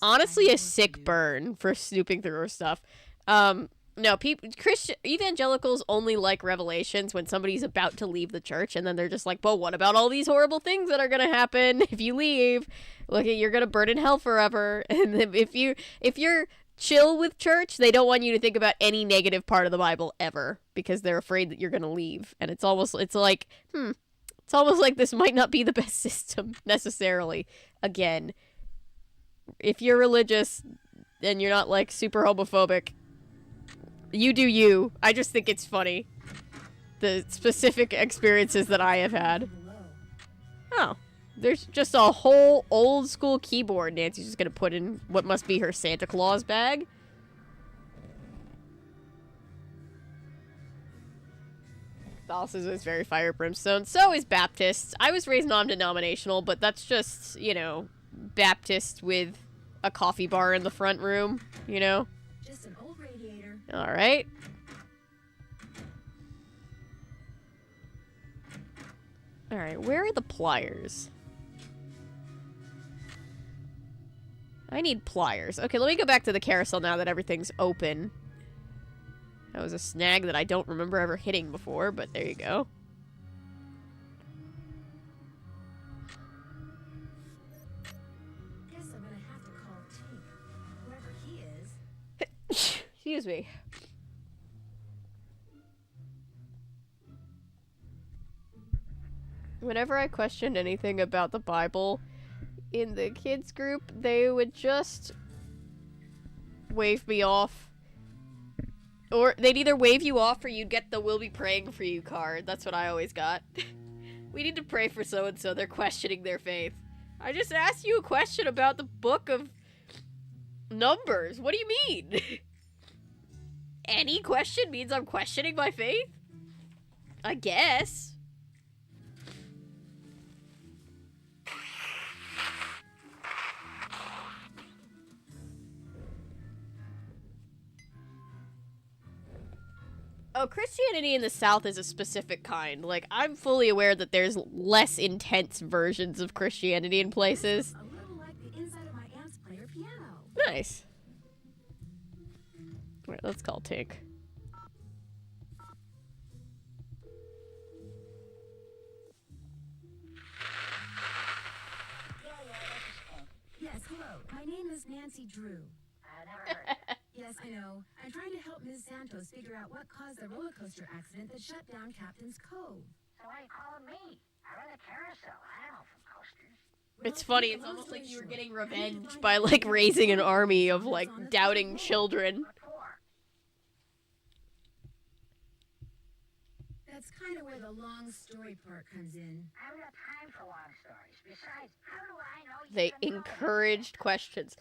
Honestly, a sick burn for snooping through her stuff. No, evangelicals only like revelations when somebody's about to leave the church, and then they're just like, well, what about all these horrible things that are gonna happen if you leave? Look, you're gonna burn in hell forever. And if you're chill with church, they don't want you to think about any negative part of the Bible ever, because they're afraid that you're gonna leave. And it's like this might not be the best system, necessarily. Again, if you're religious and you're not, like, super homophobic, You do you. I just think it's funny. The specific experiences that I have had. Oh. There's just a whole old school keyboard Nancy's just gonna put in what must be her Santa Claus bag. Catholicism is very fire brimstone. So is Baptist. I was raised non-denominational, but that's just, you know, Baptist with a coffee bar in the front room, you know? Just an old radiator. Alright. Alright, where are the pliers? I need pliers. Okay, let me go back to the carousel now that everything's open. That was a snag that I don't remember ever hitting before, but there you go. Guess I'm gonna have to call Tink, whoever he is. Excuse me. Whenever I questioned anything about the Bible in the kids group, they would just wave me off. Or they'd either wave you off or you'd get the "we'll be praying for you" card. That's what I always got. We need to pray for so-and-so. They're questioning their faith. I just asked you a question about the book of Numbers. What do you mean? Any question means I'm questioning my faith? I guess. Oh, Christianity in the South is a specific kind. Like, I'm fully aware that there's less intense versions of Christianity in places. A little like the inside of my aunt's player piano. Nice. Alright, let's call Tink. Yes, hello. My name is Nancy Drew. Never heard. Yes, I know. I'm trying to help Ms. Santos figure out what caused the roller coaster accident that shut down Captain's Cove. So why are you calling me? I run a carousel. I know from coasters. It's funny, it's almost like you were getting revenge by, like, raising an army of, like, doubting children. That's kind of where the long story part comes in. I haven't got time for long stories. Besides, how do I know you They even know encouraged questions.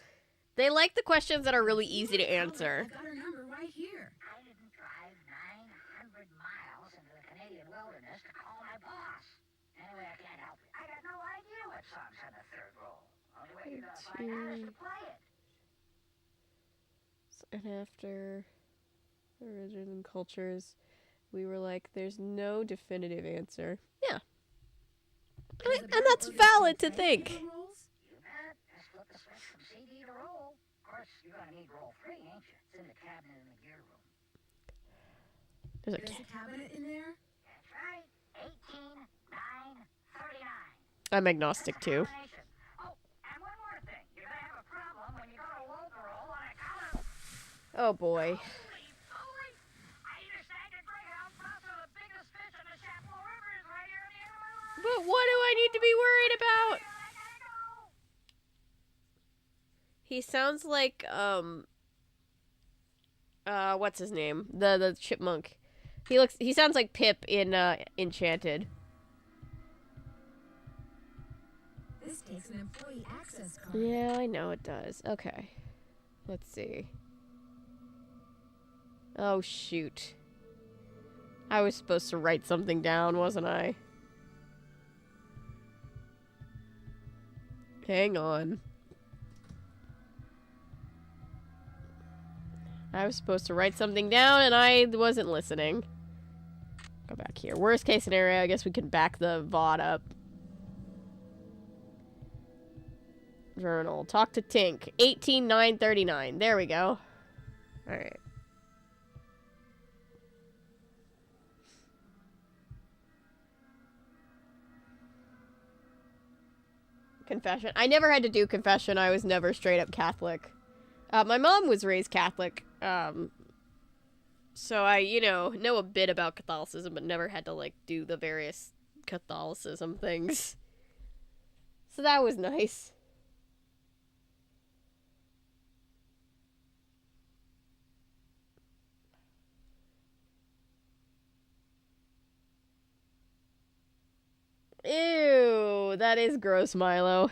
They like the questions that are really easy to answer. I got her number right here. I didn't drive 900 miles into the Canadian wilderness to call my boss. Anyway, I can't help you. I got no idea what song's on the third roll. Only way you're gonna find out is to play it. And after religions and cultures, we were like, there's no definitive answer. Yeah. And that's valid to think. You bet. Just flip the switch from CD to roll. Of course, you're gonna need roll 3, ain't you? It's in the cabinet in the gear room. There's There's a cabinet in there? That's right. 18, 9, 39. I'm agnostic too. Oh, and one more thing. You're gonna have a problem when you go to roll on account of... Oh boy. Holy! I either sank a greyhound, crossed the biggest fish in the Chapeau River is right here in the end of my life. But what do I need to be worried about? He sounds like, what's his name? The chipmunk. He sounds like Pip in, Enchanted. This takes an employee access card. Yeah, I know it does. Okay. Let's see. Oh, shoot. I was supposed to write something down, wasn't I? Hang on. I was supposed to write something down, and I wasn't listening. Go back here. Worst case scenario, I guess we can back the VOD up. Journal. Talk to Tink. 18-9-39. There we go. Alright. Confession. I never had to do confession. I was never straight up Catholic. My mom was raised Catholic. So I, know a bit about Catholicism, but never had to, like, do the various Catholicism things. So that was nice. Ew, that is gross, Milo.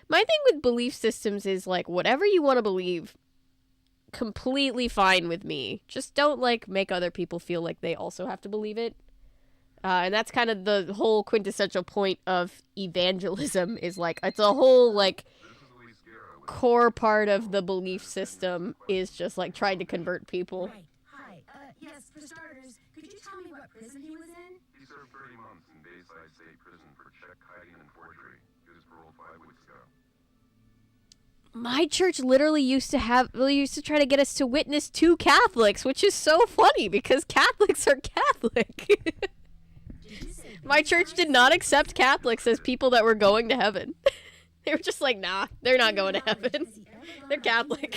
My thing with belief systems is, like, whatever you want to believe, completely fine with me. Just don't, like, make other people feel like they also have to believe it. And that's kind of the whole quintessential point of evangelism, is, like, it's a whole, like, core part of the belief system is just, like, trying to convert people. Right. Hi. Yes, for starters, could you tell me what prison he was in? He served 30 months in Bayside State Prison for check kiting and forgery. He was paroled 5 weeks ago. My church literally used to try to get us to witness to Catholics, which is so funny because Catholics are Catholic. My church did not accept Catholics as people that were going to heaven. They were just like, nah, they're not going to heaven. They're Catholic.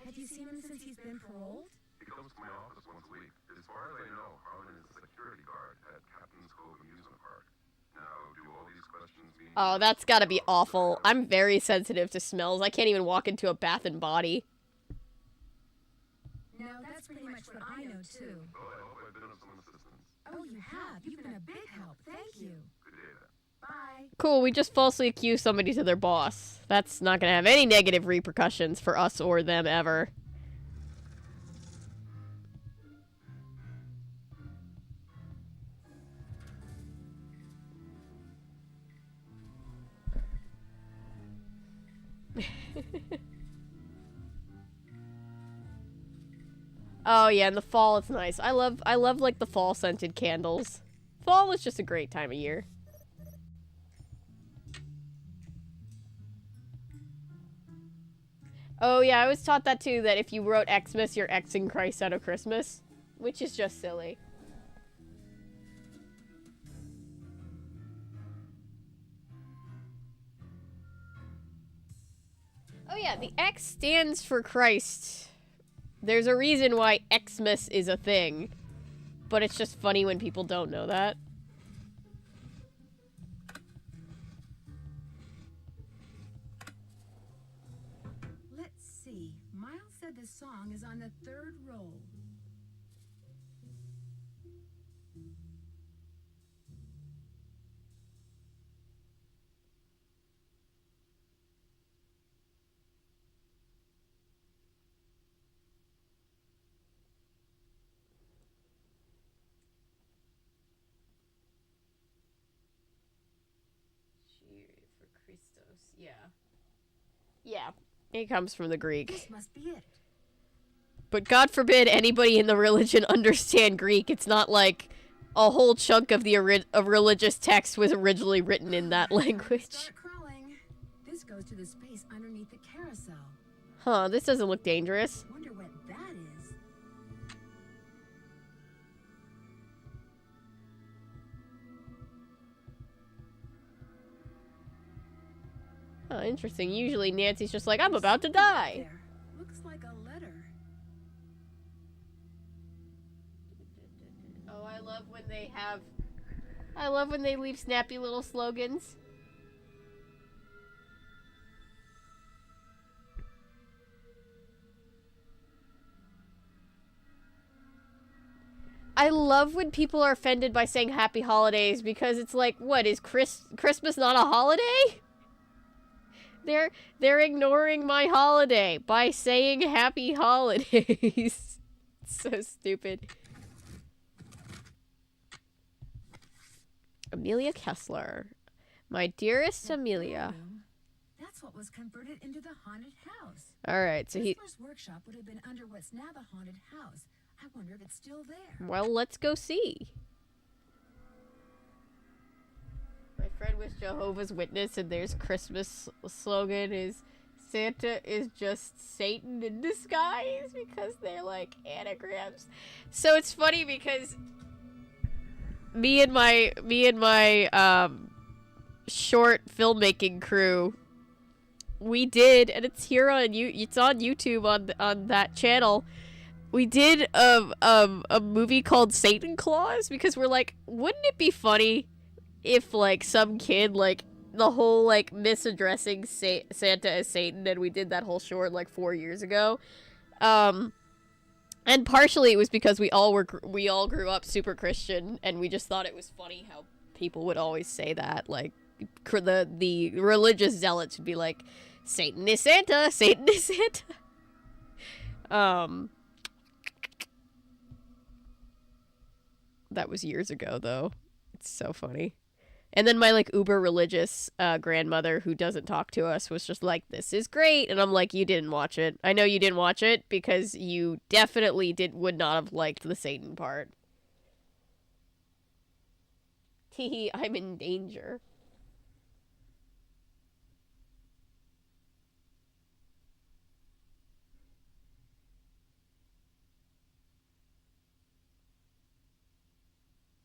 Have you seen him since he's been paroled? He comes to my office once a week. As far as I know, Harlan is a security guard at Captain's Cove Amusement Park. Now, do all these questions mean... Oh, that's gotta be awful. I'm very sensitive to smells. I can't even walk into a Bath and Body. No, that's pretty much what I know, too. Well, I hope I've been of some assistance. Oh, you have. You've been a big help. Thank you. Good day, then. Bye. Cool, we just falsely accused somebody to their boss. That's not gonna have any negative repercussions for us or them ever. Oh yeah, in the fall it's nice. I love like the fall scented candles. Fall is just a great time of year. Oh yeah, I was taught that too, that if you wrote Xmas, you're Xing Christ out of Christmas. Which is just silly. Oh yeah, the X stands for Christ. There's a reason why Xmas is a thing. But it's just funny when people don't know that. Let's see. Miles said the song is on the 3rd roll. For Christos, yeah. Yeah, it comes from the Greek. This must be it. But God forbid anybody in the religion understand Greek. It's not like a whole chunk of the religious text was originally written in that language. Start crawling. This goes to the space underneath the carousel. Huh, this doesn't look dangerous. Wonder what that is. Oh, interesting. Usually Nancy's just like, I'm about to die. There. Looks like a letter. Oh, I love when they leave snappy little slogans. I love when people are offended by saying happy holidays because it's like, what, is Christmas not a holiday? They're ignoring my holiday by saying happy holidays. So stupid. Amelia Kessler. My dearest Amelia. That's what was converted into the haunted house. Alright, so Whistler's workshop would have been under what's now the haunted house. I wonder if it's still there. Well, let's go see. My friend was Jehovah's Witness, and their Christmas slogan is Santa is just Satan in disguise, because they're like anagrams. So it's funny because me and my short filmmaking crew, we did, and it's here on it's on YouTube on that channel. We did a movie called Satan Claus because we're like, wouldn't it be funny if like some kid, like the whole like misaddressing Santa as Satan, and we did that whole short like 4 years ago. And partially it was because we all grew up super Christian, and we just thought it was funny how people would always say that. Like, the religious zealots would be like, Satan is Santa! Satan is Santa! That was years ago, though. It's so funny. And then my, like, uber religious grandmother who doesn't talk to us was just like, this is great. And I'm like, you didn't watch it. I know you didn't watch it because you definitely would not have liked the Satan part. Teehee, I'm in danger.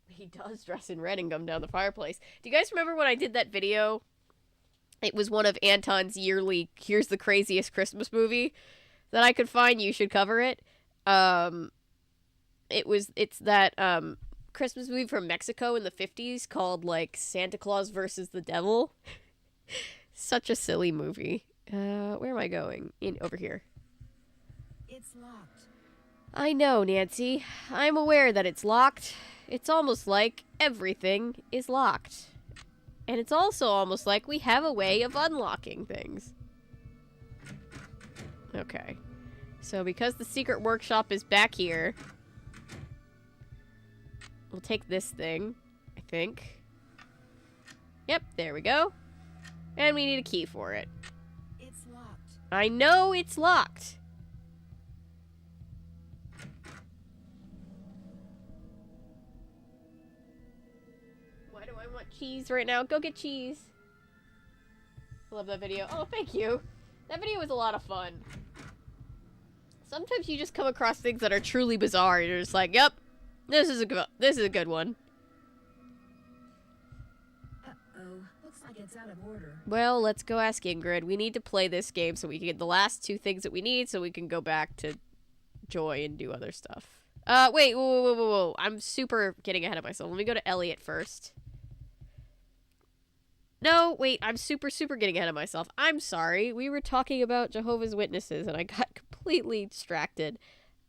He does dress in red and come down the fireplace. Do you guys remember when I did that video? It was one of Anton's yearly Here's the Craziest Christmas Movie that I could find. You should cover it. It's that Christmas movie from Mexico in the 50s called, like, Santa Claus versus the Devil. Such a silly movie. Where am I going? Over here. It's locked. I know, Nancy. I'm aware that it's locked. It's almost like everything is locked. And it's also almost like we have a way of unlocking things. Okay. So because the secret workshop is back here, we'll take this thing, I think. Yep, there we go. And we need a key for it. It's locked. I know it's locked. Why do I want cheese right now? Go get cheese. I love that video. Oh, thank you. That video was a lot of fun. Sometimes you just come across things that are truly bizarre and you're just like, yep, this is a good one. Uh-oh. Looks like it's out of order. Well, let's go ask Ingrid. We need to play this game so we can get the last two things that we need so we can go back to Joy and do other stuff. Wait, whoa. I'm super getting ahead of myself. Let me go to Elliot first. No, wait, I'm super getting ahead of myself. I'm sorry. We were talking about Jehovah's Witnesses and I got completely distracted.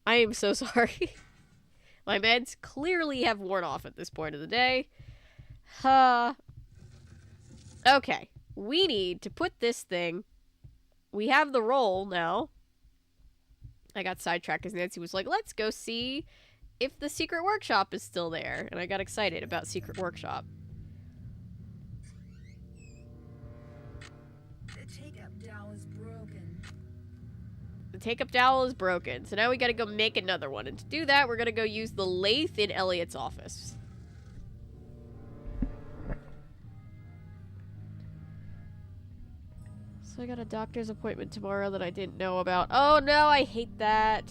I am so sorry. My meds clearly have worn off at this point of the day. Okay. We need to put this thing. We have the roll now. I got sidetracked because Nancy was like, let's go see if the secret workshop is still there. And I got excited about secret workshop. The take-up dowel is broken. The take-up dowel is broken. So now we gotta go make another one. And to do that, we're gonna go use the lathe in Elliot's office. So I got a doctor's appointment tomorrow that I didn't know about. Oh no, I hate that.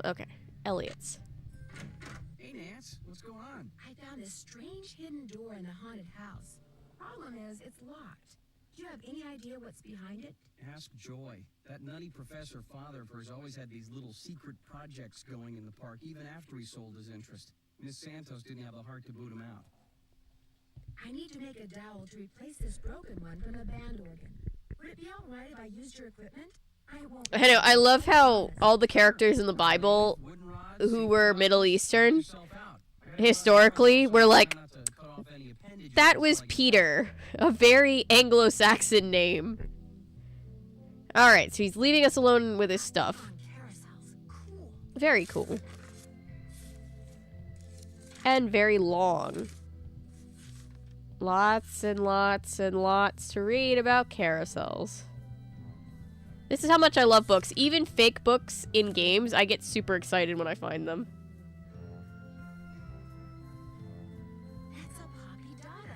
Okay. Elliot's. Hey, Nance, what's going on? I found this strange hidden door in the haunted house. Problem is, it's locked. Do you have any idea what's behind it? Ask Joy. That nutty professor father of hers always had these little secret projects going in the park, even after he sold his interest. Miss Santos didn't have the heart to boot him out. I need to make a dowel to replace this broken one from the band organ. Would it be all right if I used your equipment? I won't. I know, I love how all the characters in the Bible who were Middle Eastern, historically, were like, that was Peter, a very Anglo-Saxon name. Alright, so he's leaving us alone with his stuff. Very cool. And very long. Lots and lots and lots to read about carousels. This is how much I love books. Even fake books in games, I get super excited when I find them. That's a Poppy Dada.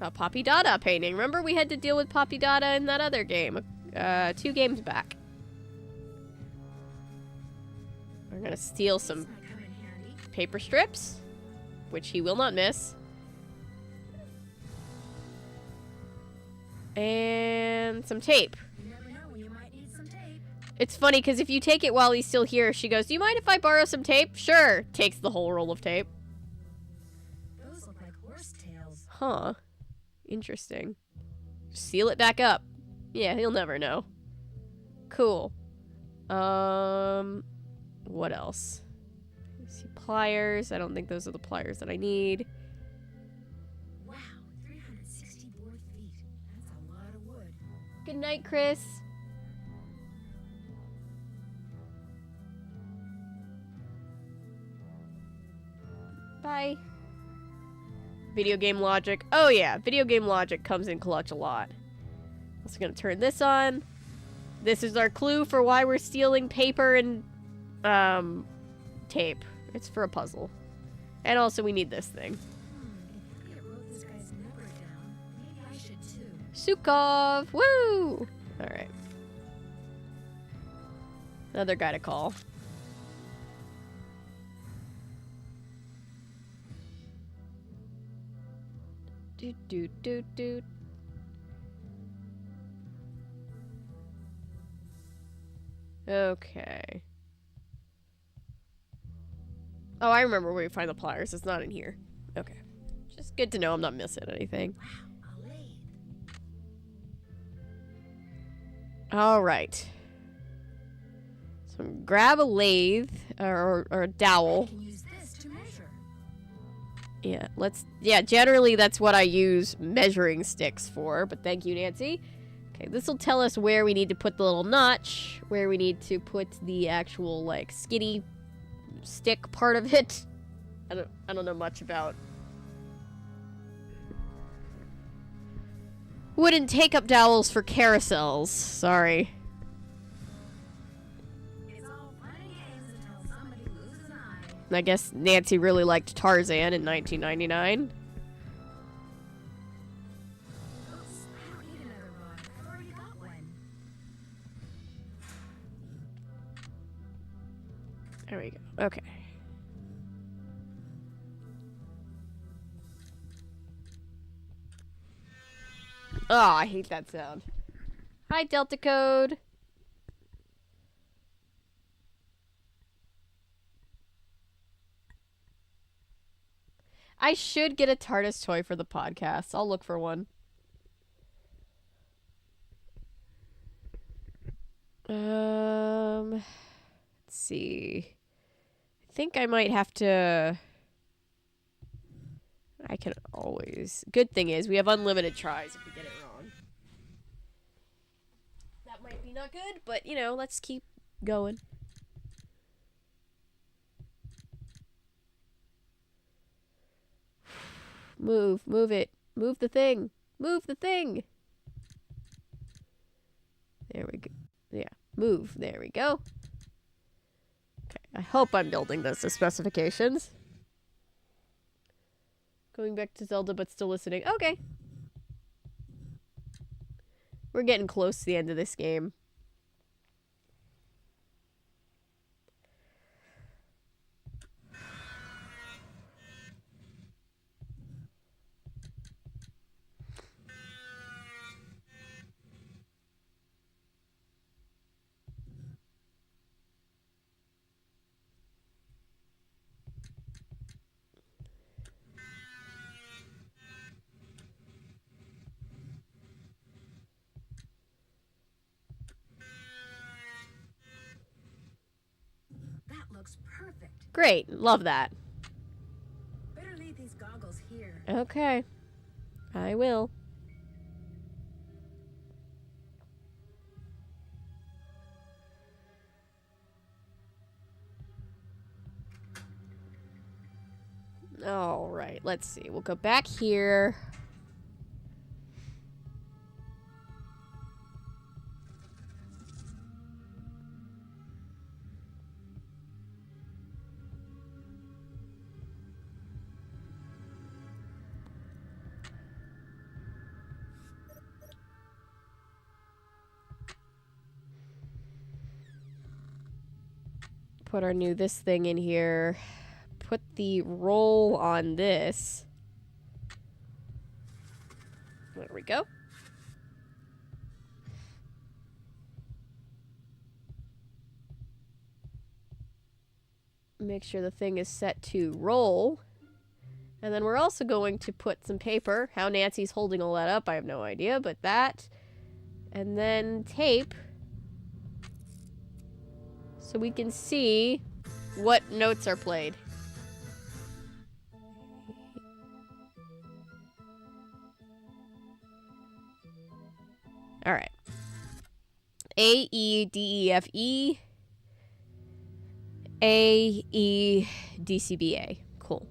A Poppy Dada painting. Remember we had to deal with Poppy Dada in that other game. 2 games back. We're gonna steal some paper strips, which he will not miss. And some tape. You never know when you might need some tape. It's funny because if you take it while he's still here, she goes, "Do you mind if I borrow some tape?" Sure. Takes the whole roll of tape. Those look like horse tails. Huh. Interesting. Seal it back up. Yeah, he'll never know. Cool. What else? See, pliers. I don't think those are the pliers that I need. Wow, 360 board feet. That's a lot of wood. Good night, Chris. Bye. Video game logic. Oh yeah, video game logic comes in clutch a lot. Also gonna turn this on. This is our clue for why we're stealing paper and tape. It's for a puzzle. And also we need this thing. If I wrote this guy's number down, maybe I should too. Sukov! Woo! Alright. Another guy to call. Doot doot doot doot. Okay. Oh, I remember where we find the pliers. It's not in here. Okay. Just good to know I'm not missing anything. Alright. So grab a lathe or a dowel. Yeah, generally that's what I use measuring sticks for, but thank you, Nancy. Okay, this will tell us where we need to put the little notch, where we need to put the actual, like, skinny stick part of it. I don't know much about. Wouldn't take up dowels for carousels. Sorry. I guess Nancy really liked Tarzan in 1999. There we go. Okay. Oh, I hate that sound. Hi, Delta Code. I should get a TARDIS toy for the podcast. I'll look for one. Let's see. I think I might have to. I can always. Good thing is we have unlimited tries if we get it wrong. That might be not good, but you know, let's keep going. Move it. Move the thing. Move the thing. There we go. Yeah, move. There we go. Okay, I hope I'm building this to specifications. Going back to Zelda, but still listening. Okay. We're getting close to the end of this game. Looks perfect. Great. Love that. Better leave these goggles here. Okay. I will. All right. Let's see. We'll go back here. Put our new this thing in here. Put the roll on this. There we go. Make sure the thing is set to roll. And then we're also going to put some paper. How Nancy's holding all that up, I have no idea, but that. And then tape. So we can see what notes are played. Alright. A, E, D, E, F, E. A, E, D, C, B, A. Cool.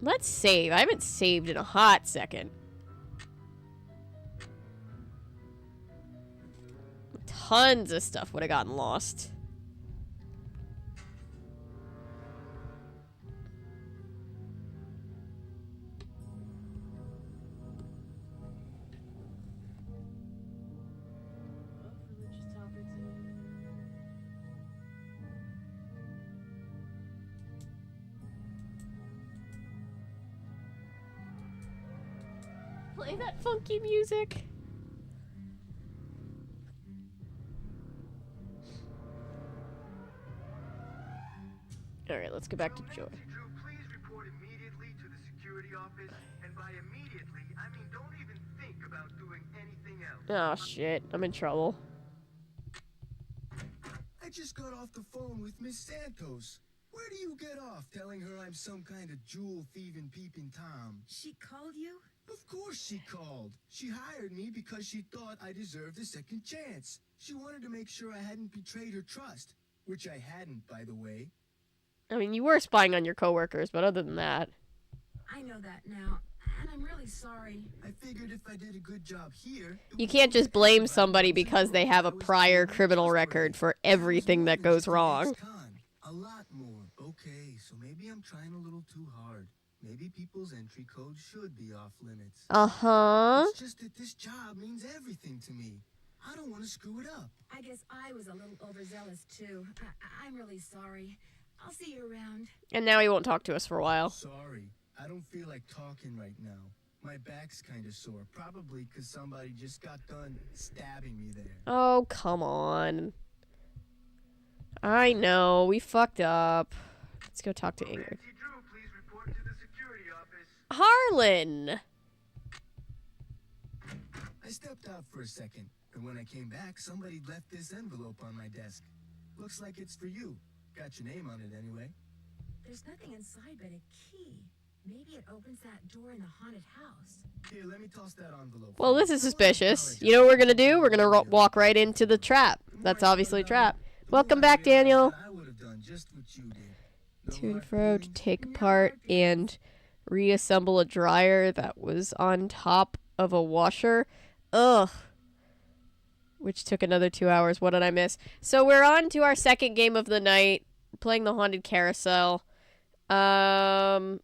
Let's save. I haven't saved in a hot second. Tons of stuff would have gotten lost. Play that funky music. Alright, let's go back to Joy. Drew, please report immediately to the security office, and by immediately, I mean don't even think about doing anything else. Oh shit, I'm in trouble. I just got off the phone with Miss Santos. Where do you get off telling her I'm some kind of jewel-thieving peeping Tom? She called you? Of course she called. She hired me because she thought I deserved a second chance. She wanted to make sure I hadn't betrayed her trust, which I hadn't, by the way. I mean, you were spying on your coworkers, but other than that... I know that now, and I'm really sorry. I figured if I did a good job here... You can't just blame somebody because they have a prior criminal record for everything that goes wrong. A lot more. Okay, so maybe I'm trying a little too hard. Maybe people's entry codes should be off limits. Uh-huh. It's just that this job means everything to me. I don't want to screw it up. I guess I was a little overzealous, too. I'm really sorry. I'll see you around. And now he won't talk to us for a while. Sorry, I don't feel like talking right now. My back's kind of sore, probably because somebody just got done stabbing me there. Oh, come on. I know, we fucked up. Let's go talk to Ingrid. Drew, please report to the security office. Harlan! I stepped out for a second, and when I came back, somebody left this envelope on my desk. Looks like it's for you. Got your name on it anyway. There's nothing inside but a key. Maybe it opens that door in the haunted house. Here, let me toss that envelope. Well, this is suspicious. You know what we're gonna do? We're gonna walk right into the trap. That's obviously a trap. Welcome back, Daniel. I would have done just what you did. To and fro to take apart and reassemble a dryer that was on top of a washer. Ugh. Which took another 2 hours. What did I miss? So we're on to our second game of the night. Playing the Haunted Carousel. We're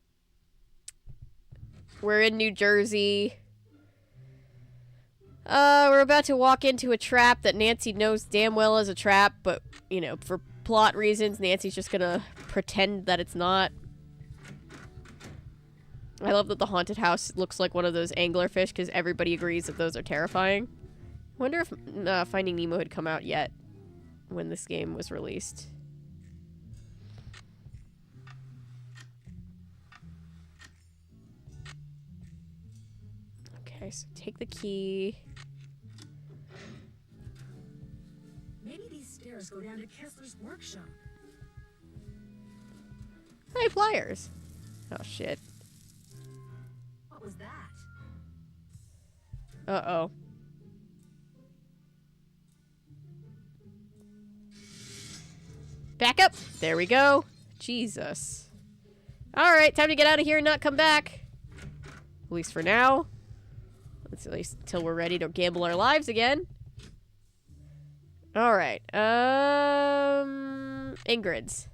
in New Jersey. We're about to walk into a trap that Nancy knows damn well is a trap, but, you know, for plot reasons, Nancy's just gonna pretend that it's not. I love that the haunted house looks like one of those anglerfish, because everybody agrees that those are terrifying. I wonder if Finding Nemo had come out yet when this game was released. Okay, so take the key. Maybe these stairs go down to Kessler's workshop. Hey, pliers. Oh, shit. What was that? Uh-oh. Back up. There we go. Jesus. Alright, time to get out of here and not come back. At least for now. At least until we're ready to gamble our lives again. Alright. Ingrid's.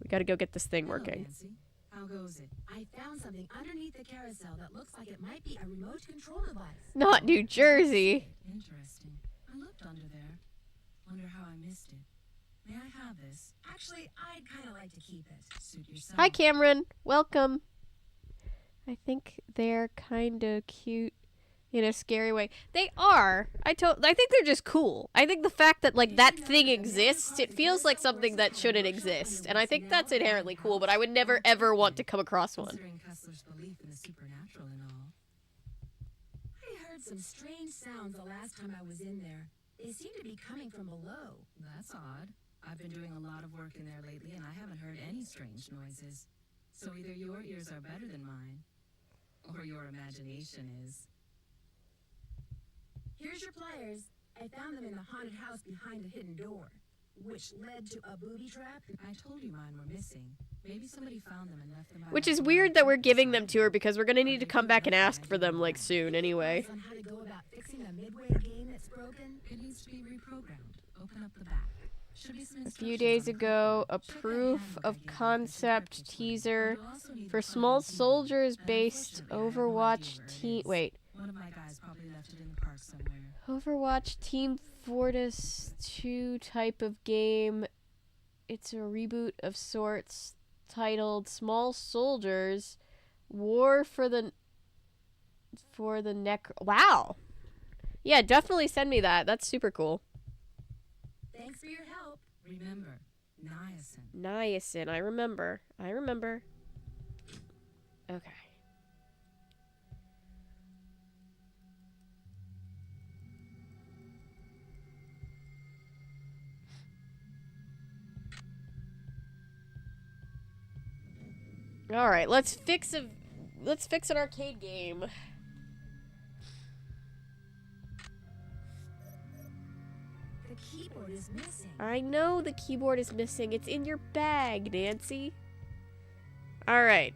We gotta go get this thing working. Nancy. How goes it? I found something underneath the carousel that looks like it might be a remote control device. Not New Jersey. Interesting. I looked under there. Wonder how I missed it. May I have this? Actually, I'd kind of like to keep it. Suit yourself. Hi, Cameron. Welcome. I think they're kind of cute in a scary way. They are. I think they're just cool. I think the fact that like that thing exists, it feels like something that shouldn't exist, and I think that's inherently cool. But I would never ever want to come across one. Considering Kessler's belief in the supernatural and all. I heard some strange sounds the last time I was in there. They seem to be coming from below. That's odd. I've been doing a lot of work in there lately, and I haven't heard any strange noises. So either your ears are better than mine, or your imagination is. Here's your pliers. I found them in the haunted house behind a hidden door, which led to a booby trap. I told you mine were missing. Maybe somebody found them and left them by Which the is door. weird that we're giving them to her because we're gonna need to come back and ask for them like soon anyway. On how to go about fixing a midway game that's broken. It needs to be reprogrammed. Open up the back. Should be some A few instructions days on the ago, front. a Check that proof handbook of I gave you. concept It's a teaser You'll also need for to find small the keyboard. soldiers-based Unfortunately, I have no Overwatch idea where it team. is. Wait, One of my guys probably left it in the park somewhere. Overwatch Team Fortress 2 type of game. It's a reboot of sorts, titled "Small Soldiers: War for the Wow. Yeah, definitely send me that. That's super cool. Thanks for your help. Remember, niacin. Niacin. I remember. Okay. All right, let's fix an arcade game. The keyboard is missing. I know the keyboard is missing. It's in your bag, Nancy. All right.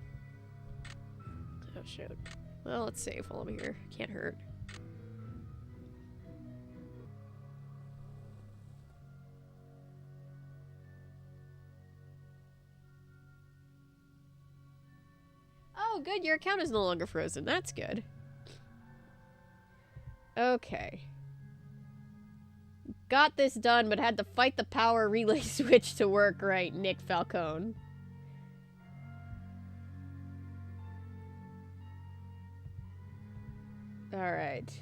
Oh, shoot. Well, let's save while I'm here. Can't hurt. Oh, good. Your account is no longer frozen. That's good. Okay. Got this done, but had to fight the power relay switch to work right, Nick Falcone. Alright.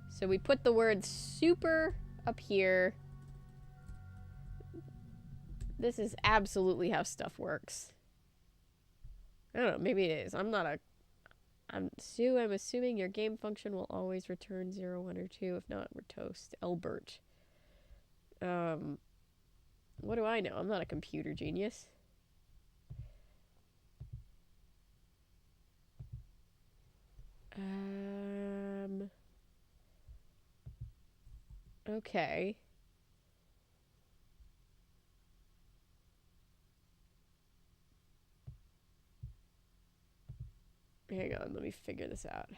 So we put the word super up here. This is absolutely how stuff works. I don't know, maybe it is. I'm assuming your game function will always return 0, 1, or 2. If not, we're toast. Elbert. What do I know? I'm not a computer genius. Okay. Hang on, let me figure this out.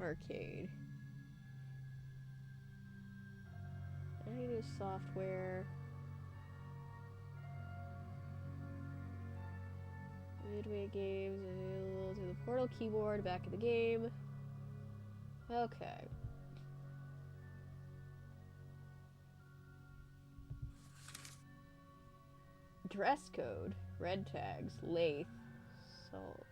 Arcade. Any new software? Midway games available to the Portal keyboard. Back in the game. Okay. Dress code. Red tags. Lathe. Salt.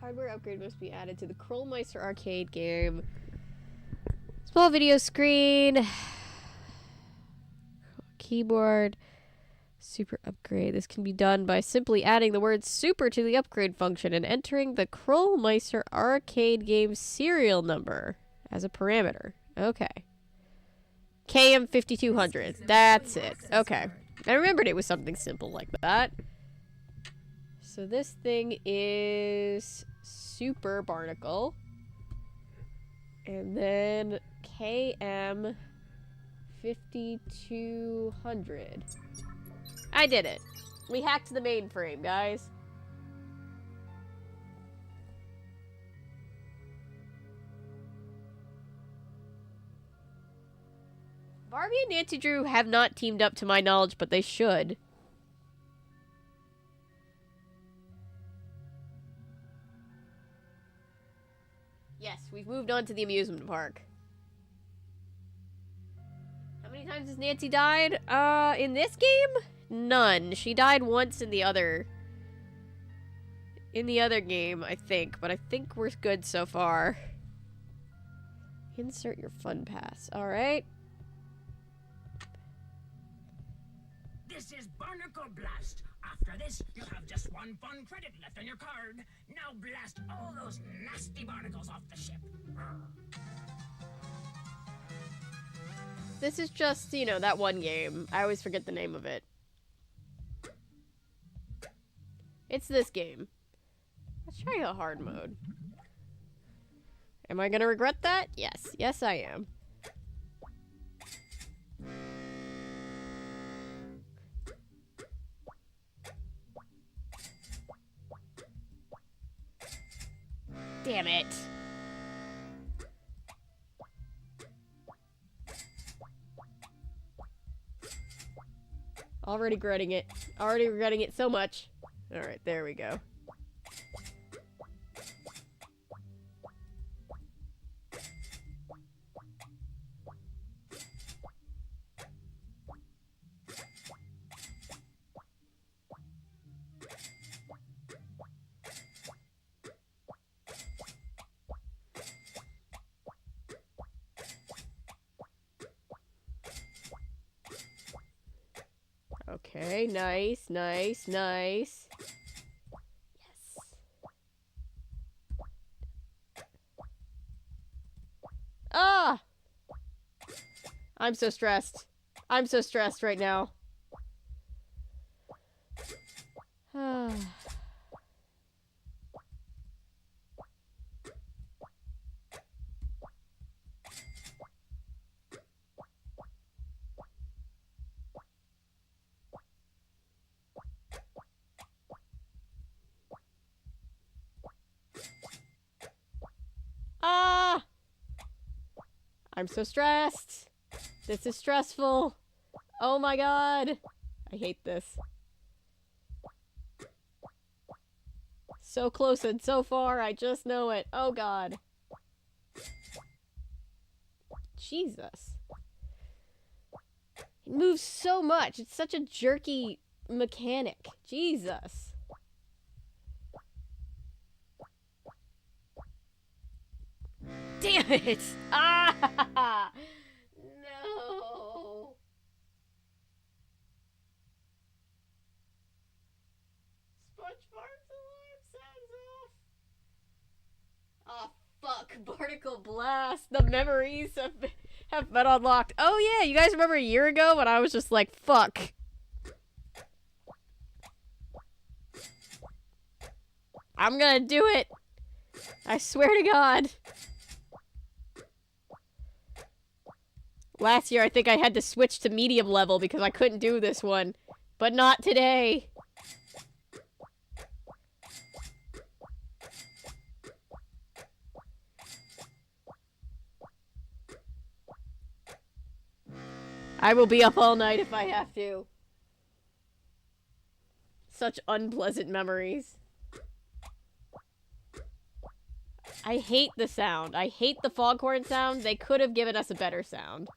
Hardware upgrade must be added to the Krollmeister arcade game. Small video screen. Keyboard. Super upgrade. This can be done by simply adding the word super to the upgrade function and entering the Krollmeister arcade game serial number as a parameter. Okay. KM5200. That's it. Okay. I remembered it was something simple like that. So this thing is Super Barnacle. And then KM 5200. I did it. We hacked the mainframe, guys. Barbie and Nancy Drew have not teamed up to my knowledge, but they should. Yes, we've moved on to the amusement park. How many times has Nancy died? In this game? None. She died once in the other game, I think, but I think we're good so far. Insert your fun pass. All right. This is Barnacle Blast. After this, you'll have just one fun credit left on your card. Now blast all those nasty barnacles off the ship. This is just, you know, that one game. I always forget the name of it. It's this game. Let's try a hard mode. Am I gonna regret that? Yes. Yes, I am. Damn it. Already regretting it. Already regretting it so much. Alright, there we go. Okay, nice, nice, nice. Yes. Ah! I'm so stressed. I'm so stressed right now. Ah. Ah! I'm so stressed. This is stressful. Oh my god. I hate this. So close and so far, I just know it. Oh god. Jesus. It moves so much. It's such a jerky mechanic. Jesus. Damn it! Ah! No! SpongeBob's alarm sounds off. Oh, fuck. Barnacle Blast. The memories have been unlocked. Oh, yeah. You guys remember a year ago when I was just like, fuck. I'm gonna do it. I swear to God. Last year, I think I had to switch to medium level because I couldn't do this one. But not today. I will be up all night if I have to. Such unpleasant memories. I hate the sound. I hate the foghorn sound. They could have given us a better sound.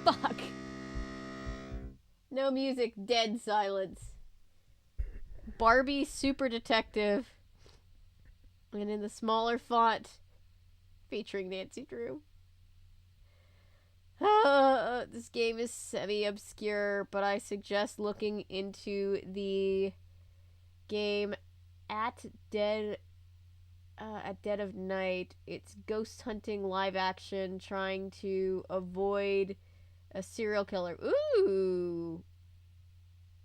Fuck. No music, dead silence. Barbie Super Detective. And in the smaller font, featuring Nancy Drew. This game is semi-obscure, but I suggest looking into the game at Dead of Night. It's ghost hunting live action, trying to avoid a serial killer. Ooh!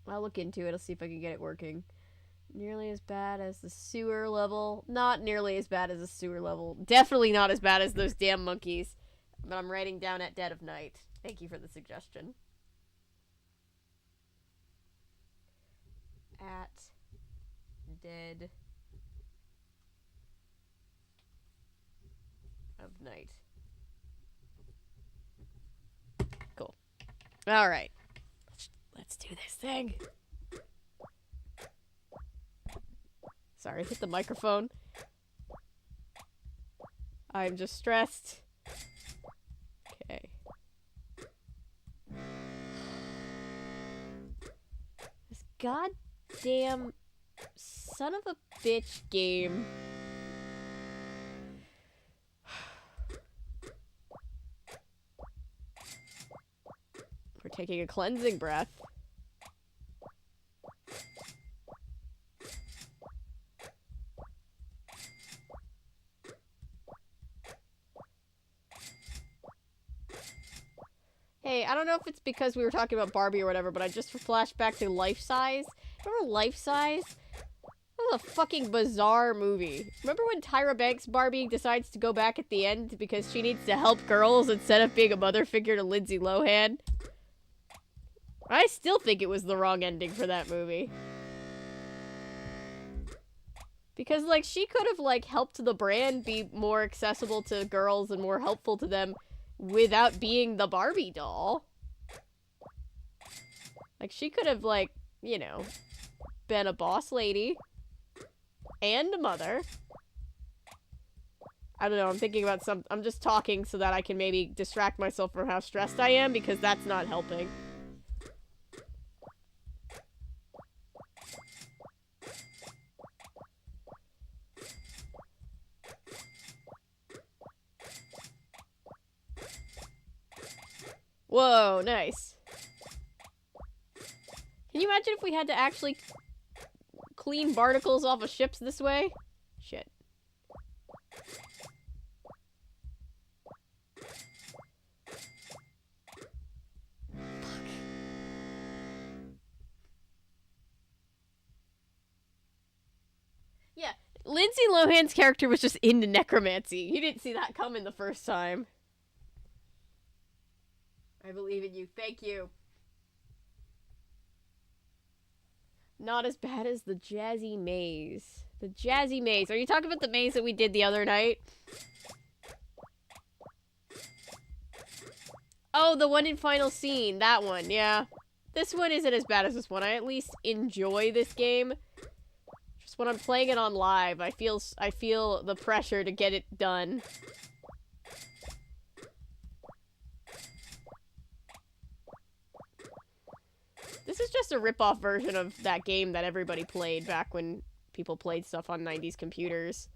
I'll look into it. I'll see if I can get it working. Nearly as bad as the sewer level. Not nearly as bad as the sewer level. Definitely not as bad as those damn monkeys. But I'm writing down at Dead of Night. Thank you for the suggestion. At Dead of Night. Cool. Alright. Let's do this thing. Sorry, hit the microphone. I'm just stressed. Okay. This goddamn son of a bitch game. We're taking a cleansing breath. Hey, I don't know if it's because we were talking about Barbie or whatever, but I just flashed back to Life Size. Remember Life Size? That was a fucking bizarre movie. Remember when Tyra Banks' Barbie decides to go back at the end because she needs to help girls instead of being a mother figure to Lindsay Lohan? I still think it was the wrong ending for that movie. Because, like, she could have, like, helped the brand be more accessible to girls and more helpful to them without being the Barbie doll. Like, she could have, like, you know, been a boss lady and a mother. I don't know, I'm thinking about I'm just talking so that I can maybe distract myself from how stressed I am, because that's not helping. Whoa, nice. Can you imagine if we had to actually clean barnacles off of ships this way? Shit. Yeah, Lindsay Lohan's character was just into necromancy. You didn't see that coming the first time. I believe in you. Thank you. Not as bad as the Jazzy Maze. The Jazzy Maze. Are you talking about the maze that we did the other night? Oh, the one in Final Scene. That one, yeah. This one isn't as bad as this one. I at least enjoy this game. Just when I'm playing it on live, I feel the pressure to get it done. This is just a rip-off version of that game that everybody played back when people played stuff on 90s computers.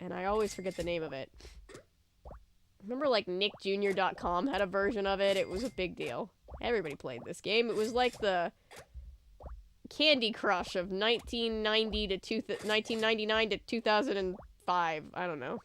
And I always forget the name of it. Remember, like, nickjr.com had a version of it? It was a big deal. Everybody played this game. It was like the Candy Crush of 1999 to 2005. I don't know.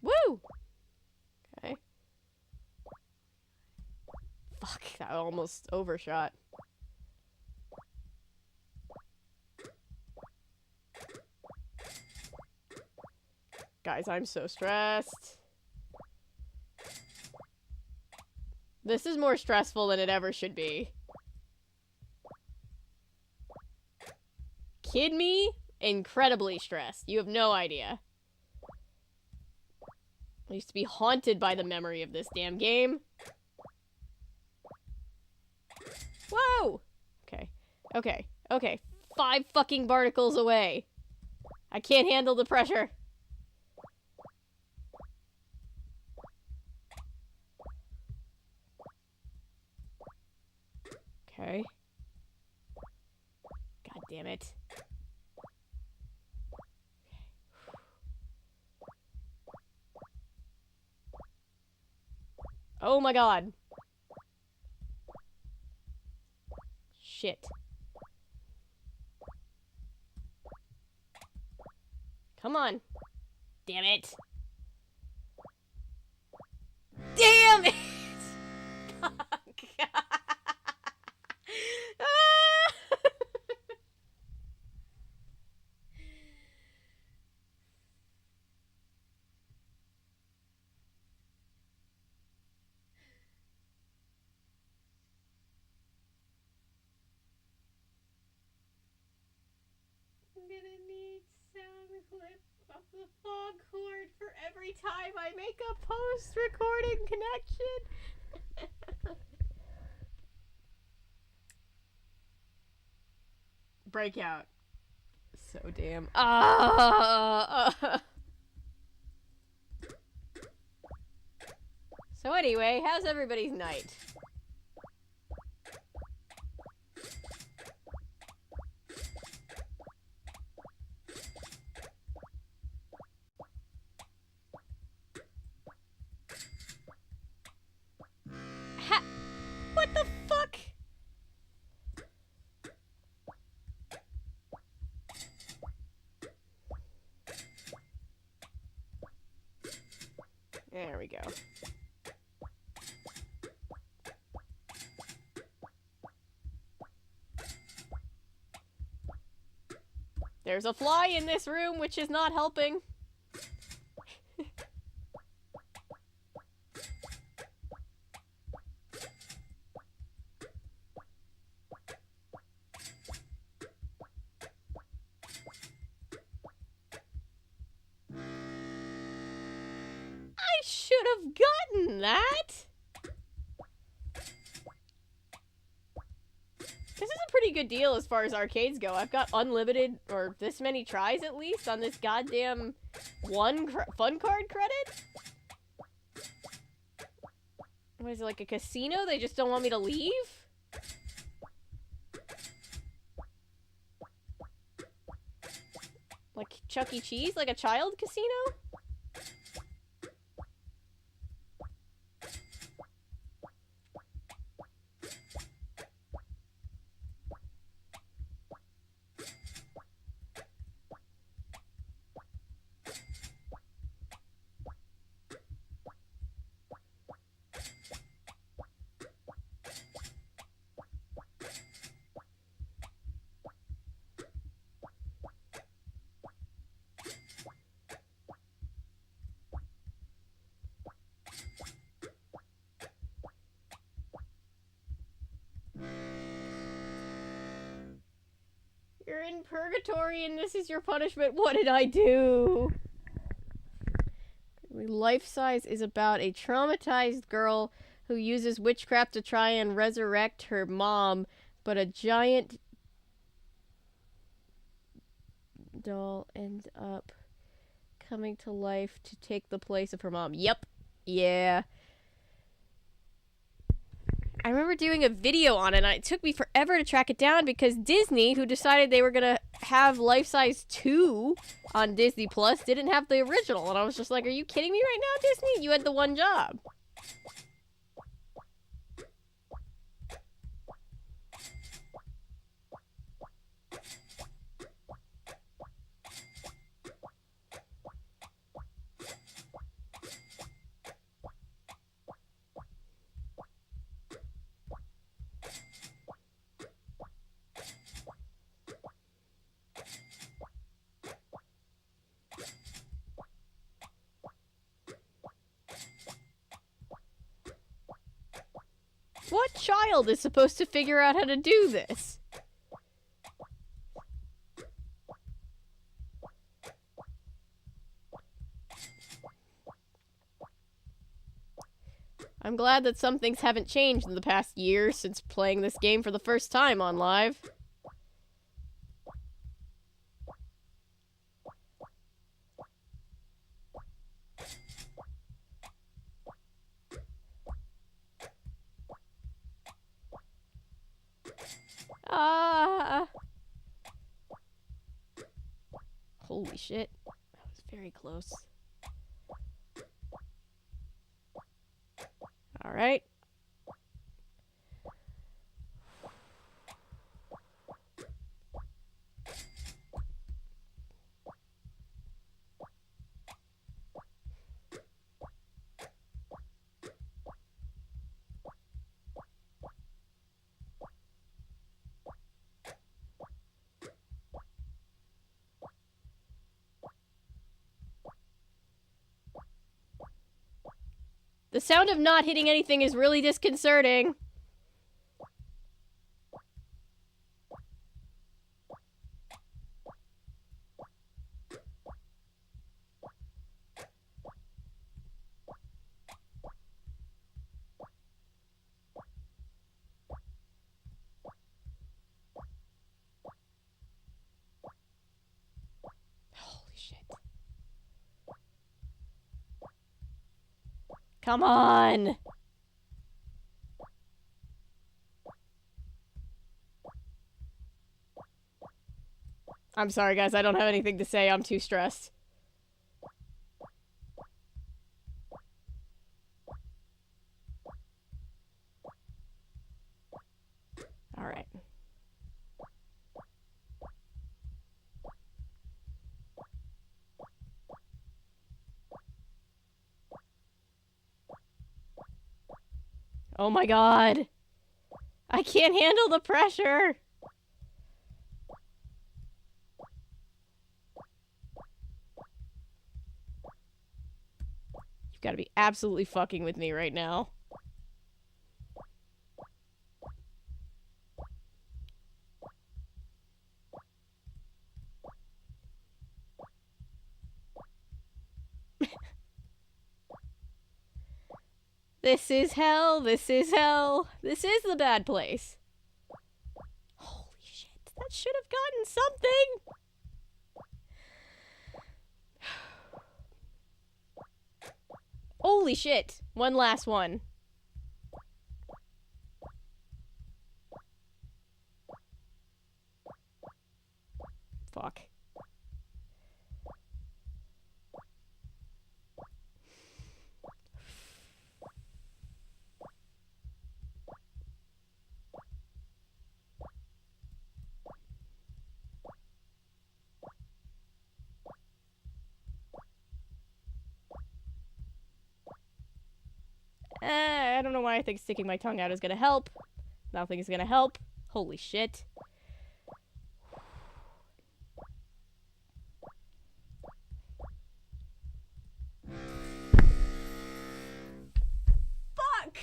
Woo! Okay. Fuck, that almost overshot. Guys, I'm so stressed. This is more stressful than it ever should be. Kid me? Incredibly stressed. You have no idea. I used to be haunted by the memory of this damn game. Whoa! Okay. Okay. Okay. 5 fucking barnacles away. I can't handle the pressure. Okay. God damn it. Oh my god. Shit. Come on. Damn it. Damn it! Fuck. I'm gonna need sound clip of the fog cord for every time I make a post-recording connection. Breakout. So damn. So anyway, how's everybody's night? What the fuck? There we go. There's a fly in this room, which is not helping. I should have gotten that. This is a pretty good deal as far as arcades go. I've got unlimited, or this many tries at least, on this goddamn fun card credit. What is it, like a casino? They just don't want me to leave? Like Chuck E. Cheese? Like a child casino? You're in purgatory and this is your punishment. What did I do? Life Size is about a traumatized girl who uses witchcraft to try and resurrect her mom, but a giant doll ends up coming to life to take the place of her mom. Yep. Yeah. I remember doing a video on it, and it took me forever to track it down because Disney, who decided they were gonna have Life Size 2 on Disney Plus, didn't have the original. And I was just like, are you kidding me right now, Disney? You had the one job. What child is supposed to figure out how to do this? I'm glad that some things haven't changed in the past year since playing this game for the first time on live. Ah! Holy shit. That was very close. Alright. The sound of not hitting anything is really disconcerting. Holy shit. Come on! I'm sorry, guys. I don't have anything to say. I'm too stressed. Alright. Oh my god! I can't handle the pressure! You've got to be absolutely fucking with me right now. This is hell, this is hell. This is the bad place. Holy shit, that should have gotten something! Holy shit, one last one. Fuck. I don't know why I think sticking my tongue out is gonna help. Nothing is gonna help. Holy shit. Fuck!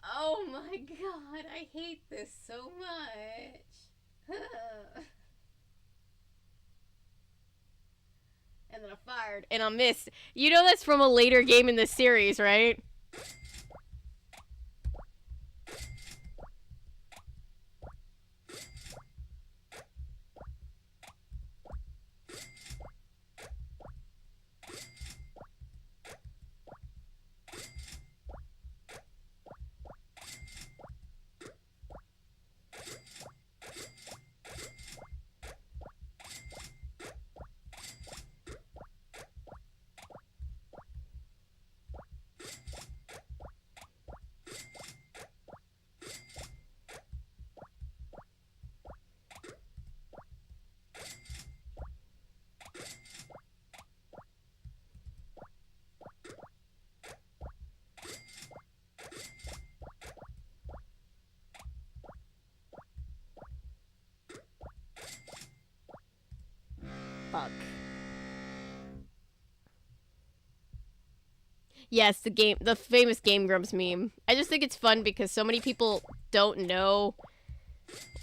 Oh my god, I hate this so much. And then I fired, and I missed. You know that's from a later game in the series, right? Fuck. Yes, the famous Game Grumps meme. I just think it's fun because so many people don't know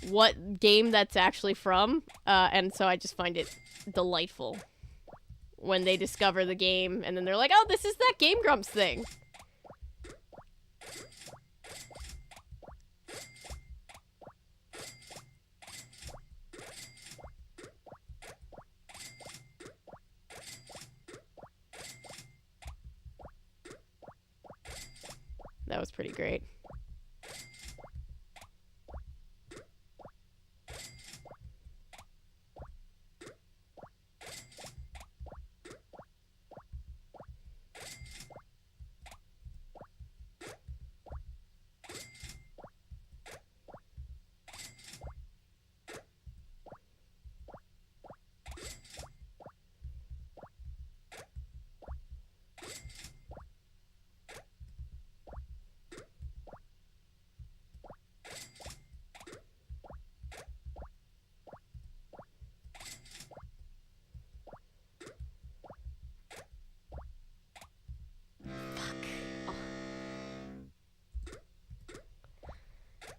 what game that's actually from, and so I just find it delightful when they discover the game and then they're like, oh, this is that Game Grumps thing. That was pretty great.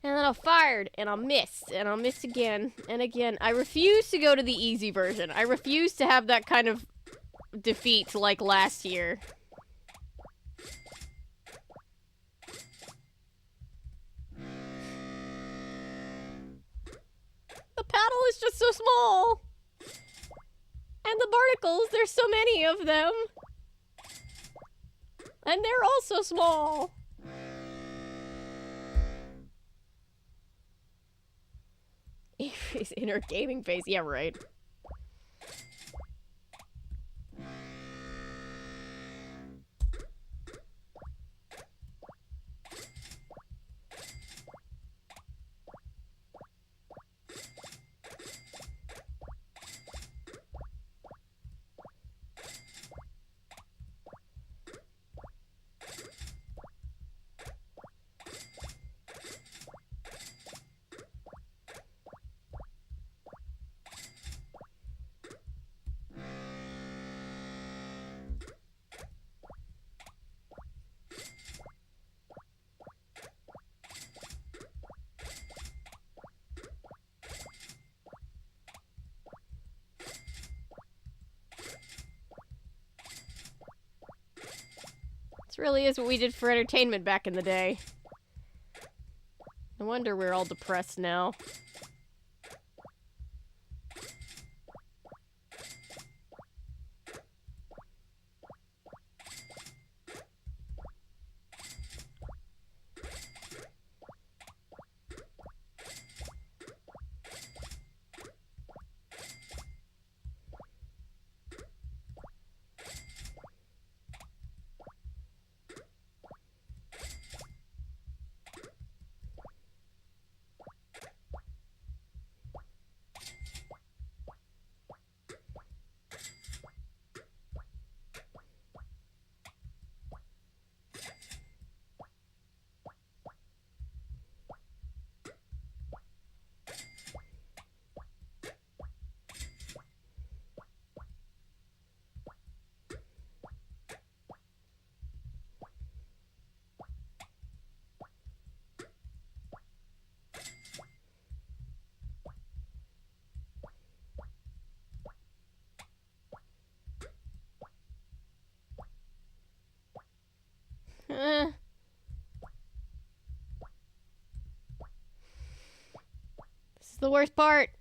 And then I'll fire, and I'll miss, and I'll miss again, and again. I refuse to go to the easy version. I refuse to have that kind of defeat like last year. The paddle is just so small. And the barnacles, there's so many of them. And they're all so small. His inner gaming face. Yeah, right. This really is what we did for entertainment back in the day. No wonder we're all depressed now. This is the worst part.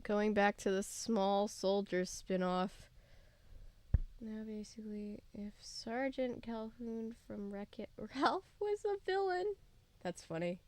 Going back to the small soldiers spin-off. Now basically, if Sergeant Calhoun from Wreck-It Ralph was a villain. That's funny.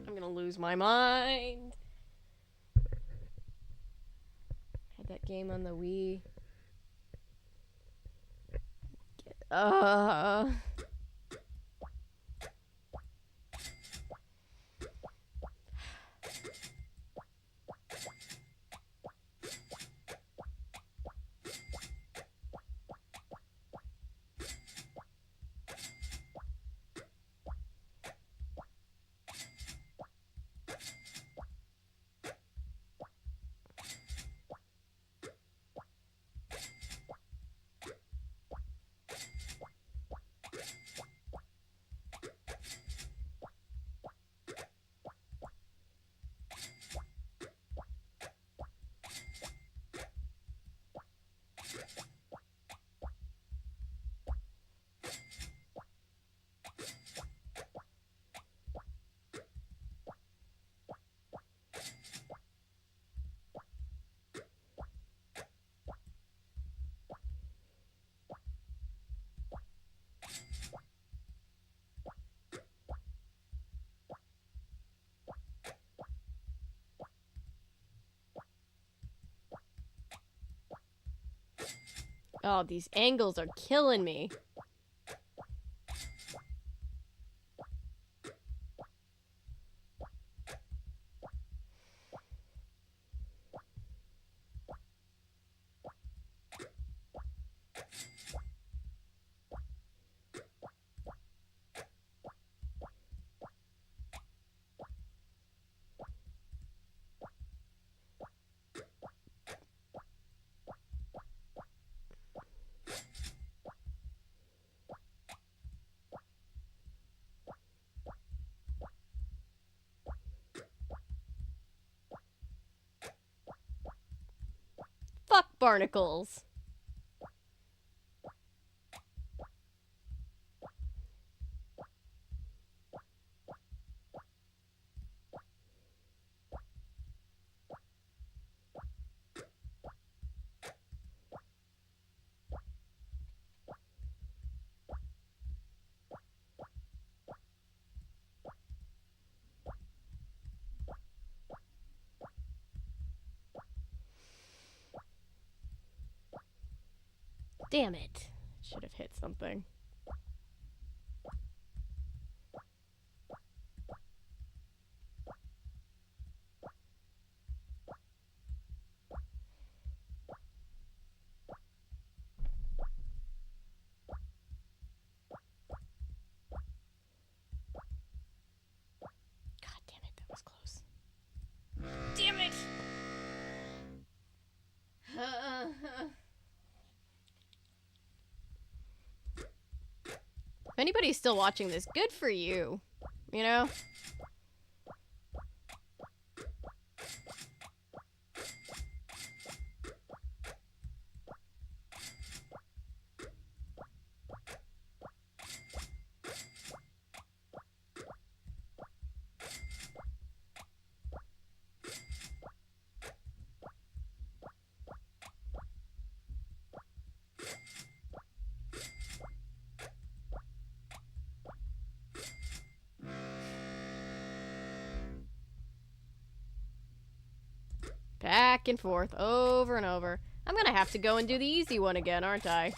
I'm gonna lose my mind. Had that game on the Wii. Oh, these angles are killing me. Fuck barnacles. Damn it. Should have hit something. God damn it, that was close. Damn it! If anybody's still watching this, good for you. You know? Back and forth, over and over. I'm gonna have to go and do the easy one again, aren't I?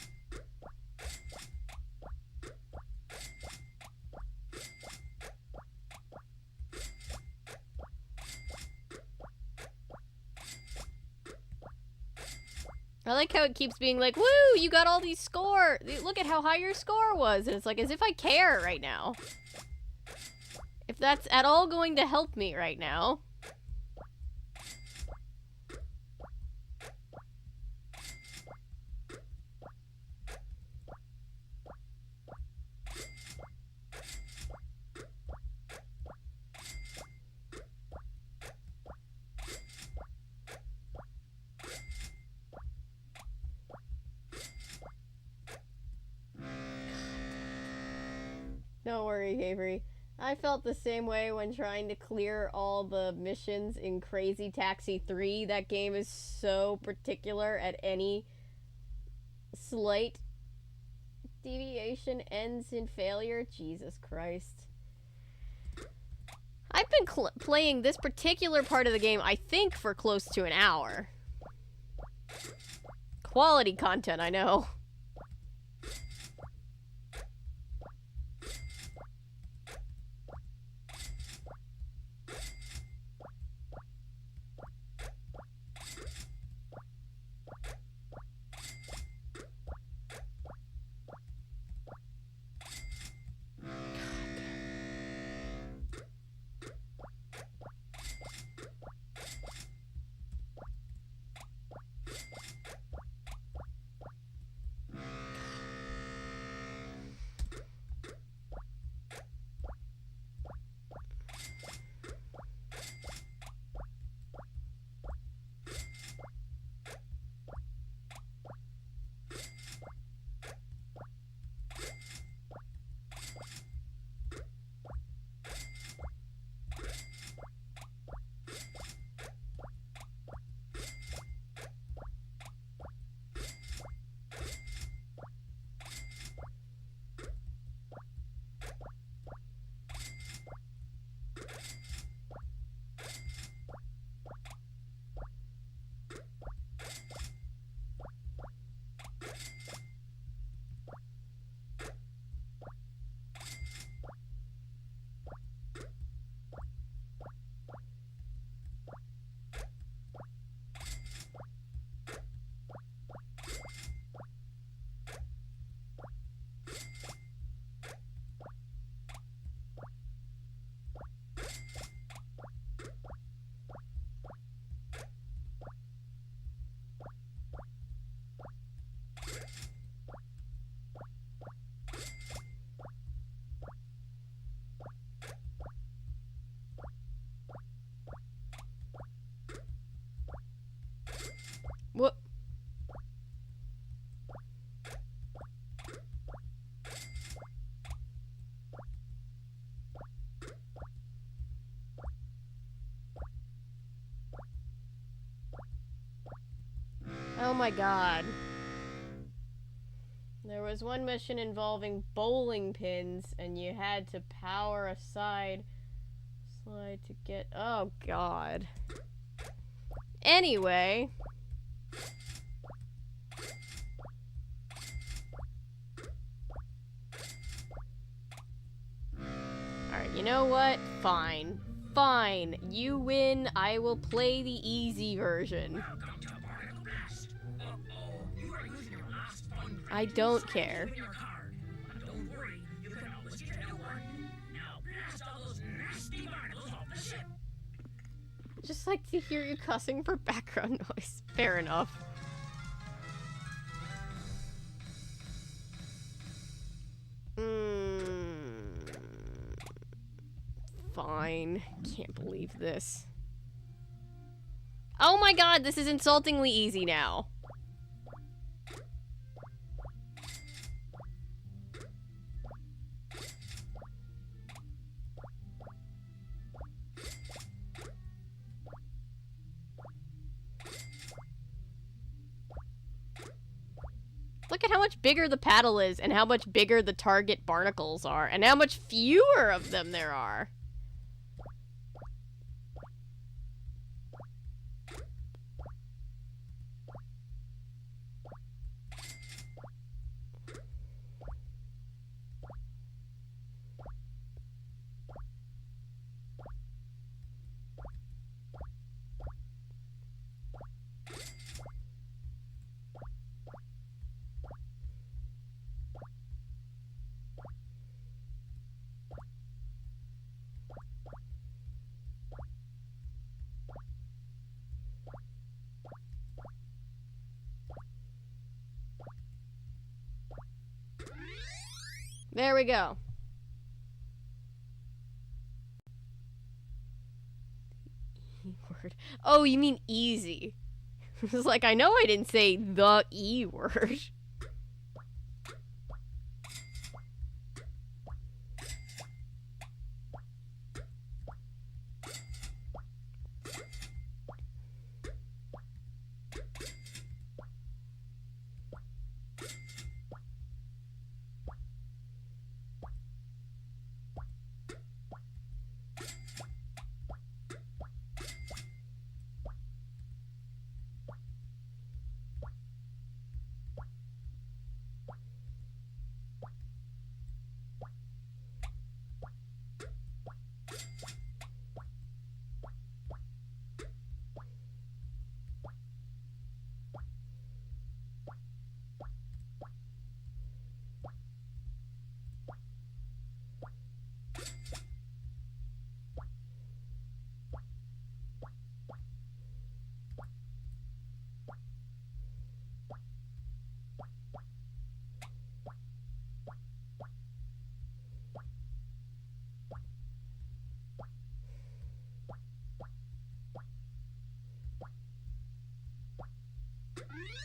I like how it keeps being like, woo, you got all these score. Look at how high your score was. And it's like, as if I care right now. If that's at all going to help me right now. Don't worry, Avery. I felt the same way when trying to clear all the missions in Crazy Taxi 3. That game is so particular at any slight deviation ends in failure. Jesus Christ. I've been playing this particular part of the game, I think, for close to an hour. Quality content, I know. my god. There was one mission involving bowling pins, and you had to power a slide to get... Oh, God. Anyway. Alright, you know what? Fine. Fine. You win. I will play the easy version. I don't care. Just like to hear you cussing for background noise. Fair enough. Fine. Can't believe this. Oh my god, this is insultingly easy now. Look at how much bigger the paddle is, and how much bigger the target barnacles are, and how much fewer of them there are. There we go. E-word. Oh, you mean easy. It was like, I know I didn't say the E-word.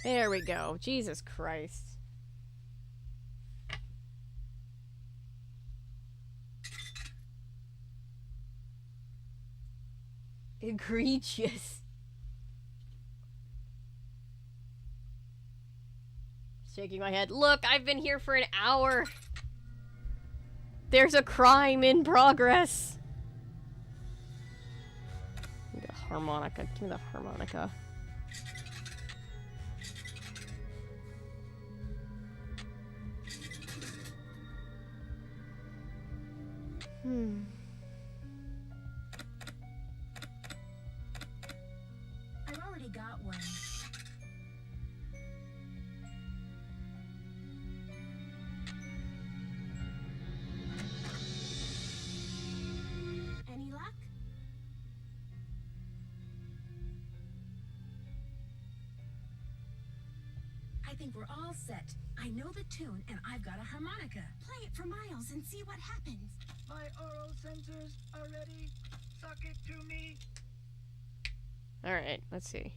There we go. Jesus Christ. Egregious. Shaking my head. Look, I've been here for an hour. There's a crime in progress. Give me the harmonica. Give me the harmonica. I've already got one. Any luck? I think we're all set. I know the tune, and I've got a harmonica. Play it for Miles and see what happens. My oral sensors are ready. Suck it to me. Alright, let's see.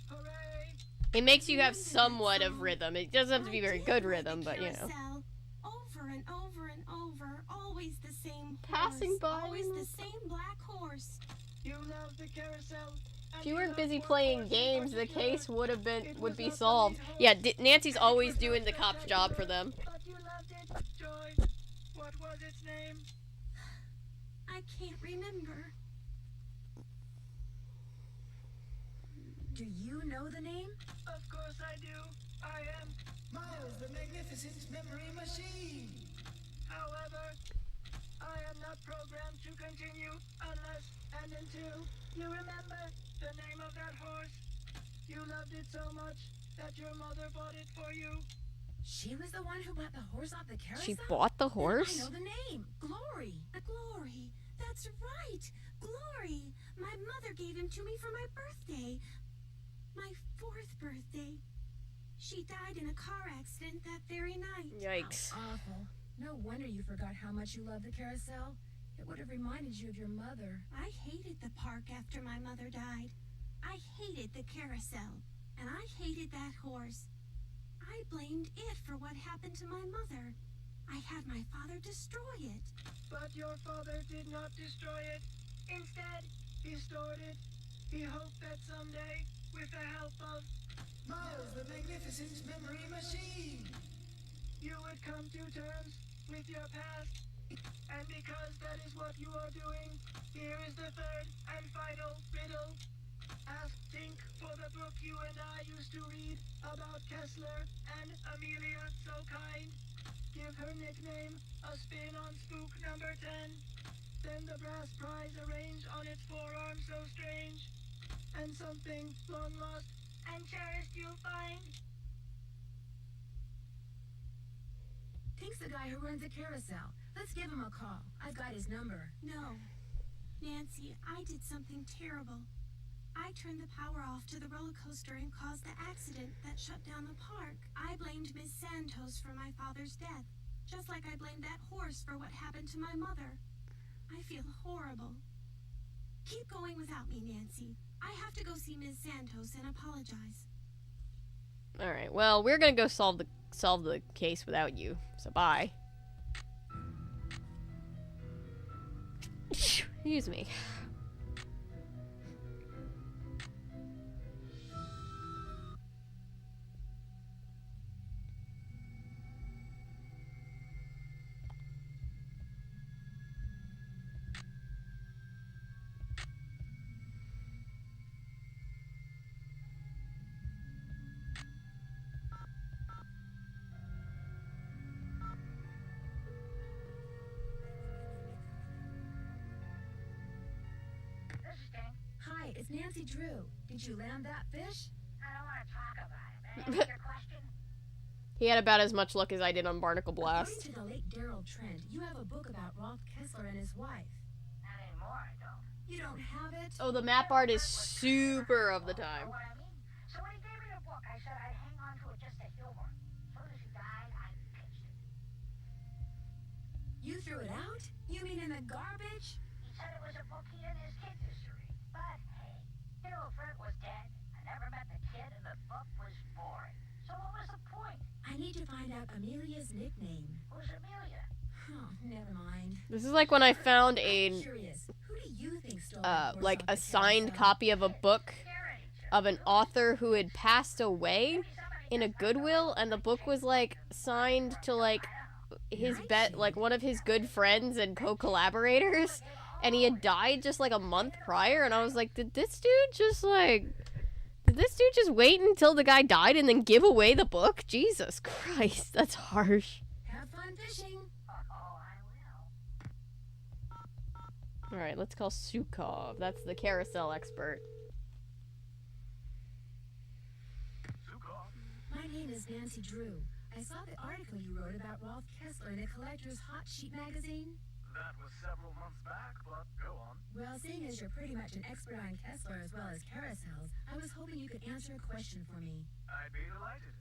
Hooray! It makes you have somewhat of rhythm. It doesn't have to be very good rhythm, but you know. Carousel. Over and over and over. Always the same Pass passing by. Always the same black horse. You love the carousel. If you weren't busy playing games, the case would be solved. Yeah, Nancy's always doing the cop's job for them. But you loved it, Joy. What was its name? I can't remember. Do you know the name? Of course I do. I am Miles, the magnificent memory machine. However, I am not programmed to continue unless and until you remember the name of that horse. You loved it so much that your mother bought it for you. She was the one who bought the horse off the carousel? She bought the horse? Then I know the name. Glory. Glory. That's right. Glory. My mother gave him to me for my birthday. My 4th birthday. She died in a car accident that very night. Yikes. How awful. No wonder you forgot how much you loved the carousel. It would have reminded you of your mother. I hated the park after my mother died. I hated the carousel. And I hated that horse. I blamed it for what happened to my mother. I had my father destroy it. But your father did not destroy it. Instead, he stored it. He hoped that someday, with the help of Miles, the magnificent memory machine. you would come to terms with your past. And because that is what you are doing, here is the third and final riddle. Ask Tink for the book you and I used to read about Kessler and Amelia So Kind. Give her nickname a spin on spook number 10. Then the brass prize arranged on its forearm so strange. And something long lost and cherished you'll find. Tink's the guy who runs the carousel. Let's give him a call. I've got his number. No. Nancy, I did something terrible. I turned the power off to the roller coaster and caused the accident that shut down the park. I blamed Miss Santos for my father's death, just like I blamed that horse for what happened to my mother. I feel horrible. Keep going without me, Nancy. I have to go see Miss Santos and apologize. All right. Well, we're gonna go solve the case without you. So bye. Excuse me. This is Tink. Hi, it's Nancy Drew. Did you land that fish? I don't want to talk about it. May I ask your question? He had about as much luck as I did on Barnacle According Blast. to the late Daryl Trent, you have a book about Rolf Kessler and his wife. Not anymore, I don't. You don't have it? Oh, the map art is super of the time. Know what I mean? So when he gave me the book, I said I'd hang on to it just to humor him. As soon as he died, I pitched it. You threw it out? You mean in the garbage? He said it was a book he and his kids used to read. But hey, Hero Fred was dead. I never met the kid, and the book was boring. So what was the point? I need to find out Amelia's nickname. Who's Amelia? Oh, never mind. This is like when I found I'm curious. Who do you think stole that horse like off a the signed carousel? copy of a book of an author who had passed away in a Goodwill, and the book was like signed to like his like one of his good friends and co-collaborators, and he had died just like a month prior, and I was like, did this dude just wait until the guy died and then give away the book? Jesus Christ, that's harsh. Have fun fishing. Alright, let's call Sukov. That's the carousel expert. My name is Nancy Drew. I saw the article you wrote about Rolf Kessler in a collector's hot sheet magazine. That was several months back, but go on. Well, seeing as you're pretty much an expert on Kessler as well as carousels, I was hoping you could answer a question for me. I'd be delighted.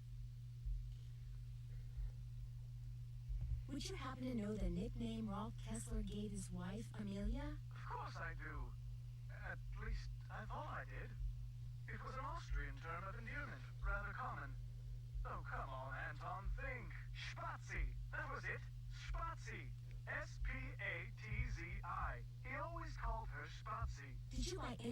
Would you happen to know the nickname Rolf Kessler gave his wife, Amelia? Of course I do. At least, I thought I did. It was an Austrian term of endearment, rather common. Oh, come on, Anton, think. Spazi. That was it. Spazi. S-P-A-T-Z-I.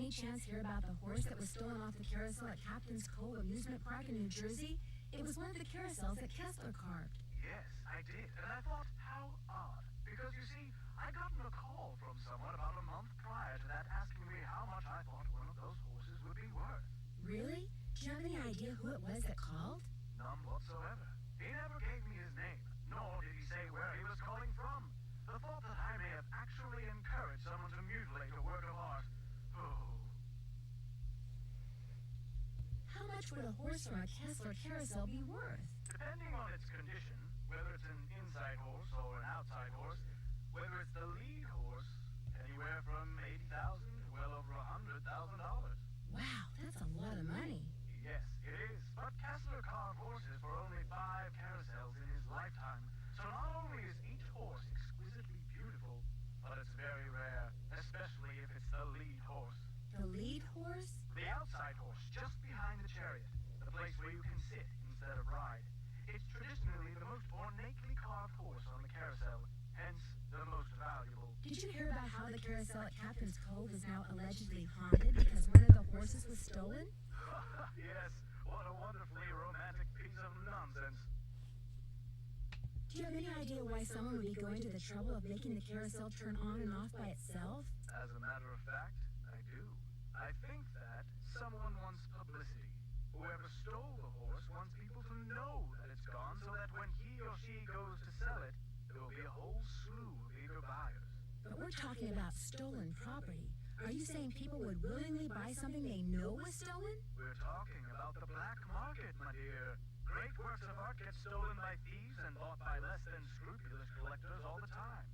any chance hear about the horse that was stolen off the carousel at Captain's Cove Amusement Park in New Jersey? It was one of the carousels that Kessler carved. Yes, I did, and I thought, how odd. Because you see, I'd gotten a call from someone about a month prior to that asking me how much I thought one of those horses would be worth. Really? Do you have any idea who it was that called? None whatsoever. He never gave me his name, nor did he say where he was calling from. The thought that I may have actually encouraged someone to mutilate a work of art. Oh. How much would a horse from a Kessler carousel be worth? Depending on its condition, whether it's an inside horse or an outside horse, whether it's the lead horse, anywhere from $80,000 to well over $100,000. Wow, that's a lot of money. Yes, it is. But Kessler carved horses for only 5 carousels in his lifetime. So not only is each horse exquisitely beautiful, but it's very rare, especially if it's the lead horse. The lead horse? The outside horse, just behind the chariot, the place where you can sit instead of ride. It's traditionally the most ornately carved horse on the carousel, hence the most valuable. Did you hear about how the carousel at Captain's Cove is now allegedly haunted because one of the horses was stolen? Yes, what a wonderfully romantic piece of nonsense. Do you have any idea why someone would be going to the trouble of making the carousel turn on and off by itself? As a matter of fact, I do. I think that someone wants publicity. Whoever stole the horse wants people to know that it's gone so that when he or she goes to sell it, there will be a whole slew of eager buyers. But we're talking about stolen property. Are you saying people would willingly buy something they know was stolen? We're talking about the black market, my dear. Great works of art get stolen by thieves and bought by less than scrupulous collectors all the time.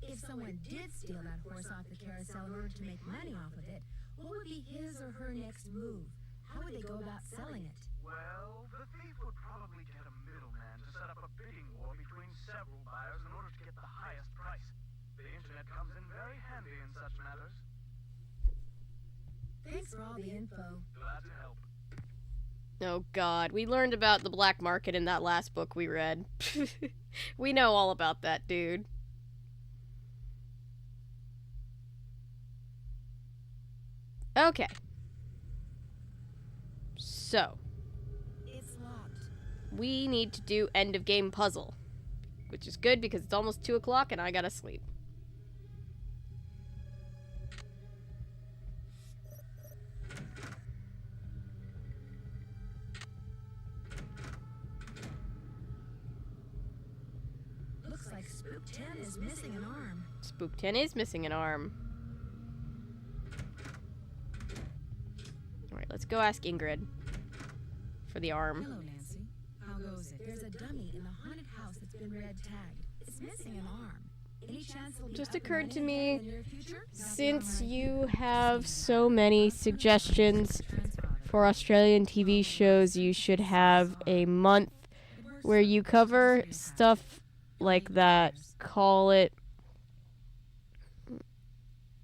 If someone did steal that horse off the carousel in order to make money off of it, what would be his or her next move? How would they go about selling it? Well, the thief would probably get a middleman to set up a bidding war between several buyers in order to get the highest price. The internet comes in very handy in such matters. Thanks for all the info. Glad to help. Oh god, we learned about the black market in that last book we read. We know all about that, dude. Okay. So. It's locked. We need to do end of game puzzle. Which is good because it's almost 2 o'clock and I gotta sleep. Looks like Spook 10 is missing an arm. Spook 10 is missing an arm. Alright, let's go ask Ingrid for the arm. Hello, Nancy. How goes it? There's a dummy in the haunted house that's been red tagged. It's missing an arm. Any chance it'll be Just up and occurred to running me, in the near future? since you have so many suggestions for Australian TV shows, you should have a month where you cover stuff like that. Call it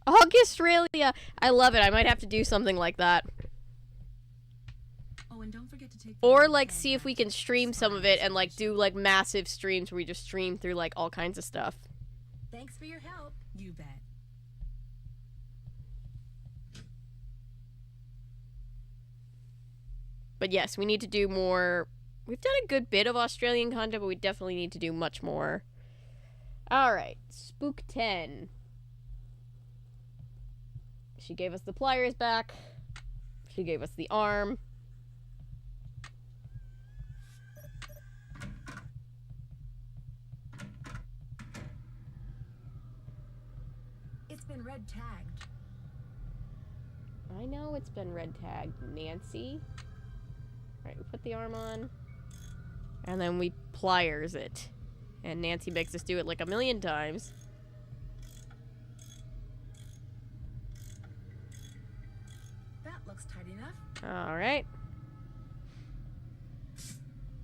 Augustralia. I love it. I might have to do something like that. Oh, and don't forget to take Or like see if we can stream some of it and like do like massive streams where we just stream through like all kinds of stuff. Thanks for your help. You bet. But yes, we need to do more. We've done a good bit of Australian content, but we definitely need to do much more. Alright, Spook 10. She gave us the pliers back. She gave us the arm. It's been red tagged. I know it's been red tagged, Nancy. Alright, we put the arm on. And then we pliers it. And Nancy makes us do it like 1,000,000 times. That looks tight enough. Alright.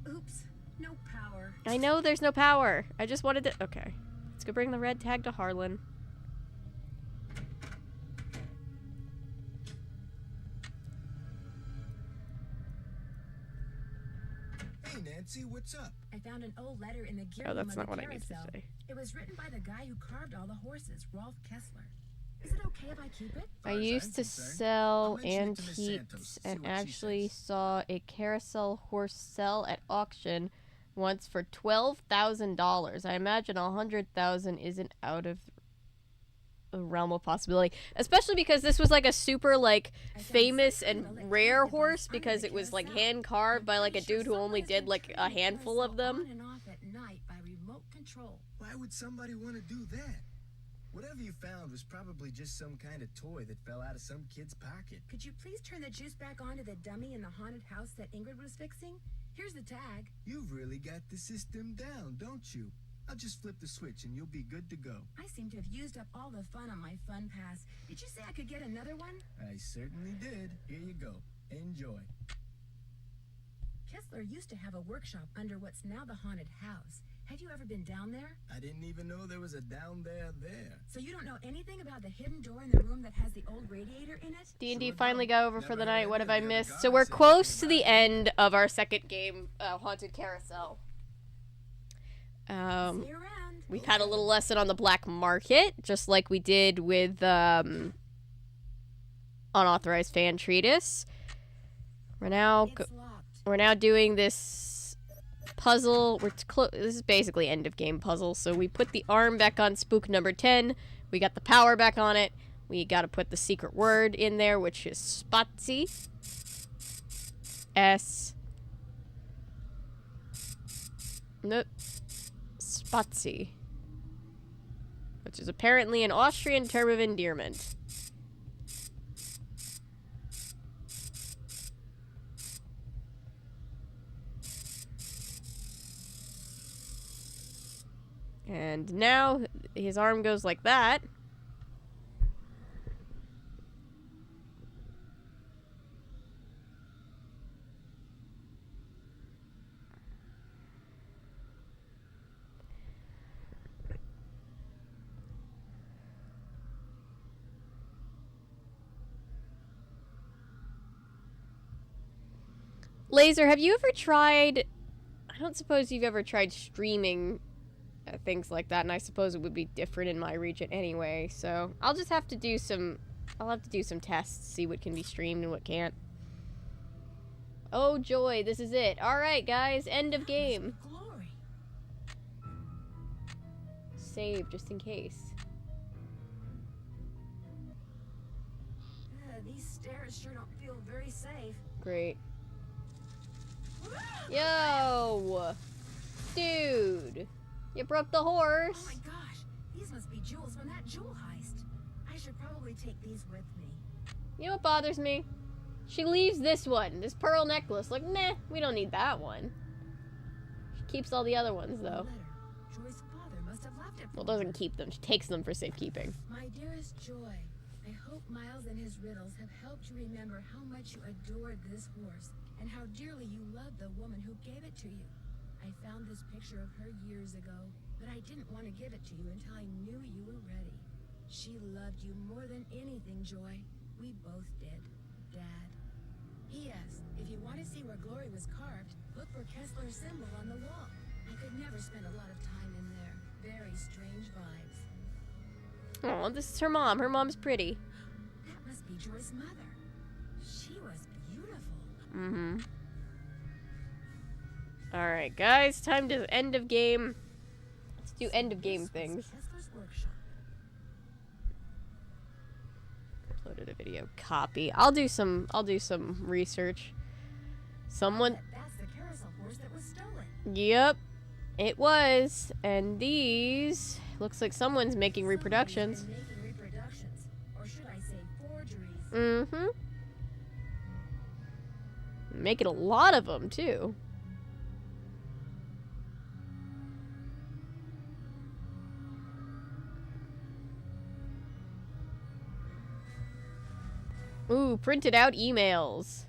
Oops. No power. I know there's no power. I just wanted to... Okay. Let's go bring the red tag to Harlan. Hey, Nancy, what's up? I found an old letter in the gear Oh, room that's of not the what I need to carousel. say. It was written by the guy who carved all the horses, Rolf Kessler. Is it okay if I keep it? I used to sell antiques and actually saw a carousel horse sell at auction once for $12,000. I imagine $100,000 isn't out of the realm of possibility, especially because this was like a super like famous and rare horse because it was like hand carved by like a dude who only did like a handful of them. On and off at night by remote control. Why would somebody want to do that? Whatever you found was probably just some kind of toy that fell out of some kid's pocket. Could you please turn the juice back on to the dummy in the haunted house that Ingrid was fixing? Here's the tag. You've really got the system down, don't you? I'll just flip the switch and you'll be good to go. I seem to have used up all the fun on my fun pass. Did you say I could get another one? I certainly did. Here you go. Enjoy. Kessler used to have a workshop under what's now the haunted house. Have you ever been down there? I didn't even know there was a down there. So you don't know anything about the hidden door in the room that has the old radiator in it? D&D finally got over for the night. What have I missed? So we're close to the end of our second game, Haunted Carousel. We've had a little lesson on the black market, just like we did with Unauthorized Fan Treatise. We're now doing this puzzle. This is basically end of game puzzle. So we put the arm back on spook number 10. We got the power back on it. We got to put the secret word in there, which is Spatsy. Nope. Spatsy. Which is apparently an Austrian term of endearment. And now his arm goes like that. Laser, have you ever tried... I don't suppose you've ever tried streaming things like that, and I suppose it would be different in my region anyway, so I'll just have to do some... I'll have to do some tests, see what can be streamed and what can't. Oh joy, this is it. Alright guys, end of game. Glory. Save, just in case. These stairs sure don't feel very safe. Great. Yo! Dude! You broke the horse! Oh my gosh! These must be jewels from that jewel heist. I should probably take these with me. You know what bothers me? She leaves this one, this pearl necklace. Like, nah, we don't need that one. She keeps all the other ones, though. Joy's father must have left it. Well, doesn't keep them. She takes them for safekeeping. My dearest Joy, I hope Miles and his riddles have helped you remember how much you adored this horse and how dearly you loved the woman who gave it to you. I found this picture of her years ago, but I didn't want to give it to you until I knew you were ready. She loved you more than anything, Joy. We both did. Dad. P.S. If you want to see where Glory was carved, look for Kessler's symbol on the wall. I could never spend a lot of time in there. Very strange vibes. Oh, this is her mom. Her mom's pretty. That must be Joy's mother. She was beautiful. Mm-hmm. Alright, guys. Time to end of game. Let's do end of game things. Kessler's workshop. Uploaded a video. Copy. I'll do some research. Someone... That's the carousel horse that was stolen. Yep. It was. And these... Looks like someone's making reproductions. Making reproductions. Or should I say forgeries? Mm-hmm. Making a lot of them, too. Ooh, printed out emails.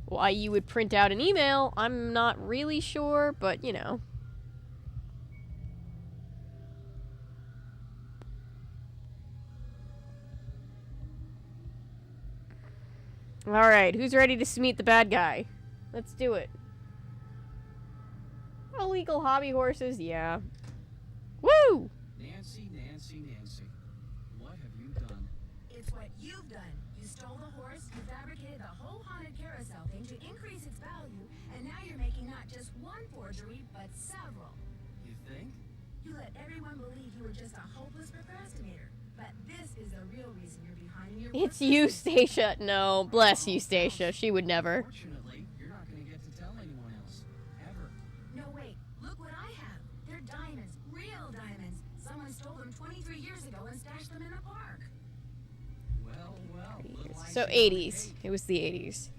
Why you would print out an email, I'm not really sure, but you know. Alright, who's ready to meet the bad guy? Let's do it. Illegal hobby horses, yeah. Woo! Nancy, Nancy, Nancy. not just one forgery, but several. You think? You let everyone believe you were just a hopeless procrastinator. But this is the real reason you're behind in your work. It's you, Stacia. No, bless you, Stacia. She would never. Fortunately, you're not going to get to tell anyone else. Ever. No, wait. Look what I have. They're diamonds. Real diamonds. Someone stole them 23 years ago and stashed them in the park. Well, So 80s. It was the 80s.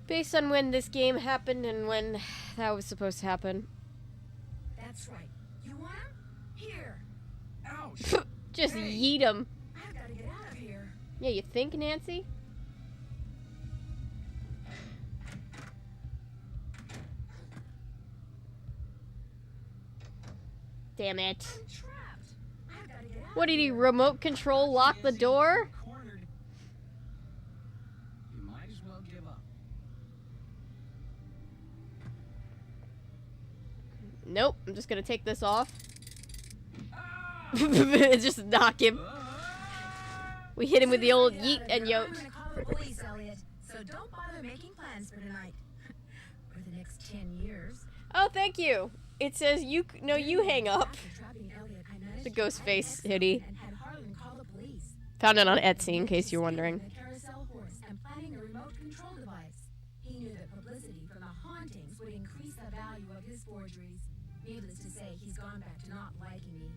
Based on when this game happened and when that was supposed to happen. That's right. You want them? Here. Ouch. Just yeet them. I've got to get out of here. Yeah, you think, Nancy? Damn it. I'm trapped. I've got to get out. What did he remote control lock the door? Cornered. You might as well give up. Nope, I'm just gonna take this off. Just knock him. We hit him with the old yeet and yote. I'm gonna call the police, Elliot. So don't bother making plans for tonight. For the next 10 years. Oh, thank you. It says you hang up. After trapping Elliot, I managed The to ghost find face an hoodie. expert and had Harlan call the police. Found it on Etsy in case you're wondering. The Carousel horse and planning a remote control device. He knew that publicity from the hauntings would increase the value of his forgeries. Needless to say, he's gone back to not liking me.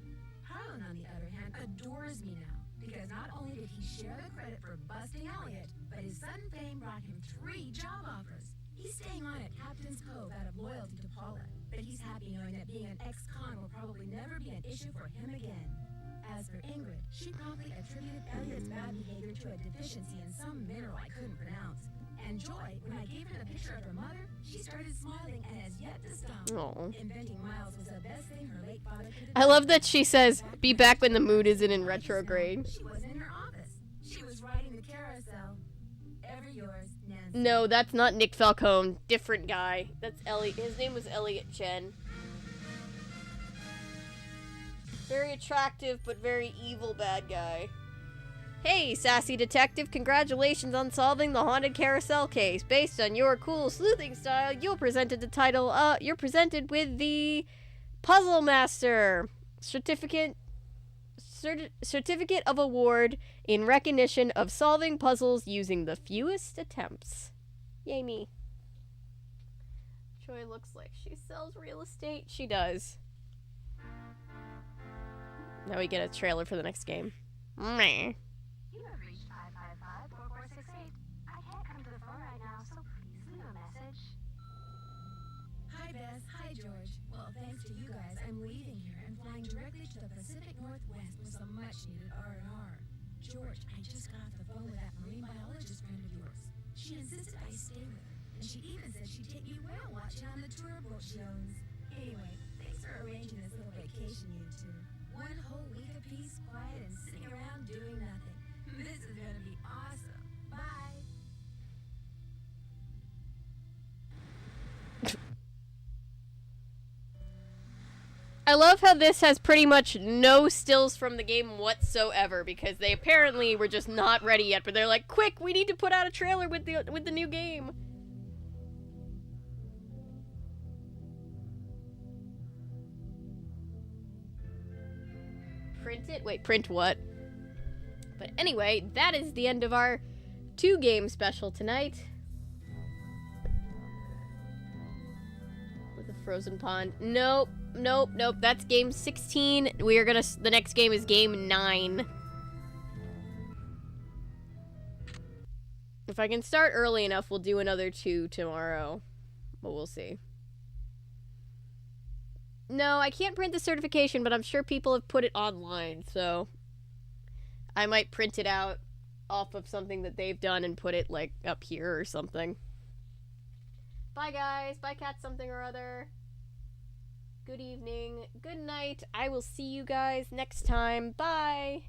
Harlan, on the other hand, adores me now. Because not only did he share the credit for busting Elliot, but his sudden fame brought him 3 job offers. He's staying on at Captain's Cove out of loyalty to Paula, but he's happy knowing that being an ex-con will probably never be an issue for him again. As for Ingrid, she promptly attributed Elliot's bad behavior to a deficiency in some mineral I couldn't pronounce. And Joy, when I gave her the picture of her mother, she started smiling and has yet to stop. Aw. Inventing Miles was the best thing her late father could have I love that she says, be back when the mood isn't in retrograde. She wasn't in her office. She was riding the carousel. Ever yours, Nancy. No, that's not Nick Falcone. Different guy. That's Elliot. His name was Elliot Chen. Very attractive, but very evil bad guy. Hey, sassy detective, congratulations on solving the haunted carousel case. Based on your cool sleuthing style, you're presented with the Puzzle Master certificate of award in recognition of solving puzzles using the fewest attempts. Yay me. Joy looks like she sells real estate. She does. Now we get a trailer for the next game. Meh. You have reached 555-4468. I can't come to the phone right now, so please leave a message. Hi, Beth. Hi, George. Well, thanks to you guys, I'm leaving here and flying directly to the Pacific Northwest with some much-needed R&R. George, I just got off the phone with that marine biologist friend of yours. She insisted I stay with her, and she even said she'd take me whale watching on the tour boat she owns. Anyway, thanks for arranging this little vacation, you two. 1 whole week of peace, quiet, and sitting around doing nothing. This is gonna be awesome. Bye. I love how this has pretty much no stills from the game whatsoever, because they apparently were just not ready yet, but they're like, quick, we need to put out a trailer with the new game. Print it? Wait, print what? But anyway, that is the end of our 2-game special tonight. With a frozen pond. Nope. That's game 16. The next game is game 9. If I can start early enough, we'll do another 2 tomorrow. But we'll see. No, I can't print the certification, but I'm sure people have put it online, so I might print it out off of something that they've done and put it, like, up here or something. Bye, guys. Bye, cat something or other. Good evening. Good night. I will see you guys next time. Bye.